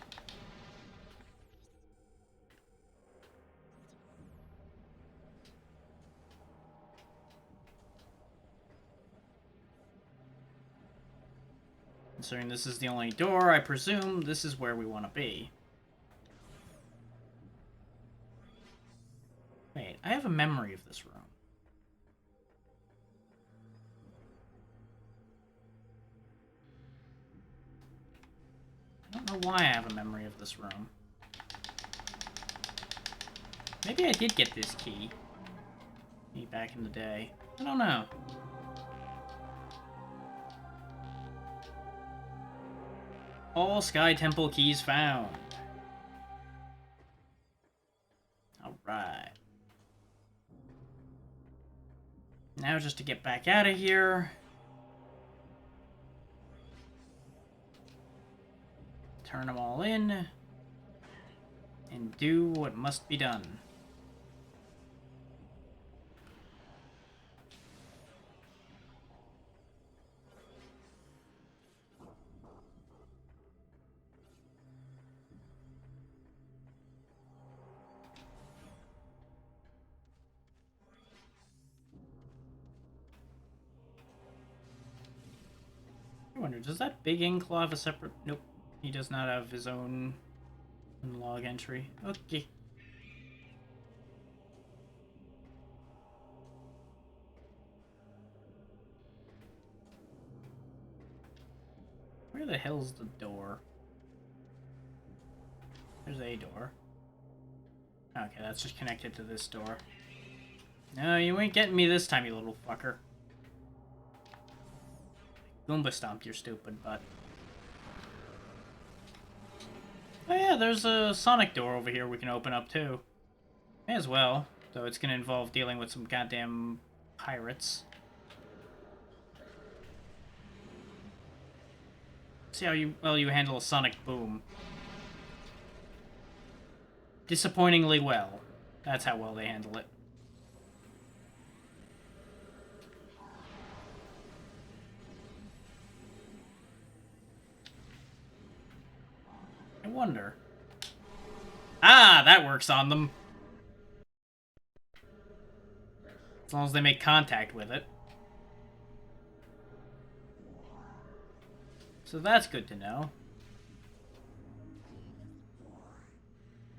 Considering this is the only door, I presume this is where we want to be. Wait, I have a memory of this room. I don't know why I have a memory of this room. Maybe I did get this key. Maybe back in the day. I don't know. All Sky Temple keys found. Alright. Now just to get back out of here. Turn them all in. And do what must be done. I wonder, does that big Inkclaw have a separate... Nope. He does not have his own log entry. Okay. Where the hell's the door? There's a door. Okay, that's just connected to this door. No, you ain't getting me this time, you little fucker. Goomba stomped your stupid butt. Oh yeah, there's a Sonic door over here we can open up too. May as well, though it's gonna involve dealing with some goddamn pirates. See how well you handle a Sonic Boom. Disappointingly well. That's how well they handle it. I wonder. Ah, that works on them. As long as they make contact with it. So that's good to know.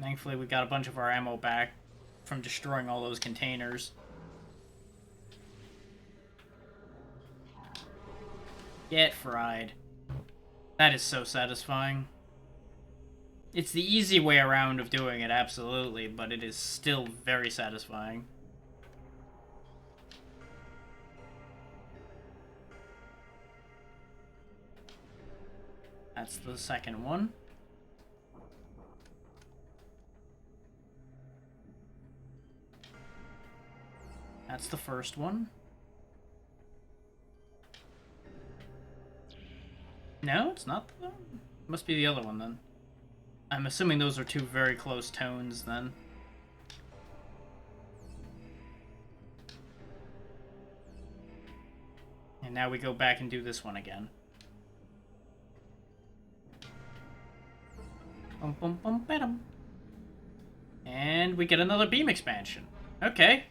Thankfully, we got a bunch of our ammo back from destroying all those containers. Get fried. That is so satisfying. It's the easy way around of doing it, absolutely, but it is still very satisfying. That's the second one. That's the first one. No, it's not the one. Must be the other one, then. I'm assuming those are two very close tones, then. And now we go back and do this one again. Bum, bum, bum, ba-dum. And we get another beam expansion. Okay.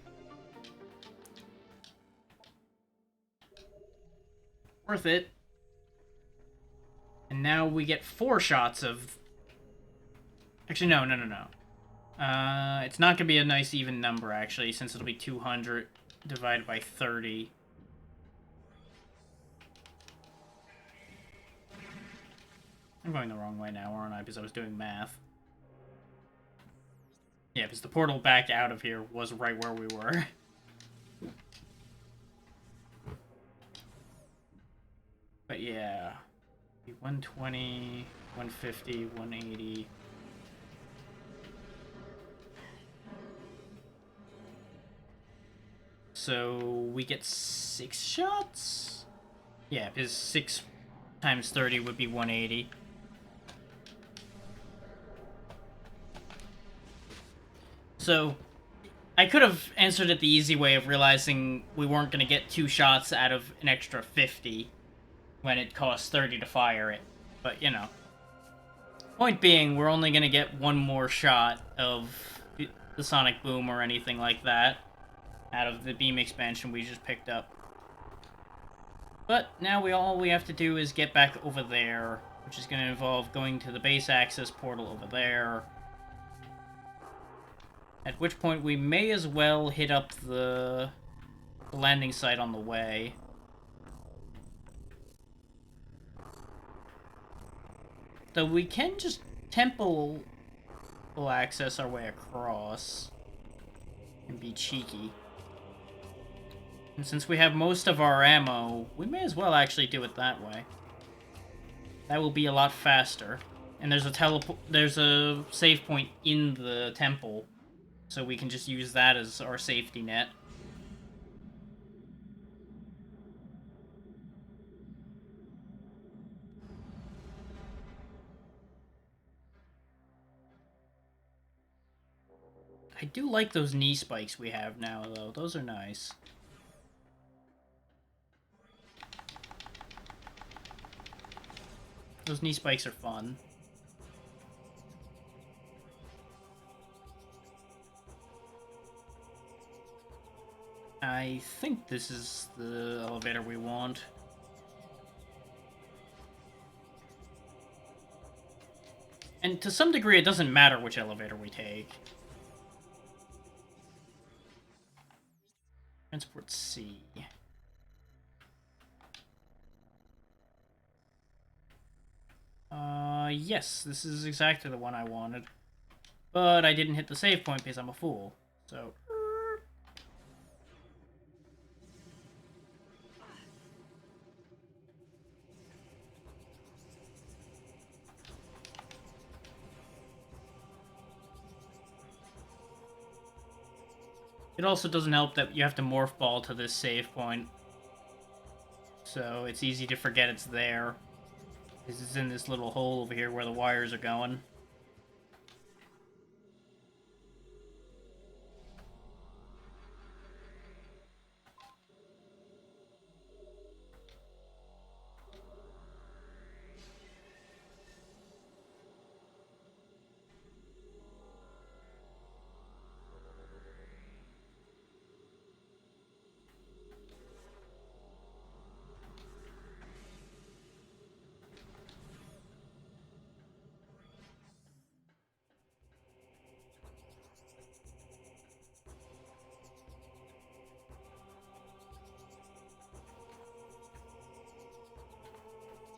Worth it. And now we get 4 shots of... Actually, no. It's not going to be a nice even number, actually, since it'll be 200 divided by 30. I'm going the wrong way now, aren't I? Because I was doing math. Yeah, because the portal back out of here was right where we were. But yeah. 120, 150, 180... So we get 6 shots? Yeah, because 6 times 30 would be 180. So I could have answered it the easy way of realizing we weren't going to get 2 shots out of an extra 50 when it costs 30 to fire it. But, you know. Point being, we're only going to get 1 more shot of the Sonic Boom or anything like that out of the beam expansion we just picked up. But now all we have to do is get back over there, which is going to involve going to the base access portal over there. At which point we may as well hit up the landing site on the way. Though we can just temple access our way across and be cheeky. And since we have most of our ammo, we may as well actually do it that way. That will be a lot faster. And there's a save point in the temple, so we can just use that as our safety net. I do like those knee spikes we have now, though. Those are nice. Those knee spikes are fun. I think this is the elevator we want. And to some degree, it doesn't matter which elevator we take. Transport C. Yes, this is exactly the one I wanted. But I didn't hit the save point because I'm a fool. So... It also doesn't help that you have to morph ball to this save point. So it's easy to forget it's there. This is in this little hole over here where the wires are going.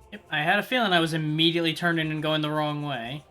Yep, I had a feeling I was immediately turning and going the wrong way.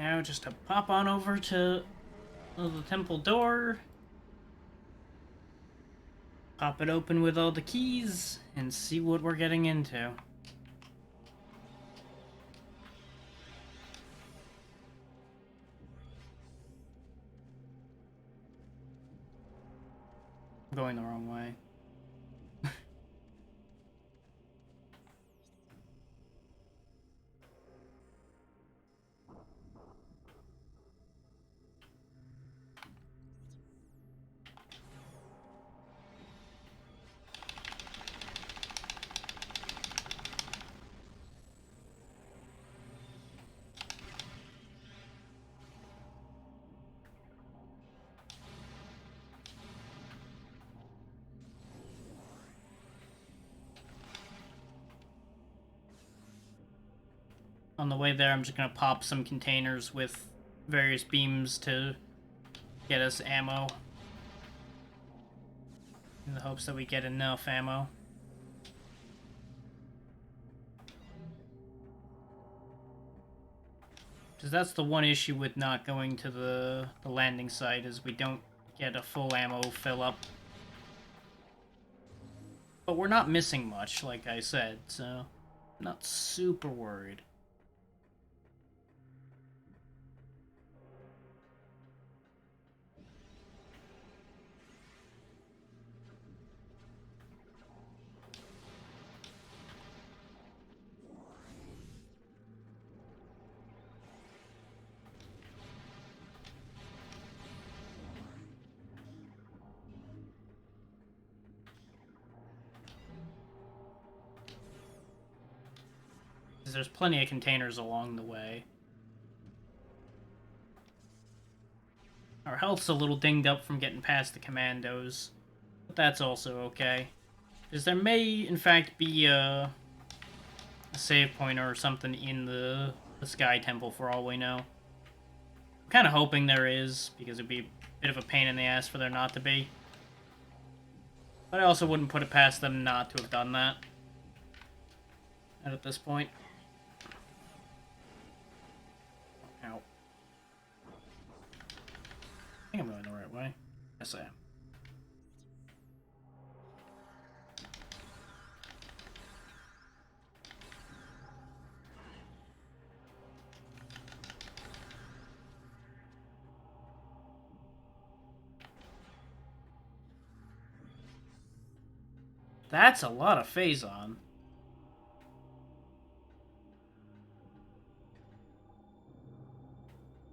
Now just to pop on over to the temple door, pop it open with all the keys, and see what we're getting into. I'm going the wrong way. On the way there, I'm just gonna pop some containers with various beams to get us ammo. In the hopes that we get enough ammo. Because that's the one issue with not going to the landing site, is we don't get a full ammo fill up. But we're not missing much, like I said, so I'm not super worried. Because there's plenty of containers along the way. Our health's a little dinged up from getting past the commandos, but that's also okay. Because there may, in fact, be a save point or something in the Sky Temple for all we know. I'm kind of hoping there is, because it'd be a bit of a pain in the ass for there not to be. But I also wouldn't put it past them not to have done that. At this point. Ow. I think I'm going the right way. Yes, I am. That's a lot of Phazon.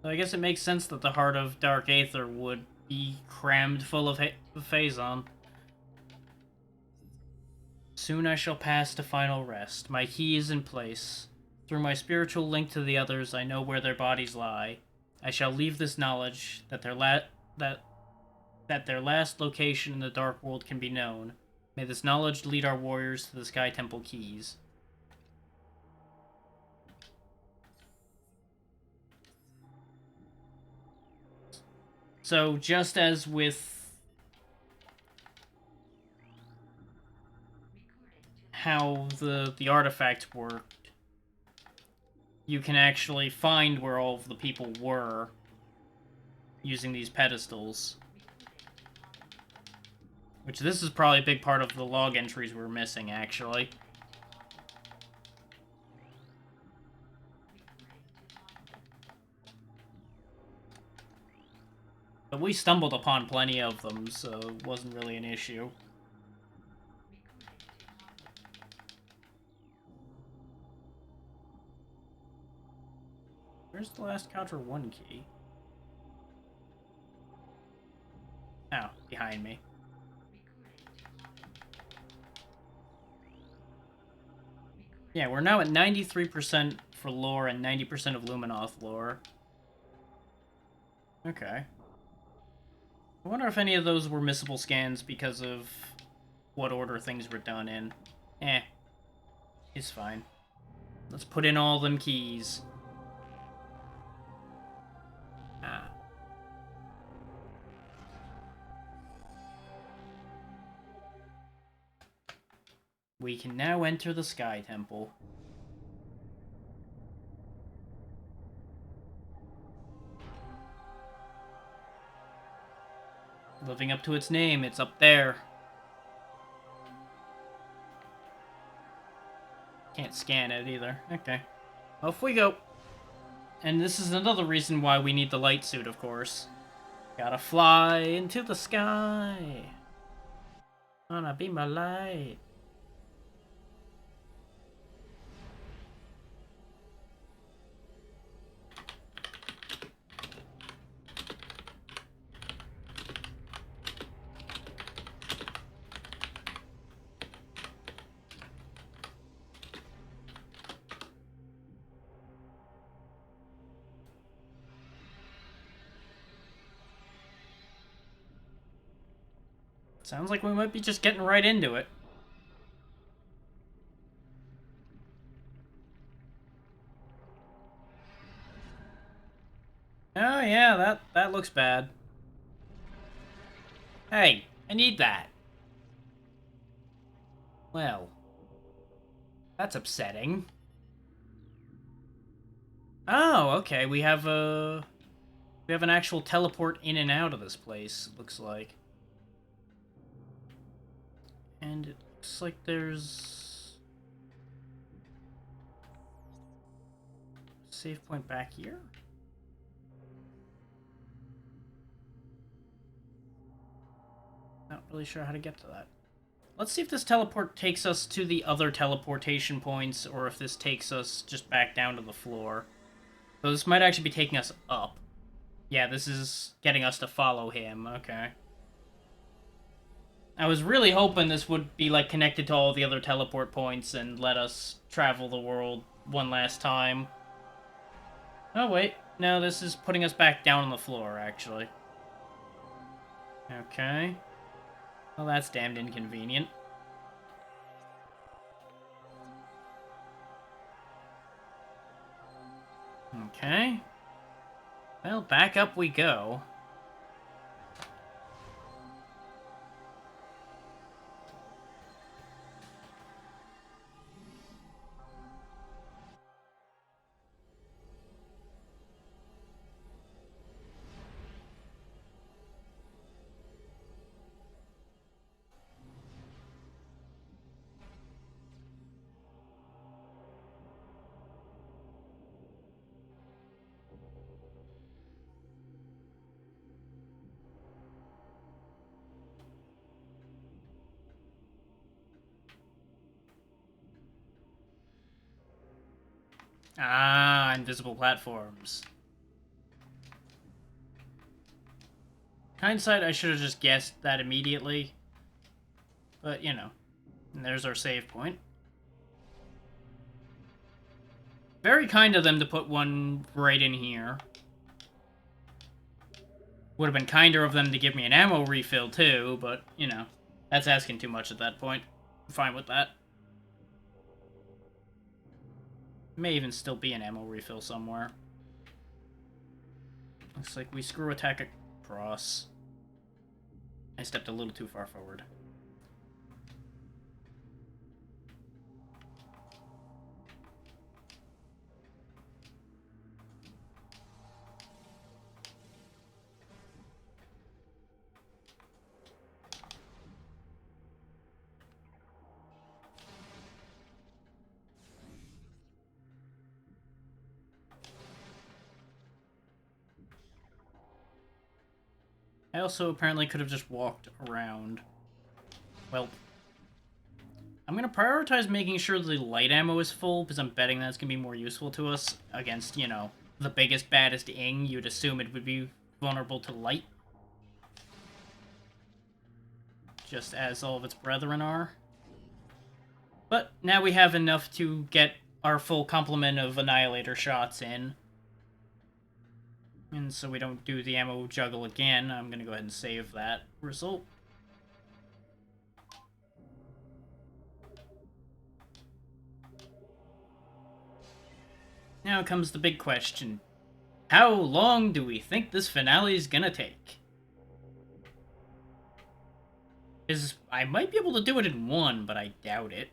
So I guess it makes sense that the Heart of Dark Aether would be crammed full of Phazon. Soon I shall pass to final rest. My key is in place. Through my spiritual link to the others, I know where their bodies lie. I shall leave this knowledge that their last location in the Dark World can be known. May this knowledge lead our warriors to the Sky Temple keys. So, just as with how the artifact worked, you can actually find where all of the people were using these pedestals. Which this is probably a big part of the log entries we're missing, actually. But we stumbled upon plenty of them, so it wasn't really an issue. Where's the last Counter 1 key? Oh, behind me. Yeah, we're now at 93% for lore and 90% of Luminoth lore. Okay. I wonder if any of those were missable scans because of what order things were done in. It's fine. Let's put in all them keys. Ah. We can now enter the Sky Temple. Living up to its name, it's up there. Can't scan it either. Okay. Off we go. And this is another reason why we need the light suit, of course. Gotta fly into the sky. Wanna be my light. Sounds like we might be just getting right into it. Oh yeah, that looks bad. Hey, I need that. Well, that's upsetting. Oh, okay, we have an actual teleport in and out of this place, looks like. And it looks like there's a save point back here. Not really sure how to get to that. Let's see if this teleport takes us to the other teleportation points, or if this takes us just back down to the floor. So this might actually be taking us up. Yeah, this is getting us to follow him. Okay. I was really hoping this would be, like, connected to all the other teleport points and let us travel the world one last time. Oh, wait. No, this is putting us back down on the floor, actually. Okay. Well, that's damned inconvenient. Okay. Well, back up we go. Ah, invisible platforms. Hindsight, I should have just guessed that immediately. But, you know. And there's our save point. Very kind of them to put one right in here. Would have been kinder of them to give me an ammo refill, too, but, you know. That's asking too much at that point. I'm fine with that. May even still be an ammo refill somewhere. Looks like we screw attack across. I stepped a little too far forward. I also apparently could have just walked around. Well, I'm going to prioritize making sure the light ammo is full, because I'm betting that's going to be more useful to us against, you know, the biggest, baddest Ing. You'd assume it would be vulnerable to light. Just as all of its brethren are. But now we have enough to get our full complement of Annihilator shots in. And so we don't do the ammo juggle again, I'm going to go ahead and save that result. Now comes the big question. How long do we think this finale is going to take? Because I might be able to do it in one, but I doubt it.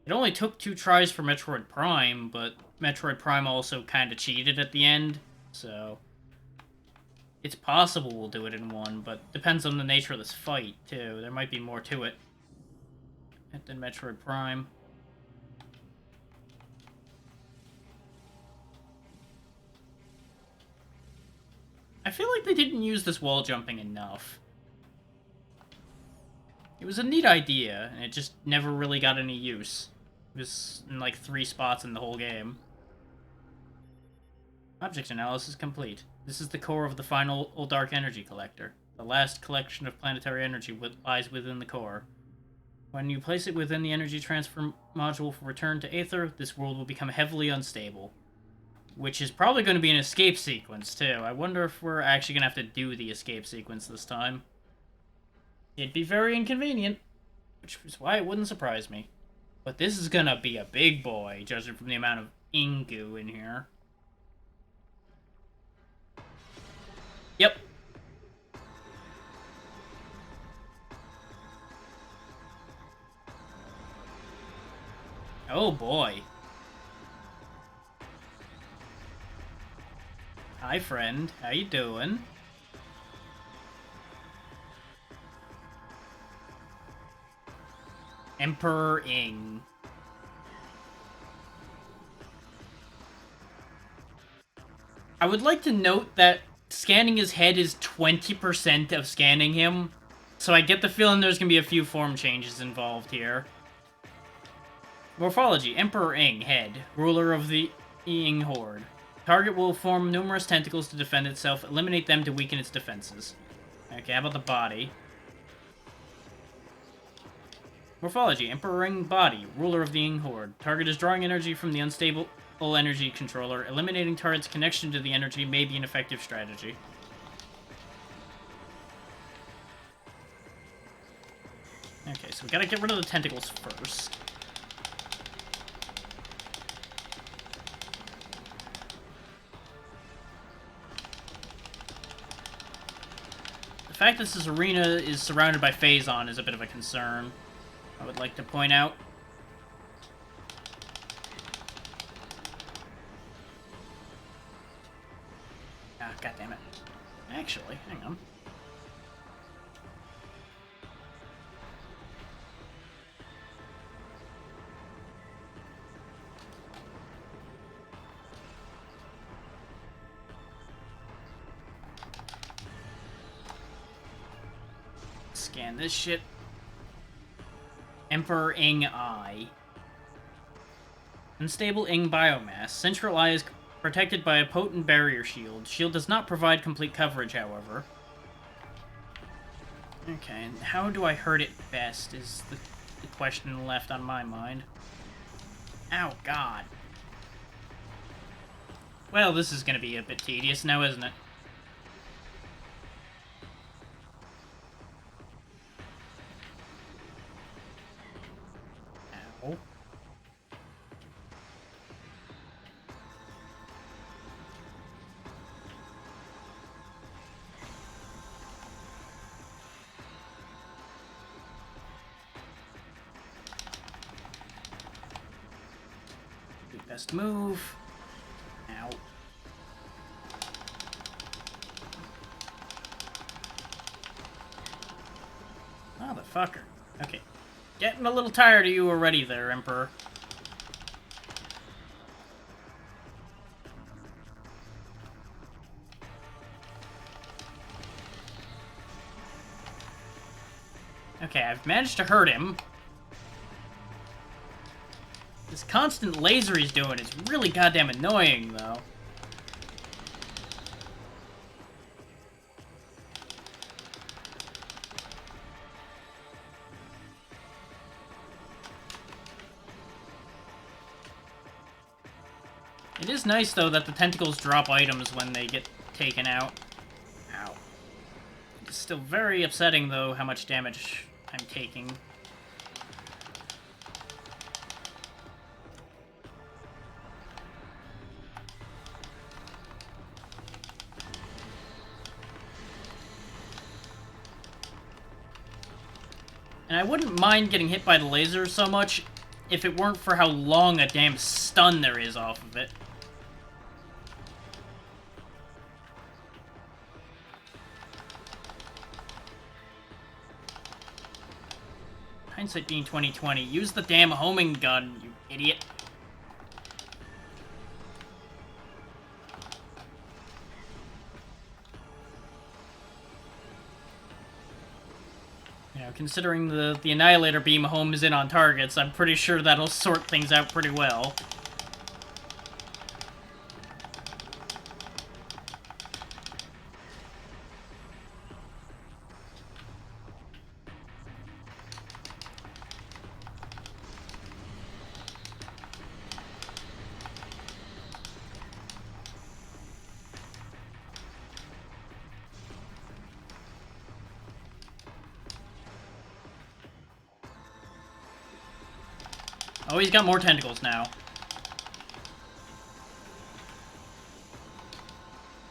It only took 2 tries for Metroid Prime, but Metroid Prime also kind of cheated at the end, so... It's possible we'll do it in one, but depends on the nature of this fight, too. There might be more to it than Metroid Prime. I feel like they didn't use this wall jumping enough. It was a neat idea, and it just never really got any use. It was in like 3 spots in the whole game. Object analysis complete. This is the core of the final Dark Energy Collector. The last collection of planetary energy lies within the core. When you place it within the energy transfer module for return to Aether, this world will become heavily unstable. Which is probably going to be an escape sequence, too. I wonder if we're actually going to have to do the escape sequence this time. It'd be very inconvenient, which is why it wouldn't surprise me. But this is going to be a big boy, judging from the amount of Ingu in here. Yep. Oh boy. Hi friend, how you doing? Emperor Ing. I would like to note that scanning his head is 20% of scanning him, so I get the feeling there's gonna be a few form changes involved here. Morphology, Emperor Ing, head, ruler of the Ing Horde. Target will form numerous tentacles to defend itself, eliminate them to weaken its defenses. Okay, how about the body? Morphology, Emperor Ing, body, ruler of the Ing Horde. Target is drawing energy from the unstable energy controller. Eliminating target's connection to the energy may be an effective strategy. Okay, so we gotta get rid of the tentacles first. The fact that this arena is surrounded by Phazon is a bit of a concern, I would like to point out. Ah, goddammit. Actually, hang on. Scan this shit. Emperor Ing Eye. Unstable Ing biomass. Central eye is protected by a potent barrier shield. Shield does not provide complete coverage, however. Okay, and how do I hurt it best is the question left on my mind. Ow, God. Well, this is gonna be a bit tedious now, isn't it? Ow. Best move. Ow. Motherfucker. Okay. Getting a little tired of you already there, Emperor. Okay, I've managed to hurt him. This constant laser he's doing is really goddamn annoying, though. It is nice, though, that the tentacles drop items when they get taken out. Ow. It's still very upsetting, though, how much damage I'm taking. And I wouldn't mind getting hit by the laser so much if it weren't for how long a damn stun there is off of it. Hindsight being 2020. Use the damn homing gun, you idiot. You know, considering the Annihilator beam homes in on targets, I'm pretty sure that'll sort things out pretty well. Oh, he's got more tentacles now.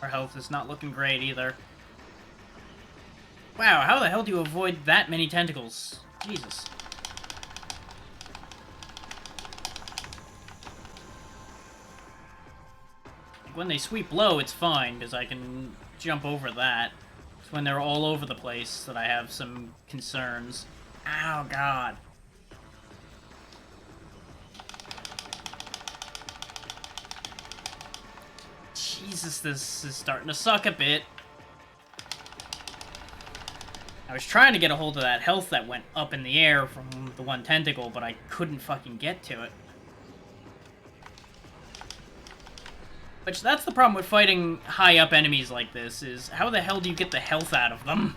Our health is not looking great either. Wow, how the hell do you avoid that many tentacles? Jesus. Like when they sweep low, it's fine, because I can jump over that. It's when they're all over the place that I have some concerns. Ow, God. Jesus, this is starting to suck a bit. I was trying to get a hold of that health that went up in the air from the one tentacle, but I couldn't fucking get to it. Which, that's the problem with fighting high-up enemies like this, is how the hell do you get the health out of them?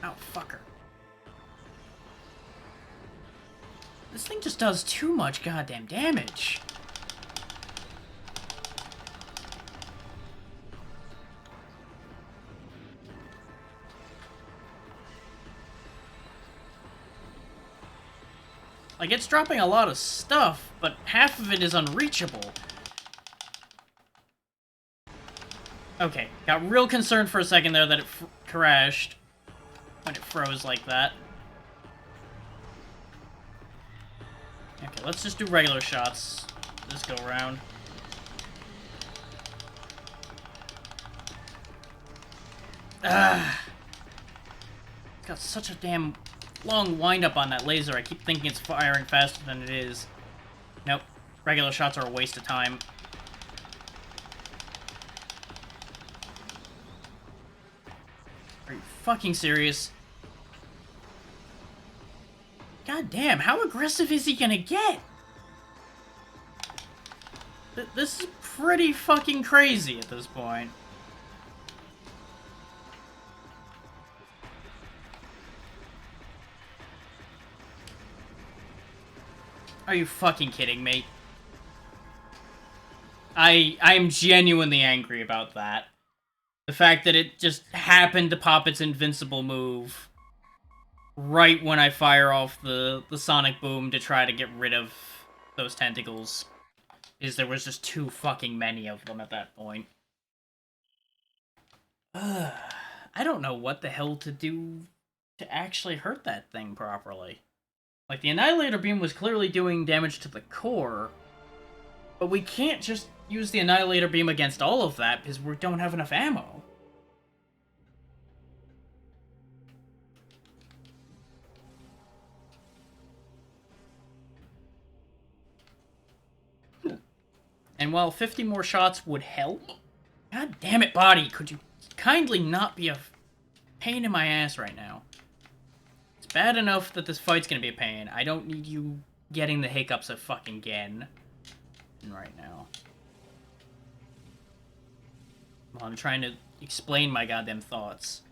Oh, fucker. This thing just does too much goddamn damage. Like, it's dropping a lot of stuff, but half of it is unreachable. Okay, got real concerned for a second there that it crashed when it froze like that. Okay, let's just do regular shots this go around. It's got such a damn long wind-up on that laser. I keep thinking it's firing faster than it is. Nope. Regular shots are a waste of time. Are you fucking serious? God damn, how aggressive is he gonna get? This is pretty fucking crazy at this point. Are you fucking kidding me? I'm genuinely angry about that. The fact that it just happened to pop its invincible move right when I fire off the sonic boom to try to get rid of those tentacles. Is there was just too fucking many of them at that point. I don't know what the hell to do to actually hurt that thing properly. Like, the Annihilator Beam was clearly doing damage to the core, but we can't just use the Annihilator Beam against all of that because we don't have enough ammo. And while 50 more shots would help, god damn it, body, could you kindly not be a pain in my ass right now? It's bad enough that this fight's gonna be a pain. I don't need you getting the hiccups of fucking again right now. Well, I'm trying to explain my goddamn thoughts.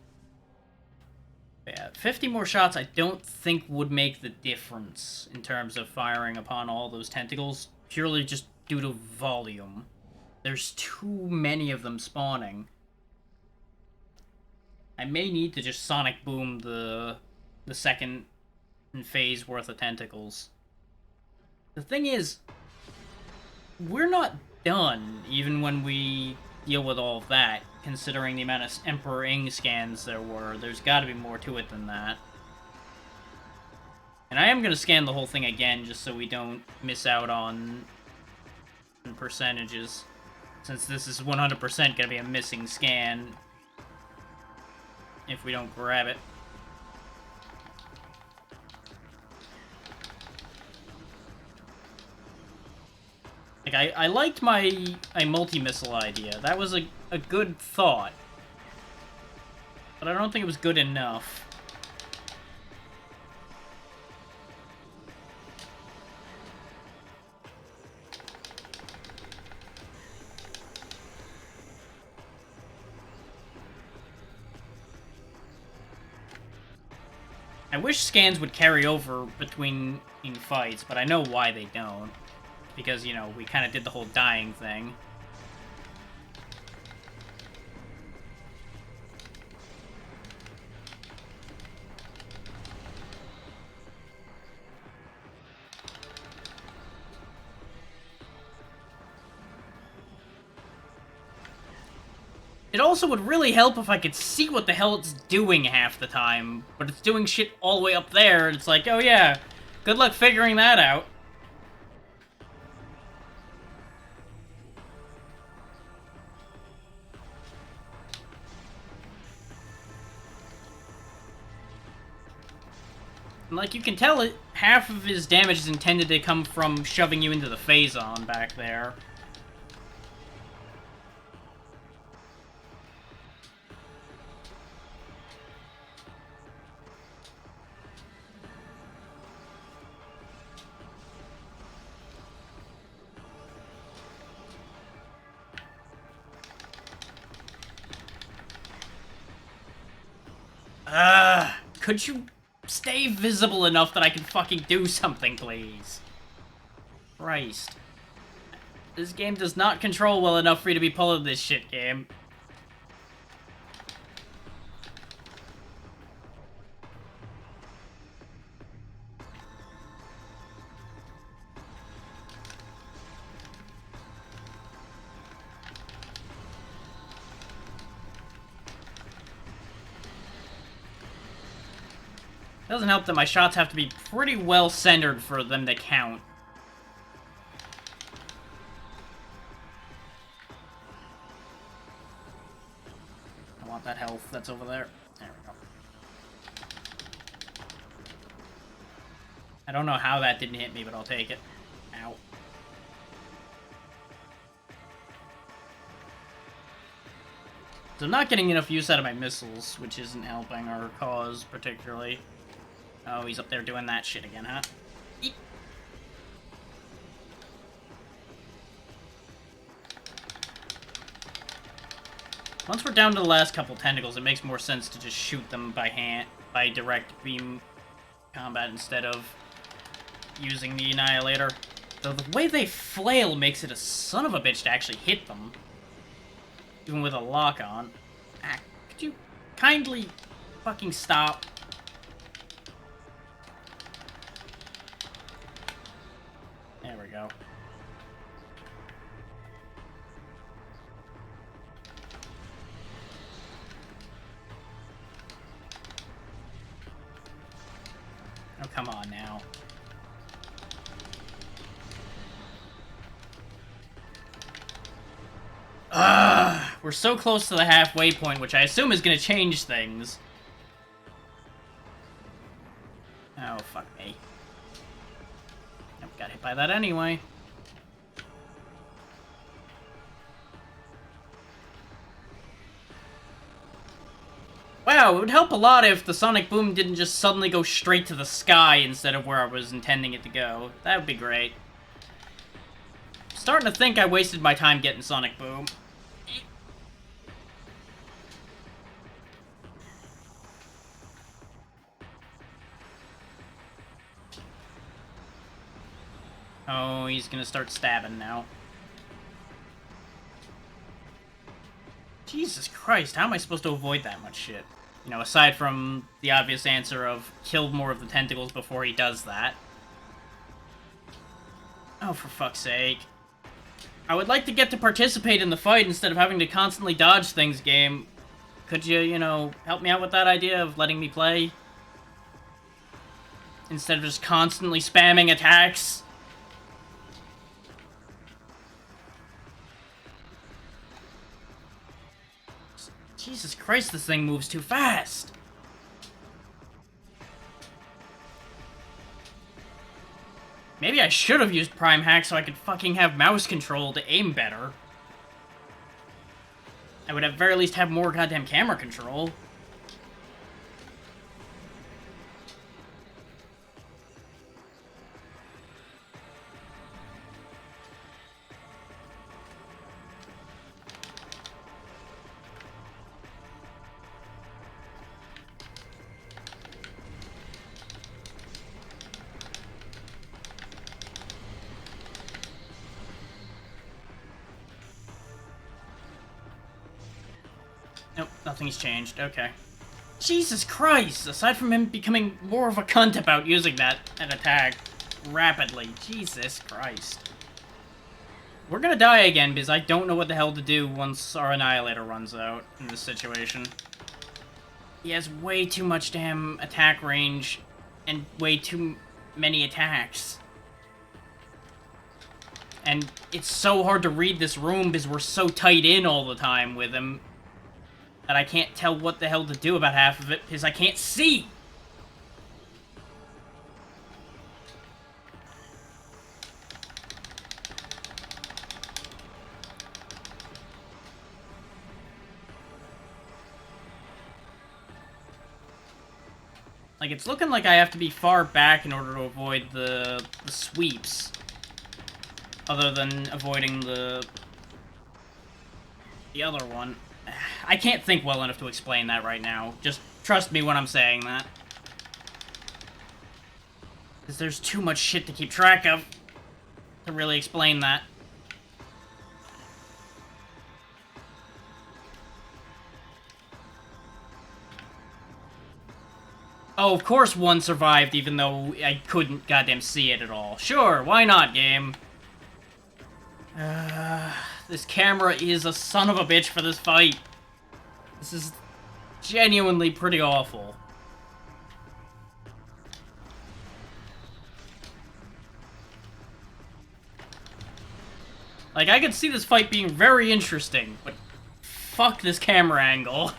But yeah, 50 more shots I don't think would make the difference in terms of firing upon all those tentacles, purely just due to volume. There's too many of them spawning. I may need to just sonic boom the second phase worth of tentacles. The thing is, we're not done, even when we deal with all of that, considering the amount of Emperor Ing scans there were. There's gotta be more to it than that. And I am gonna scan the whole thing again, just so we don't miss out on percentages. Since this is 100% gonna be a missing scan if we don't grab it. Like, I liked my multi-missile idea. That was a good thought. But I don't think it was good enough. I wish scans would carry over between fights, but I know why they don't. Because, you know, we kind of did the whole dying thing. It also would really help if I could see what the hell it's doing half the time, but it's doing shit all the way up there, and it's like, oh yeah, good luck figuring that out. And like you can tell, half of his damage is intended to come from shoving you into the Phazon back there. Could you stay visible enough that I can fucking do something, please? Christ. This game does not control well enough for you to be pulling this shit, game. Doesn't help that my shots have to be pretty well centered for them to count. I want that health that's over there. There we go. I don't know how that didn't hit me, but I'll take it. Ow. So I'm not getting enough use out of my missiles, which isn't helping our cause particularly. Oh, he's up there doing that shit again, huh? Eep. Once we're down to the last couple tentacles, it makes more sense to just shoot them by hand, by direct beam combat instead of using the Annihilator. Though the way they flail makes it a son of a bitch to actually hit them. Even with a lock-on. Ah, could you kindly fucking stop? There we go. Oh, come on now. We're so close to the halfway point, which I assume is gonna change things. Oh, fuck me. Got hit by that anyway. Wow, it would help a lot if the sonic boom didn't just suddenly go straight to the sky instead of where I was intending it to go. That would be great. I'm starting to think I wasted my time getting sonic boom. Oh, he's gonna start stabbing now. Jesus Christ, how am I supposed to avoid that much shit? You know, aside from the obvious answer of kill more of the tentacles before he does that. Oh, for fuck's sake. I would like to get to participate in the fight instead of having to constantly dodge things, game. Could you, help me out with that idea of letting me play? Instead of just constantly spamming attacks? Jesus Christ, this thing moves too fast! Maybe I should have used Prime Hack so I could fucking have mouse control to aim better. I would at very least have more goddamn camera control. Nope, nothing's changed. Okay. Jesus Christ! Aside from him becoming more of a cunt about using that attack rapidly. Jesus Christ. We're gonna die again because I don't know what the hell to do once our Annihilator runs out in this situation. He has way too much damn attack range and way too many attacks. And it's so hard to read this room because we're so tight in all the time with him that I can't tell what the hell to do about half of it because I can't see! Like, it's looking like I have to be far back in order to avoid the sweeps. Other than avoiding the other one. I can't think well enough to explain that right now. Just trust me when I'm saying that. Because there's too much shit to keep track of to really explain that. Oh, of course one survived even though I couldn't goddamn see it at all. Sure, why not, game? This camera is a son of a bitch for this fight. This is genuinely pretty awful. Like, I could see this fight being very interesting, but fuck this camera angle.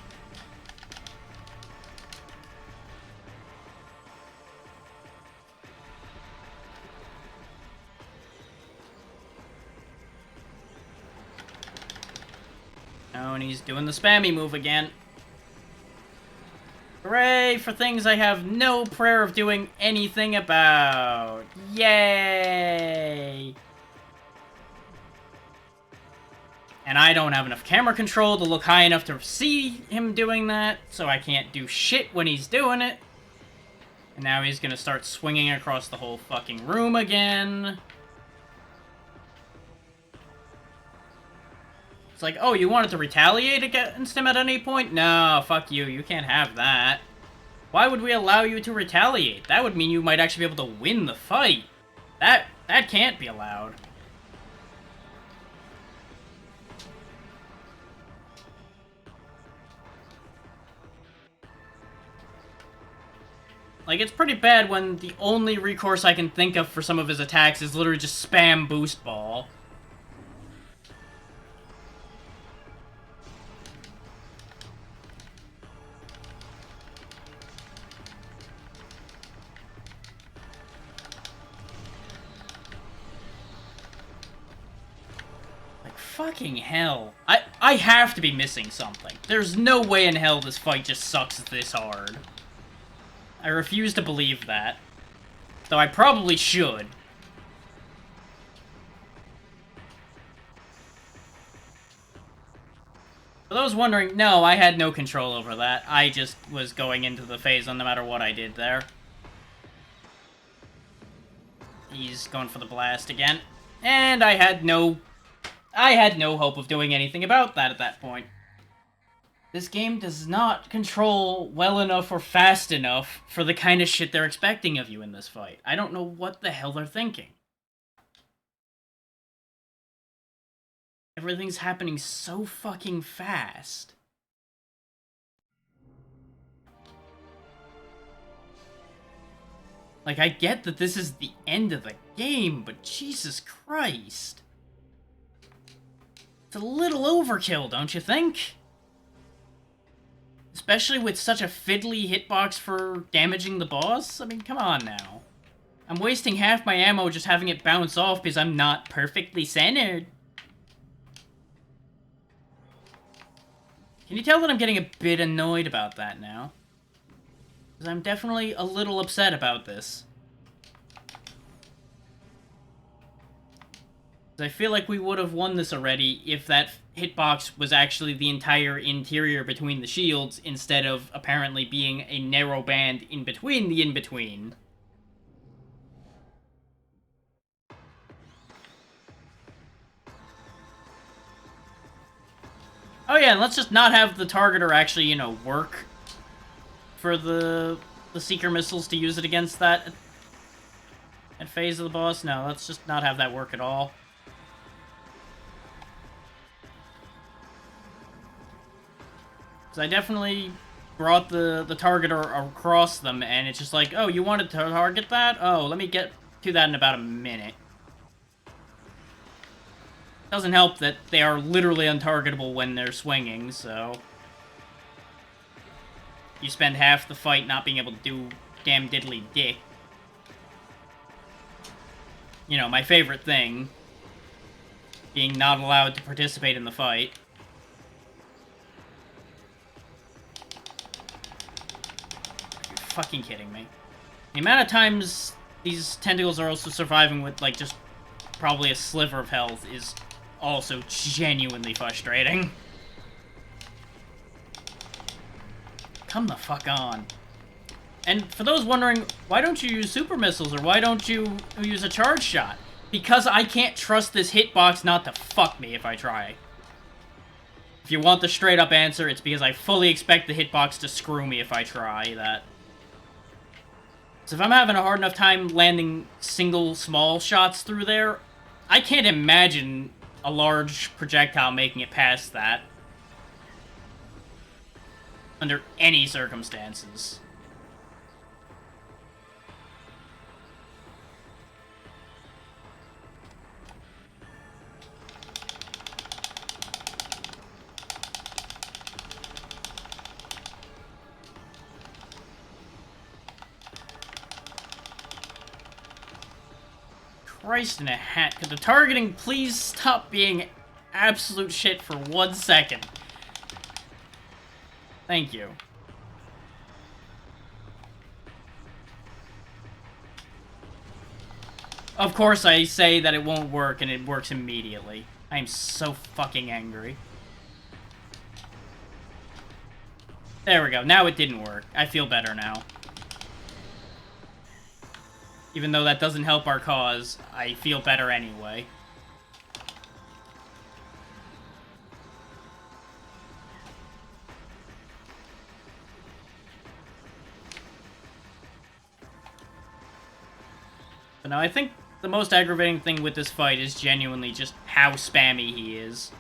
Oh, and he's doing the spammy move again. Hooray for things I have no prayer of doing anything about. Yay! And I don't have enough camera control to look high enough to see him doing that, so I can't do shit when he's doing it. And now he's gonna start swinging across the whole fucking room again. It's like, oh, you wanted to retaliate against him at any point? No, fuck you. You can't have that. Why would we allow you to retaliate? That would mean you might actually be able to win the fight. That can't be allowed. Like, it's pretty bad when the only recourse I can think of for some of his attacks is literally just spam boost ball. Fucking hell. I have to be missing something. There's no way in hell this fight just sucks this hard. I refuse to believe that. Though I probably should. For those wondering, no, I had no control over that. I just was going into the phase no matter what I did there. He's going for the blast again. And I had no hope of doing anything about that at that point. This game does not control well enough or fast enough for the kind of shit they're expecting of you in this fight. I don't know what the hell they're thinking. Everything's happening so fucking fast. Like, I get that this is the end of the game, but Jesus Christ. It's a little overkill, don't you think? Especially with such a fiddly hitbox for damaging the boss? I mean, come on now. I'm wasting half my ammo just having it bounce off because I'm not perfectly centered. Can you tell that I'm getting a bit annoyed about that now? Because I'm definitely a little upset about this. I feel like we would have won this already if that hitbox was actually the entire interior between the shields instead of apparently being a narrow band in between the in-between. Oh yeah, and let's just not have the targeter actually, you know, work for the Seeker missiles to use it against that phase of the boss. No, let's just not have that work at all. I definitely brought the targeter across them, and it's just like, oh, you wanted to target that? Oh, let me get to that in about a minute. Doesn't help that they are literally untargetable when they're swinging, so... You spend half the fight not being able to do damn diddly dick. You know, my favorite thing. Being not allowed to participate in the fight. Fucking kidding me. The amount of times these tentacles are also surviving with, like, just probably a sliver of health is also genuinely frustrating. Come the fuck on. And for those wondering, why don't you use super missiles, or why don't you use a charge shot? Because I can't trust this hitbox not to fuck me if I try. If you want the straight up answer, it's because I fully expect the hitbox to screw me if I try that. So if I'm having a hard enough time landing single small shots through there, I can't imagine a large projectile making it past that. Under any circumstances. Christ in a hat. Could the targeting please stop being absolute shit for 1 second? Thank you. Of course I say that it won't work, and it works immediately. I am so fucking angry. There we go. Now it didn't work. I feel better now. Even though that doesn't help our cause, I feel better anyway. But no, I think the most aggravating thing with this fight is genuinely just how spammy he is.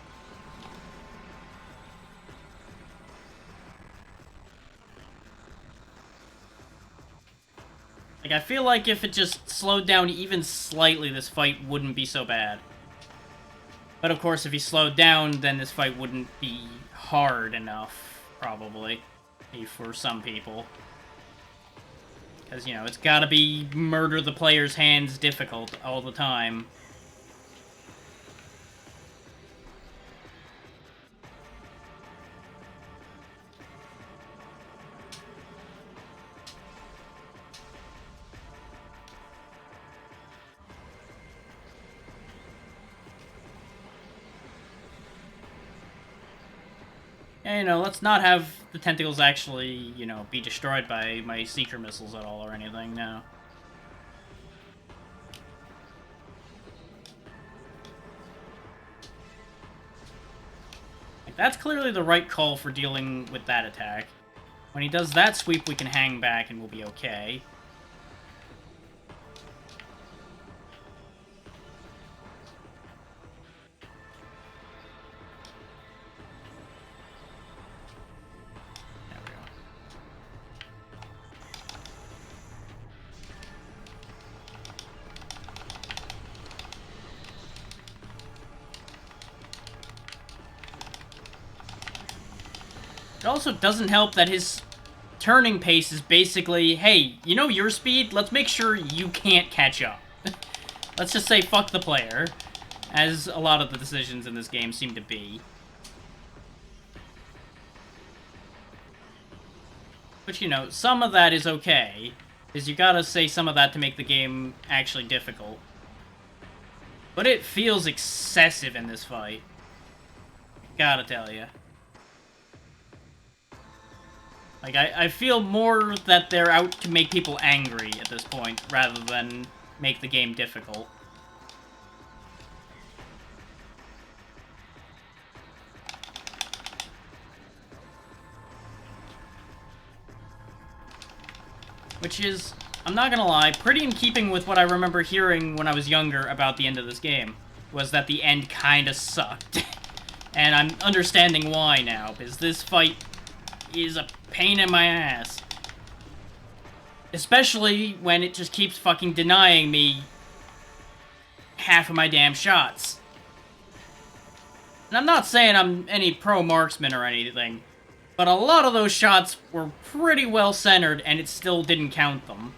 Like, I feel like if it just slowed down even slightly, this fight wouldn't be so bad. But of course, if he slowed down, then this fight wouldn't be hard enough, probably, for some people. Because, you know, it's gotta be murder the player's hands difficult all the time. And, you know, let's not have the tentacles actually, you know, be destroyed by my Seeker missiles at all or anything, no. Like, that's clearly the right call for dealing with that attack. When he does that sweep, we can hang back and we'll be okay. also doesn't help that his turning pace is basically, hey, you know your speed? Let's make sure you can't catch up. Let's just say fuck the player, as a lot of the decisions in this game seem to be. But, you know, some of that is okay, because you gotta say some of that to make the game actually difficult. But it feels excessive in this fight. Gotta tell you. Like, I feel more that they're out to make people angry at this point, rather than make the game difficult. Which is, I'm not gonna lie, pretty in keeping with what I remember hearing when I was younger about the end of this game. Was that the end kinda sucked. And I'm understanding why now, because this fight is a pain in my ass. Especially when it just keeps fucking denying me half of my damn shots. And I'm not saying I'm any pro marksman or anything, but a lot of those shots were pretty well centered and it still didn't count them.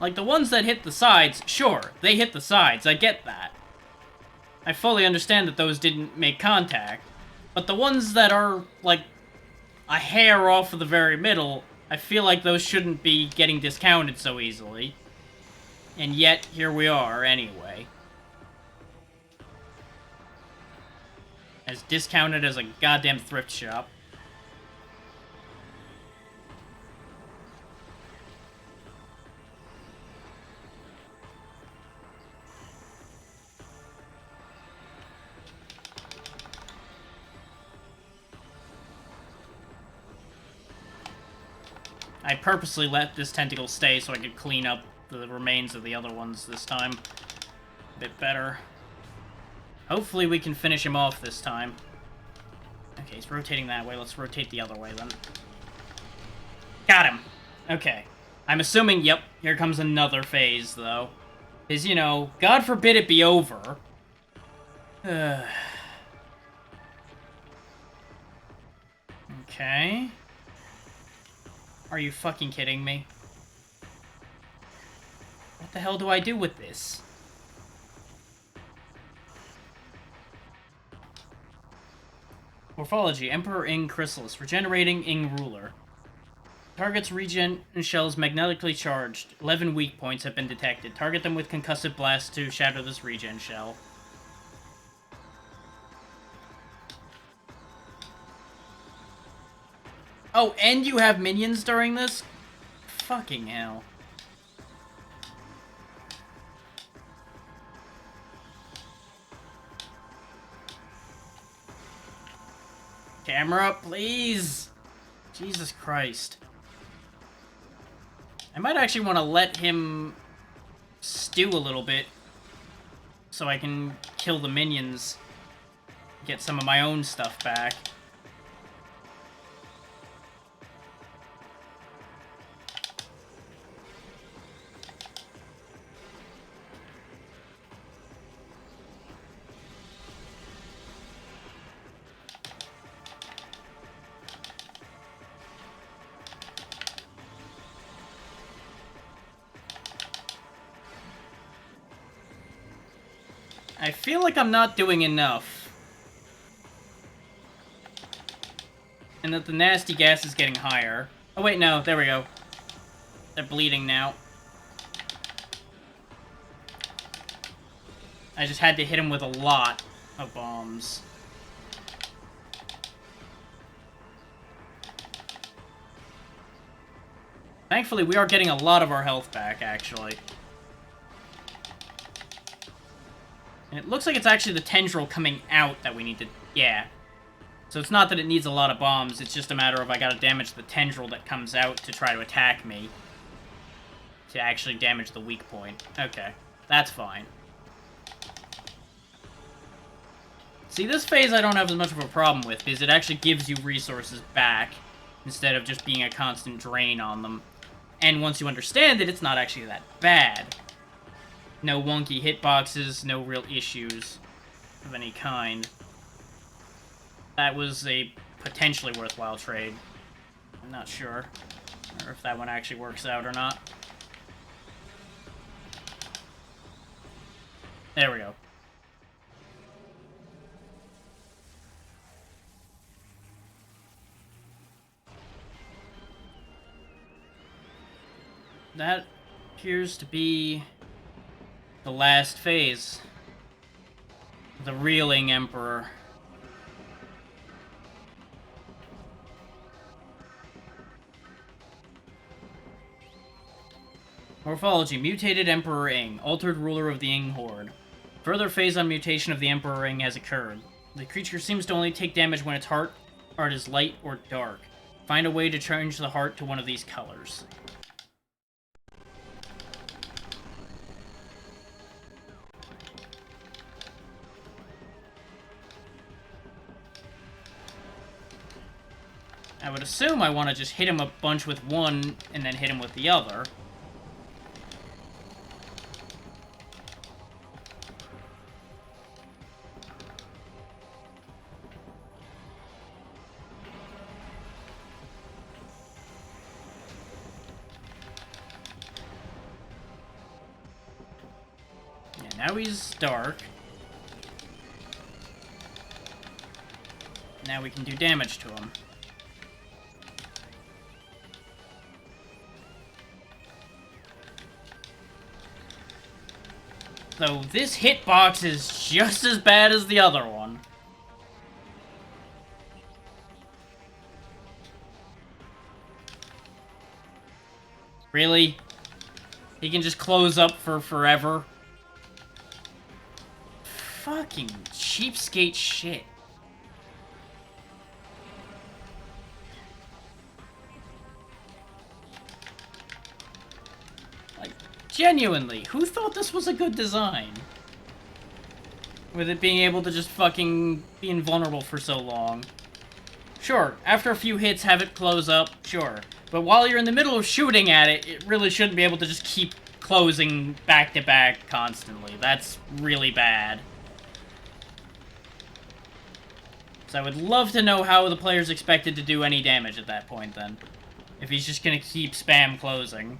Like, the ones that hit the sides, sure, they hit the sides, I get that. I fully understand that those didn't make contact. But the ones that are, like, a hair off of the very middle, I feel like those shouldn't be getting discounted so easily. And yet, here we are, anyway. As discounted as a goddamn thrift shop. I purposely let this tentacle stay so I could clean up the remains of the other ones this time. A bit better. Hopefully we can finish him off this time. Okay, he's rotating that way. Let's rotate the other way then. Got him. Okay. I'm assuming, yep, here comes another phase, though. Because, you know, God forbid it be over. Okay. Are you fucking kidding me? What the hell do I do with this? Morphology. Emperor Ing Chrysalis. Regenerating Ing Ruler. Target's regen shells magnetically charged. 11 weak points have been detected. Target them with concussive blast to shatter this regen shell. Oh, and you have minions during this? Fucking hell. Camera, please! Jesus Christ. I might actually want to let him stew a little bit so I can kill the minions. Get some of my own stuff back. I feel like I'm not doing enough. And that the nasty gas is getting higher. Oh wait, no, there we go. They're bleeding now. I just had to hit him with a lot of bombs. Thankfully, we are getting a lot of our health back, actually. And it looks like it's actually the tendril coming out that we need to... Yeah. So it's not that it needs a lot of bombs, it's just a matter of I gotta damage the tendril that comes out to try to attack me. To actually damage the weak point. Okay. That's fine. See, this phase I don't have as much of a problem with, because it actually gives you resources back, instead of just being a constant drain on them. And once you understand it, it's not actually that bad. No wonky hitboxes, no real issues. of any kind. That was a potentially worthwhile trade. I'm not sure. Or if that one actually works out or not. There we go. That appears to be the last phase. The Reeling Emperor. Morphology. Mutated Emperor Ing. Altered ruler of the Ing Horde. Further phase on mutation of the Emperor Ing has occurred. The creature seems to only take damage when its heart is light or dark. Find a way to change the heart to one of these colors. I would assume I want to just hit him a bunch with one and then hit him with the other. Now he's dark. Now we can do damage to him. So this hitbox is just as bad as the other one. Really? He can just close up for forever? Fucking cheapskate shit. Like, genuinely, who thought this was a good design? With it being able to just fucking be invulnerable for so long. Sure, after a few hits, have it close up, sure. But while you're in the middle of shooting at it, it really shouldn't be able to just keep closing back to back constantly. That's really bad. So I would love to know how the player's expected to do any damage at that point, then. If he's just gonna keep spam closing.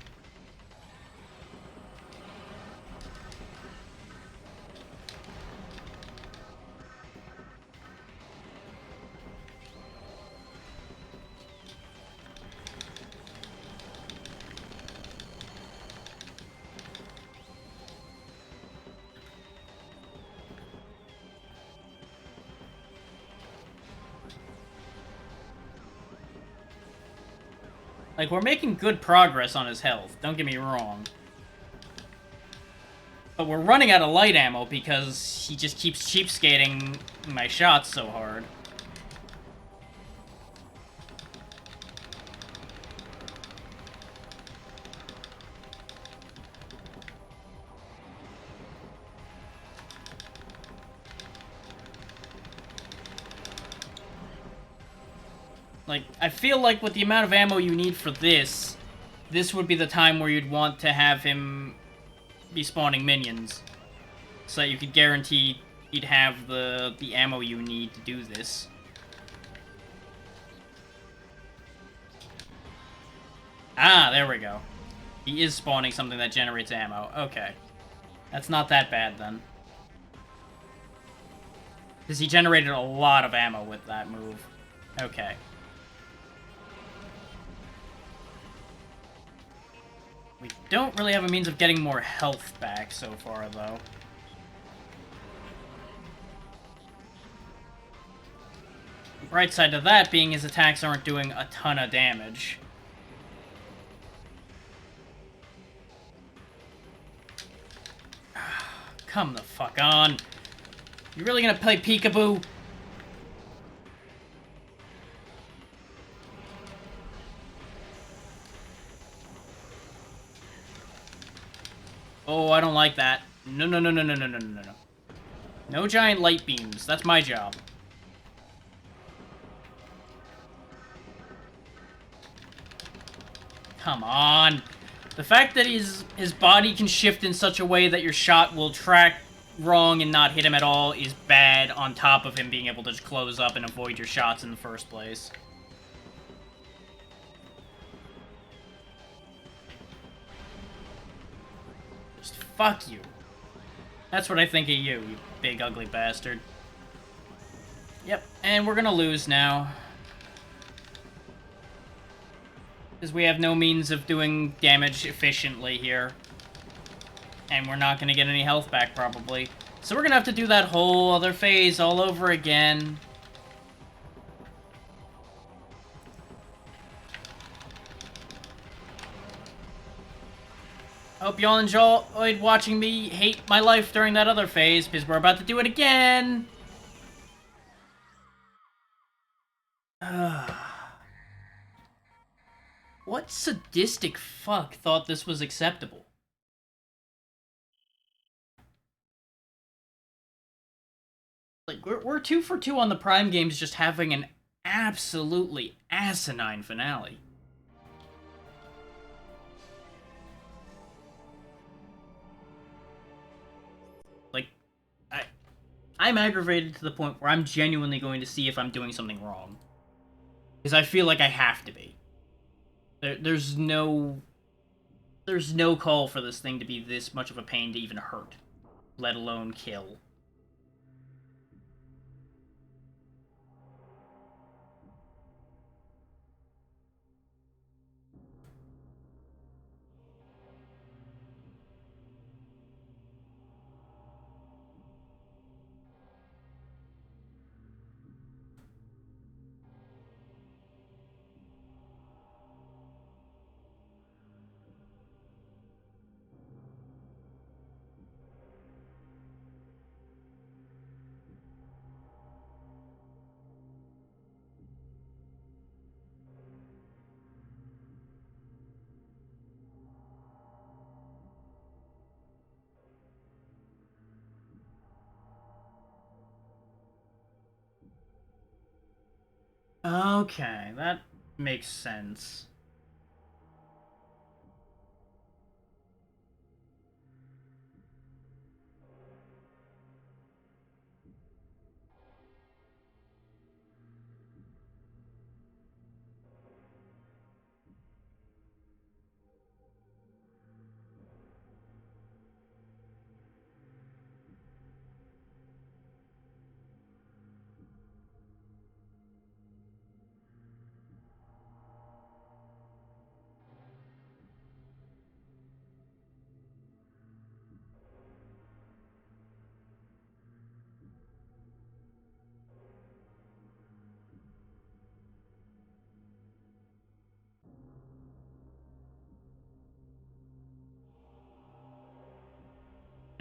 Like, we're making good progress on his health, don't get me wrong. But we're running out of light ammo because he just keeps cheapskating my shots so hard. Like, I feel like with the amount of ammo you need for this would be the time where you'd want to have him be spawning minions. So that you could guarantee he'd have the ammo you need to do this. Ah, there we go. He is spawning something that generates ammo. Okay. That's not that bad, then. Because he generated a lot of ammo with that move. Okay. We don't really have a means of getting more health back so far, though. The bright side to that being his attacks aren't doing a ton of damage. Come the fuck on. You really gonna play peekaboo? Oh, I don't like that. No, no, no, no, no, no, no, no, no. No giant light beams. That's my job. Come on. The fact that his body can shift in such a way that your shot will track wrong and not hit him at all is bad, on top of him being able to just close up and avoid your shots in the first place. Just fuck you. That's what I think of you, you big ugly bastard. Yep, and we're gonna lose now. Because we have no means of doing damage efficiently here. And we're not gonna get any health back, probably. So we're gonna have to do that whole other phase all over again. Hope y'all enjoyed watching me hate my life during that other phase, because we're about to do it again! What sadistic fuck thought this was acceptable? Like, we're 2 for 2 on the Prime games, just having an absolutely asinine finale. Like, I'm aggravated to the point where I'm genuinely going to see if I'm doing something wrong. Because I feel like I have to be. There's no call for this thing to be this much of a pain to even hurt, let alone kill. Okay, that makes sense.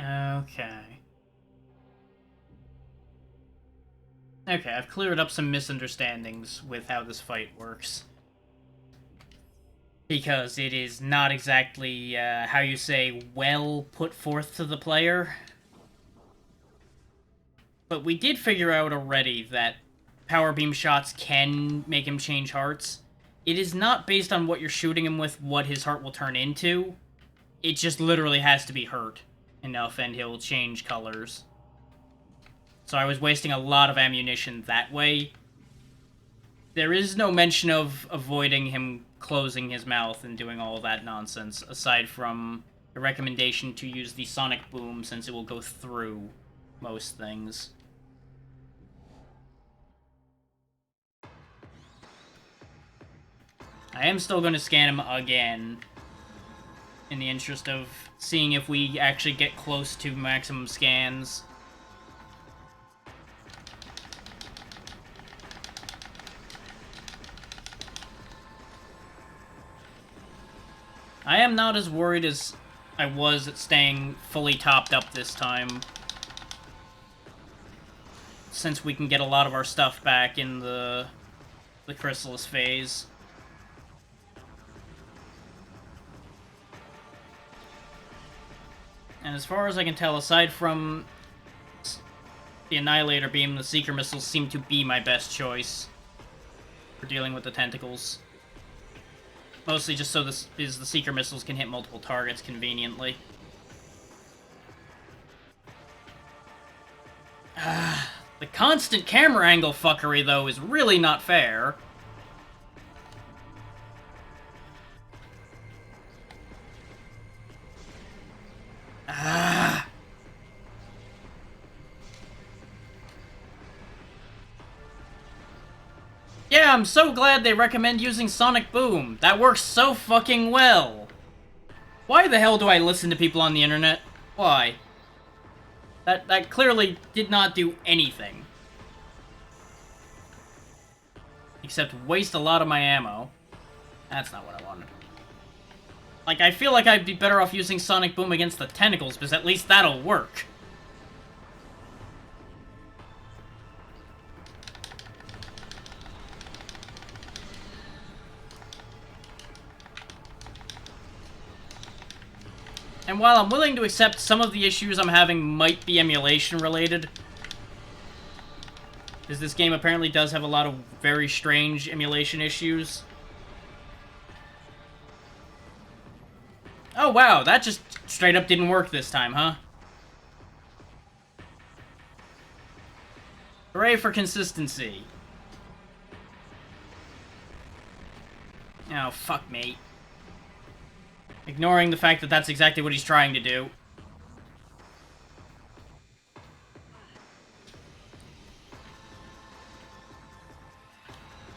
Okay. Okay, I've cleared up some misunderstandings with how this fight works. Because it is not exactly, how you say, well put forth to the player. But we did figure out already that power beam shots can make him change hearts. It is not based on what you're shooting him with what his heart will turn into. It just literally has to be hurt enough and he'll change colors. So I was wasting a lot of ammunition that way. There is no mention of avoiding him closing his mouth and doing all that nonsense, aside from a recommendation to use the sonic boom since it will go through most things. I am still going to scan him again, in the interest of seeing if we actually get close to maximum scans. I am not as worried as I was at staying fully topped up this time, since we can get a lot of our stuff back in the Chrysalis phase. And as far as I can tell, aside from the Annihilator Beam, the Seeker Missiles seem to be my best choice for dealing with the tentacles. Mostly just so the Seeker Missiles can hit multiple targets conveniently. constant camera angle fuckery, though, is really not fair. Ah. Yeah, I'm so glad they recommend using Sonic Boom. That works so fucking well. Why the hell do I listen to people on the internet? Why? That clearly did not do anything. Except waste a lot of my ammo. That's not what I wanted. Like, I feel like I'd be better off using Sonic Boom against the tentacles, because at least that'll work. And while I'm willing to accept some of the issues I'm having might be emulation related, because this game apparently does have a lot of very strange emulation issues. Oh wow, that just straight up didn't work this time, huh? Hooray for consistency. Oh, fuck me. Ignoring the fact that that's exactly what he's trying to do.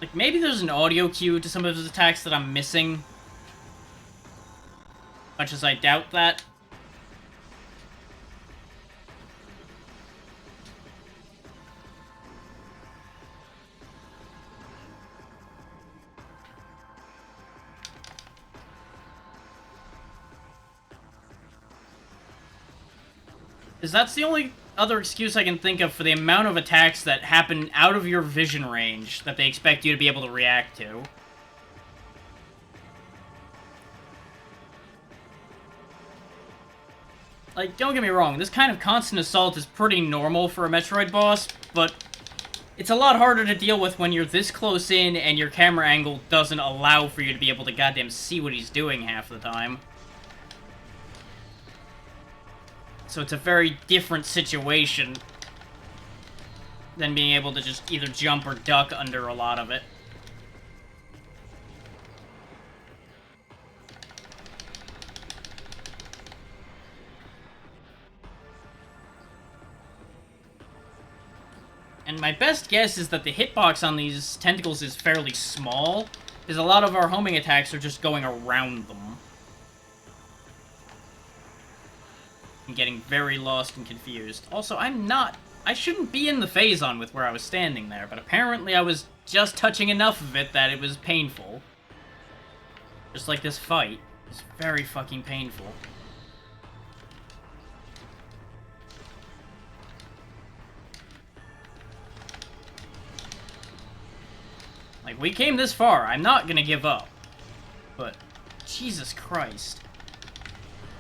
Like, maybe there's an audio cue to some of his attacks that I'm missing. Much as I doubt that. Because that's the only other excuse I can think of for the amount of attacks that happen out of your vision range that they expect you to be able to react to. Like, don't get me wrong, this kind of constant assault is pretty normal for a Metroid boss, but it's a lot harder to deal with when you're this close in and your camera angle doesn't allow for you to be able to goddamn see what he's doing half the time. So it's a very different situation than being able to just either jump or duck under a lot of it. And my best guess is that the hitbox on these tentacles is fairly small, because a lot of our homing attacks are just going around them. I'm getting very lost and confused. Also, I shouldn't be in the Phazon with where I was standing there, but apparently I was just touching enough of it that it was painful. Just like this fight. It's very fucking painful. Like, we came this far. I'm not gonna give up. But, Jesus Christ.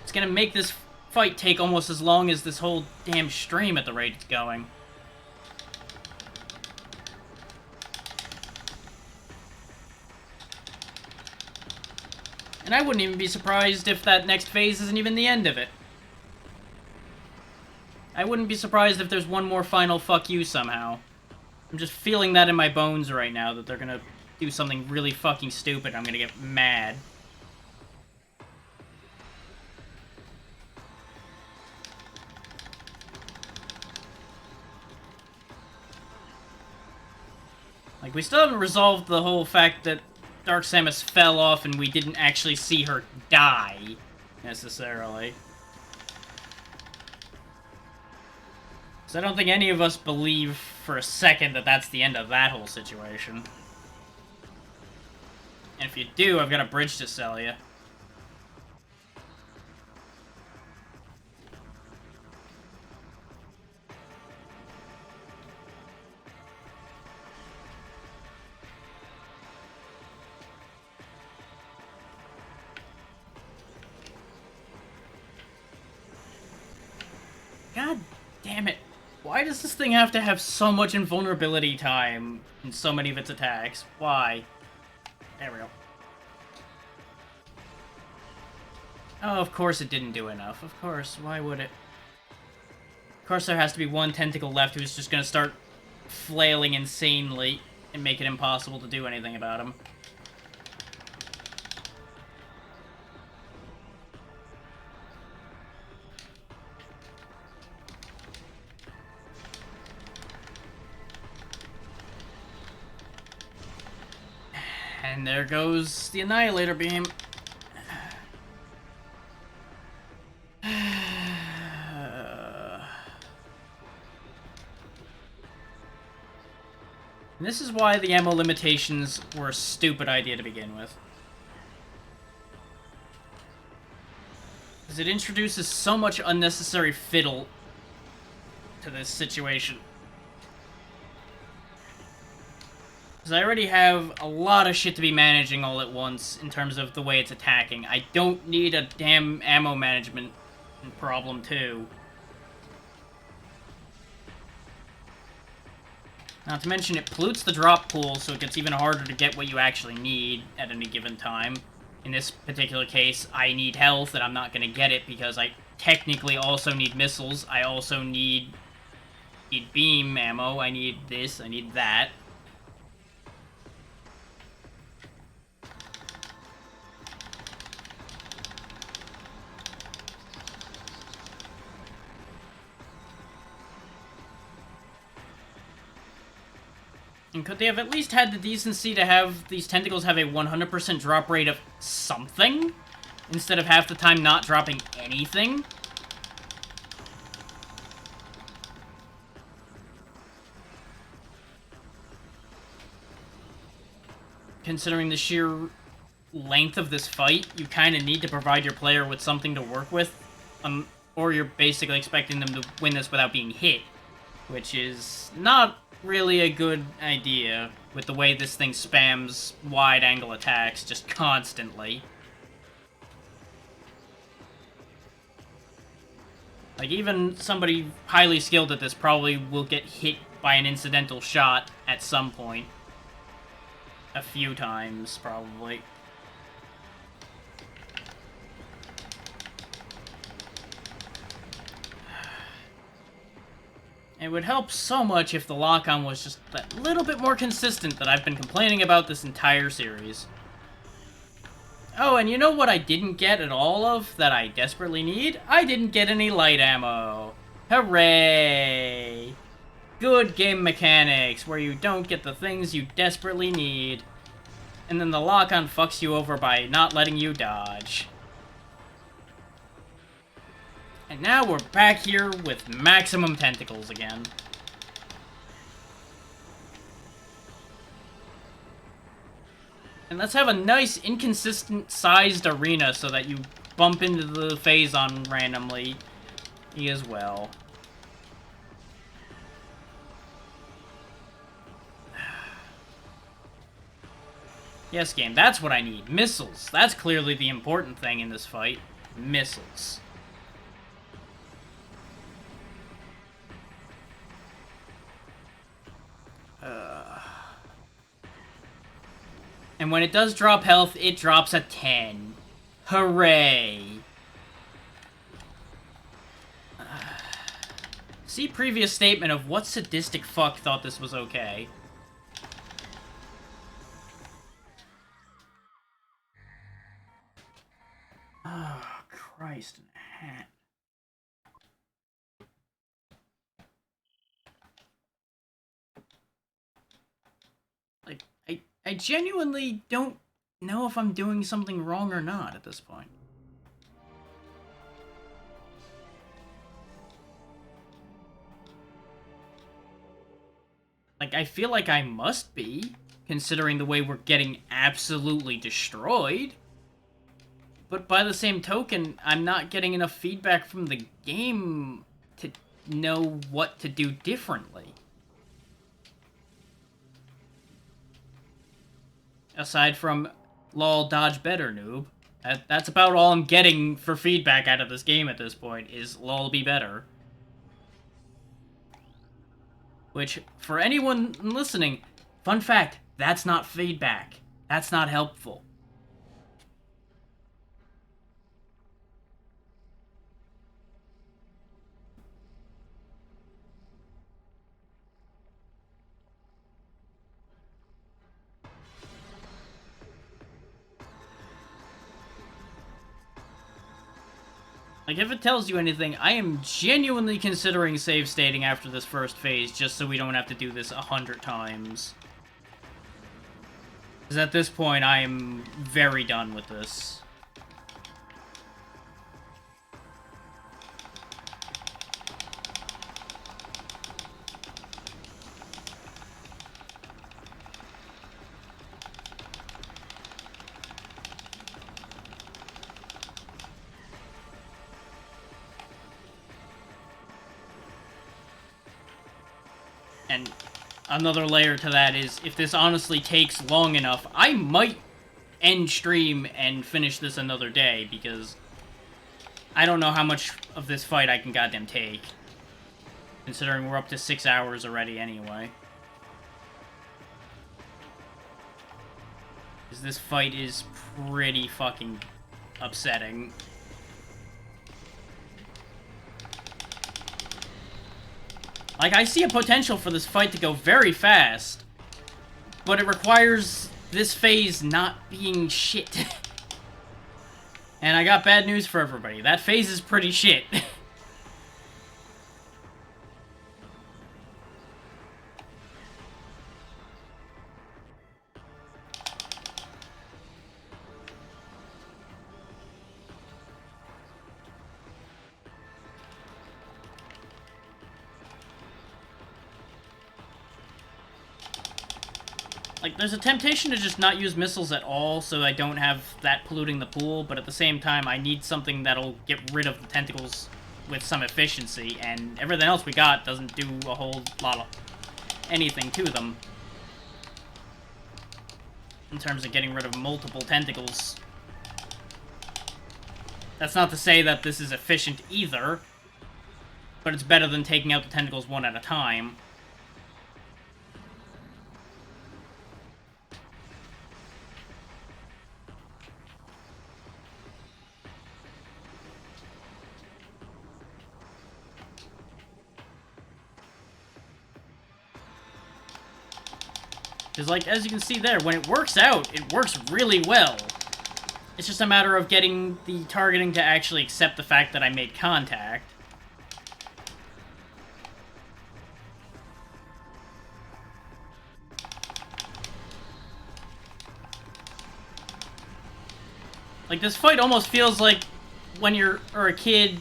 It's gonna make this fight take almost as long as this whole damn stream at the rate it's going. And I wouldn't even be surprised if that next phase isn't even the end of it. I wouldn't be surprised if there's one more final fuck you somehow. I'm just feeling that in my bones right now, that they're gonna do something really fucking stupid. I'm gonna get mad. Like, we still haven't resolved the whole fact that Dark Samus fell off and we didn't actually see her die, necessarily. So I don't think any of us believe for a second that that's the end of that whole situation. And if you do, I've got a bridge to sell you. God damn it. Why does this thing have to have so much invulnerability time in so many of its attacks? Why? There we go. Oh, of course it didn't do enough. Of course, why would it? Of course there has to be one tentacle left who's just gonna start flailing insanely and make it impossible to do anything about him. And there goes the Annihilator Beam. And this is why the ammo limitations were a stupid idea to begin with. Because it introduces so much unnecessary fiddle to this situation. Because I already have a lot of shit to be managing all at once in terms of the way it's attacking. I don't need a damn ammo management problem too. Not to mention, it pollutes the drop pool, so it gets even harder to get what you actually need at any given time. In this particular case, I need health, and I'm not going to get it because I technically also need missiles. I also need beam ammo. I need this. I need that. And could they have at least had the decency to have these tentacles have a 100% drop rate of something? Instead of half the time not dropping anything? Considering the sheer length of this fight, you kind of need to provide your player with something to work with. Or you're basically expecting them to win this without being hit. Which is not really a good idea with the way this thing spams wide-angle attacks just constantly. Like, even somebody highly skilled at this probably will get hit by an incidental shot at some point. A few times, probably. It would help so much if the lock-on was just that little bit more consistent that I've been complaining about this entire series. Oh, and you know what I didn't get at all of that I desperately need? I didn't get any light ammo. Hooray! Good game mechanics, where you don't get the things you desperately need. And then the lock-on fucks you over by not letting you dodge. And now we're back here with maximum tentacles again. And let's have a nice, inconsistent sized arena so that you bump into the Phazon randomly as well. Yes, game, that's what I need. Missiles. That's clearly the important thing in this fight. Missiles. And when it does drop health, it drops a 10. Hooray. See previous statement of what sadistic fuck thought this was okay. Oh, Christ in a hat. Like, I genuinely don't know if I'm doing something wrong or not at this point. Like, I feel like I must be, considering the way we're getting absolutely destroyed. But by the same token, I'm not getting enough feedback from the game to know what to do differently. Aside from, lol, dodge better, noob. That's about all I'm getting for feedback out of this game at this point, is lol, be better. Which, for anyone listening, fun fact, that's not feedback. That's not helpful. Like, if it tells you anything, I am genuinely considering save stating after this first phase, just so we don't have to do this 100 times. Because at this point, I am very done with this. And another layer to that is, if this honestly takes long enough, I might end stream and finish this another day, because I don't know how much of this fight I can goddamn take. Considering we're up to 6 hours already anyway. Because this fight is pretty fucking upsetting. Like, I see a potential for this fight to go very fast, but it requires this phase not being shit. And I got bad news for everybody. That phase is pretty shit. Like, there's a temptation to just not use missiles at all, so I don't have that polluting the pool, but at the same time, I need something that'll get rid of the tentacles with some efficiency, and everything else we got doesn't do a whole lot of anything to them. In terms of getting rid of multiple tentacles. That's not to say that this is efficient either, but it's better than taking out the tentacles one at a time. Because, like, as you can see there, when it works out, it works really well. It's just a matter of getting the targeting to actually accept the fact that I made contact. Like, this fight almost feels like when you're a kid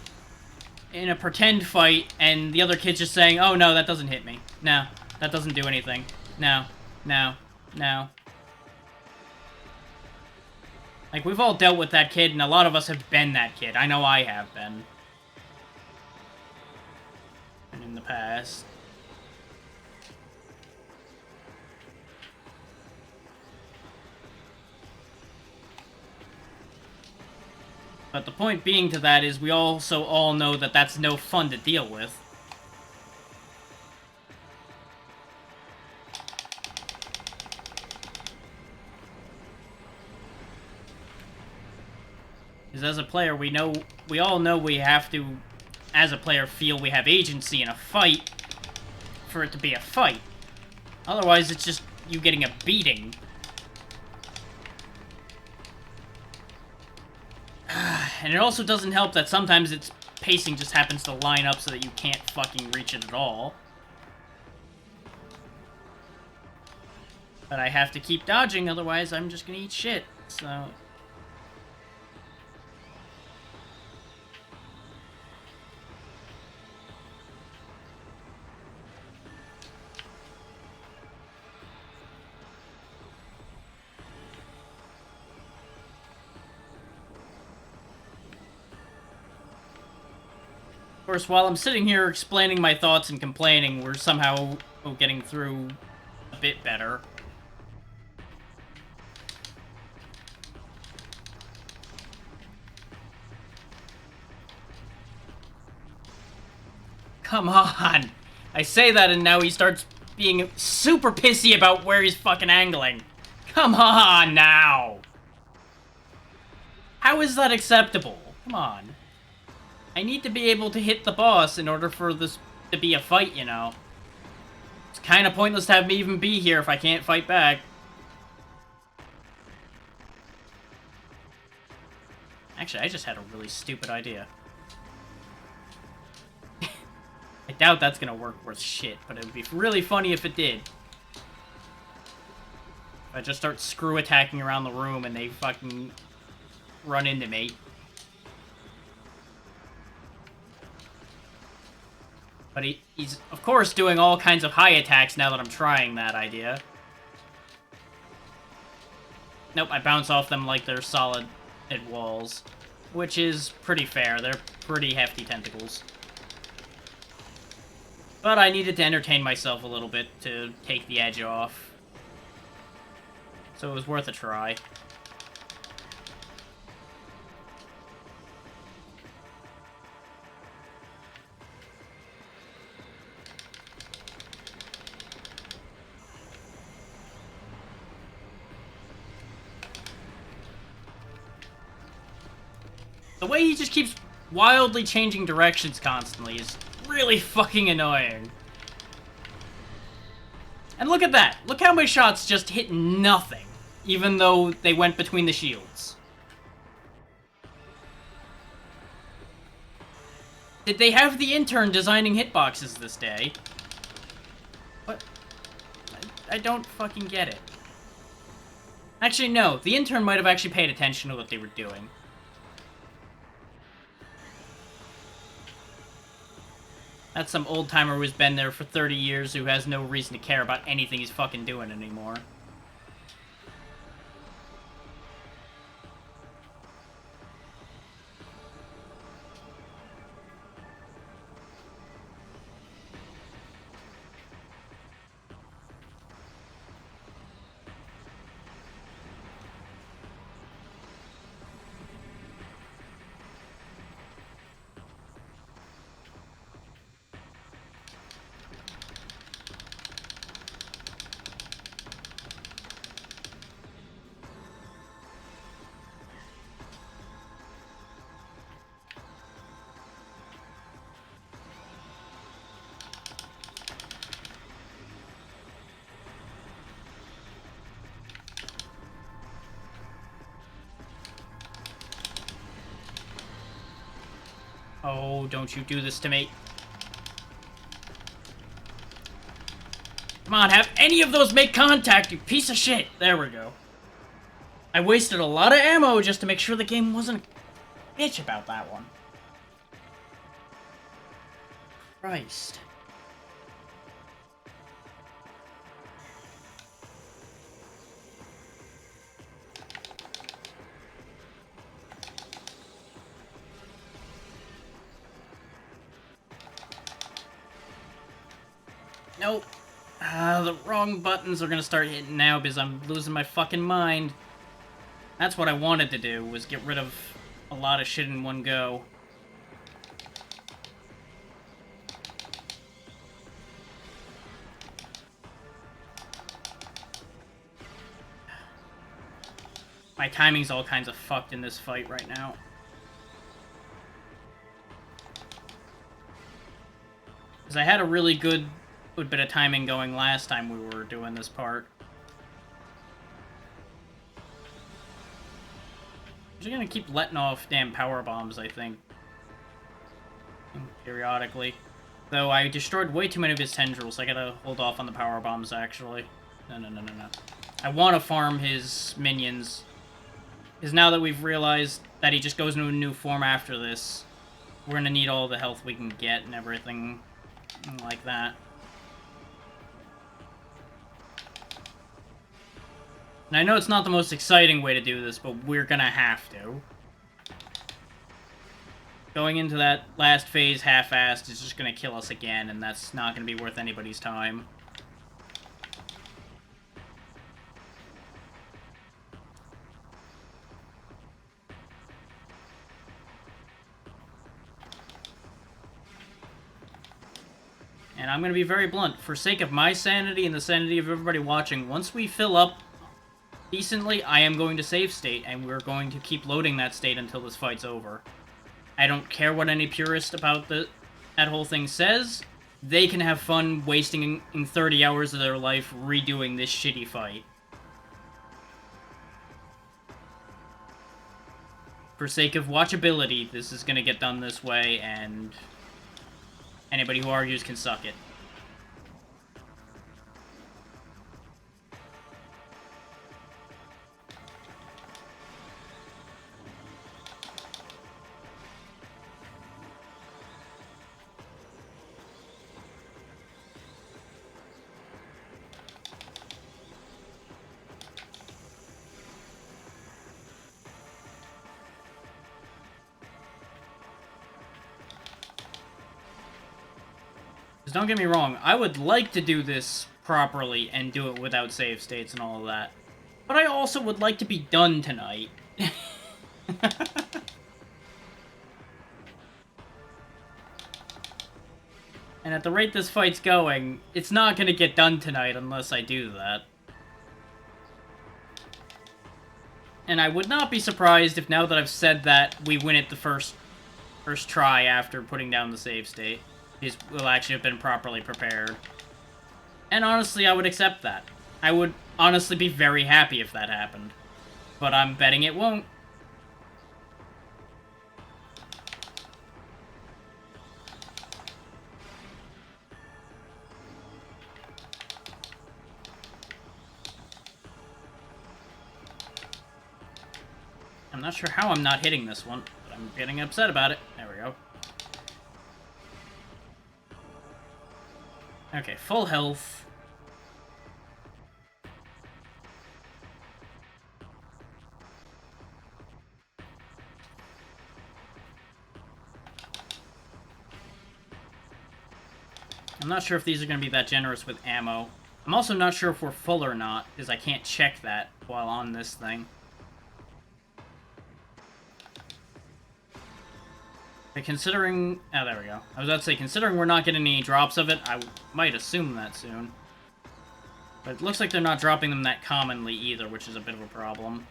in a pretend fight, and the other kid's just saying, oh no, that doesn't hit me. No, that doesn't do anything. No. No. No. Like, we've all dealt with that kid, and a lot of us have been that kid. I know I have been. And in the past. But the point being to that is we also all know that that's no fun to deal with. Because as a player, we all know we have to, as a player, feel we have agency in a fight for it to be a fight. Otherwise, it's just you getting a beating. And it also doesn't help that sometimes its pacing just happens to line up so that you can't fucking reach it at all. But I have to keep dodging, otherwise I'm just gonna eat shit, so... Of course, while I'm sitting here explaining my thoughts and complaining, we're somehow getting through a bit better. Come on! I say that and now he starts being super pissy about where he's fucking angling. Come on, now! How is that acceptable? Come on. I need to be able to hit the boss in order for this to be a fight, you know. It's kind of pointless to have me even be here if I can't fight back. Actually, I just had a really stupid idea. doubt that's gonna work worth shit, but it would be really funny if it did. If I just start screw attacking around the room and they fucking run into me. But he's, of course, doing all kinds of high attacks now that I'm trying that idea. Nope, I bounce off them like they're solid at walls. Which is pretty fair. They're pretty hefty tentacles. But I needed to entertain myself a little bit to take the edge off. So it was worth a try. The way he just keeps wildly changing directions constantly is really fucking annoying. And look at that! Look how my shots just hit nothing, even though they went between the shields. Did they have the intern designing hitboxes this day? What? I don't fucking get it. Actually, no. The intern might have actually paid attention to what they were doing. That's some old-timer who's been there for 30 years who has no reason to care about anything he's fucking doing anymore. Oh, don't you do this to me. Come on, have any of those make contact, you piece of shit! There we go. I wasted a lot of ammo just to make sure the game wasn't a bitch about that one. Christ. Nope. The wrong buttons are gonna start hitting now because I'm losing my fucking mind. That's what I wanted to do, was get rid of a lot of shit in one go. My timing's all kinds of fucked in this fight right now. Because I had a really good bit of timing going last time we were doing this part. I'm just gonna keep letting off damn power bombs, I think. Periodically. Though I destroyed way too many of his tendrils, I gotta hold off on the power bombs, actually. No. I want to farm his minions. Because now that we've realized that he just goes into a new form after this, we're gonna need all the health we can get and everything like that. And I know it's not the most exciting way to do this, but we're gonna have to. Going into that last phase half-assed is just gonna kill us again, and that's not gonna be worth anybody's time. And I'm gonna be very blunt. For sake of my sanity and the sanity of everybody watching, once we fill up decently, I am going to save state, and we're going to keep loading that state until this fight's over. I don't care what any purist about that whole thing says. They can have fun wasting in 30 hours of their life redoing this shitty fight. For sake of watchability, this is gonna get done this way, and Anybody who argues can suck it. Don't get me wrong, I would like to do this properly and do it without save states and all of that. But I also would like to be done tonight. And at the rate this fight's going, it's not going to get done tonight unless I do that. And I would not be surprised if now that I've said that, we win it the first try after putting down the save state. These will actually have been properly prepared. And honestly, I would accept that. I would honestly be very happy if that happened. But I'm betting it won't. I'm not sure how I'm not hitting this one, but I'm getting upset about it. There we go. Okay, full health. I'm not sure if these are going to be that generous with ammo. I'm also not sure if we're full or not, because I can't check that while on this thing. But considering... Oh, there we go. I was about to say, considering we're not getting any drops of it, I might assume that soon. But it looks like they're not dropping them that commonly either, which is a bit of a problem.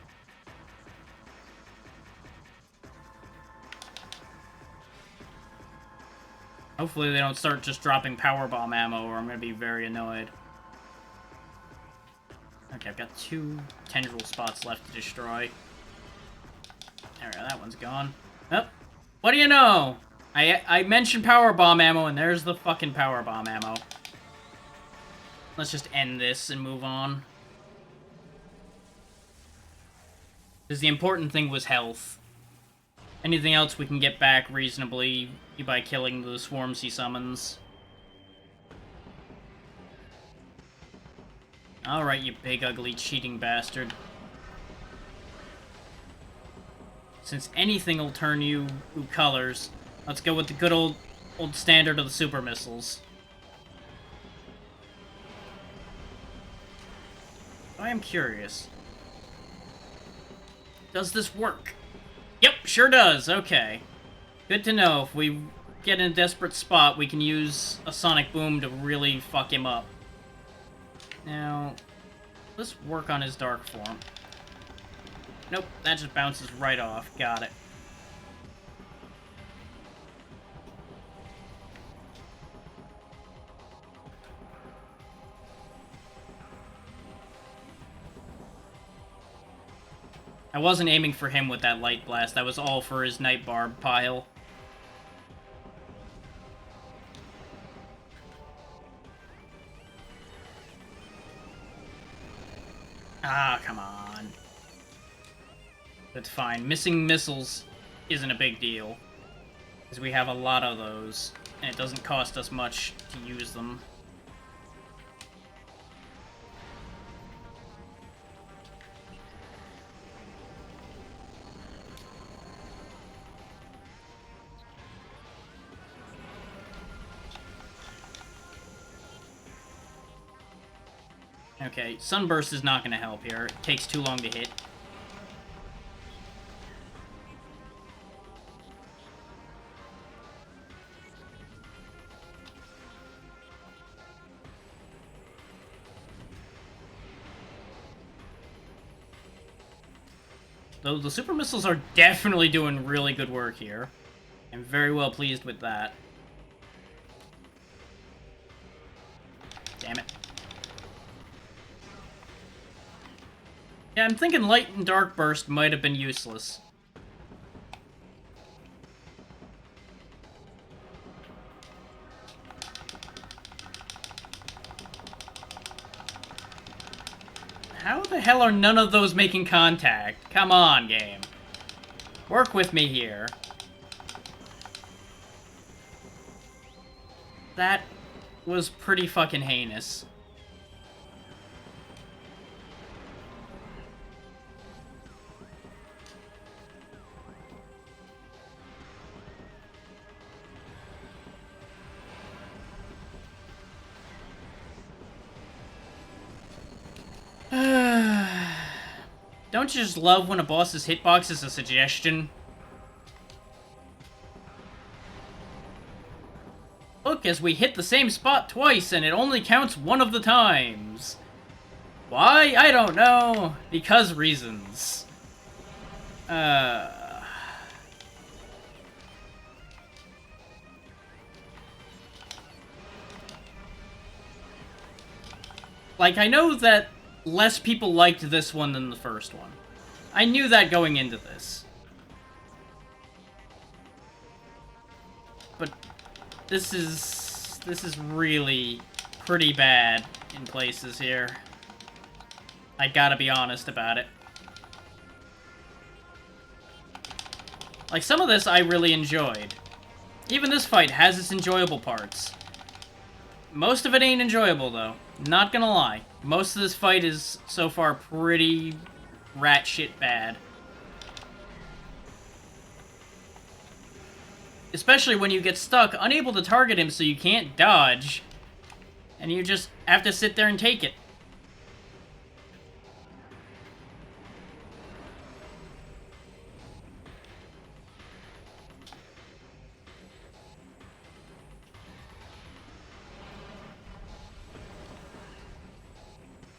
Hopefully they don't start just dropping powerbomb ammo, or I'm going to be very annoyed. Okay, I've got 2 tendril spots left to destroy. There we go, that one's gone. Oh. What do you know? I mentioned powerbomb ammo, and there's the fucking powerbomb ammo. Let's just end this and move on. Because the important thing was health. Anything else we can get back reasonably by killing the swarms he summons. Alright, you big, ugly, cheating bastard. Since anything will turn you colors, let's go with the good old standard of the super missiles. I am curious. Does this work? Yep, sure does. Okay. Good to know. If we get in a desperate spot, we can use a sonic boom to really fuck him up. Now, let's work on his dark form. Nope, that just bounces right off. Got it. I wasn't aiming for him with that light blast. That was all for his night barb pile. Ah, come on. That's fine. Missing missiles isn't a big deal, because we have a lot of those, and it doesn't cost us much to use them. Okay, Sunburst is not going to help here. It takes too long to hit. Though the super missiles are definitely doing really good work here. I'm very well pleased with that. Damn it. Yeah, I'm thinking Light and Dark Burst might have been useless. How the hell are none of those making contact? Come on, game. Work with me here. That was pretty fucking heinous. Don't you just love when a boss's hitbox is a suggestion? Look, as we hit the same spot twice, and it only counts one of the times. Why? I don't know. Because reasons. Like, I know that less people liked this one than the first one. I knew that going into this. But this is really pretty bad in places here. I gotta be honest about it. Like, some of this I really enjoyed. Even this fight has its enjoyable parts. Most of it ain't enjoyable, though. Not gonna lie. Most of this fight is, so far, pretty rat shit bad. Especially when you get stuck, unable to target him so you can't dodge. And you just have to sit there and take it.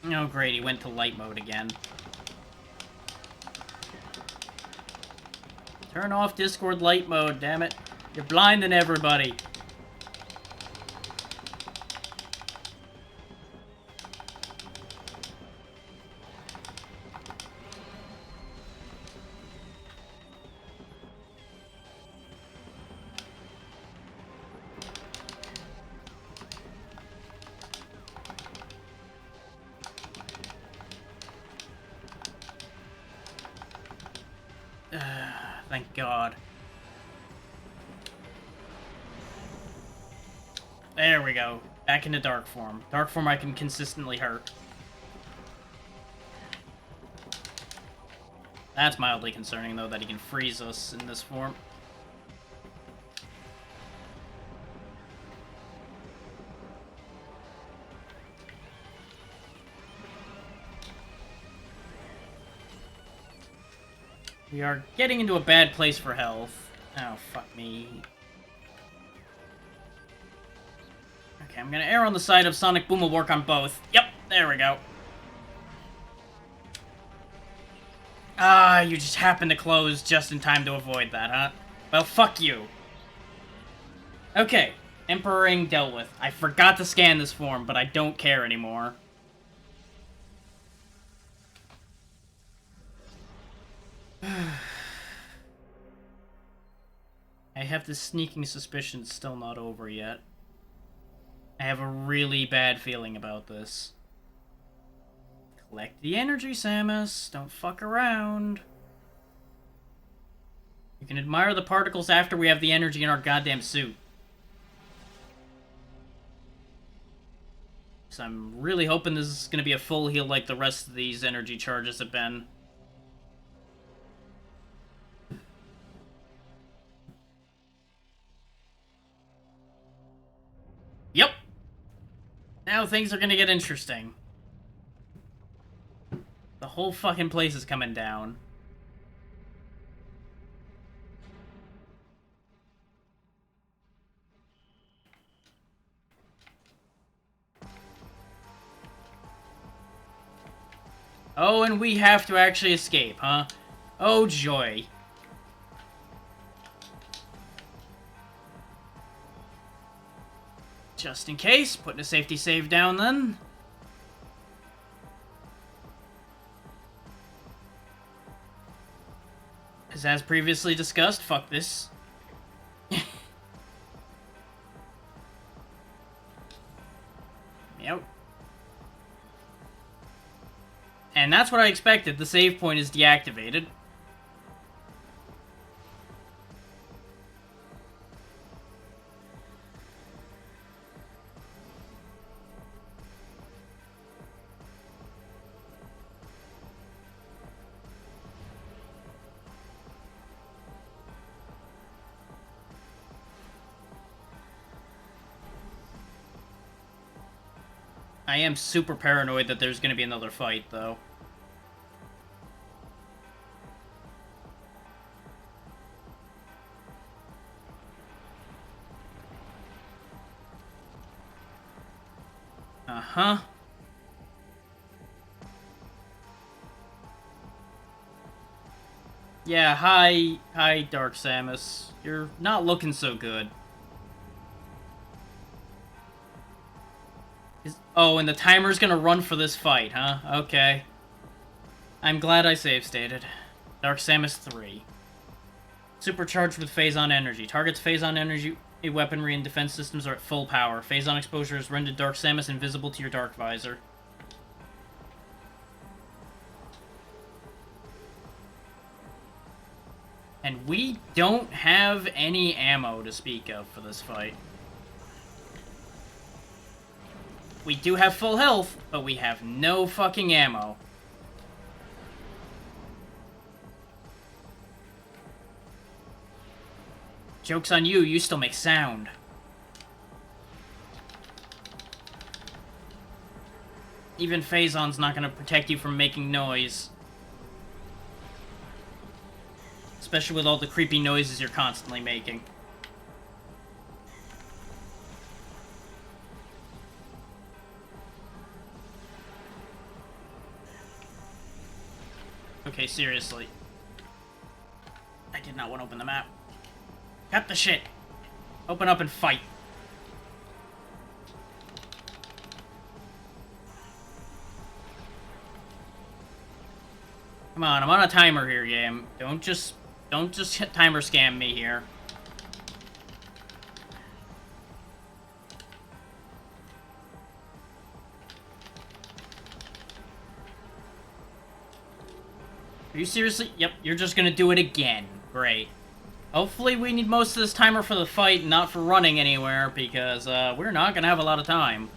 Oh great, he went to light mode again. Turn off Discord light mode, damn it. You're blinding everybody. Thank God. There we go. Back into dark form. Dark form I can consistently hurt. That's mildly concerning, though, that he can freeze us in this form. We are getting into a bad place for health. Oh, fuck me. Okay, I'm gonna err on the side of Sonic Boom will work on both. Yep, there we go. Ah, you just happened to close just in time to avoid that, huh? Well, fuck you. Okay, Emperor Ring dealt with. I forgot to scan this form, but I don't care anymore. I have this sneaking suspicion it's still not over yet. I have a really bad feeling about this. Collect the energy, Samus. Don't fuck around. You can admire the particles after we have the energy in our goddamn suit. So I'm really hoping this is going to be a full heal like the rest of these energy charges have been. Yep. Now things are gonna get interesting. The whole fucking place is coming down. Oh, and we have to actually escape, huh? Oh, joy. Just in case, putting a safety save down then. As previously discussed, fuck this. Yep. And that's what I expected. The save point is deactivated. I am super paranoid that there's going to be another fight, though. Uh-huh. Yeah, hi, Dark Samus. You're not looking so good. Oh, and the timer's gonna run for this fight, huh? Okay. I'm glad I save stated. Dark Samus 3. Supercharged with Phazon energy. Target's Phazon energy weaponry and defense systems are at full power. Phazon exposure has rendered Dark Samus invisible to your Dark Visor. And we don't have any ammo to speak of for this fight. We do have full health, but we have no fucking ammo. Joke's on you, you still make sound. Even Phazon's not gonna protect you from making noise. Especially with all the creepy noises you're constantly making. Okay, seriously. I did not want to open the map. Cut the shit. Open up and fight. Come on, I'm on a timer here, game. Don't just timer scam me here. Are you seriously? Yep, you're just gonna do it again. Great. Hopefully we need most of this timer for the fight and not for running anywhere, because we're not gonna have a lot of time.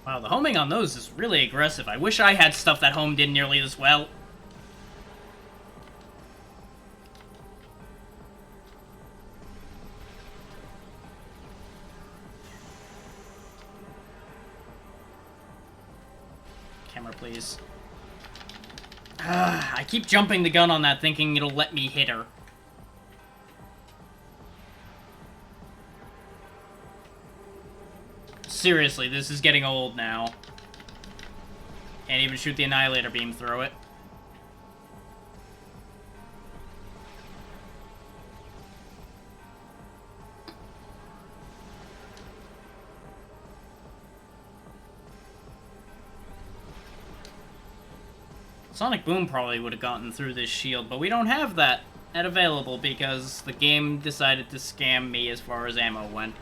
Wow, the homing on those is really aggressive. I wish I had stuff that homed in nearly as well. Camera, please. I keep jumping the gun on that thinking it'll let me hit her. Seriously, this is getting old now. Can't even shoot the Annihilator beam through it. Sonic Boom probably would have gotten through this shield, but we don't have that available because the game decided to scam me as far as ammo went.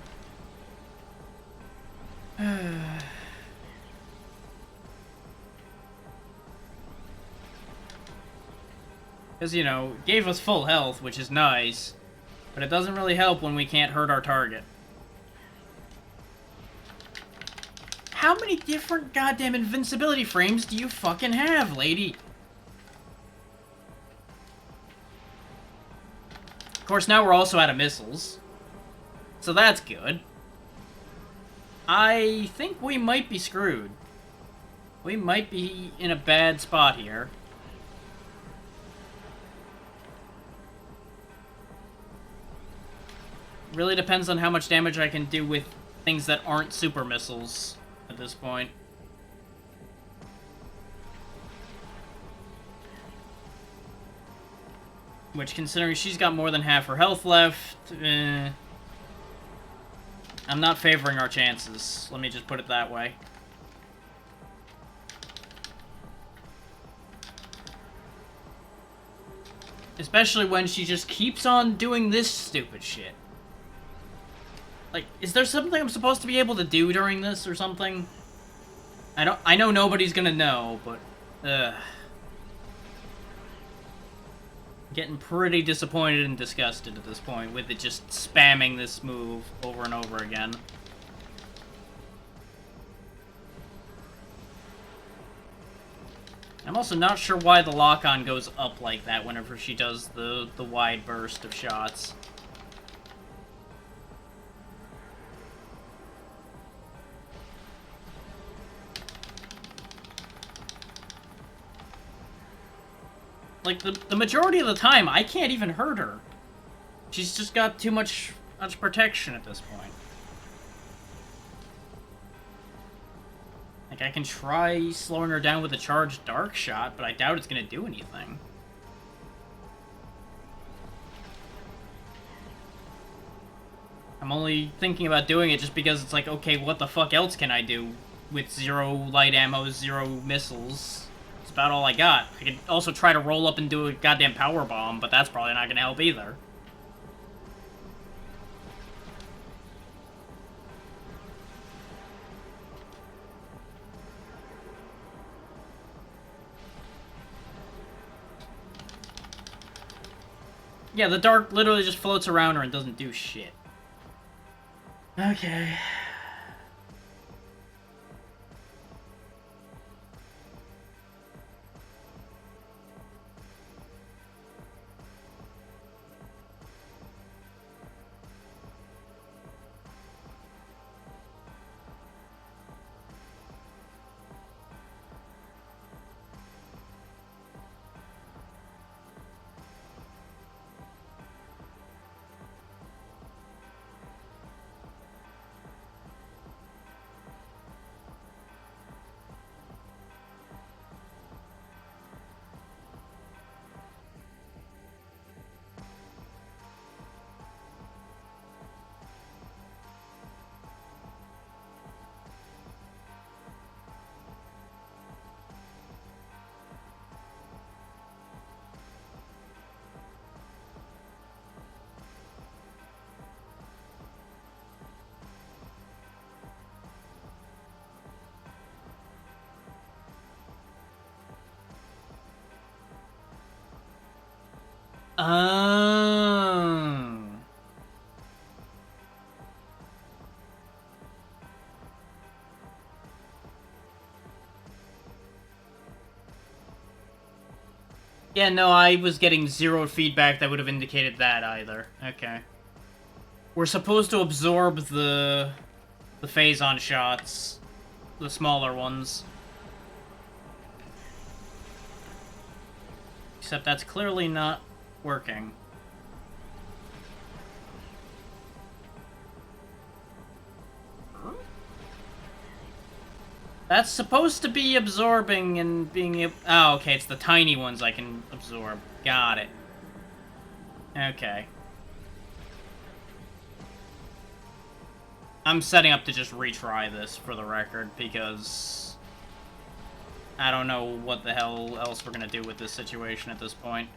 Because, you know, it gave us full health, which is nice, but it doesn't really help when we can't hurt our target. How many different goddamn invincibility frames do you fucking have, lady? Of course, now we're also out of missiles. So that's good. I think we might be screwed. We might be in a bad spot here. Really depends on how much damage I can do with things that aren't super missiles at this point. Which, considering she's got more than half her health left, I'm not favoring our chances. Let me just put it that way. Especially when she just keeps on doing this stupid shit. Like, is there something I'm supposed to be able to do during this or something? I know nobody's gonna know, but getting pretty disappointed and disgusted at this point with it just spamming this move over and over again. I'm also not sure why the lock-on goes up like that whenever she does the wide burst of shots. Like, the majority of the time, I can't even hurt her. She's just got too much protection at this point. Like, I can try slowing her down with a charged dark shot, but I doubt it's gonna do anything. I'm only thinking about doing it just because it's like, okay, what the fuck else can I do with 0 light ammo, 0 missiles? That's about all I got. I could also try to roll up and do a goddamn power bomb, but that's probably not gonna help either. Yeah, the dark literally just floats around her and doesn't do shit. Okay. Oh. Yeah, no, I was getting 0 feedback that would have indicated that either. Okay. We're supposed to absorb the phazon shots, the smaller ones. Except that's clearly not working. That's supposed to be absorbing and being... Oh, okay, it's the tiny ones I can absorb. Got it. Okay. I'm setting up to just retry this, for the record, because... I don't know what the hell else we're gonna do with this situation at this point.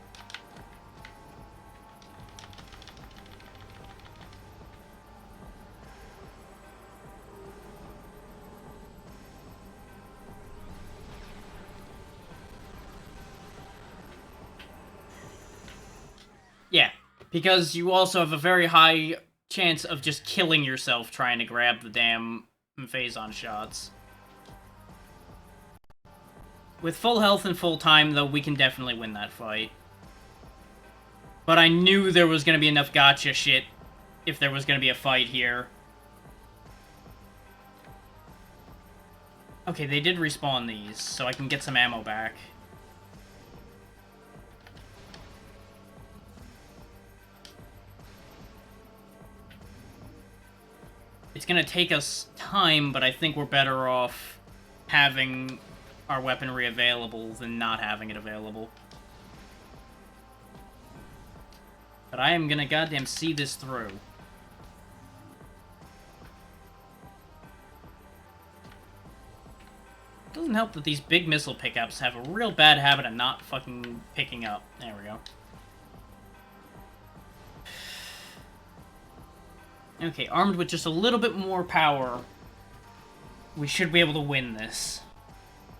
Yeah, because you also have a very high chance of just killing yourself trying to grab the damn phazon shots. With full health and full time, though, we can definitely win that fight. But I knew there was going to be enough gotcha shit if there was going to be a fight here. Okay, they did respawn these, so I can get some ammo back. It's gonna take us time, but I think we're better off having our weaponry available than not having it available. But I am gonna goddamn see this through. Doesn't help that these big missile pickups have a real bad habit of not fucking picking up. There we go. Okay, armed with just a little bit more power, we should be able to win this.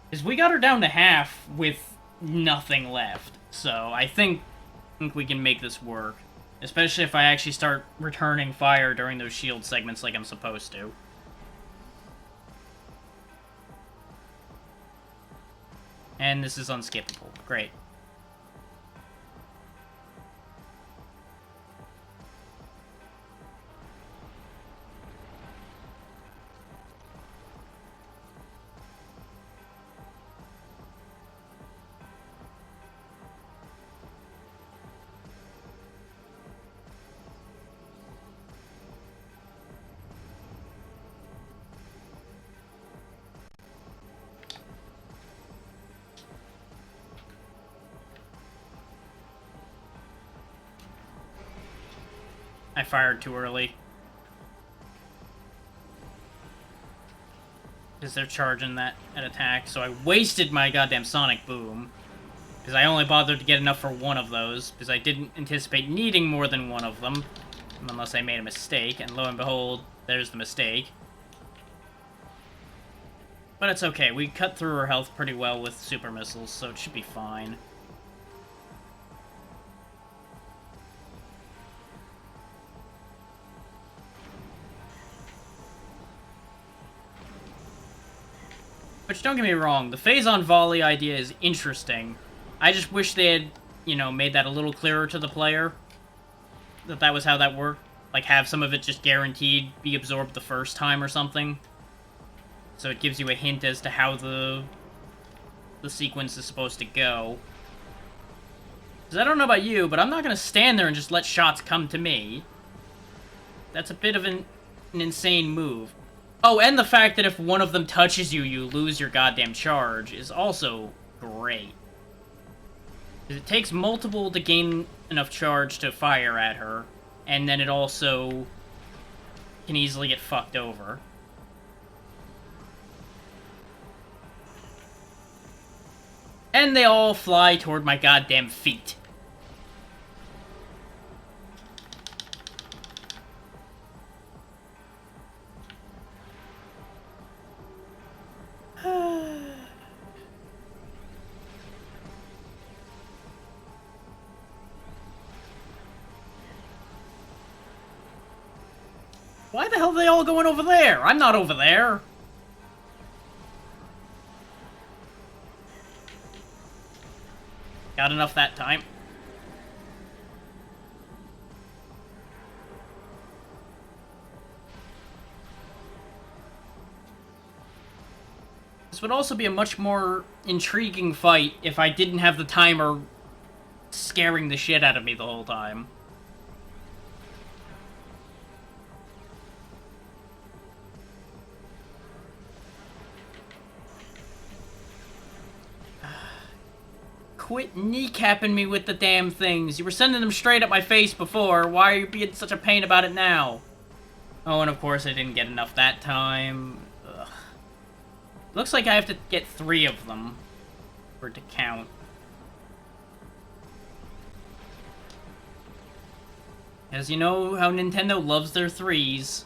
Because we got her down to half with nothing left. So I think we can make this work. Especially if I actually start returning fire during those shield segments like I'm supposed to. And this is unskippable. Great. I fired too early. Because they're charging that attack, so I wasted my goddamn Sonic Boom. Because I only bothered to get enough for one of those, because I didn't anticipate needing more than one of them. Unless I made a mistake, and lo and behold, there's the mistake. But it's okay, we cut through her health pretty well with super missiles, so it should be fine. Which, don't get me wrong, the phase-on volley idea is interesting. I just wish they had, you know, made that a little clearer to the player. That was how that worked. Like, have some of it just guaranteed be absorbed the first time or something. So it gives you a hint as to how the sequence is supposed to go. Because I don't know about you, but I'm not going to stand there and just let shots come to me. That's a bit of an insane move. Oh, and the fact that if one of them touches you, you lose your goddamn charge is also great. It takes multiple to gain enough charge to fire at her, and then it also can easily get fucked over. And they all fly toward my goddamn feet. Why the hell are they all going over there? I'm not over there. Got enough that time. This would also be a much more intriguing fight if I didn't have the timer scaring the shit out of me the whole time. Quit kneecapping me with the damn things. You were sending them straight at my face before. Why are you being such a pain about it now? Oh, and of course I didn't get enough that time. Ugh. Looks like I have to get 3 of them for it to count. As you know how Nintendo loves their 3s.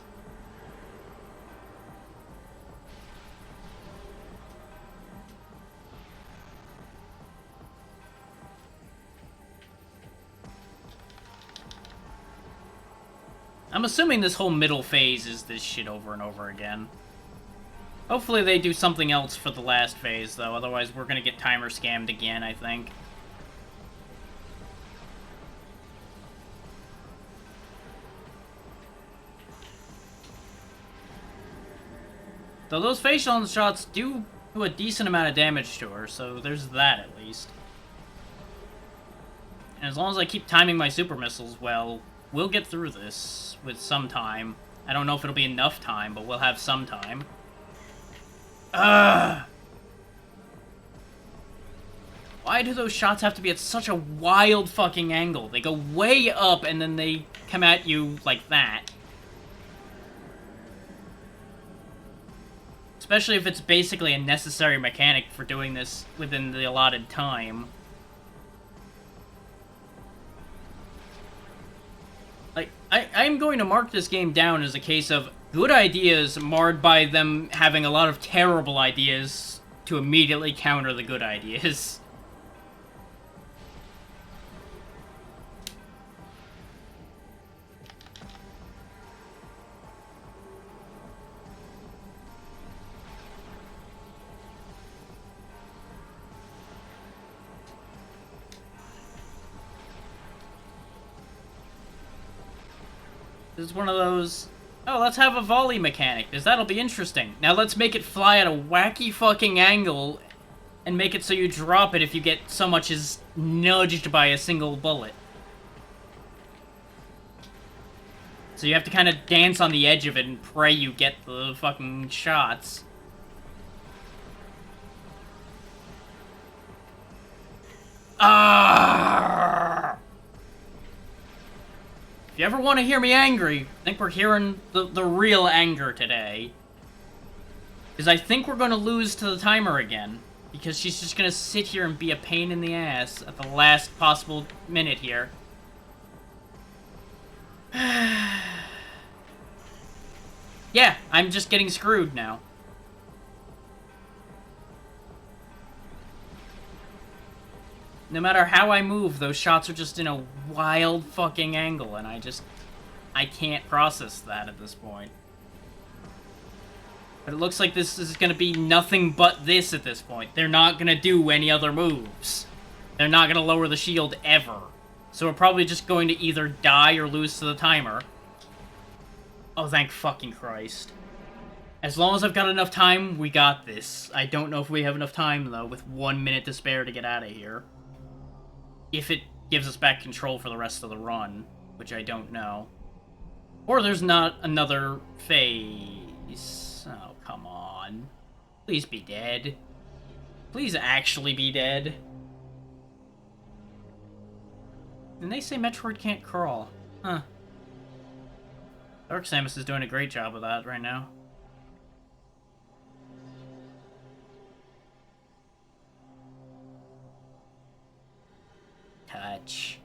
I'm assuming this whole middle phase is this shit over and over again. Hopefully they do something else for the last phase, though. Otherwise, we're gonna get timer scammed again, I think. Though those facial shots do a decent amount of damage to her, so there's that at least. And as long as I keep timing my super missiles well, we'll get through this with some time. I don't know if it'll be enough time, but we'll have some time. Ugh! Why do those shots have to be at such a wild fucking angle? They go way up and then they come at you like that. Especially if it's basically a necessary mechanic for doing this within the allotted time. Like, I I'm going to mark this game down as a case of good ideas marred by them having a lot of terrible ideas to immediately counter the good ideas. This is one of those, oh, let's have a volley mechanic, because that'll be interesting. Now let's make it fly at a wacky fucking angle, and make it so you drop it if you get so much as nudged by a single bullet. So you have to kind of dance on the edge of it and pray you get the fucking shots. Ah! If you ever want to hear me angry, I think we're hearing the real anger today. Because I think we're going to lose to the timer again. Because she's just going to sit here and be a pain in the ass at the last possible minute here. Yeah, I'm just getting screwed now. No matter how I move, those shots are just in a wild fucking angle, and I can't process that at this point. But it looks like this is gonna be nothing but this at this point. They're not gonna do any other moves. They're not gonna lower the shield ever. So we're probably just going to either die or lose to the timer. Oh, thank fucking Christ. As long as I've got enough time, we got this. I don't know if we have enough time, though, with 1 minute to spare to get out of here. If it gives us back control for the rest of the run, which I don't know. Or there's not another phase. Oh, come on. Please be dead. Please actually be dead. And they say Metroid can't crawl. Huh. Dark Samus is doing a great job of that right now. Touch.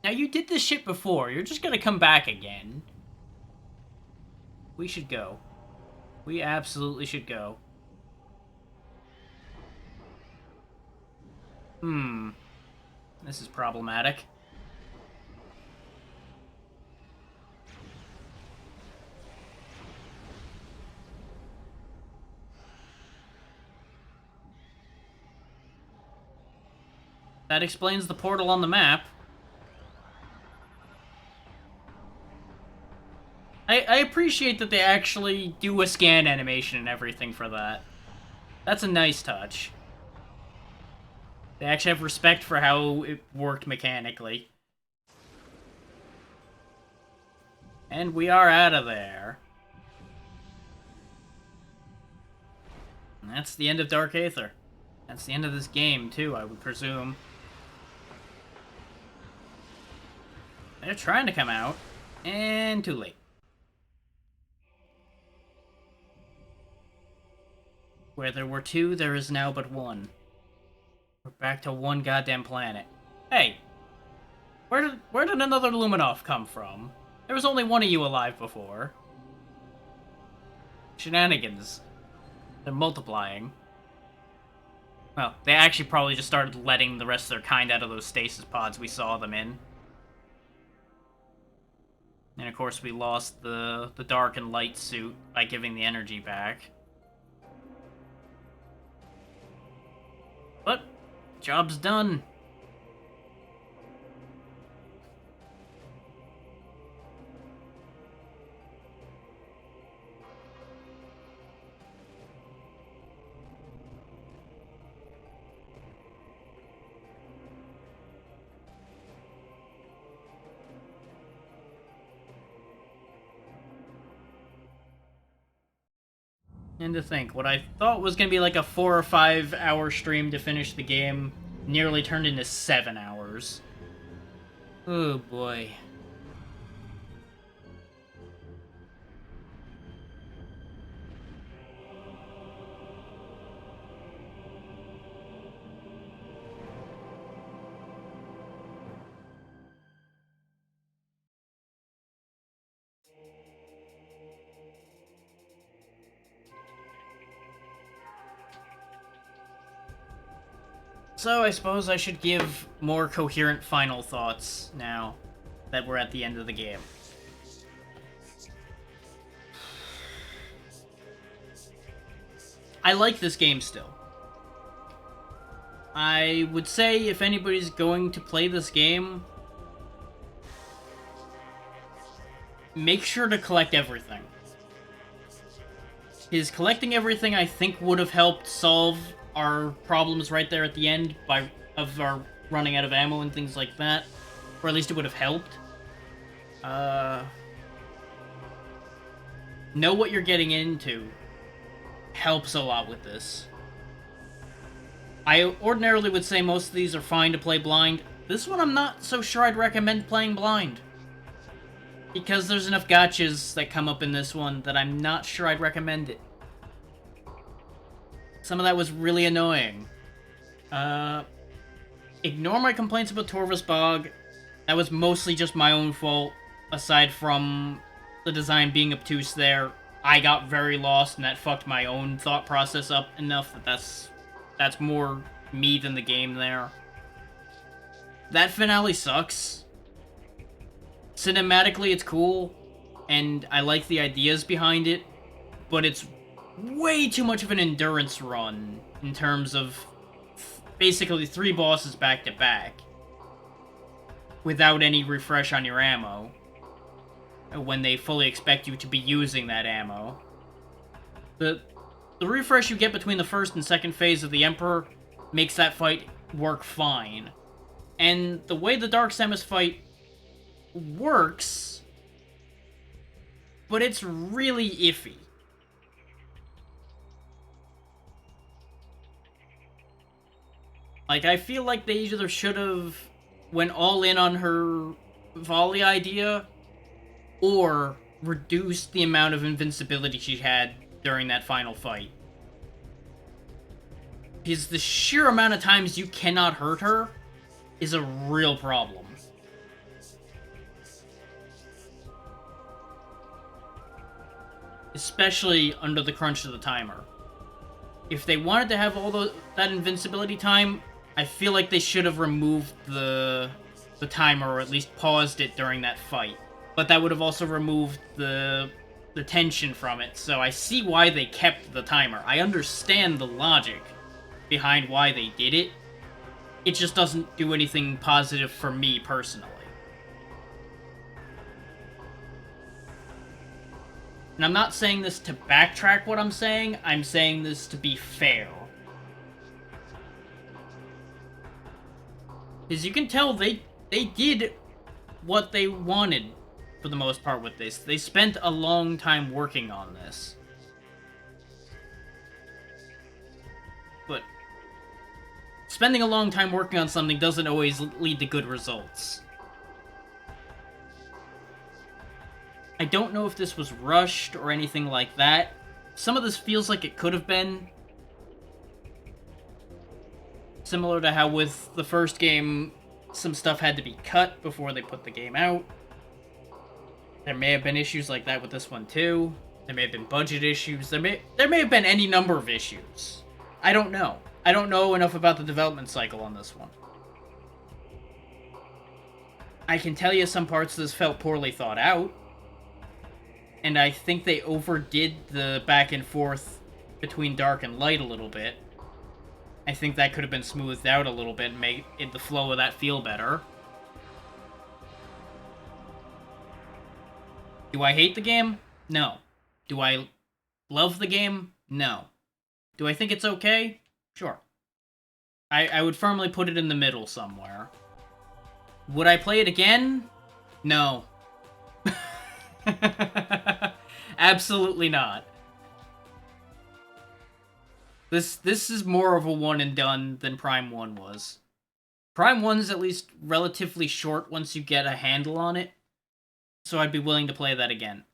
Now, you did this shit before. You're just gonna come back again. We should go. We absolutely should go. This is problematic. That explains the portal on the map. I appreciate that they actually do a scan animation and everything for that. That's a nice touch. They actually have respect for how it worked mechanically. And we are out of there. And that's the end of Dark Aether. That's the end of this game, too, I would presume. They're trying to come out, and too late. Where there were two, there is now but one. We're back to one goddamn planet. Hey! Where did another Luminoff come from? There was only one of you alive before. Shenanigans. They're multiplying. Well, they actually probably just started letting the rest of their kind out of those stasis pods we saw them in. And of course we lost the dark and light suit by giving the energy back. But, job's done. And to think, what I thought was going to be like a 4 or 5 hour stream to finish the game nearly turned into 7 hours. Oh boy. So I suppose I should give more coherent final thoughts now that we're at the end of the game. I like this game still. I would say if anybody's going to play this game, make sure to collect everything. Because collecting everything, I think, would have helped solve our problems right there at the end of our running out of ammo and things like that. Or at least it would have helped. Know what you're getting into helps a lot with this. I ordinarily would say most of these are fine to play blind. This one I'm not so sure I'd recommend playing blind. Because there's enough gotchas that come up in this one that I'm not sure I'd recommend it. Some of that was really annoying. Ignore my complaints about Torvus Bog. That was mostly just my own fault, aside from the design being obtuse there. I got very lost, and that fucked my own thought process up enough that that's more me than the game there. That finale sucks. Cinematically, it's cool, and I like the ideas behind it, but it's way too much of an endurance run in terms of basically 3 bosses back to back without any refresh on your ammo when they fully expect you to be using that ammo. The refresh you get between the first and second phase of the Emperor makes that fight work fine. And the way the Dark Samus fight works, but it's really iffy. Like, I feel like they either should have went all in on her volley idea, or reduced the amount of invincibility she had during that final fight. Because the sheer amount of times you cannot hurt her is a real problem. Especially under the crunch of the timer. If they wanted to have all that invincibility time, I feel like they should have removed the timer, or at least paused it during that fight. But that would have also removed the tension from it, so I see why they kept the timer. I understand the logic behind why they did it. It just doesn't do anything positive for me personally. And I'm not saying this to backtrack what I'm saying this to be fair. Because you can tell they did what they wanted for the most part with this. They spent a long time working on this. But spending a long time working on something doesn't always lead to good results. I don't know if this was rushed or anything like that. Some of this feels like it could have been. Similar to how with the first game, some stuff had to be cut before they put the game out. There may have been issues like that with this one too. There may have been budget issues. There may have been any number of issues. I don't know. I don't know enough about the development cycle on this one. I can tell you some parts of this felt poorly thought out. And I think they overdid the back and forth between dark and light a little bit. I think that could have been smoothed out a little bit and make the flow of that feel better. Do I hate the game? No. Do I love the game? No. Do I think it's okay? Sure. I would firmly put it in the middle somewhere. Would I play it again? No. Absolutely not. This is more of a one and done than Prime 1 was. Prime 1's at least relatively short once you get a handle on it, so I'd be willing to play that again.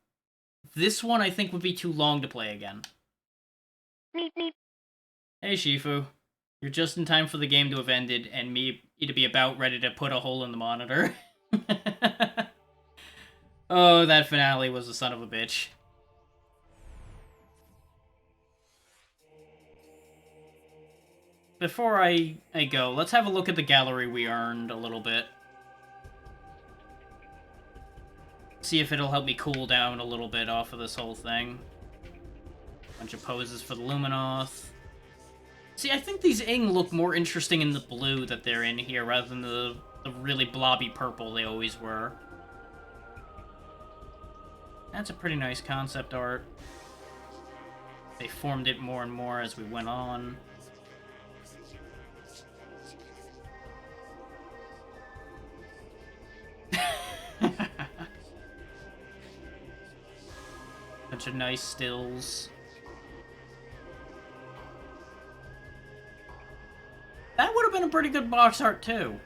This one I think would be too long to play again. Hey Shifu. You're just in time for the game to have ended and me to be about ready to put a hole in the monitor. Oh, that finale was a son of a bitch. before I go, let's have a look at the gallery we earned a little bit. See if it'll help me cool down a little bit off of this whole thing. Bunch of poses for the Luminoth. See, I think these Ing look more interesting in the blue that they're in here rather than the really blobby purple they always were. That's a pretty nice concept art. They formed it more and more as we went on. Bunch of nice stills. That would have been a pretty good box art, too.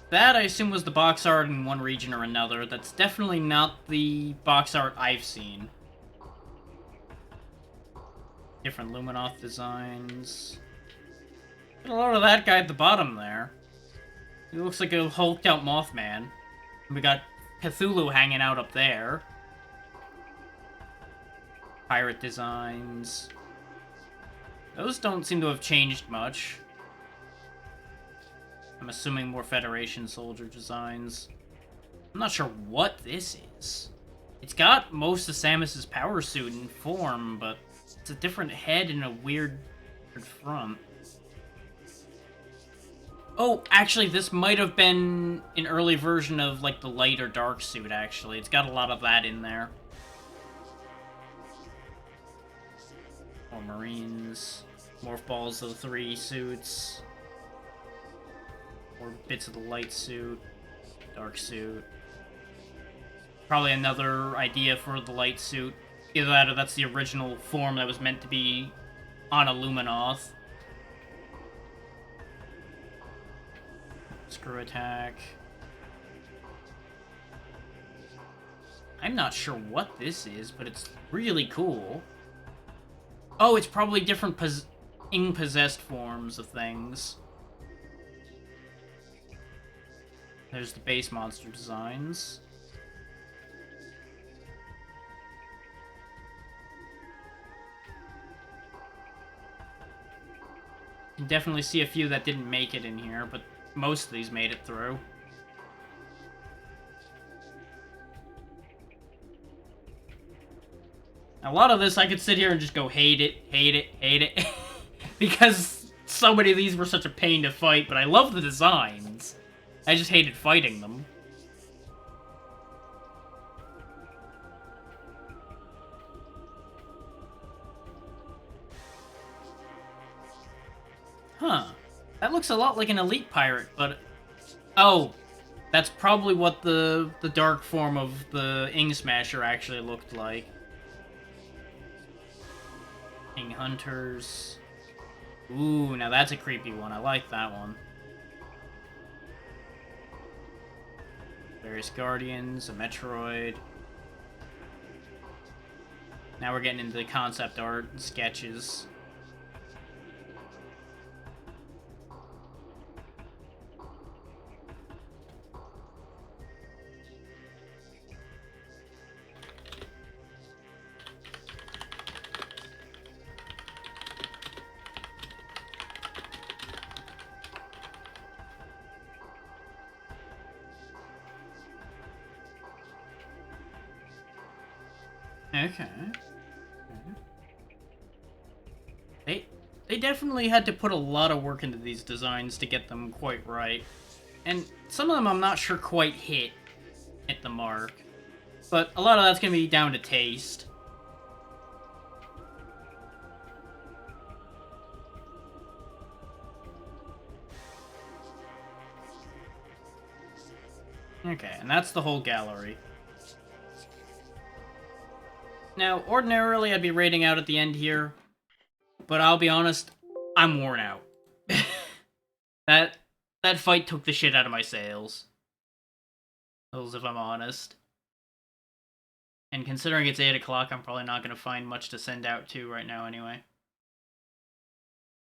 That, I assume, was the box art in one region or another. That's definitely not the box art I've seen. Different Luminoth designs. Get a load of that guy at the bottom there. He looks like a hulked out Mothman. We got Cthulhu hanging out up there. Pirate designs. Those don't seem to have changed much. I'm assuming more Federation soldier designs. I'm not sure what this is. It's got most of Samus's power suit in form, but it's a different head and a weird front. Oh, actually, this might have been an early version of, like, the light or dark suit, actually. It's got a lot of that in there. More Marines. Morph balls of the 3 suits. More bits of the light suit. Dark suit. Probably another idea for the light suit. Either that or that's the original form that was meant to be on a Luminoth. Screw attack. I'm not sure what this is, but it's really cool. Oh, it's probably different Ing-possessed forms of things. There's the base monster designs. You can definitely see a few that didn't make it in here, but most of these made it through. A lot of this, I could sit here and just go hate it, hate it, hate it. Because so many of these were such a pain to fight, but I love the designs. I just hated fighting them. Huh. That looks a lot like an elite pirate, but... Oh, that's probably what the dark form of the Ing Smasher actually looked like. Ing Hunters. Ooh, now that's a creepy one. I like that one. Various Guardians, a Metroid. Now we're getting into the concept art and sketches. Okay. They definitely had to put a lot of work into these designs to get them quite right. And some of them I'm not sure quite hit the mark. But a lot of that's going to be down to taste. Okay, and that's the whole gallery. Now, ordinarily I'd be rating out at the end here, but I'll be honest, I'm worn out. That fight took the shit out of my sails. Those, if I'm honest. And considering it's 8 o'clock, I'm probably not going to find much to send out to right now anyway.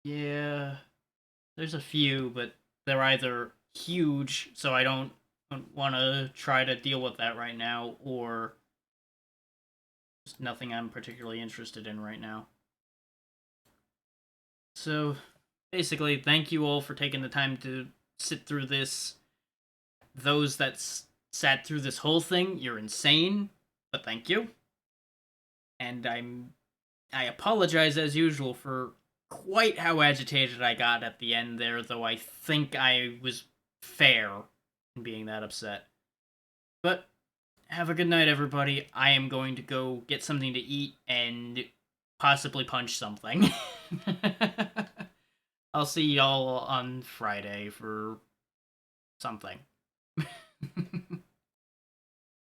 Yeah, there's a few, but they're either huge, so I don't want to try to deal with that right now, or There's nothing I'm particularly interested in right now. So, basically, thank you all for taking the time to sit through this. Those that sat through this whole thing, you're insane, but thank you. And I apologize as usual for quite how agitated I got at the end there, though I think I was fair in being that upset. But have a good night, everybody. I am going to go get something to eat and possibly punch something. I'll see y'all on Friday for something.